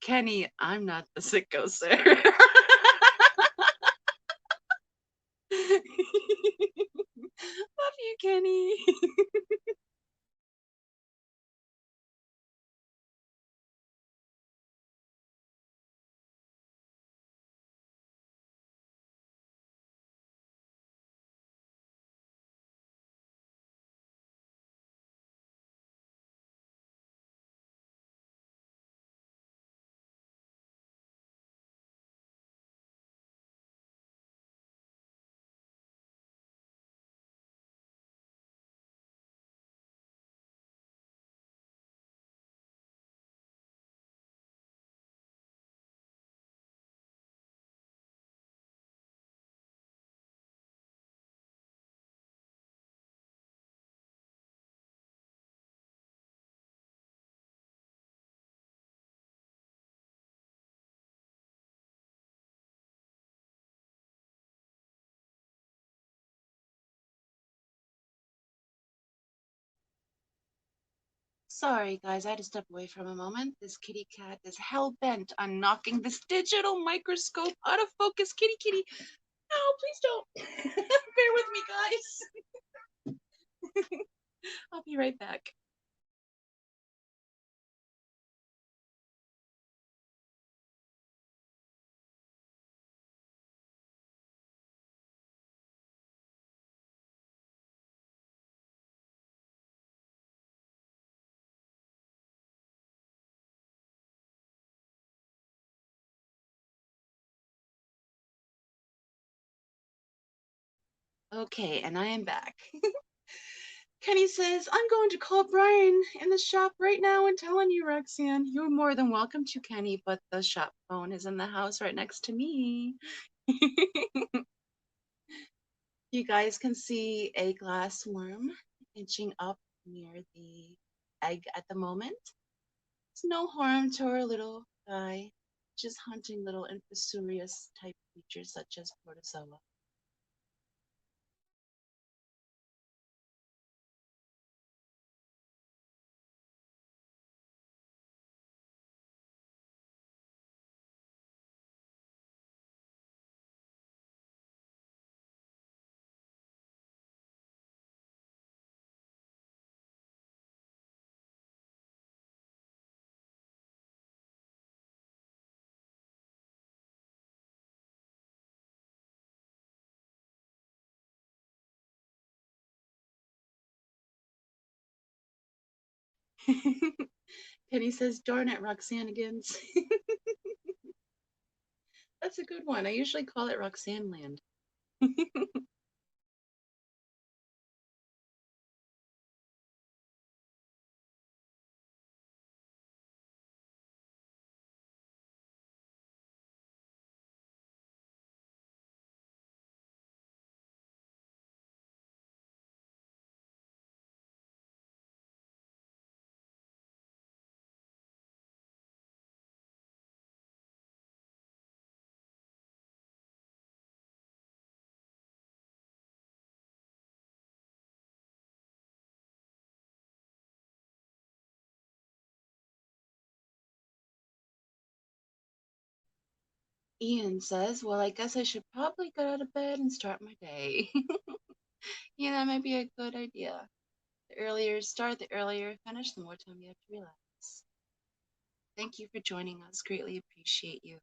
Kenny, I'm not the sicko, sir. Love you, Kenny. Sorry, guys, I had to step away from a moment. This kitty cat is hell bent on knocking this digital microscope out of focus. Kitty, kitty. No, please don't. Bear with me, guys. I'll be right back. Okay, and I am back. Kenny says, I'm going to call Brian in the shop right now and telling you, Roxanne. You're more than welcome to, Kenny, but the shop phone is in the house right next to me. You guys can see a glass worm inching up near the egg at the moment. It's no harm to our little guy, just hunting little infusorious type creatures such as protozoa. Penny says, darn it, Roxanne again. That's a good one. I usually call it Roxanne Land. Ian says, well, I guess I should probably get out of bed and start my day. Yeah, that might be a good idea. The earlier you start, the earlier you finish, the more time you have to relax. Thank you for joining us. Greatly appreciate you.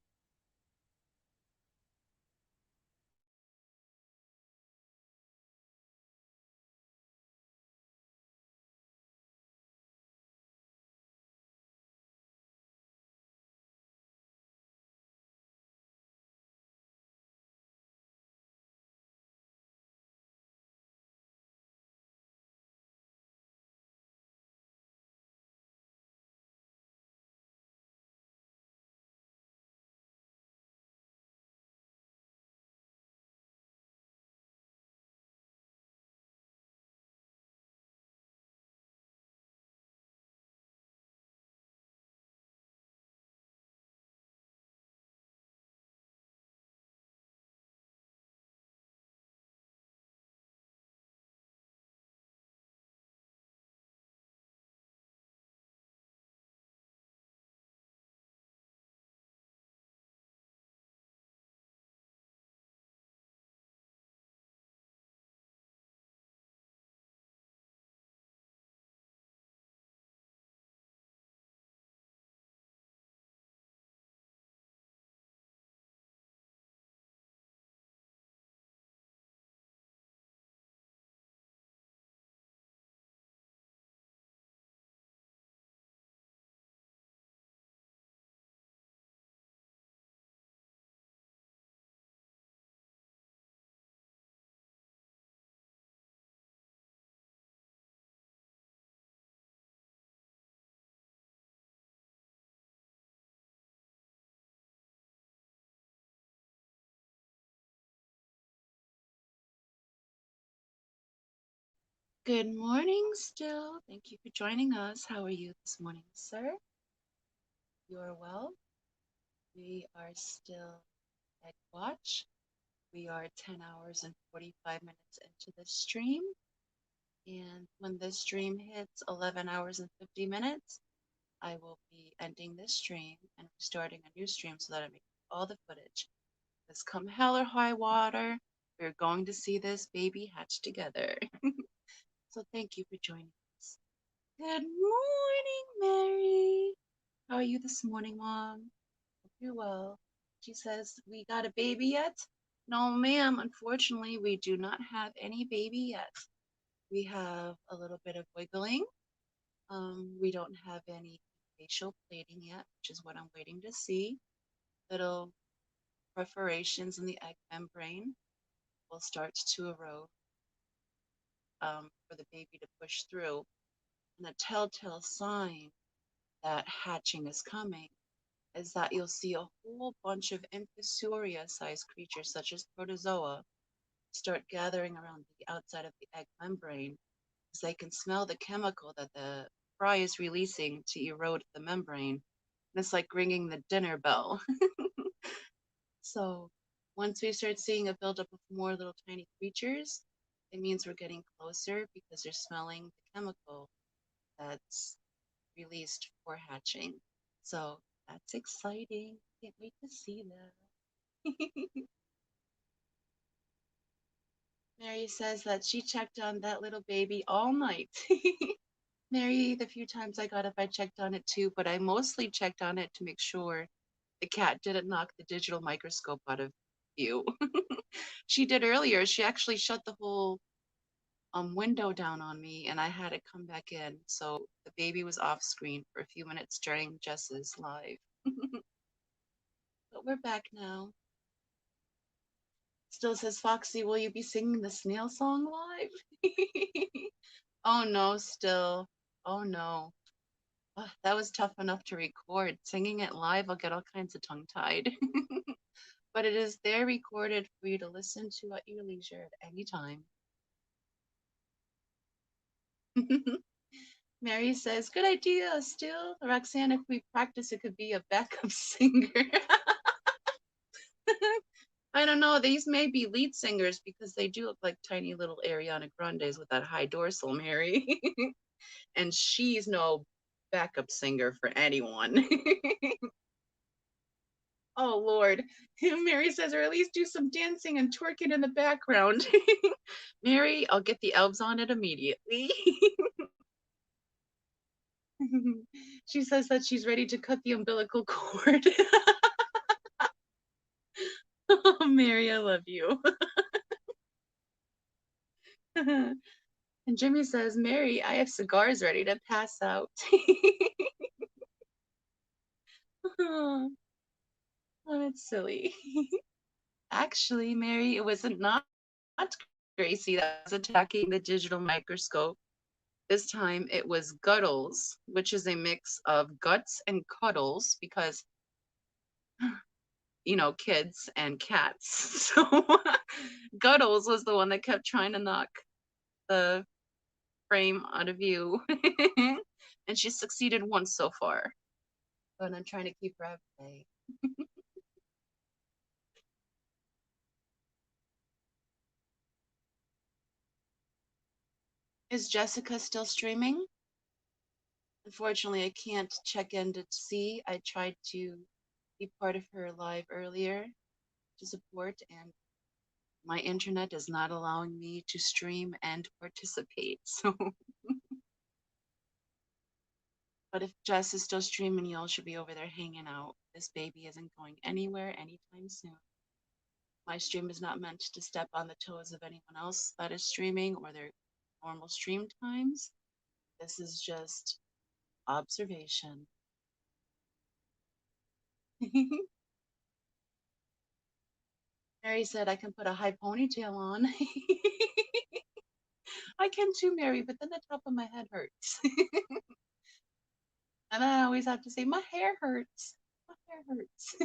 Good morning still. Thank you for joining us. How are you this morning, sir? You are well. We are still at watch. We are 10 hours and 45 minutes into the stream. And when this stream hits 11 hours and 50 minutes, I will be ending this stream and starting a new stream so that I make all the footage. Because come hell or high water, we're going to see this baby hatch together. So thank you for joining us. Good morning, Mary. How are you this morning, Mom? Hope you're well. She says, we got a baby yet? No, ma'am. Unfortunately, we do not have any baby yet. We have a little bit of wiggling. We don't have any facial plating yet, which is what I'm waiting to see. Little perforations in the egg membrane will start to erode for the baby to push through. And a telltale sign that hatching is coming is that you'll see a whole bunch of infusoria-sized creatures, such as protozoa, start gathering around the outside of the egg membrane, because they can smell the chemical that the fry is releasing to erode the membrane. And it's like ringing the dinner bell. So once we start seeing a buildup of more little tiny creatures, it means we're getting closer because they're smelling the chemical that's released for hatching. So that's exciting. Can't wait to see that. Mary says that she checked on that little baby all night. Mary, the few times I got up, I checked on it too, but I mostly checked on it to make sure the cat didn't knock the digital microscope out of view. She did earlier. She actually shut the whole window down on me, and I had to come back in. So the baby was off screen for a few minutes during Jess's live. But we're back now. Still says, Foxy, will you be singing the snail song live? Oh no, still. Oh no. Ugh, that was tough enough to record. Singing it live, I'll get all kinds of tongue-tied. But it is there recorded for you to listen to at your leisure at any time. Mary says, good idea, still. Roxanne, if we practice, it could be a backup singer. I don't know. These may be lead singers because they do look like tiny little Ariana Grandes with that high dorsal, Mary. And she's no backup singer for anyone. Oh, Lord. Mary says, or at least do some dancing and twerking in the background. Mary, I'll get the elves on it immediately. She says that she's ready to cut the umbilical cord. Oh, Mary, I love you. And Jimmy says, Mary, I have cigars ready to pass out. Oh, that's silly. Actually, Mary, it wasn't not Gracie that was attacking the digital microscope. This time it was Guddles, which is a mix of guts and cuddles because, you know, kids and cats. So Guddles was the one that kept trying to knock the frame out of view. And she succeeded once so far. But I'm trying to keep her at bay. Is Jessica still streaming? Unfortunately, I can't check in to see. I tried to be part of her live earlier to support, and my internet is not allowing me to stream and participate. So, but if Jess is still streaming, y'all should be over there hanging out. This baby isn't going anywhere anytime soon. My stream is not meant to step on the toes of anyone else that is streaming or their normal stream times. This is just observation. Mary said I can put a high ponytail on. I can too, Mary, but then the top of my head hurts. And I always have to say, my hair hurts. My hair hurts.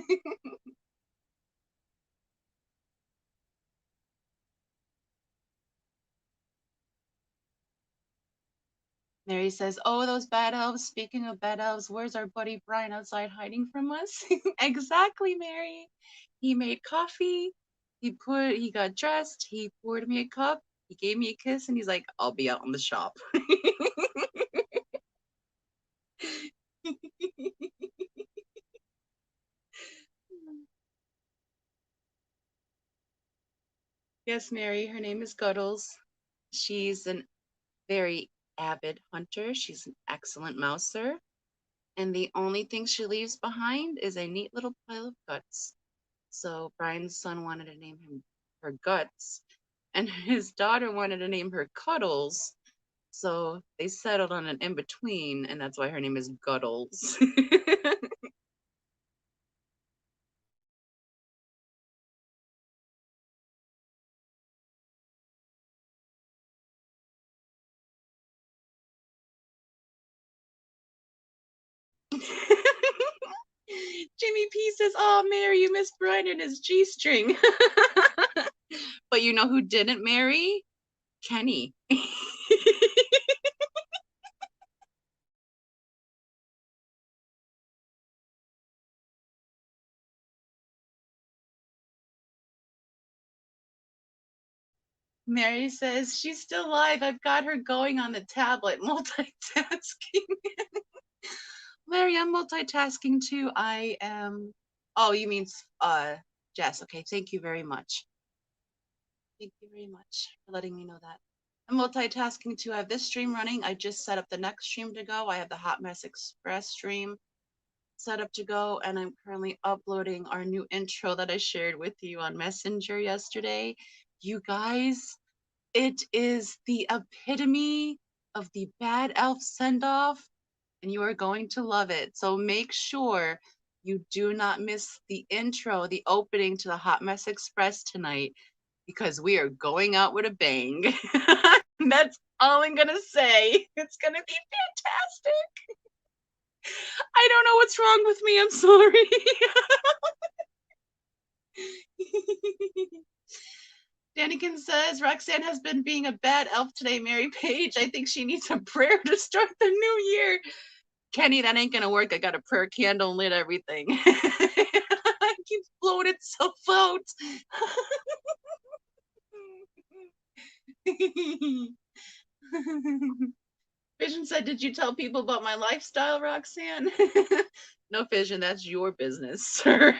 Mary says, oh, those bad elves. Speaking of bad elves, where's our buddy Brian outside hiding from us? Exactly, Mary. He made coffee. He got dressed. He poured me a cup. He gave me a kiss, and he's like, I'll be out in the shop. Yes, Mary, her name is Guddles. She's a very avid hunter. She's an excellent mouser. And the only thing she leaves behind is a neat little pile of guts. So Brian's son wanted to name her Guts, and his daughter wanted to name her Cuddles. So they settled on an in-between, and that's why her name is Guddles. Jimmy P says, oh, Mary, you missed Brian and his G-string. But you know who didn't marry? Kenny. Mary says, she's still live. I've got her going on the tablet, multitasking. Mary, I'm multitasking too. I am, oh, you mean Jess. Okay, thank you very much. Thank you very much for letting me know that. I'm multitasking too. I have this stream running. I just set up the next stream to go. I have the Hot Mess Express stream set up to go, and I'm currently uploading our new intro that I shared with you on Messenger yesterday. You guys, it is the epitome of the bad elf send-off, and you are going to love it. So make sure you do not miss the intro, the opening to the Hot Mess Express tonight. because we are going out with a bang. That's all I'm going to say. It's going to be fantastic. I don't know what's wrong with me. I'm sorry. Danikin says Roxanne has been being a bad elf today, Mary Page. I think she needs a prayer to start the new year. Kenny, that ain't gonna work. I got a prayer candle and lit everything. I keep blowing itself out. Vision said, did you tell people about my lifestyle, Roxanne? No, Vision, that's your business, sir.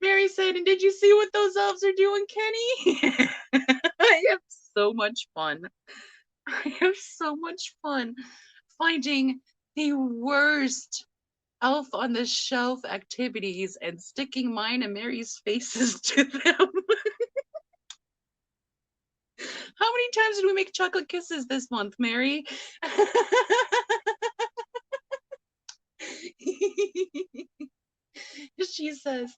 Mary said, and did you see what those elves are doing, Kenny? I have so much fun. I have so much fun finding the worst elf on the shelf activities and sticking mine and Mary's faces to them. How many times did we make chocolate kisses this month, Mary? She says,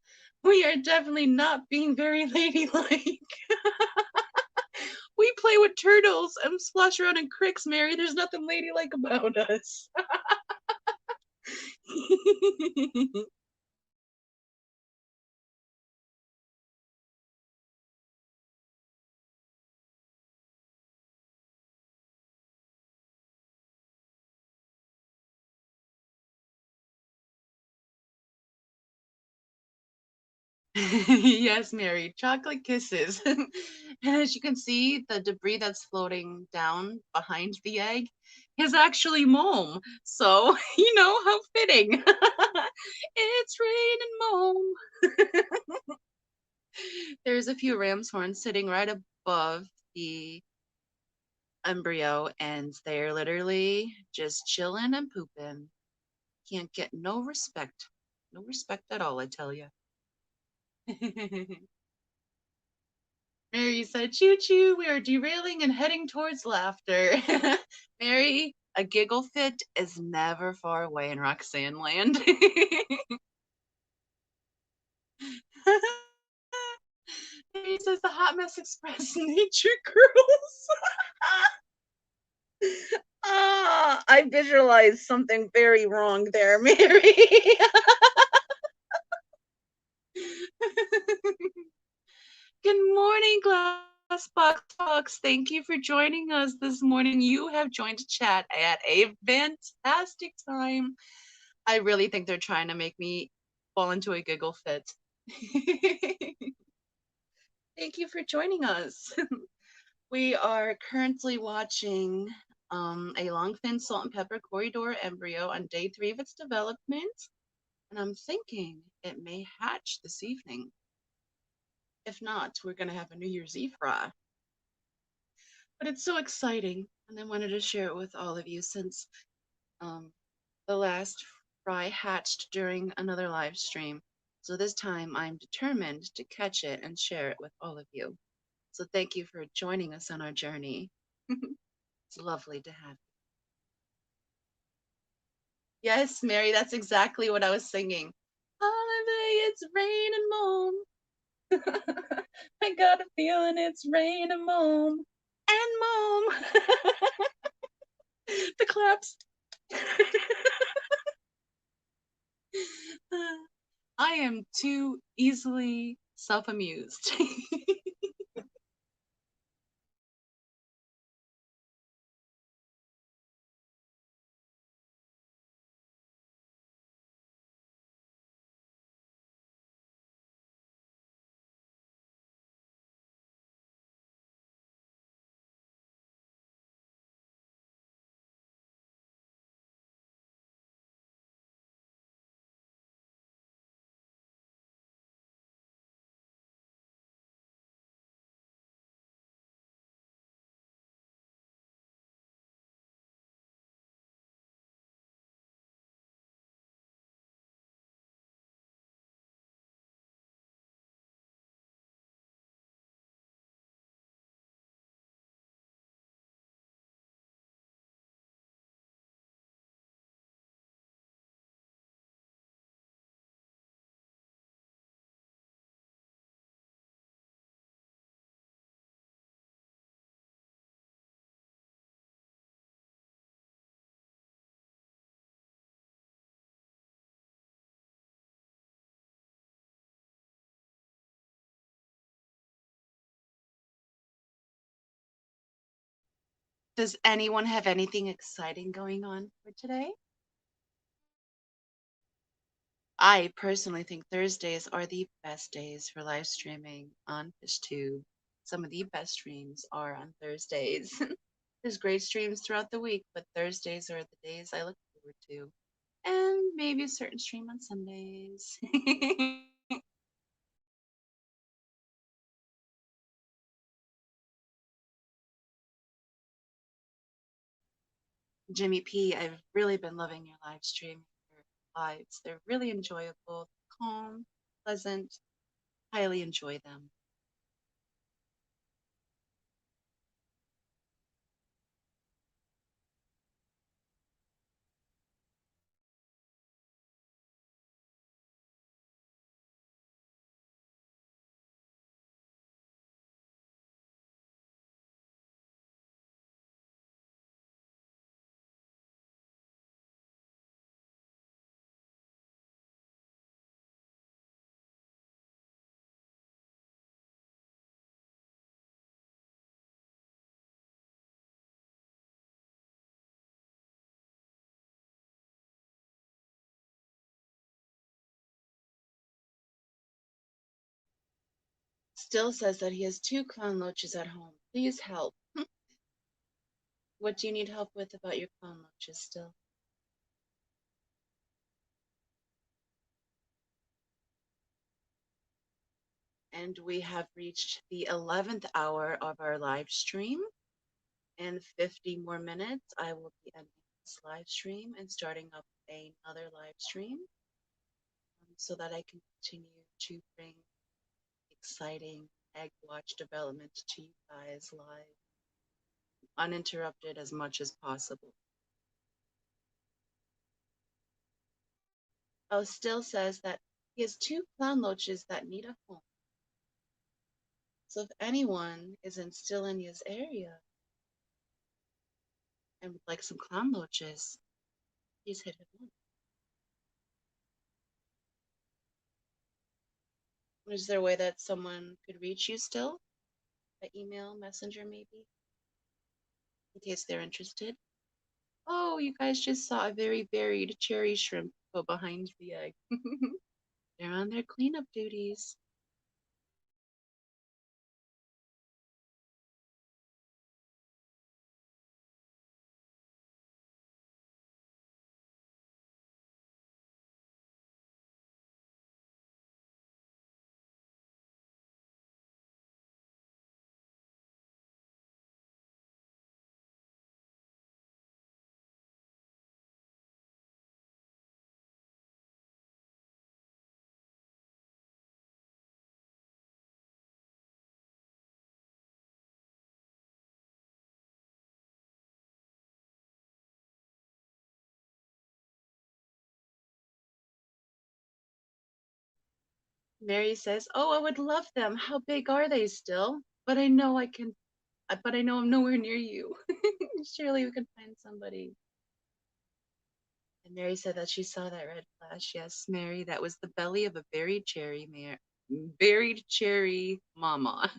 we are definitely not being very ladylike. We play with turtles and splash around in cricks, Mary. There's nothing ladylike about us. Yes, Mary, chocolate kisses. And as you can see, the debris that's floating down behind the egg is actually Mome. So, you know, how fitting. It's raining Mome. There's a few ram's horns sitting right above the embryo, and they're literally just chilling and pooping. Can't get no respect. No respect at all, I tell you. Mary said, choo choo, we are derailing and heading towards laughter. Mary, a giggle fit is never far away in Roxanne land. Mary says, the Hot Mess Express nature girls. I visualized something very wrong there, Mary. Good morning, Glassbox Fox. Thank you for joining us this morning. You have joined chat at a fantastic time. I really think they're trying to make me fall into a giggle fit. Thank you for joining us. We are currently watching a longfin salt and pepper corydora embryo on day 3 of its development, and I'm thinking it may hatch this evening. If not, we're going to have a New Year's Eve fry. But it's so exciting, and I wanted to share it with all of you since the last fry hatched during another live stream. So this time I'm determined to catch it and share it with all of you. So thank you for joining us on our journey. It's lovely to have you. Yes, Mary, that's exactly what I was singing. Holiday, it's rain and moan. I got a feeling it's rain and moan. And moan. The claps. I am too easily self-amused. Does anyone have anything exciting going on for today? I personally think Thursdays are the best days for live streaming on FishTube. Some of the best streams are on Thursdays. There's great streams throughout the week, but Thursdays are the days I look forward to. And maybe a certain stream on Sundays. Jimmy P, I've really been loving your live stream. Your lives, they're really enjoyable, calm, pleasant. Highly enjoy them. Still says that he has two clown loaches at home. Please help. What do you need help with about your clown loaches still? And we have reached the 11th hour of our live stream. In 50 more minutes, I will be ending this live stream and starting up another live stream so that I can continue to bring exciting egg watch development to you guys live, uninterrupted as much as possible. Oh, still says that he has two clown loaches that need a home. So if anyone is still in his area and would like some clown loaches, please hit him up. Is there a way that someone could reach you still? By email, messenger, maybe? In case they're interested. Oh, you guys just saw a very buried cherry shrimp go behind the egg. They're on their cleanup duties. Mary says, "Oh, I would love them. How big are they still? But I know I can. But I know I'm nowhere near you. Surely we can find somebody." And Mary said that she saw that red flash. Yes, Mary, that was the belly of a buried cherry mama.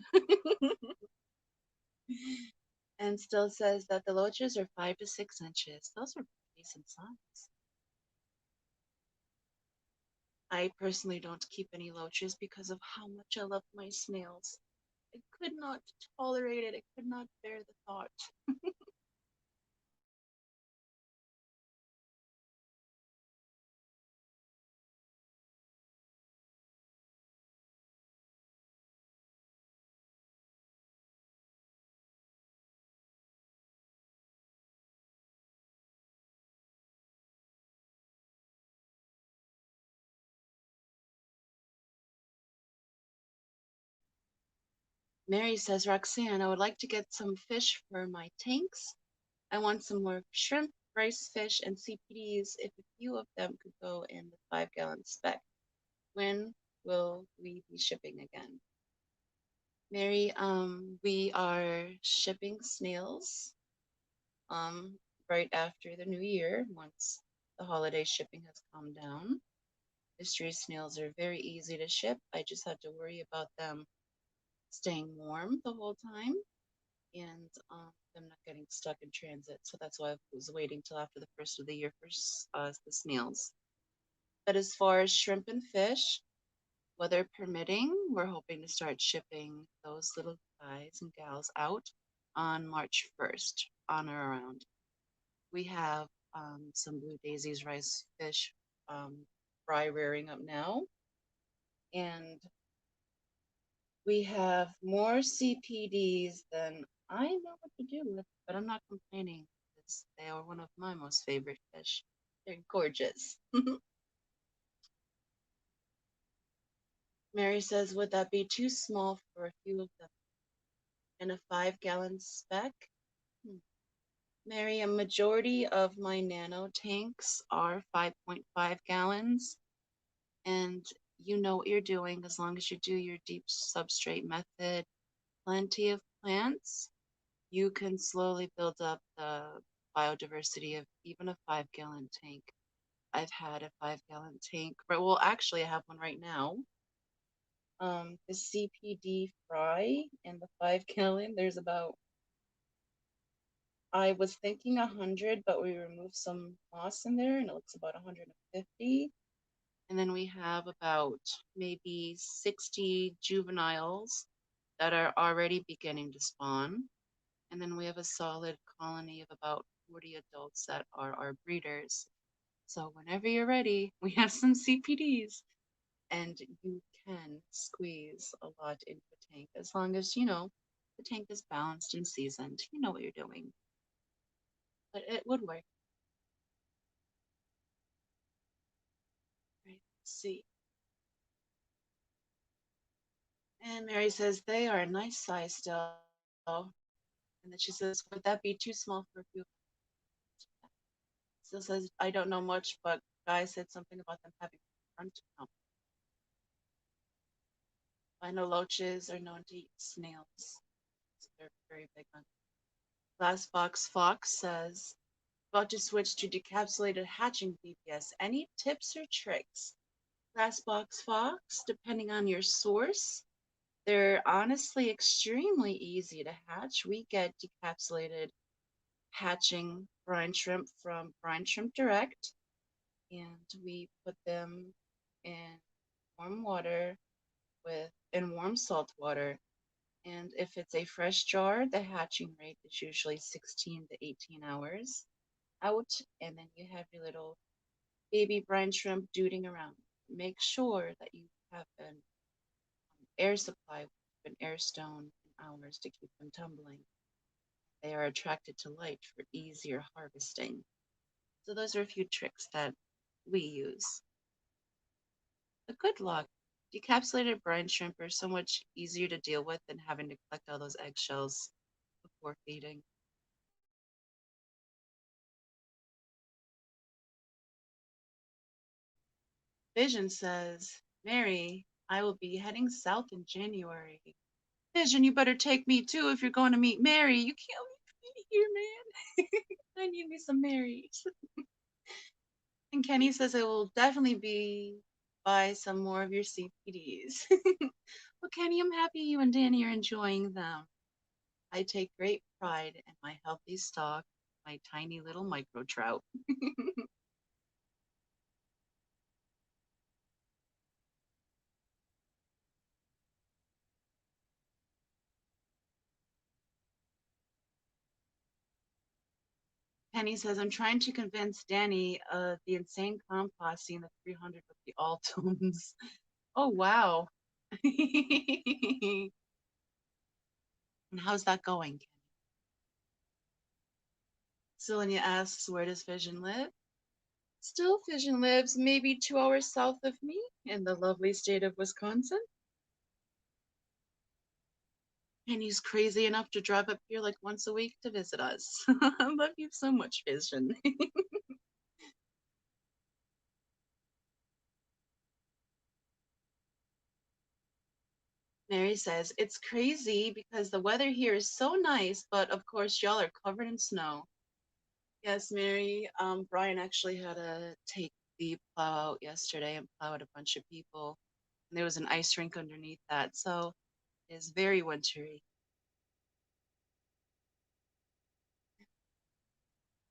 And still says that the loaches are 5 to 6 inches. Those are decent size. I personally don't keep any loaches because of how much I love my snails. I could not tolerate it. I could not bear the thought. Mary says, "Roxanne, I would like to get some fish for my tanks. I want some more shrimp, rice fish, and CPDs. If a few of them could go in the 5-gallon spec, when will we be shipping again?" Mary, we are shipping snails right after the new year, once the holiday shipping has calmed down. Mystery snails are very easy to ship. I just have to worry about them staying warm the whole time. and them not getting stuck in transit. So that's why I was waiting till after the first of the year for the snails. But as far as shrimp and fish, weather permitting, we're hoping to start shipping those little guys and gals out on March 1st, on or around. We have some blue daisies rice fish fry rearing up now. And we have more CPDs than I know what to do with, but I'm not complaining because they are one of my most favorite fish. They're gorgeous. Mary says, would that be too small for a few of them? In a 5-gallon spec? Hmm. Mary, a majority of my nano tanks are 5.5 gallons, and you know what you're doing as long as you do your deep substrate method. Plenty of plants, you can slowly build up the biodiversity of even a 5-gallon tank. I've had a 5-gallon tank, right? Well, actually, I have one right now. The CPD fry and the 5-gallon, there's about, I was thinking 100, but we removed some moss in there and it looks about 150. And then we have about maybe 60 juveniles that are already beginning to spawn. And then we have a solid colony of about 40 adults that are our breeders. So whenever you're ready, we have some CPDs and you can squeeze a lot into a tank as long as, the tank is balanced and seasoned. You know what you're doing. But it would work. Right, let's see. And Mary says they are a nice size still. And then she says, would that be too small for a few? Still says, I don't know much, but Guy said something about them having front. No. I know loaches are known to eat snails. So they're very big on. Last Box Fox says, about to switch to decapsulated hatching BPS. Any tips or tricks? Last Box Fox, depending on your source, they're honestly extremely easy to hatch. We get decapsulated hatching brine shrimp from Brine Shrimp Direct, and we put them in warm water in warm salt water. And if it's a fresh jar, the hatching rate is usually 16 to 18 hours out, and then you have your little baby brine shrimp duding around. Make sure that you have an air supply with an air stone in hours to keep them tumbling. They are attracted to light for easier harvesting. So those are a few tricks that we use. But good luck. Decapsulated brine shrimp are so much easier to deal with than having to collect all those eggshells before feeding. Vision says, Mary, I will be heading south in January. Vision, you better take me too if you're going to meet Mary. You can't leave me here, man. I need me some Marys. And Kenny says I will definitely be buy some more of your CPDs. Well, Kenny, I'm happy you and Danny are enjoying them. I take great pride in my healthy stock, my tiny little micro trout. Penny says, I'm trying to convince Danny the insane composting the 300 with the all tones. Oh, wow. And how's that going? Celia asks, where does Vision live? Still, Vision lives maybe 2 hours south of me in the lovely state of Wisconsin. And he's crazy enough to drive up here like once a week to visit us. I love you so much, Vision. Mary says, it's crazy because the weather here is so nice, but of course, y'all are covered in snow. Yes, Mary. Brian actually had to take the plow out yesterday and plow out a bunch of people. And there was an ice rink underneath that, so it is very wintry.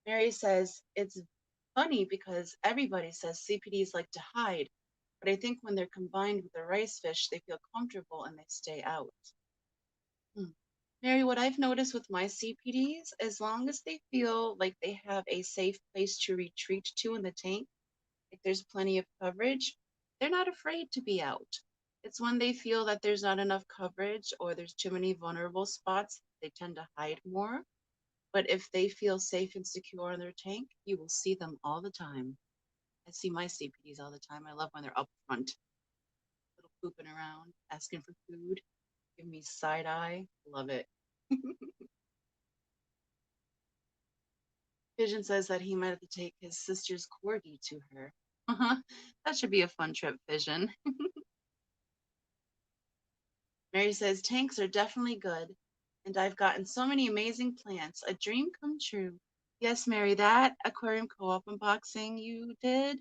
Mary says it's funny because everybody says CPDs like to hide, but I think when they're combined with the rice fish, they feel comfortable and they stay out. Hmm. Mary, what I've noticed with my CPDs, as long as they feel like they have a safe place to retreat to in the tank, like there's plenty of coverage, they're not afraid to be out. It's when they feel that there's not enough coverage or there's too many vulnerable spots, they tend to hide more. But if they feel safe and secure in their tank, you will see them all the time. I see my CPDs all the time. I love when they're up front, little pooping around, asking for food, giving me side eye. Love it. Vision says that he might have to take his sister's corgi to her. That should be a fun trip, Vision. Mary says tanks are definitely good, and I've gotten so many amazing plants. A dream come true. Yes, Mary, that aquarium co-op unboxing you did,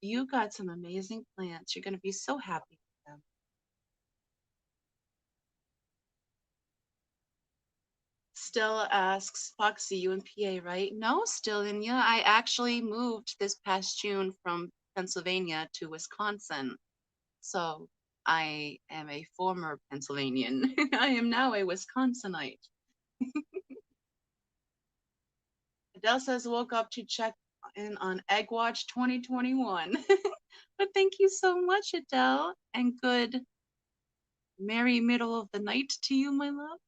you got some amazing plants. You're going to be so happy with them. Still asks, Foxy, you in PA, right? No, still in ya. I actually moved this past June from Pennsylvania to Wisconsin. So I am a former Pennsylvanian. I am now a Wisconsinite. Adele says, woke up to check in on Egg Watch 2021. But thank you so much, Adele, and good merry middle of the night to you, my love.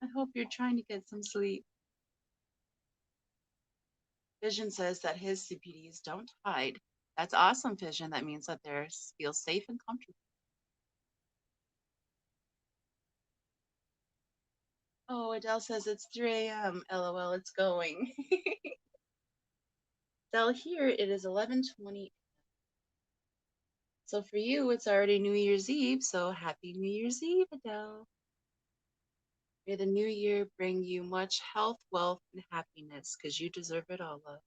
I hope you're trying to get some sleep. Vision says that his CPDs don't hide. That's awesome, Vision. That means that they feel safe and comfortable. Oh, Adele says it's 3 a.m. LOL, it's going. Adele, here it is 11:20. So for you, it's already New Year's Eve. So happy New Year's Eve, Adele. May the new year bring you much health, wealth, and happiness because you deserve it all, love.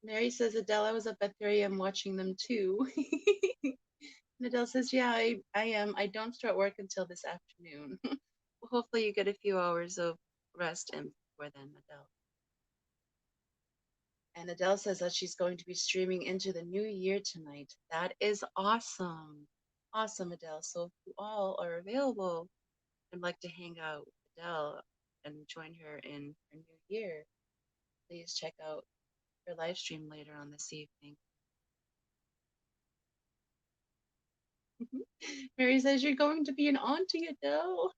Mary says, Adele, I was up at 3 a.m. watching them too. And Adele says, yeah, I am. I don't start work until this afternoon. Well, hopefully you get a few hours of rest in before then, Adele. And Adele says that she's going to be streaming into the new year tonight. That is awesome. Awesome, Adele. So if you all are available and like to hang out with Adele and join her in her new year, please check out her live stream later on this evening. Mary says you're going to be an auntie, Adele.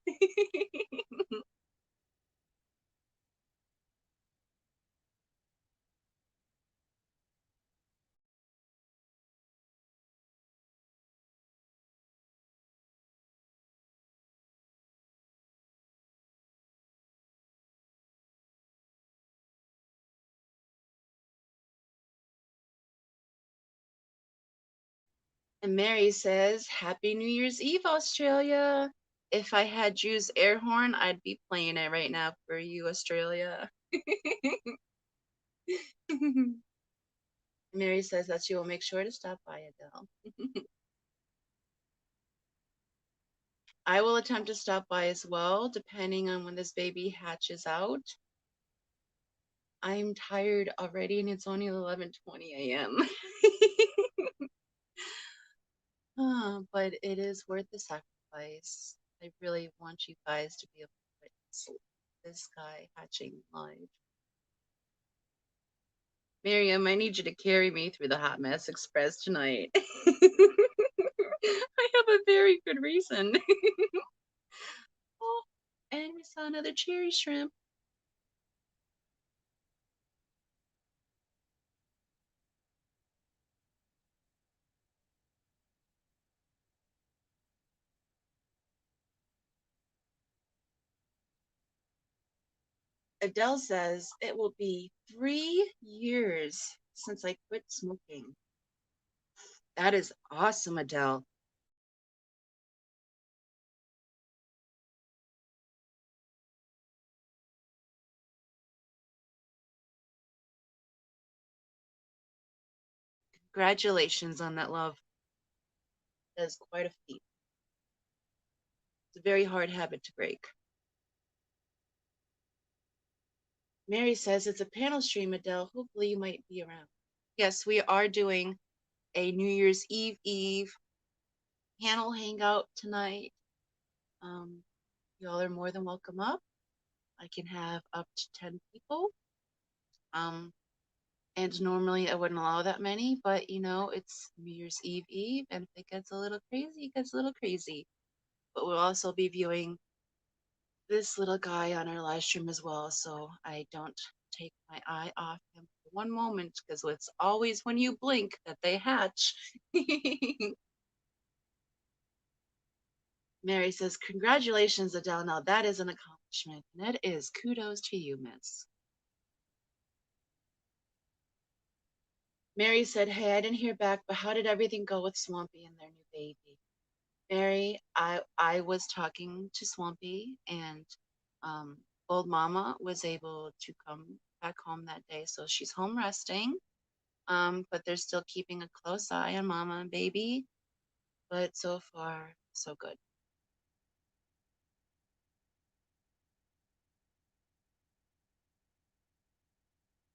And Mary says, Happy New Year's Eve, Australia. If I had Drew's air horn, I'd be playing it right now for you, Australia. Mary says that she will make sure to stop by, Adele. I will attempt to stop by as well, depending on when this baby hatches out. I'm tired already, and it's only 11:20 a.m. But it is worth the sacrifice. I really want you guys to be able to witness this guy hatching live. Miriam, I need you to carry me through the Hot Mess Express tonight. I have a very good reason. Oh, and we saw another cherry shrimp. Adele says it will be 3 years since I quit smoking. That is awesome, Adele. Congratulations on that, love. That is quite a feat. It's a very hard habit to break. Mary says it's a panel stream, Adele. Hopefully you might be around. Yes, we are doing a New Year's Eve panel hangout tonight. Y'all are more than welcome up. I can have up to 10 people. And normally I wouldn't allow that many, but you know, it's New Year's Eve, and if it gets a little crazy, it gets a little crazy. But we'll also be viewing this little guy on our live stream as well, so I don't take my eye off him for one moment, because it's always when you blink that they hatch. Mary says, congratulations, Adele. Now that is an accomplishment. And that is kudos to you, miss. Mary said, hey, I didn't hear back, but how did everything go with Swampy and their new baby? Mary, I was talking to Swampy, and old mama was able to come back home that day, so she's home resting. But they're still keeping a close eye on mama and baby. But so far, so good.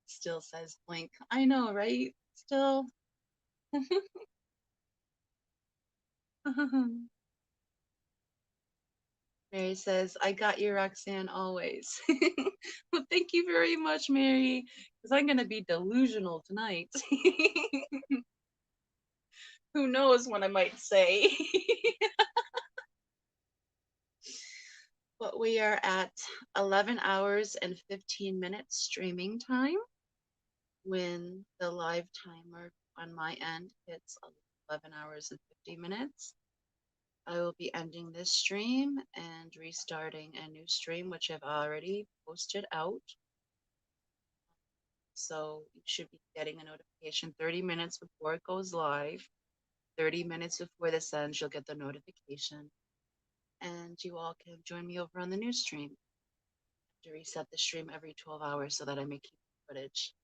Still says blink. I know, right? Still. Mary says, I got you, Roxanne, always. Well, thank you very much, Mary, because I'm going to be delusional tonight. Who knows what I might say. But we are at 11 hours and 15 minutes streaming time. When the live timer on my end hits 11 hours and 50 minutes, I will be ending this stream and restarting a new stream, which I've already posted out. So you should be getting a notification 30 minutes before it goes live. 30 minutes before this ends, you'll get the notification. And you all can join me over on the new stream. I have to reset the stream every 12 hours so that I may keep the footage.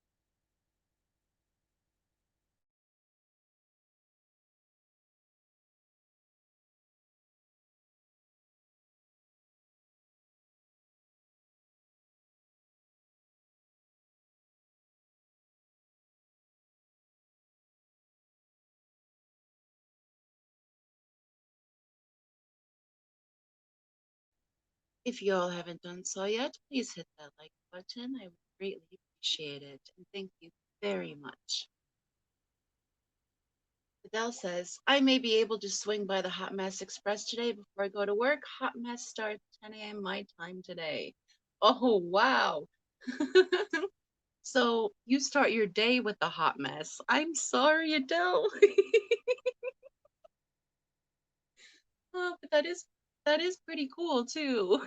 If you all haven't done so yet, please hit that like button. I would greatly appreciate it. And thank you very much. Adele says, I may be able to swing by the Hot Mess Express today before I go to work. Hot Mess starts 10 a.m. my time today. Oh, wow. So you start your day with the hot mess. I'm sorry, Adele. Oh, but that is pretty cool too.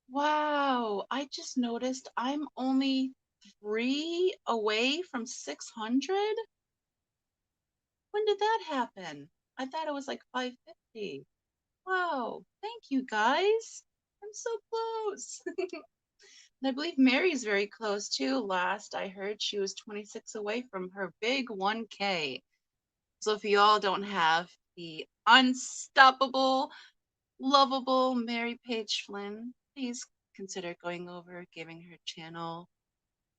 Wow, I just noticed I'm only 3 away from 600. When did that happen? I thought it was like 550. Wow, thank you guys. I'm so close. And I believe Mary's very close too. Last I heard, she was 26 away from her big 1K. So if you all don't have the unstoppable, lovable Mary Page Flynn, please consider going over, giving her channel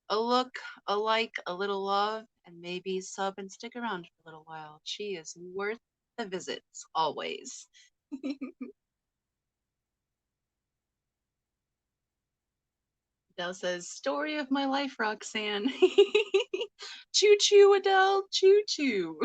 A look, a like, a little love, and maybe sub and stick around for a little while. She is worth the visits, always. Adele says, story of my life, Roxanne. Choo choo, Adele, choo choo.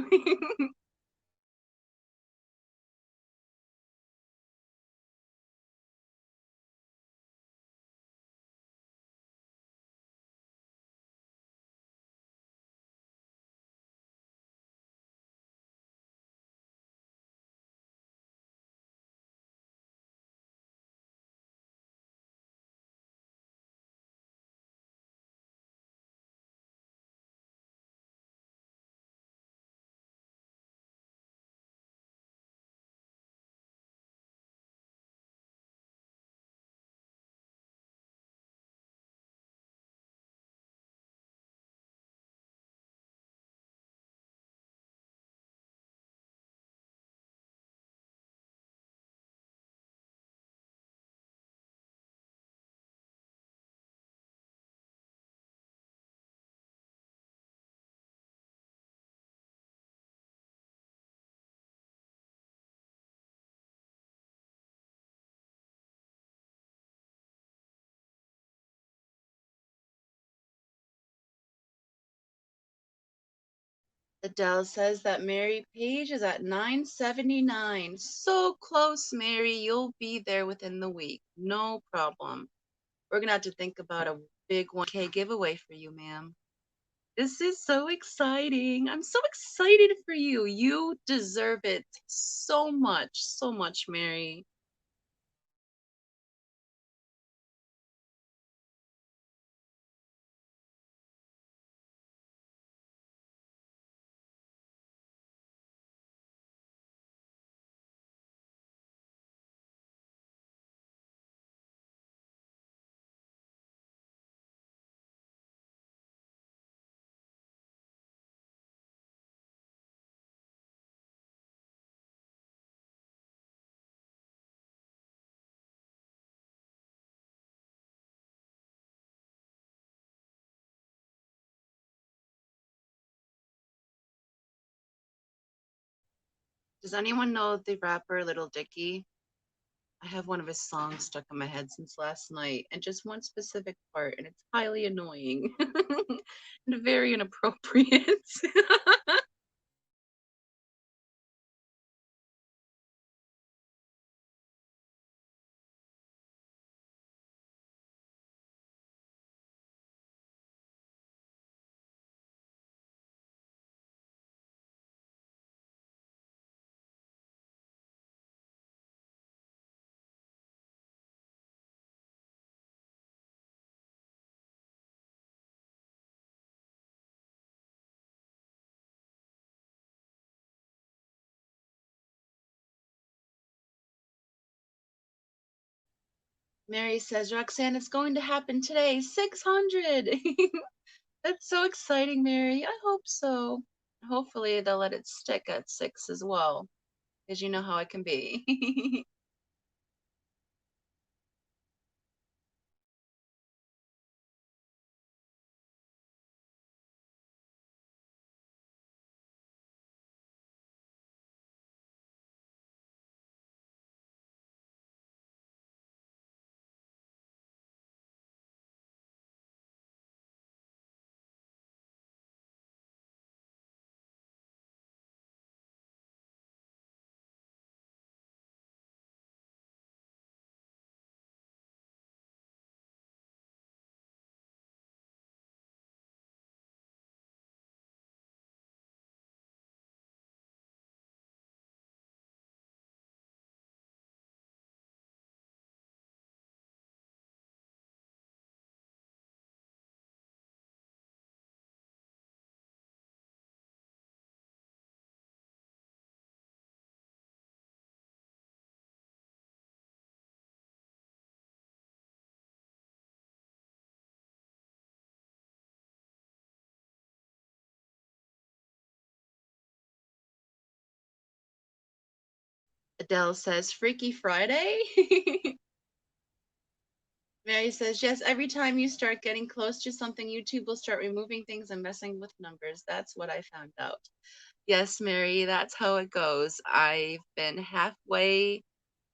Adele says that Mary Page is at 979. So close, Mary. You'll be there within the week. No problem. We're going to have to think about a big 1K giveaway for you, ma'am. This is so exciting. I'm so excited for you. You deserve it so much, Mary. Does anyone know the rapper Little Dicky? I have one of his songs stuck in my head since last night, and just one specific part, and it's highly annoying and very inappropriate. Mary says, Roxanne, it's going to happen today. 600. That's so exciting, Mary. I hope so. Hopefully, they'll let it stick at 6 as well, because you know how it can be. Adele says, Freaky Friday? Mary says, yes, every time you start getting close to something, YouTube will start removing things and messing with numbers. That's what I found out. Yes, Mary, that's how it goes. I've been halfway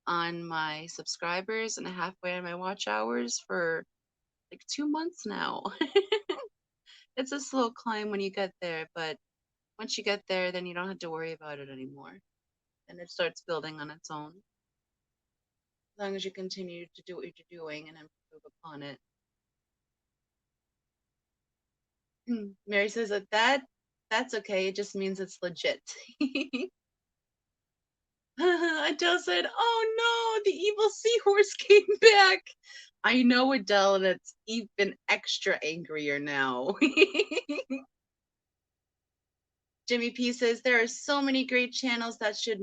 on my subscribers and halfway on my watch hours for like 2 months now. It's a slow climb when you get there, but once you get there, then you don't have to worry about it anymore. And it starts building on its own. As long as you continue to do what you're doing and improve upon it. Mary says that's okay. It just means it's legit. Adele said, "Oh no, the evil seahorse came back." I know, Adele, that's even extra angrier now. Jimmy P says there are so many great channels that should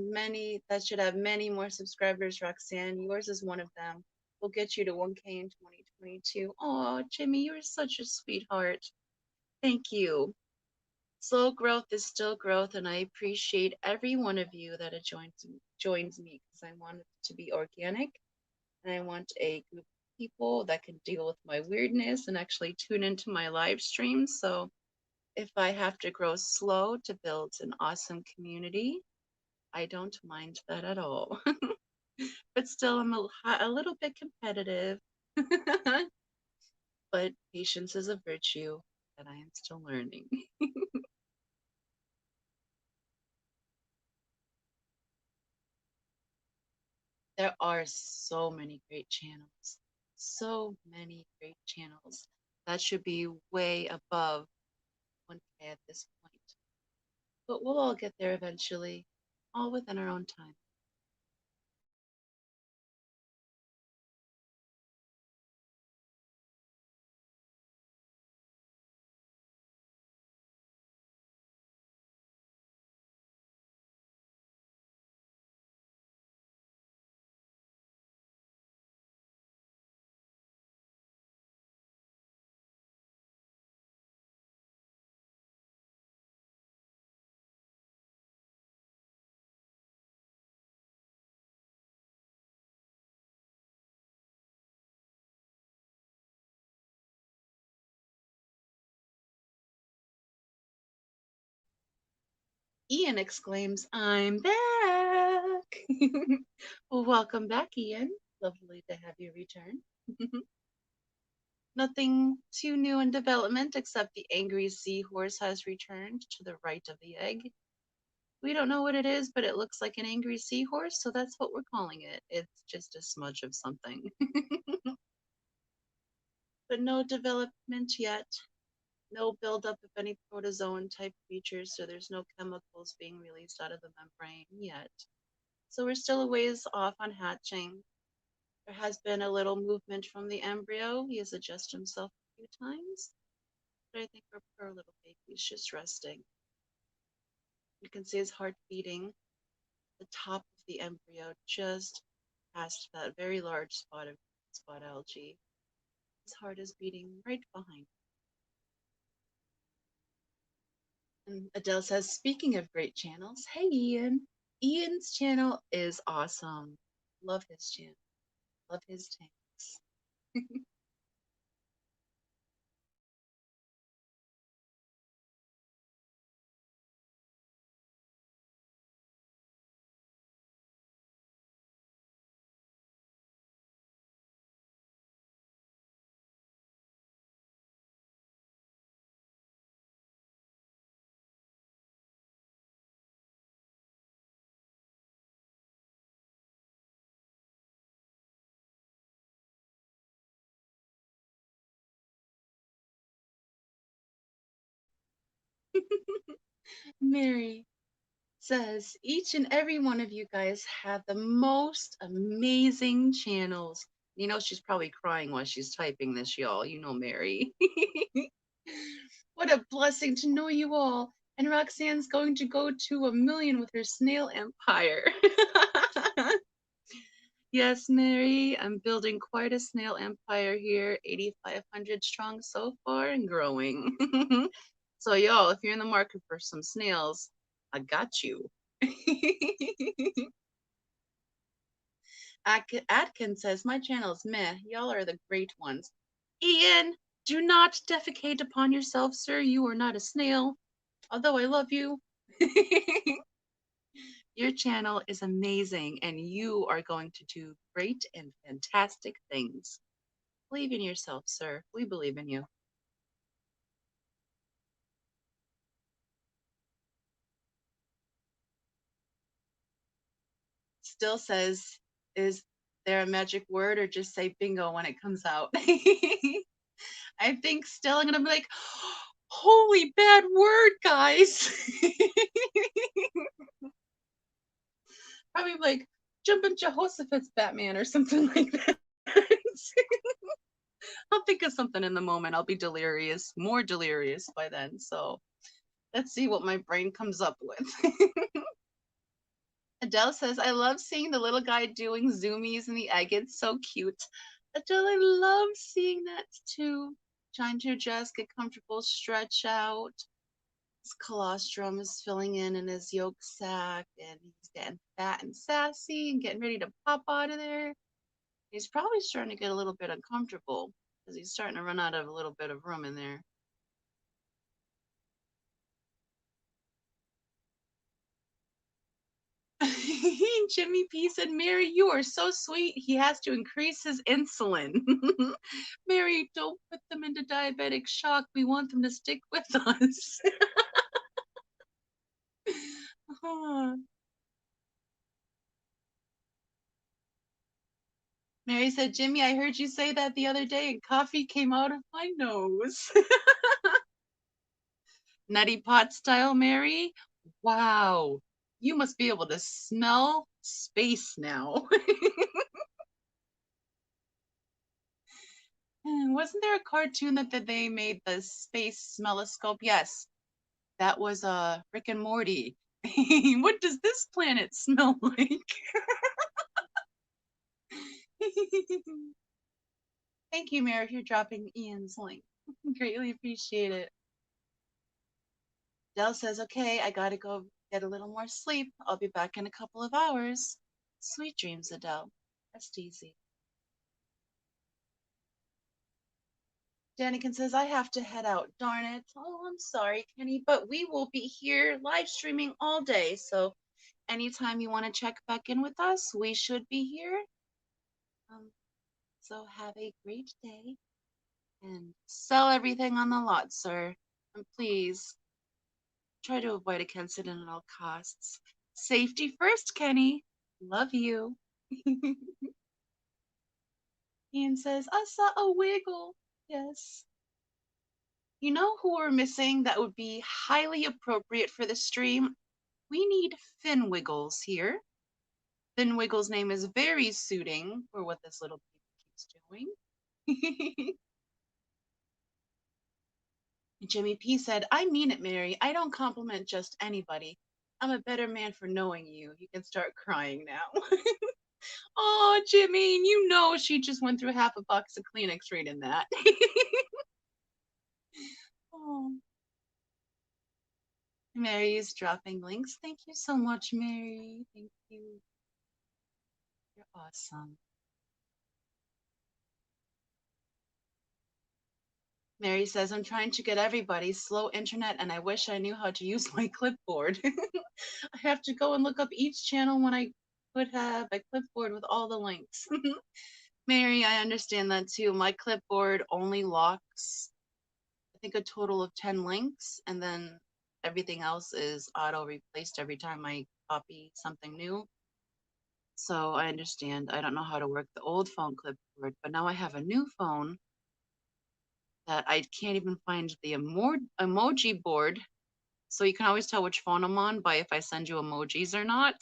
have many more subscribers. Roxanne, yours is one of them. We'll get you to 1K in 2022. Oh, Jimmy, you're such a sweetheart. Thank you. Slow growth is still growth, and I appreciate every one of you that joins me because I want it to be organic, and I want a group of people that can deal with my weirdness and actually tune into my live streams. So if I have to grow slow to build an awesome community, I don't mind that at all. But still, I'm a little bit competitive. But patience is a virtue that I am still learning. There are so many great channels. So many great channels. That should be way above 1K at this point. But we'll all get there eventually, all within our own time. Ian exclaims, I'm back. Well, welcome back, Ian. Lovely to have you return. Nothing too new in development except the angry seahorse has returned to the right of the egg. We don't know what it is, but it looks like an angry seahorse, so that's what we're calling it. It's just a smudge of something. But no development yet. No buildup of any protozoan type creatures, so there's no chemicals being released out of the membrane yet. So we're still a ways off on hatching. There has been a little movement from the embryo. He has adjusted himself a few times, but I think our poor little baby is just resting. You can see his heart beating. The top of the embryo just past that very large spot of spot algae. His heart is beating right behind. And Adele says, speaking of great channels, hey Ian. Ian's channel is awesome. Love his channel. Love his tanks. Mary says, each and every one of you guys have the most amazing channels. You know, she's probably crying while she's typing this, y'all. You know, Mary. What a blessing to know you all. And Roxanne's going to go to 1 million with her snail empire. Yes, Mary, I'm building quite a snail empire here, 8,500 strong so far and growing. So, y'all, if you're in the market for some snails, I got you. Atkins says, my channel is meh. Y'all are the great ones. Ian, do not defecate upon yourself, sir. You are not a snail. Although I love you. Your channel is amazing and you are going to do great and fantastic things. Believe in yourself, sir. We believe in you. Still says, is there a magic word or just say bingo when it comes out? I think still I'm gonna be like, holy bad word, guys. Probably like jumping Jehoshaphat's Batman or something like that. I'll think of something in the moment. I'll be delirious, more delirious by then. So let's see what my brain comes up with. Adele says, I love seeing the little guy doing zoomies in the egg. It's so cute. Adele, I love seeing that too. Trying to adjust, get comfortable, stretch out. His colostrum is filling in his yolk sac, and he's getting fat and sassy and getting ready to pop out of there. He's probably starting to get a little bit uncomfortable because he's starting to run out of a little bit of room in there. Jimmy P said, Mary, you are so sweet. He has to increase his insulin. Mary, don't put them into diabetic shock. We want them to stick with us. Mary said, Jimmy, I heard you say that the other day and coffee came out of my nose. Nutty pot style, Mary? Wow. You must be able to smell space now. Wasn't there a cartoon that they made, the space smelloscope? Yes, that was Rick and Morty. What does this planet smell like? Thank you, Mary, for dropping Ian's link. Greatly appreciate it. Dell says, okay, I gotta go get a little more sleep. I'll be back in a couple of hours. Sweet dreams, Adele. Rest easy. Daniken says, I have to head out. Darn it. Oh, I'm sorry, Kenny, but we will be here live streaming all day. So anytime you want to check back in with us, we should be here. So have a great day and sell everything on the lot, sir. And please try to avoid a incident at all costs. Safety first, Kenny. Love you. Ian says, I saw a wiggle. Yes. You know who we're missing that would be highly appropriate for the stream? We need Finn Wiggles here. Finn Wiggles' name is very suiting for what this little baby keeps doing. Jimmy P said, I mean it, Mary. I don't compliment just anybody. I'm a better man for knowing you. You can start crying now. Oh, Jimmy, you know she just went through half a box of Kleenex reading that. Oh. Mary is dropping links. Thank you so much, Mary. Thank you. You're awesome. Mary says, I'm trying to get everybody slow internet and I wish I knew how to use my clipboard. I have to go and look up each channel when I could have a clipboard with all the links. Mary, I understand that too. My clipboard only locks, I think, a total of 10 links, and then everything else is auto replaced every time I copy something new. So I understand. I don't know how to work the old phone clipboard, but now I have a new phone that I can't even find the emoji board. So you can always tell which phone I'm on by if I send you emojis or not.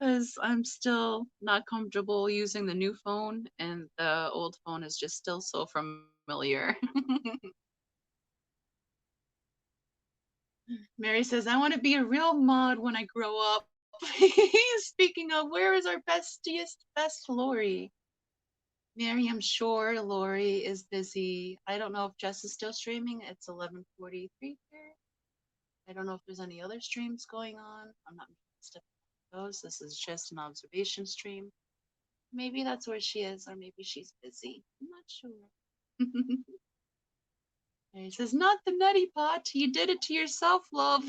Because I'm still not comfortable using the new phone, and the old phone is just still so familiar. Mary says, I want to be a real mod when I grow up. Speaking of, where is our best Lori? Mary, I'm sure Lori is busy. I don't know if Jess is still streaming. It's 11:43 here. I don't know if there's any other streams going on. I'm not stuff, goes. This is just an observation stream. Maybe that's where she is, or maybe she's busy. I'm not sure. And he says, not the nutty pot. You did it to yourself, love.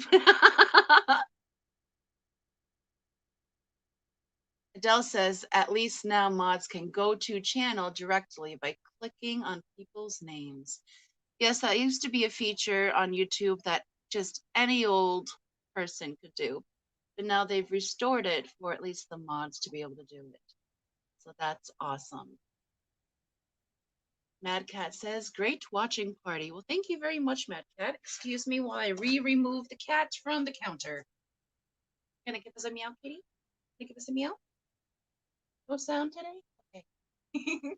Adele says, at least now mods can go to channel directly by clicking on people's names. Yes, that used to be a feature on YouTube that just any old person could do. But now they've restored it for at least the mods to be able to do it. So that's awesome. Mad Cat says, great watching party. Well, thank you very much, Mad Cat. Excuse me while I remove the cat from the counter. Gonna give us a meow, kitty? Gonna give us a meow? No sound today? Okay.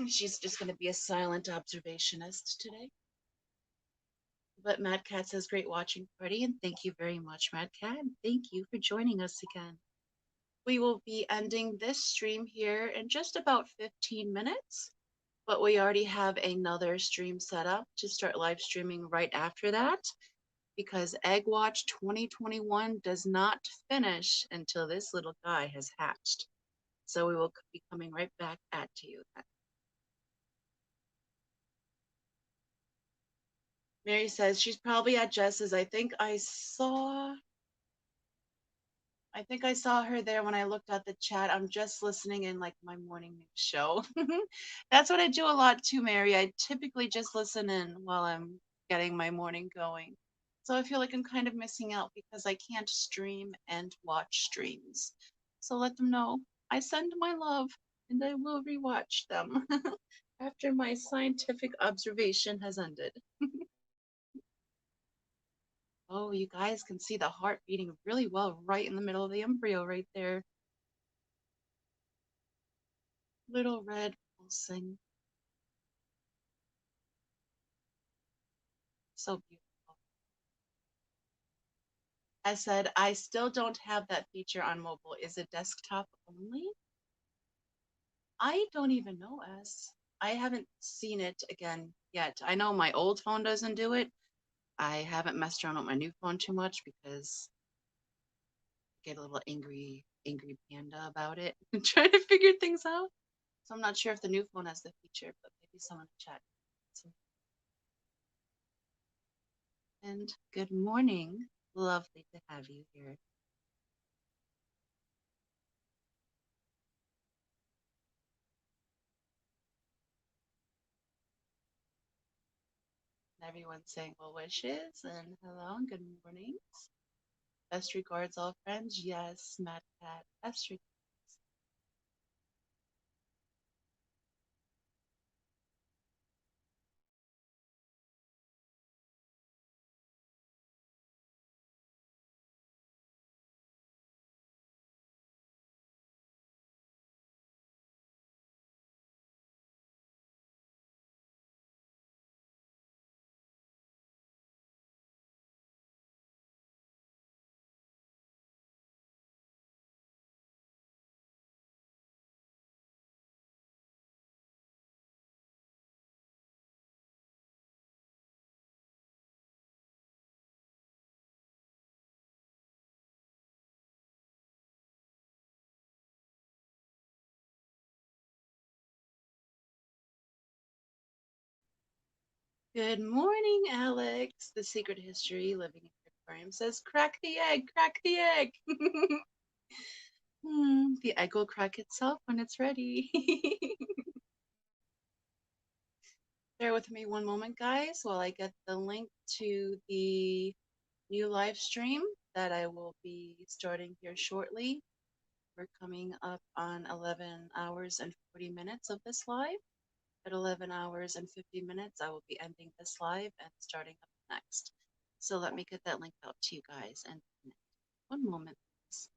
She's just gonna be a silent observationist today. But Mad Cat says, great watching party, and thank you very much, Mad Cat. And thank you for joining us again. We will be ending this stream here in just about 15 minutes. But we already have another stream set up to start live streaming right after that, because Egg Watch 2021 does not finish until this little guy has hatched. So we will be coming right back at you. Mary says she's probably at Jess's. I think I saw her there when I looked at the chat. I'm just listening in like my morning news show. That's what I do a lot too, Mary. I typically just listen in while I'm getting my morning going. So I feel like I'm kind of missing out because I can't stream and watch streams. So let them know I send my love and I will rewatch them after my scientific observation has ended. Oh, you guys can see the heart beating really well right in the middle of the embryo right there. Little red pulsing. So beautiful. I said, I still don't have that feature on mobile. Is it desktop only? I don't even know, S. I haven't seen it again yet. I know my old phone doesn't do it. I haven't messed around with my new phone too much because I get a little angry panda about it and trying to figure things out. So I'm not sure if the new phone has the feature, but maybe someone in chat. So, and good morning. Lovely to have you here. Everyone saying well wishes and hello and good mornings. Best regards, all friends. Yes, Mad Cat. Best regards. Good morning, Alex. The Secret History Living in the Aquarium says, crack the egg, crack the egg. The egg will crack itself when it's ready. Bear with me one moment, guys, while I get the link to the new live stream that I will be starting here shortly. We're coming up on 11 hours and 40 minutes of this live. At 11 hours and 50 minutes, I will be ending this live and starting up next. So let me get that link out to you guys. And one moment, please.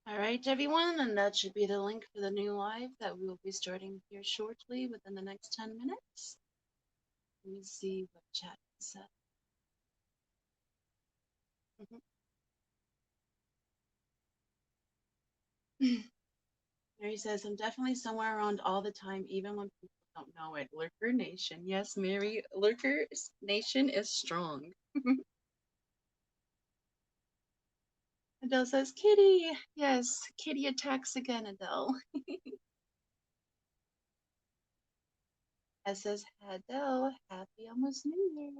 All right, everyone, and that should be the link for the new live that we will be starting here shortly within the next 10 minutes. Let me see what chat said. Mary says, I'm definitely somewhere around all the time, even when people don't know it. Lurker Nation. Yes, Mary, Lurker Nation is strong. Adele says, Kitty. Yes, Kitty attacks again, Adele. As says, Adele, happy almost New Year.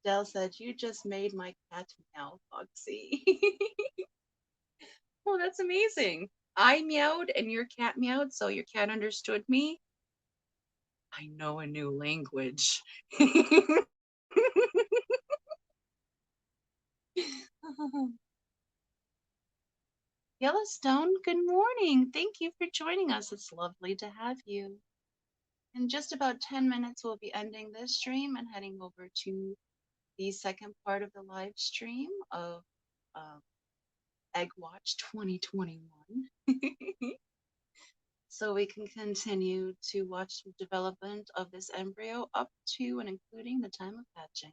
Adele said, you just made my cat meow, Foxy. Oh, that's amazing. I meowed and your cat meowed, so your cat understood me. I know a new language. Yellowstone, good morning. Thank you for joining us. It's lovely to have you. In just about 10 minutes, we'll be ending this stream and heading over to the second part of the live stream of Egg Watch 2021. So we can continue to watch the development of this embryo up to and including the time of hatching.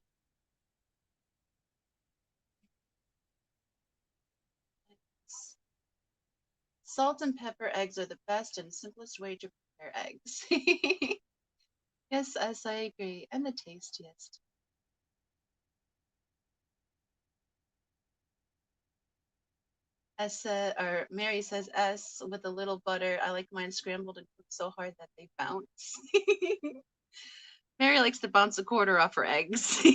Salt and pepper eggs are the best and simplest way to prepare eggs. Yes, I agree. And the tastiest. Or Mary says S with a little butter. I like mine scrambled and cooked so hard that they bounce. Mary likes to bounce a quarter off her eggs.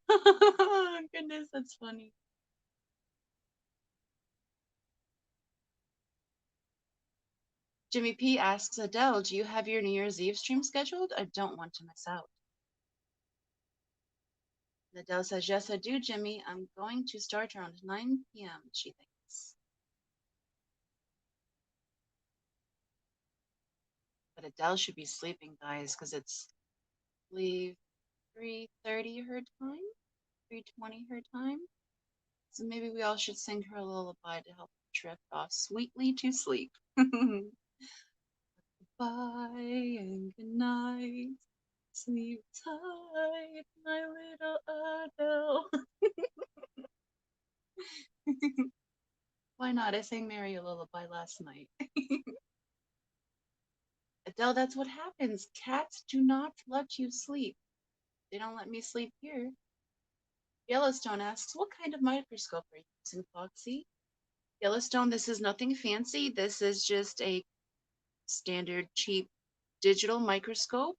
Oh, goodness, that's funny. Jimmy P asks Adele, do you have your New Year's Eve stream scheduled? I don't want to miss out. Adele says, yes, I do, Jimmy. I'm going to start around 9 p.m., she thinks. But Adele should be sleeping, guys, because it's, I believe, 3:30 her time, 3:20 her time. So maybe we all should sing her a lullaby to help her drift off sweetly to sleep. Bye and good night. Sleep tight, my little Adele. Why not? I sang Mary a lullaby last night. Adele, that's what happens. Cats do not let you sleep. They don't let me sleep here. Yellowstone asks, what kind of microscope are you using, Foxy? Yellowstone, this is nothing fancy. This is just a standard cheap digital microscope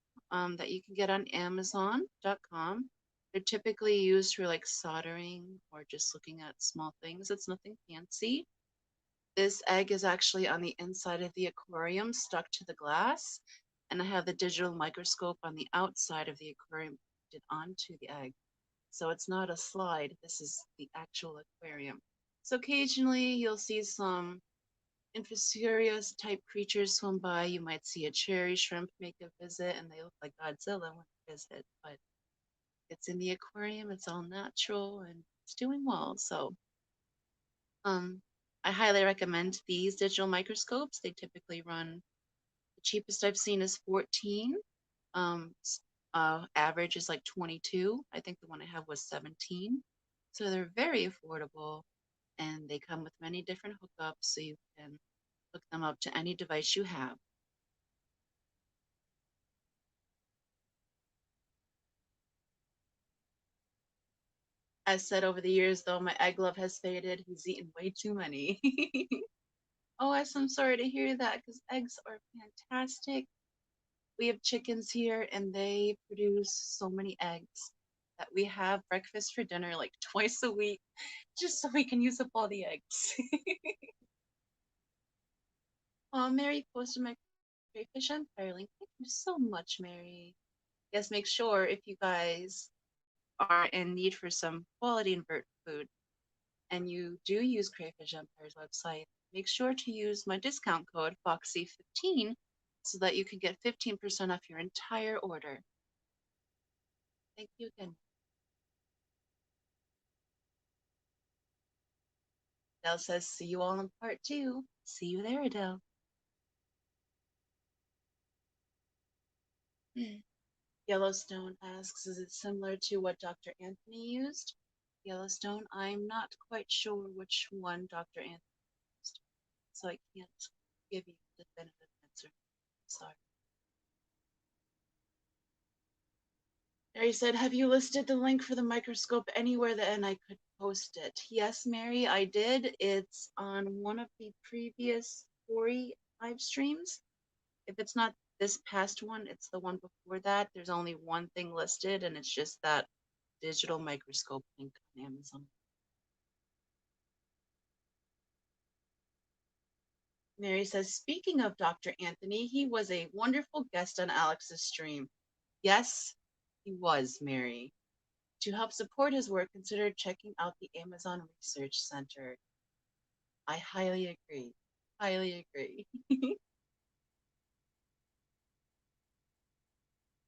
that you can get on Amazon.com. They're typically used for like soldering or just looking at small things. It's nothing fancy. This egg is actually on the inside of the aquarium stuck to the glass, and I have the digital microscope on the outside of the aquarium connected onto the egg. So it's not a slide, this is the actual aquarium. So occasionally you'll see some Infusorious type creatures swim by. You might see a cherry shrimp make a visit, and they look like Godzilla when they visit. But it's in the aquarium, it's all natural, and it's doing well. So, I highly recommend these digital microscopes. They typically run, the cheapest I've seen is 14. Um, Average is like 22. I think the one I have was 17. So they're very affordable, and they come with many different hookups, so you can hook them up to any device you have. As said over the years, though, my egg love has faded. He's eaten way too many. Oh, I'm sorry to hear that because eggs are fantastic. We have chickens here and they produce so many eggs that we have breakfast for dinner like twice a week just so we can use up all the eggs. Oh, Mary posted my crayfish empire link. Thank you so much, Mary. Yes, make sure if you guys are in need for some quality invert food and you do use Crayfish Empire's website, make sure to use my discount code FOXY15 so that you can get 15% off your entire order. Thank you again. Adele says, see you all in part 2. See you there, Adele. Yellowstone asks, is it similar to what Dr. Anthony used? Yellowstone, I'm not quite sure which one Dr. Anthony used, so I can't give you a definitive answer. Sorry. Mary said, have you listed the link for the microscope anywhere and I could post it? Yes, Mary, I did. It's on one of the previous Corey live streams. If it's not this past one, it's the one before that. There's only one thing listed, and it's just that digital microscope link on Amazon. Mary says, speaking of Dr. Anthony, he was a wonderful guest on Alex's stream. Yes, he was, Mary. To help support his work, consider checking out the Amazon Research Center. I highly agree. Highly agree.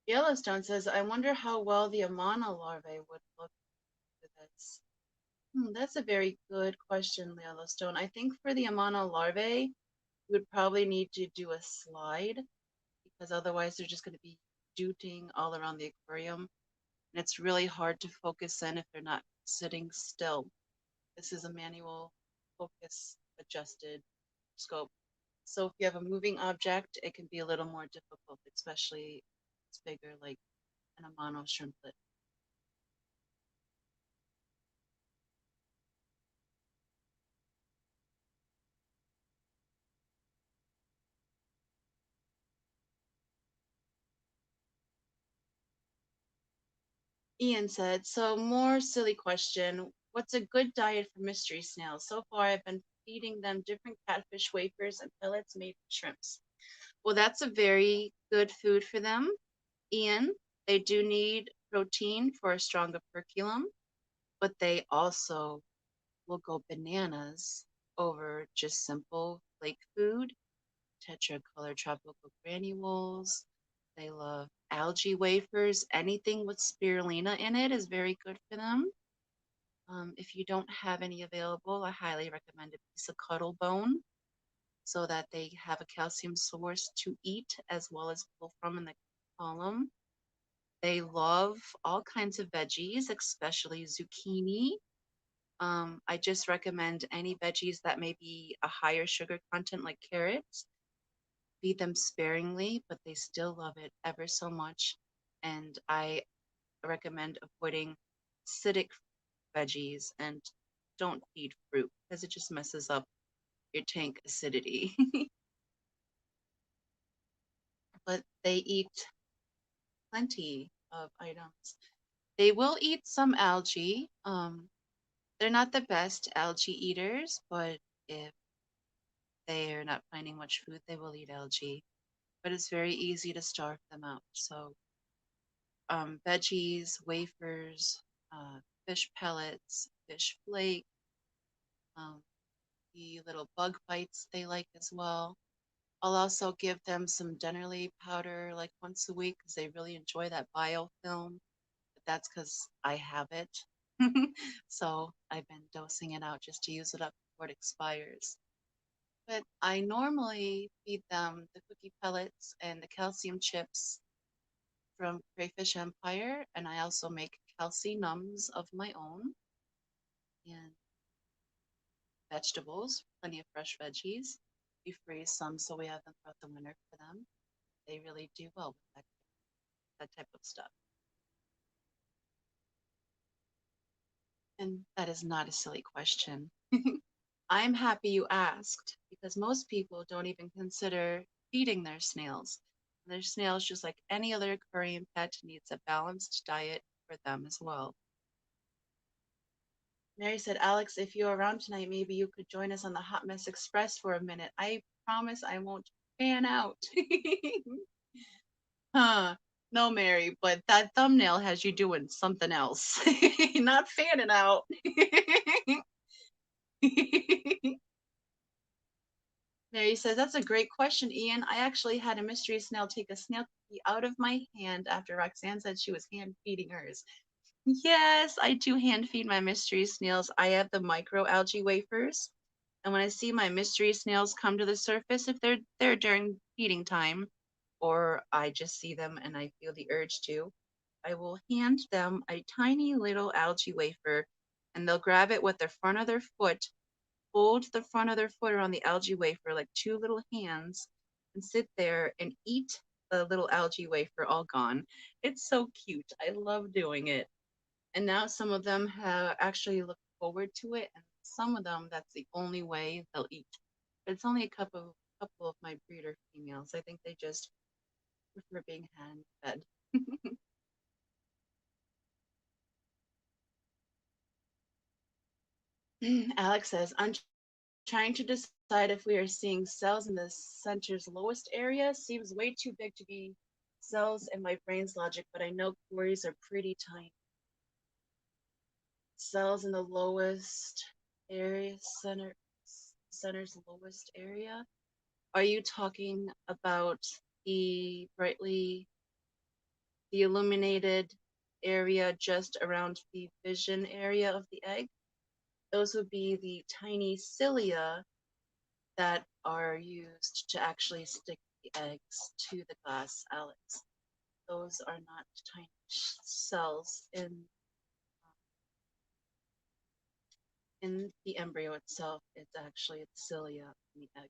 Yellowstone says, I wonder how well the Amana larvae would look with this. That's a very good question, Yellowstone. I think for the Amana larvae, you would probably need to do a slide because otherwise they're just going to be dooting all around the aquarium. And it's really hard to focus in if they're not sitting still. This is a manual focus adjusted scope. So if you have a moving object, it can be a little more difficult, especially if it's bigger like an Amano shrimplet. Ian said, so more silly question. What's a good diet for mystery snails? So far, I've been feeding them different catfish wafers and pellets made from shrimps. Well, that's a very good food for them, Ian. They do need protein for a stronger perculum, but they also will go bananas over just simple flake food, tetracolor tropical granules. They love algae wafers. Anything with spirulina in it is very good for them. If you don't have any available, I highly recommend a piece of cuttle bone so that they have a calcium source to eat as well as pull from in the column. They love all kinds of veggies, especially zucchini. I just recommend any veggies that may be a higher sugar content like carrots. Feed them sparingly, but they still love it ever so much. And I recommend avoiding acidic veggies and don't feed fruit because it just messes up your tank acidity. But they eat plenty of items. They will eat some algae. They're not the best algae eaters, but if they are not finding much food, they will eat algae. But it's very easy to starve them out. So veggies, wafers, fish pellets, fish flake, the little bug bites they like as well. I'll also give them some Dennerly powder like once a week because they really enjoy that biofilm. But that's because I have it. So I've been dosing it out just to use it up before it expires. But I normally feed them the cookie pellets and the calcium chips from Crayfish Empire, and I also make calci-nums of my own and vegetables, plenty of fresh veggies. We freeze some so we have them throughout the winter for them. They really do well with that type of stuff. And that is not a silly question. I'm happy you asked because most people don't even consider feeding their snails. Their snails, just like any other aquarium pet, needs a balanced diet for them as well. Mary said, Alex, if you're around tonight, maybe you could join us on the Hot Mess Express for a minute. I promise I won't fan out. Huh. No, Mary, but that thumbnail has you doing something else. Not fanning out. Mary says, that's a great question, Ian. I actually had a mystery snail take a snail cookie out of my hand after Roxanne said she was hand feeding hers. Yes, I do hand feed my mystery snails. I have the micro algae wafers. And when I see my mystery snails come to the surface, if they're there during feeding time, or I just see them and I feel the urge to, I will hand them a tiny little algae wafer, and they'll grab it with the front of their foot, hold the front of their foot around the algae wafer like two little hands, and sit there and eat the little algae wafer all gone. It's so cute. I love doing it. And now some of them have actually looked forward to it, and some of them that's the only way they'll eat. But it's only a couple of my breeder females. I think they just prefer being hand fed. Alex says, I'm trying to decide if we are seeing cells in the center's lowest area. Seems way too big to be cells in my brain's logic, but I know quarries are pretty tiny. Cells in the lowest area, center's lowest area. Are you talking about the the illuminated area just around the vision area of the egg? Those would be the tiny cilia that are used to actually stick the eggs to the glass, Alex. Those are not tiny cells in the embryo itself. It's actually the cilia in the egg.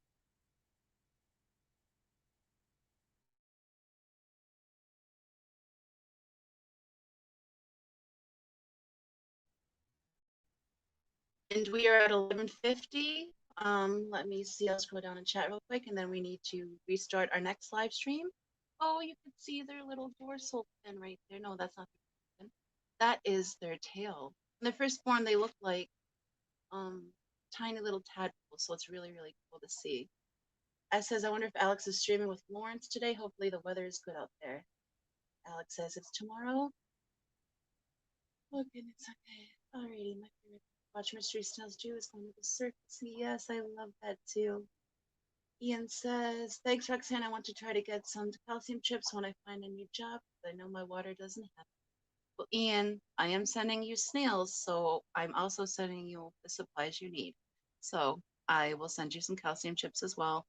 And we are at 11:50. Let me see. I'll scroll down and chat real quick, and then we need to restart our next live stream. Oh, you can see their little dorsal fin right there. No, that's not the fin. That is their tail. When they're first born, they look like um, tiny little tadpoles, so it's really, really cool to see. As says, I wonder if Alex is streaming with Lawrence today. Hopefully the weather is good out there. Alex says it's tomorrow. Oh goodness, okay. Alrighty, my favorite watch mystery snails do is going to the surface. Yes, I love that too. Ian says, thanks Roxanne, I want to try to get some calcium chips when I find a new job, but I know my water doesn't have it. Well, Ian, I am sending you snails, so I'm also sending you the supplies you need. So I will send you some calcium chips as well.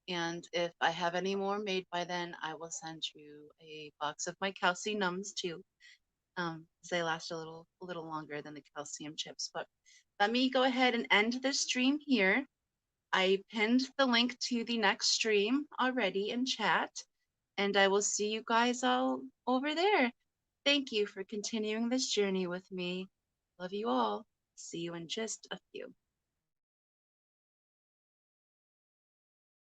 And if I have any more made by then, I will send you a box of my calcium nums too. They last a little longer than the calcium chips. But let me go ahead and end this stream here. I pinned the link to the next stream already in chat, and I will see you guys all over there. Thank you for continuing this journey with me. Love you all. See you in just a few.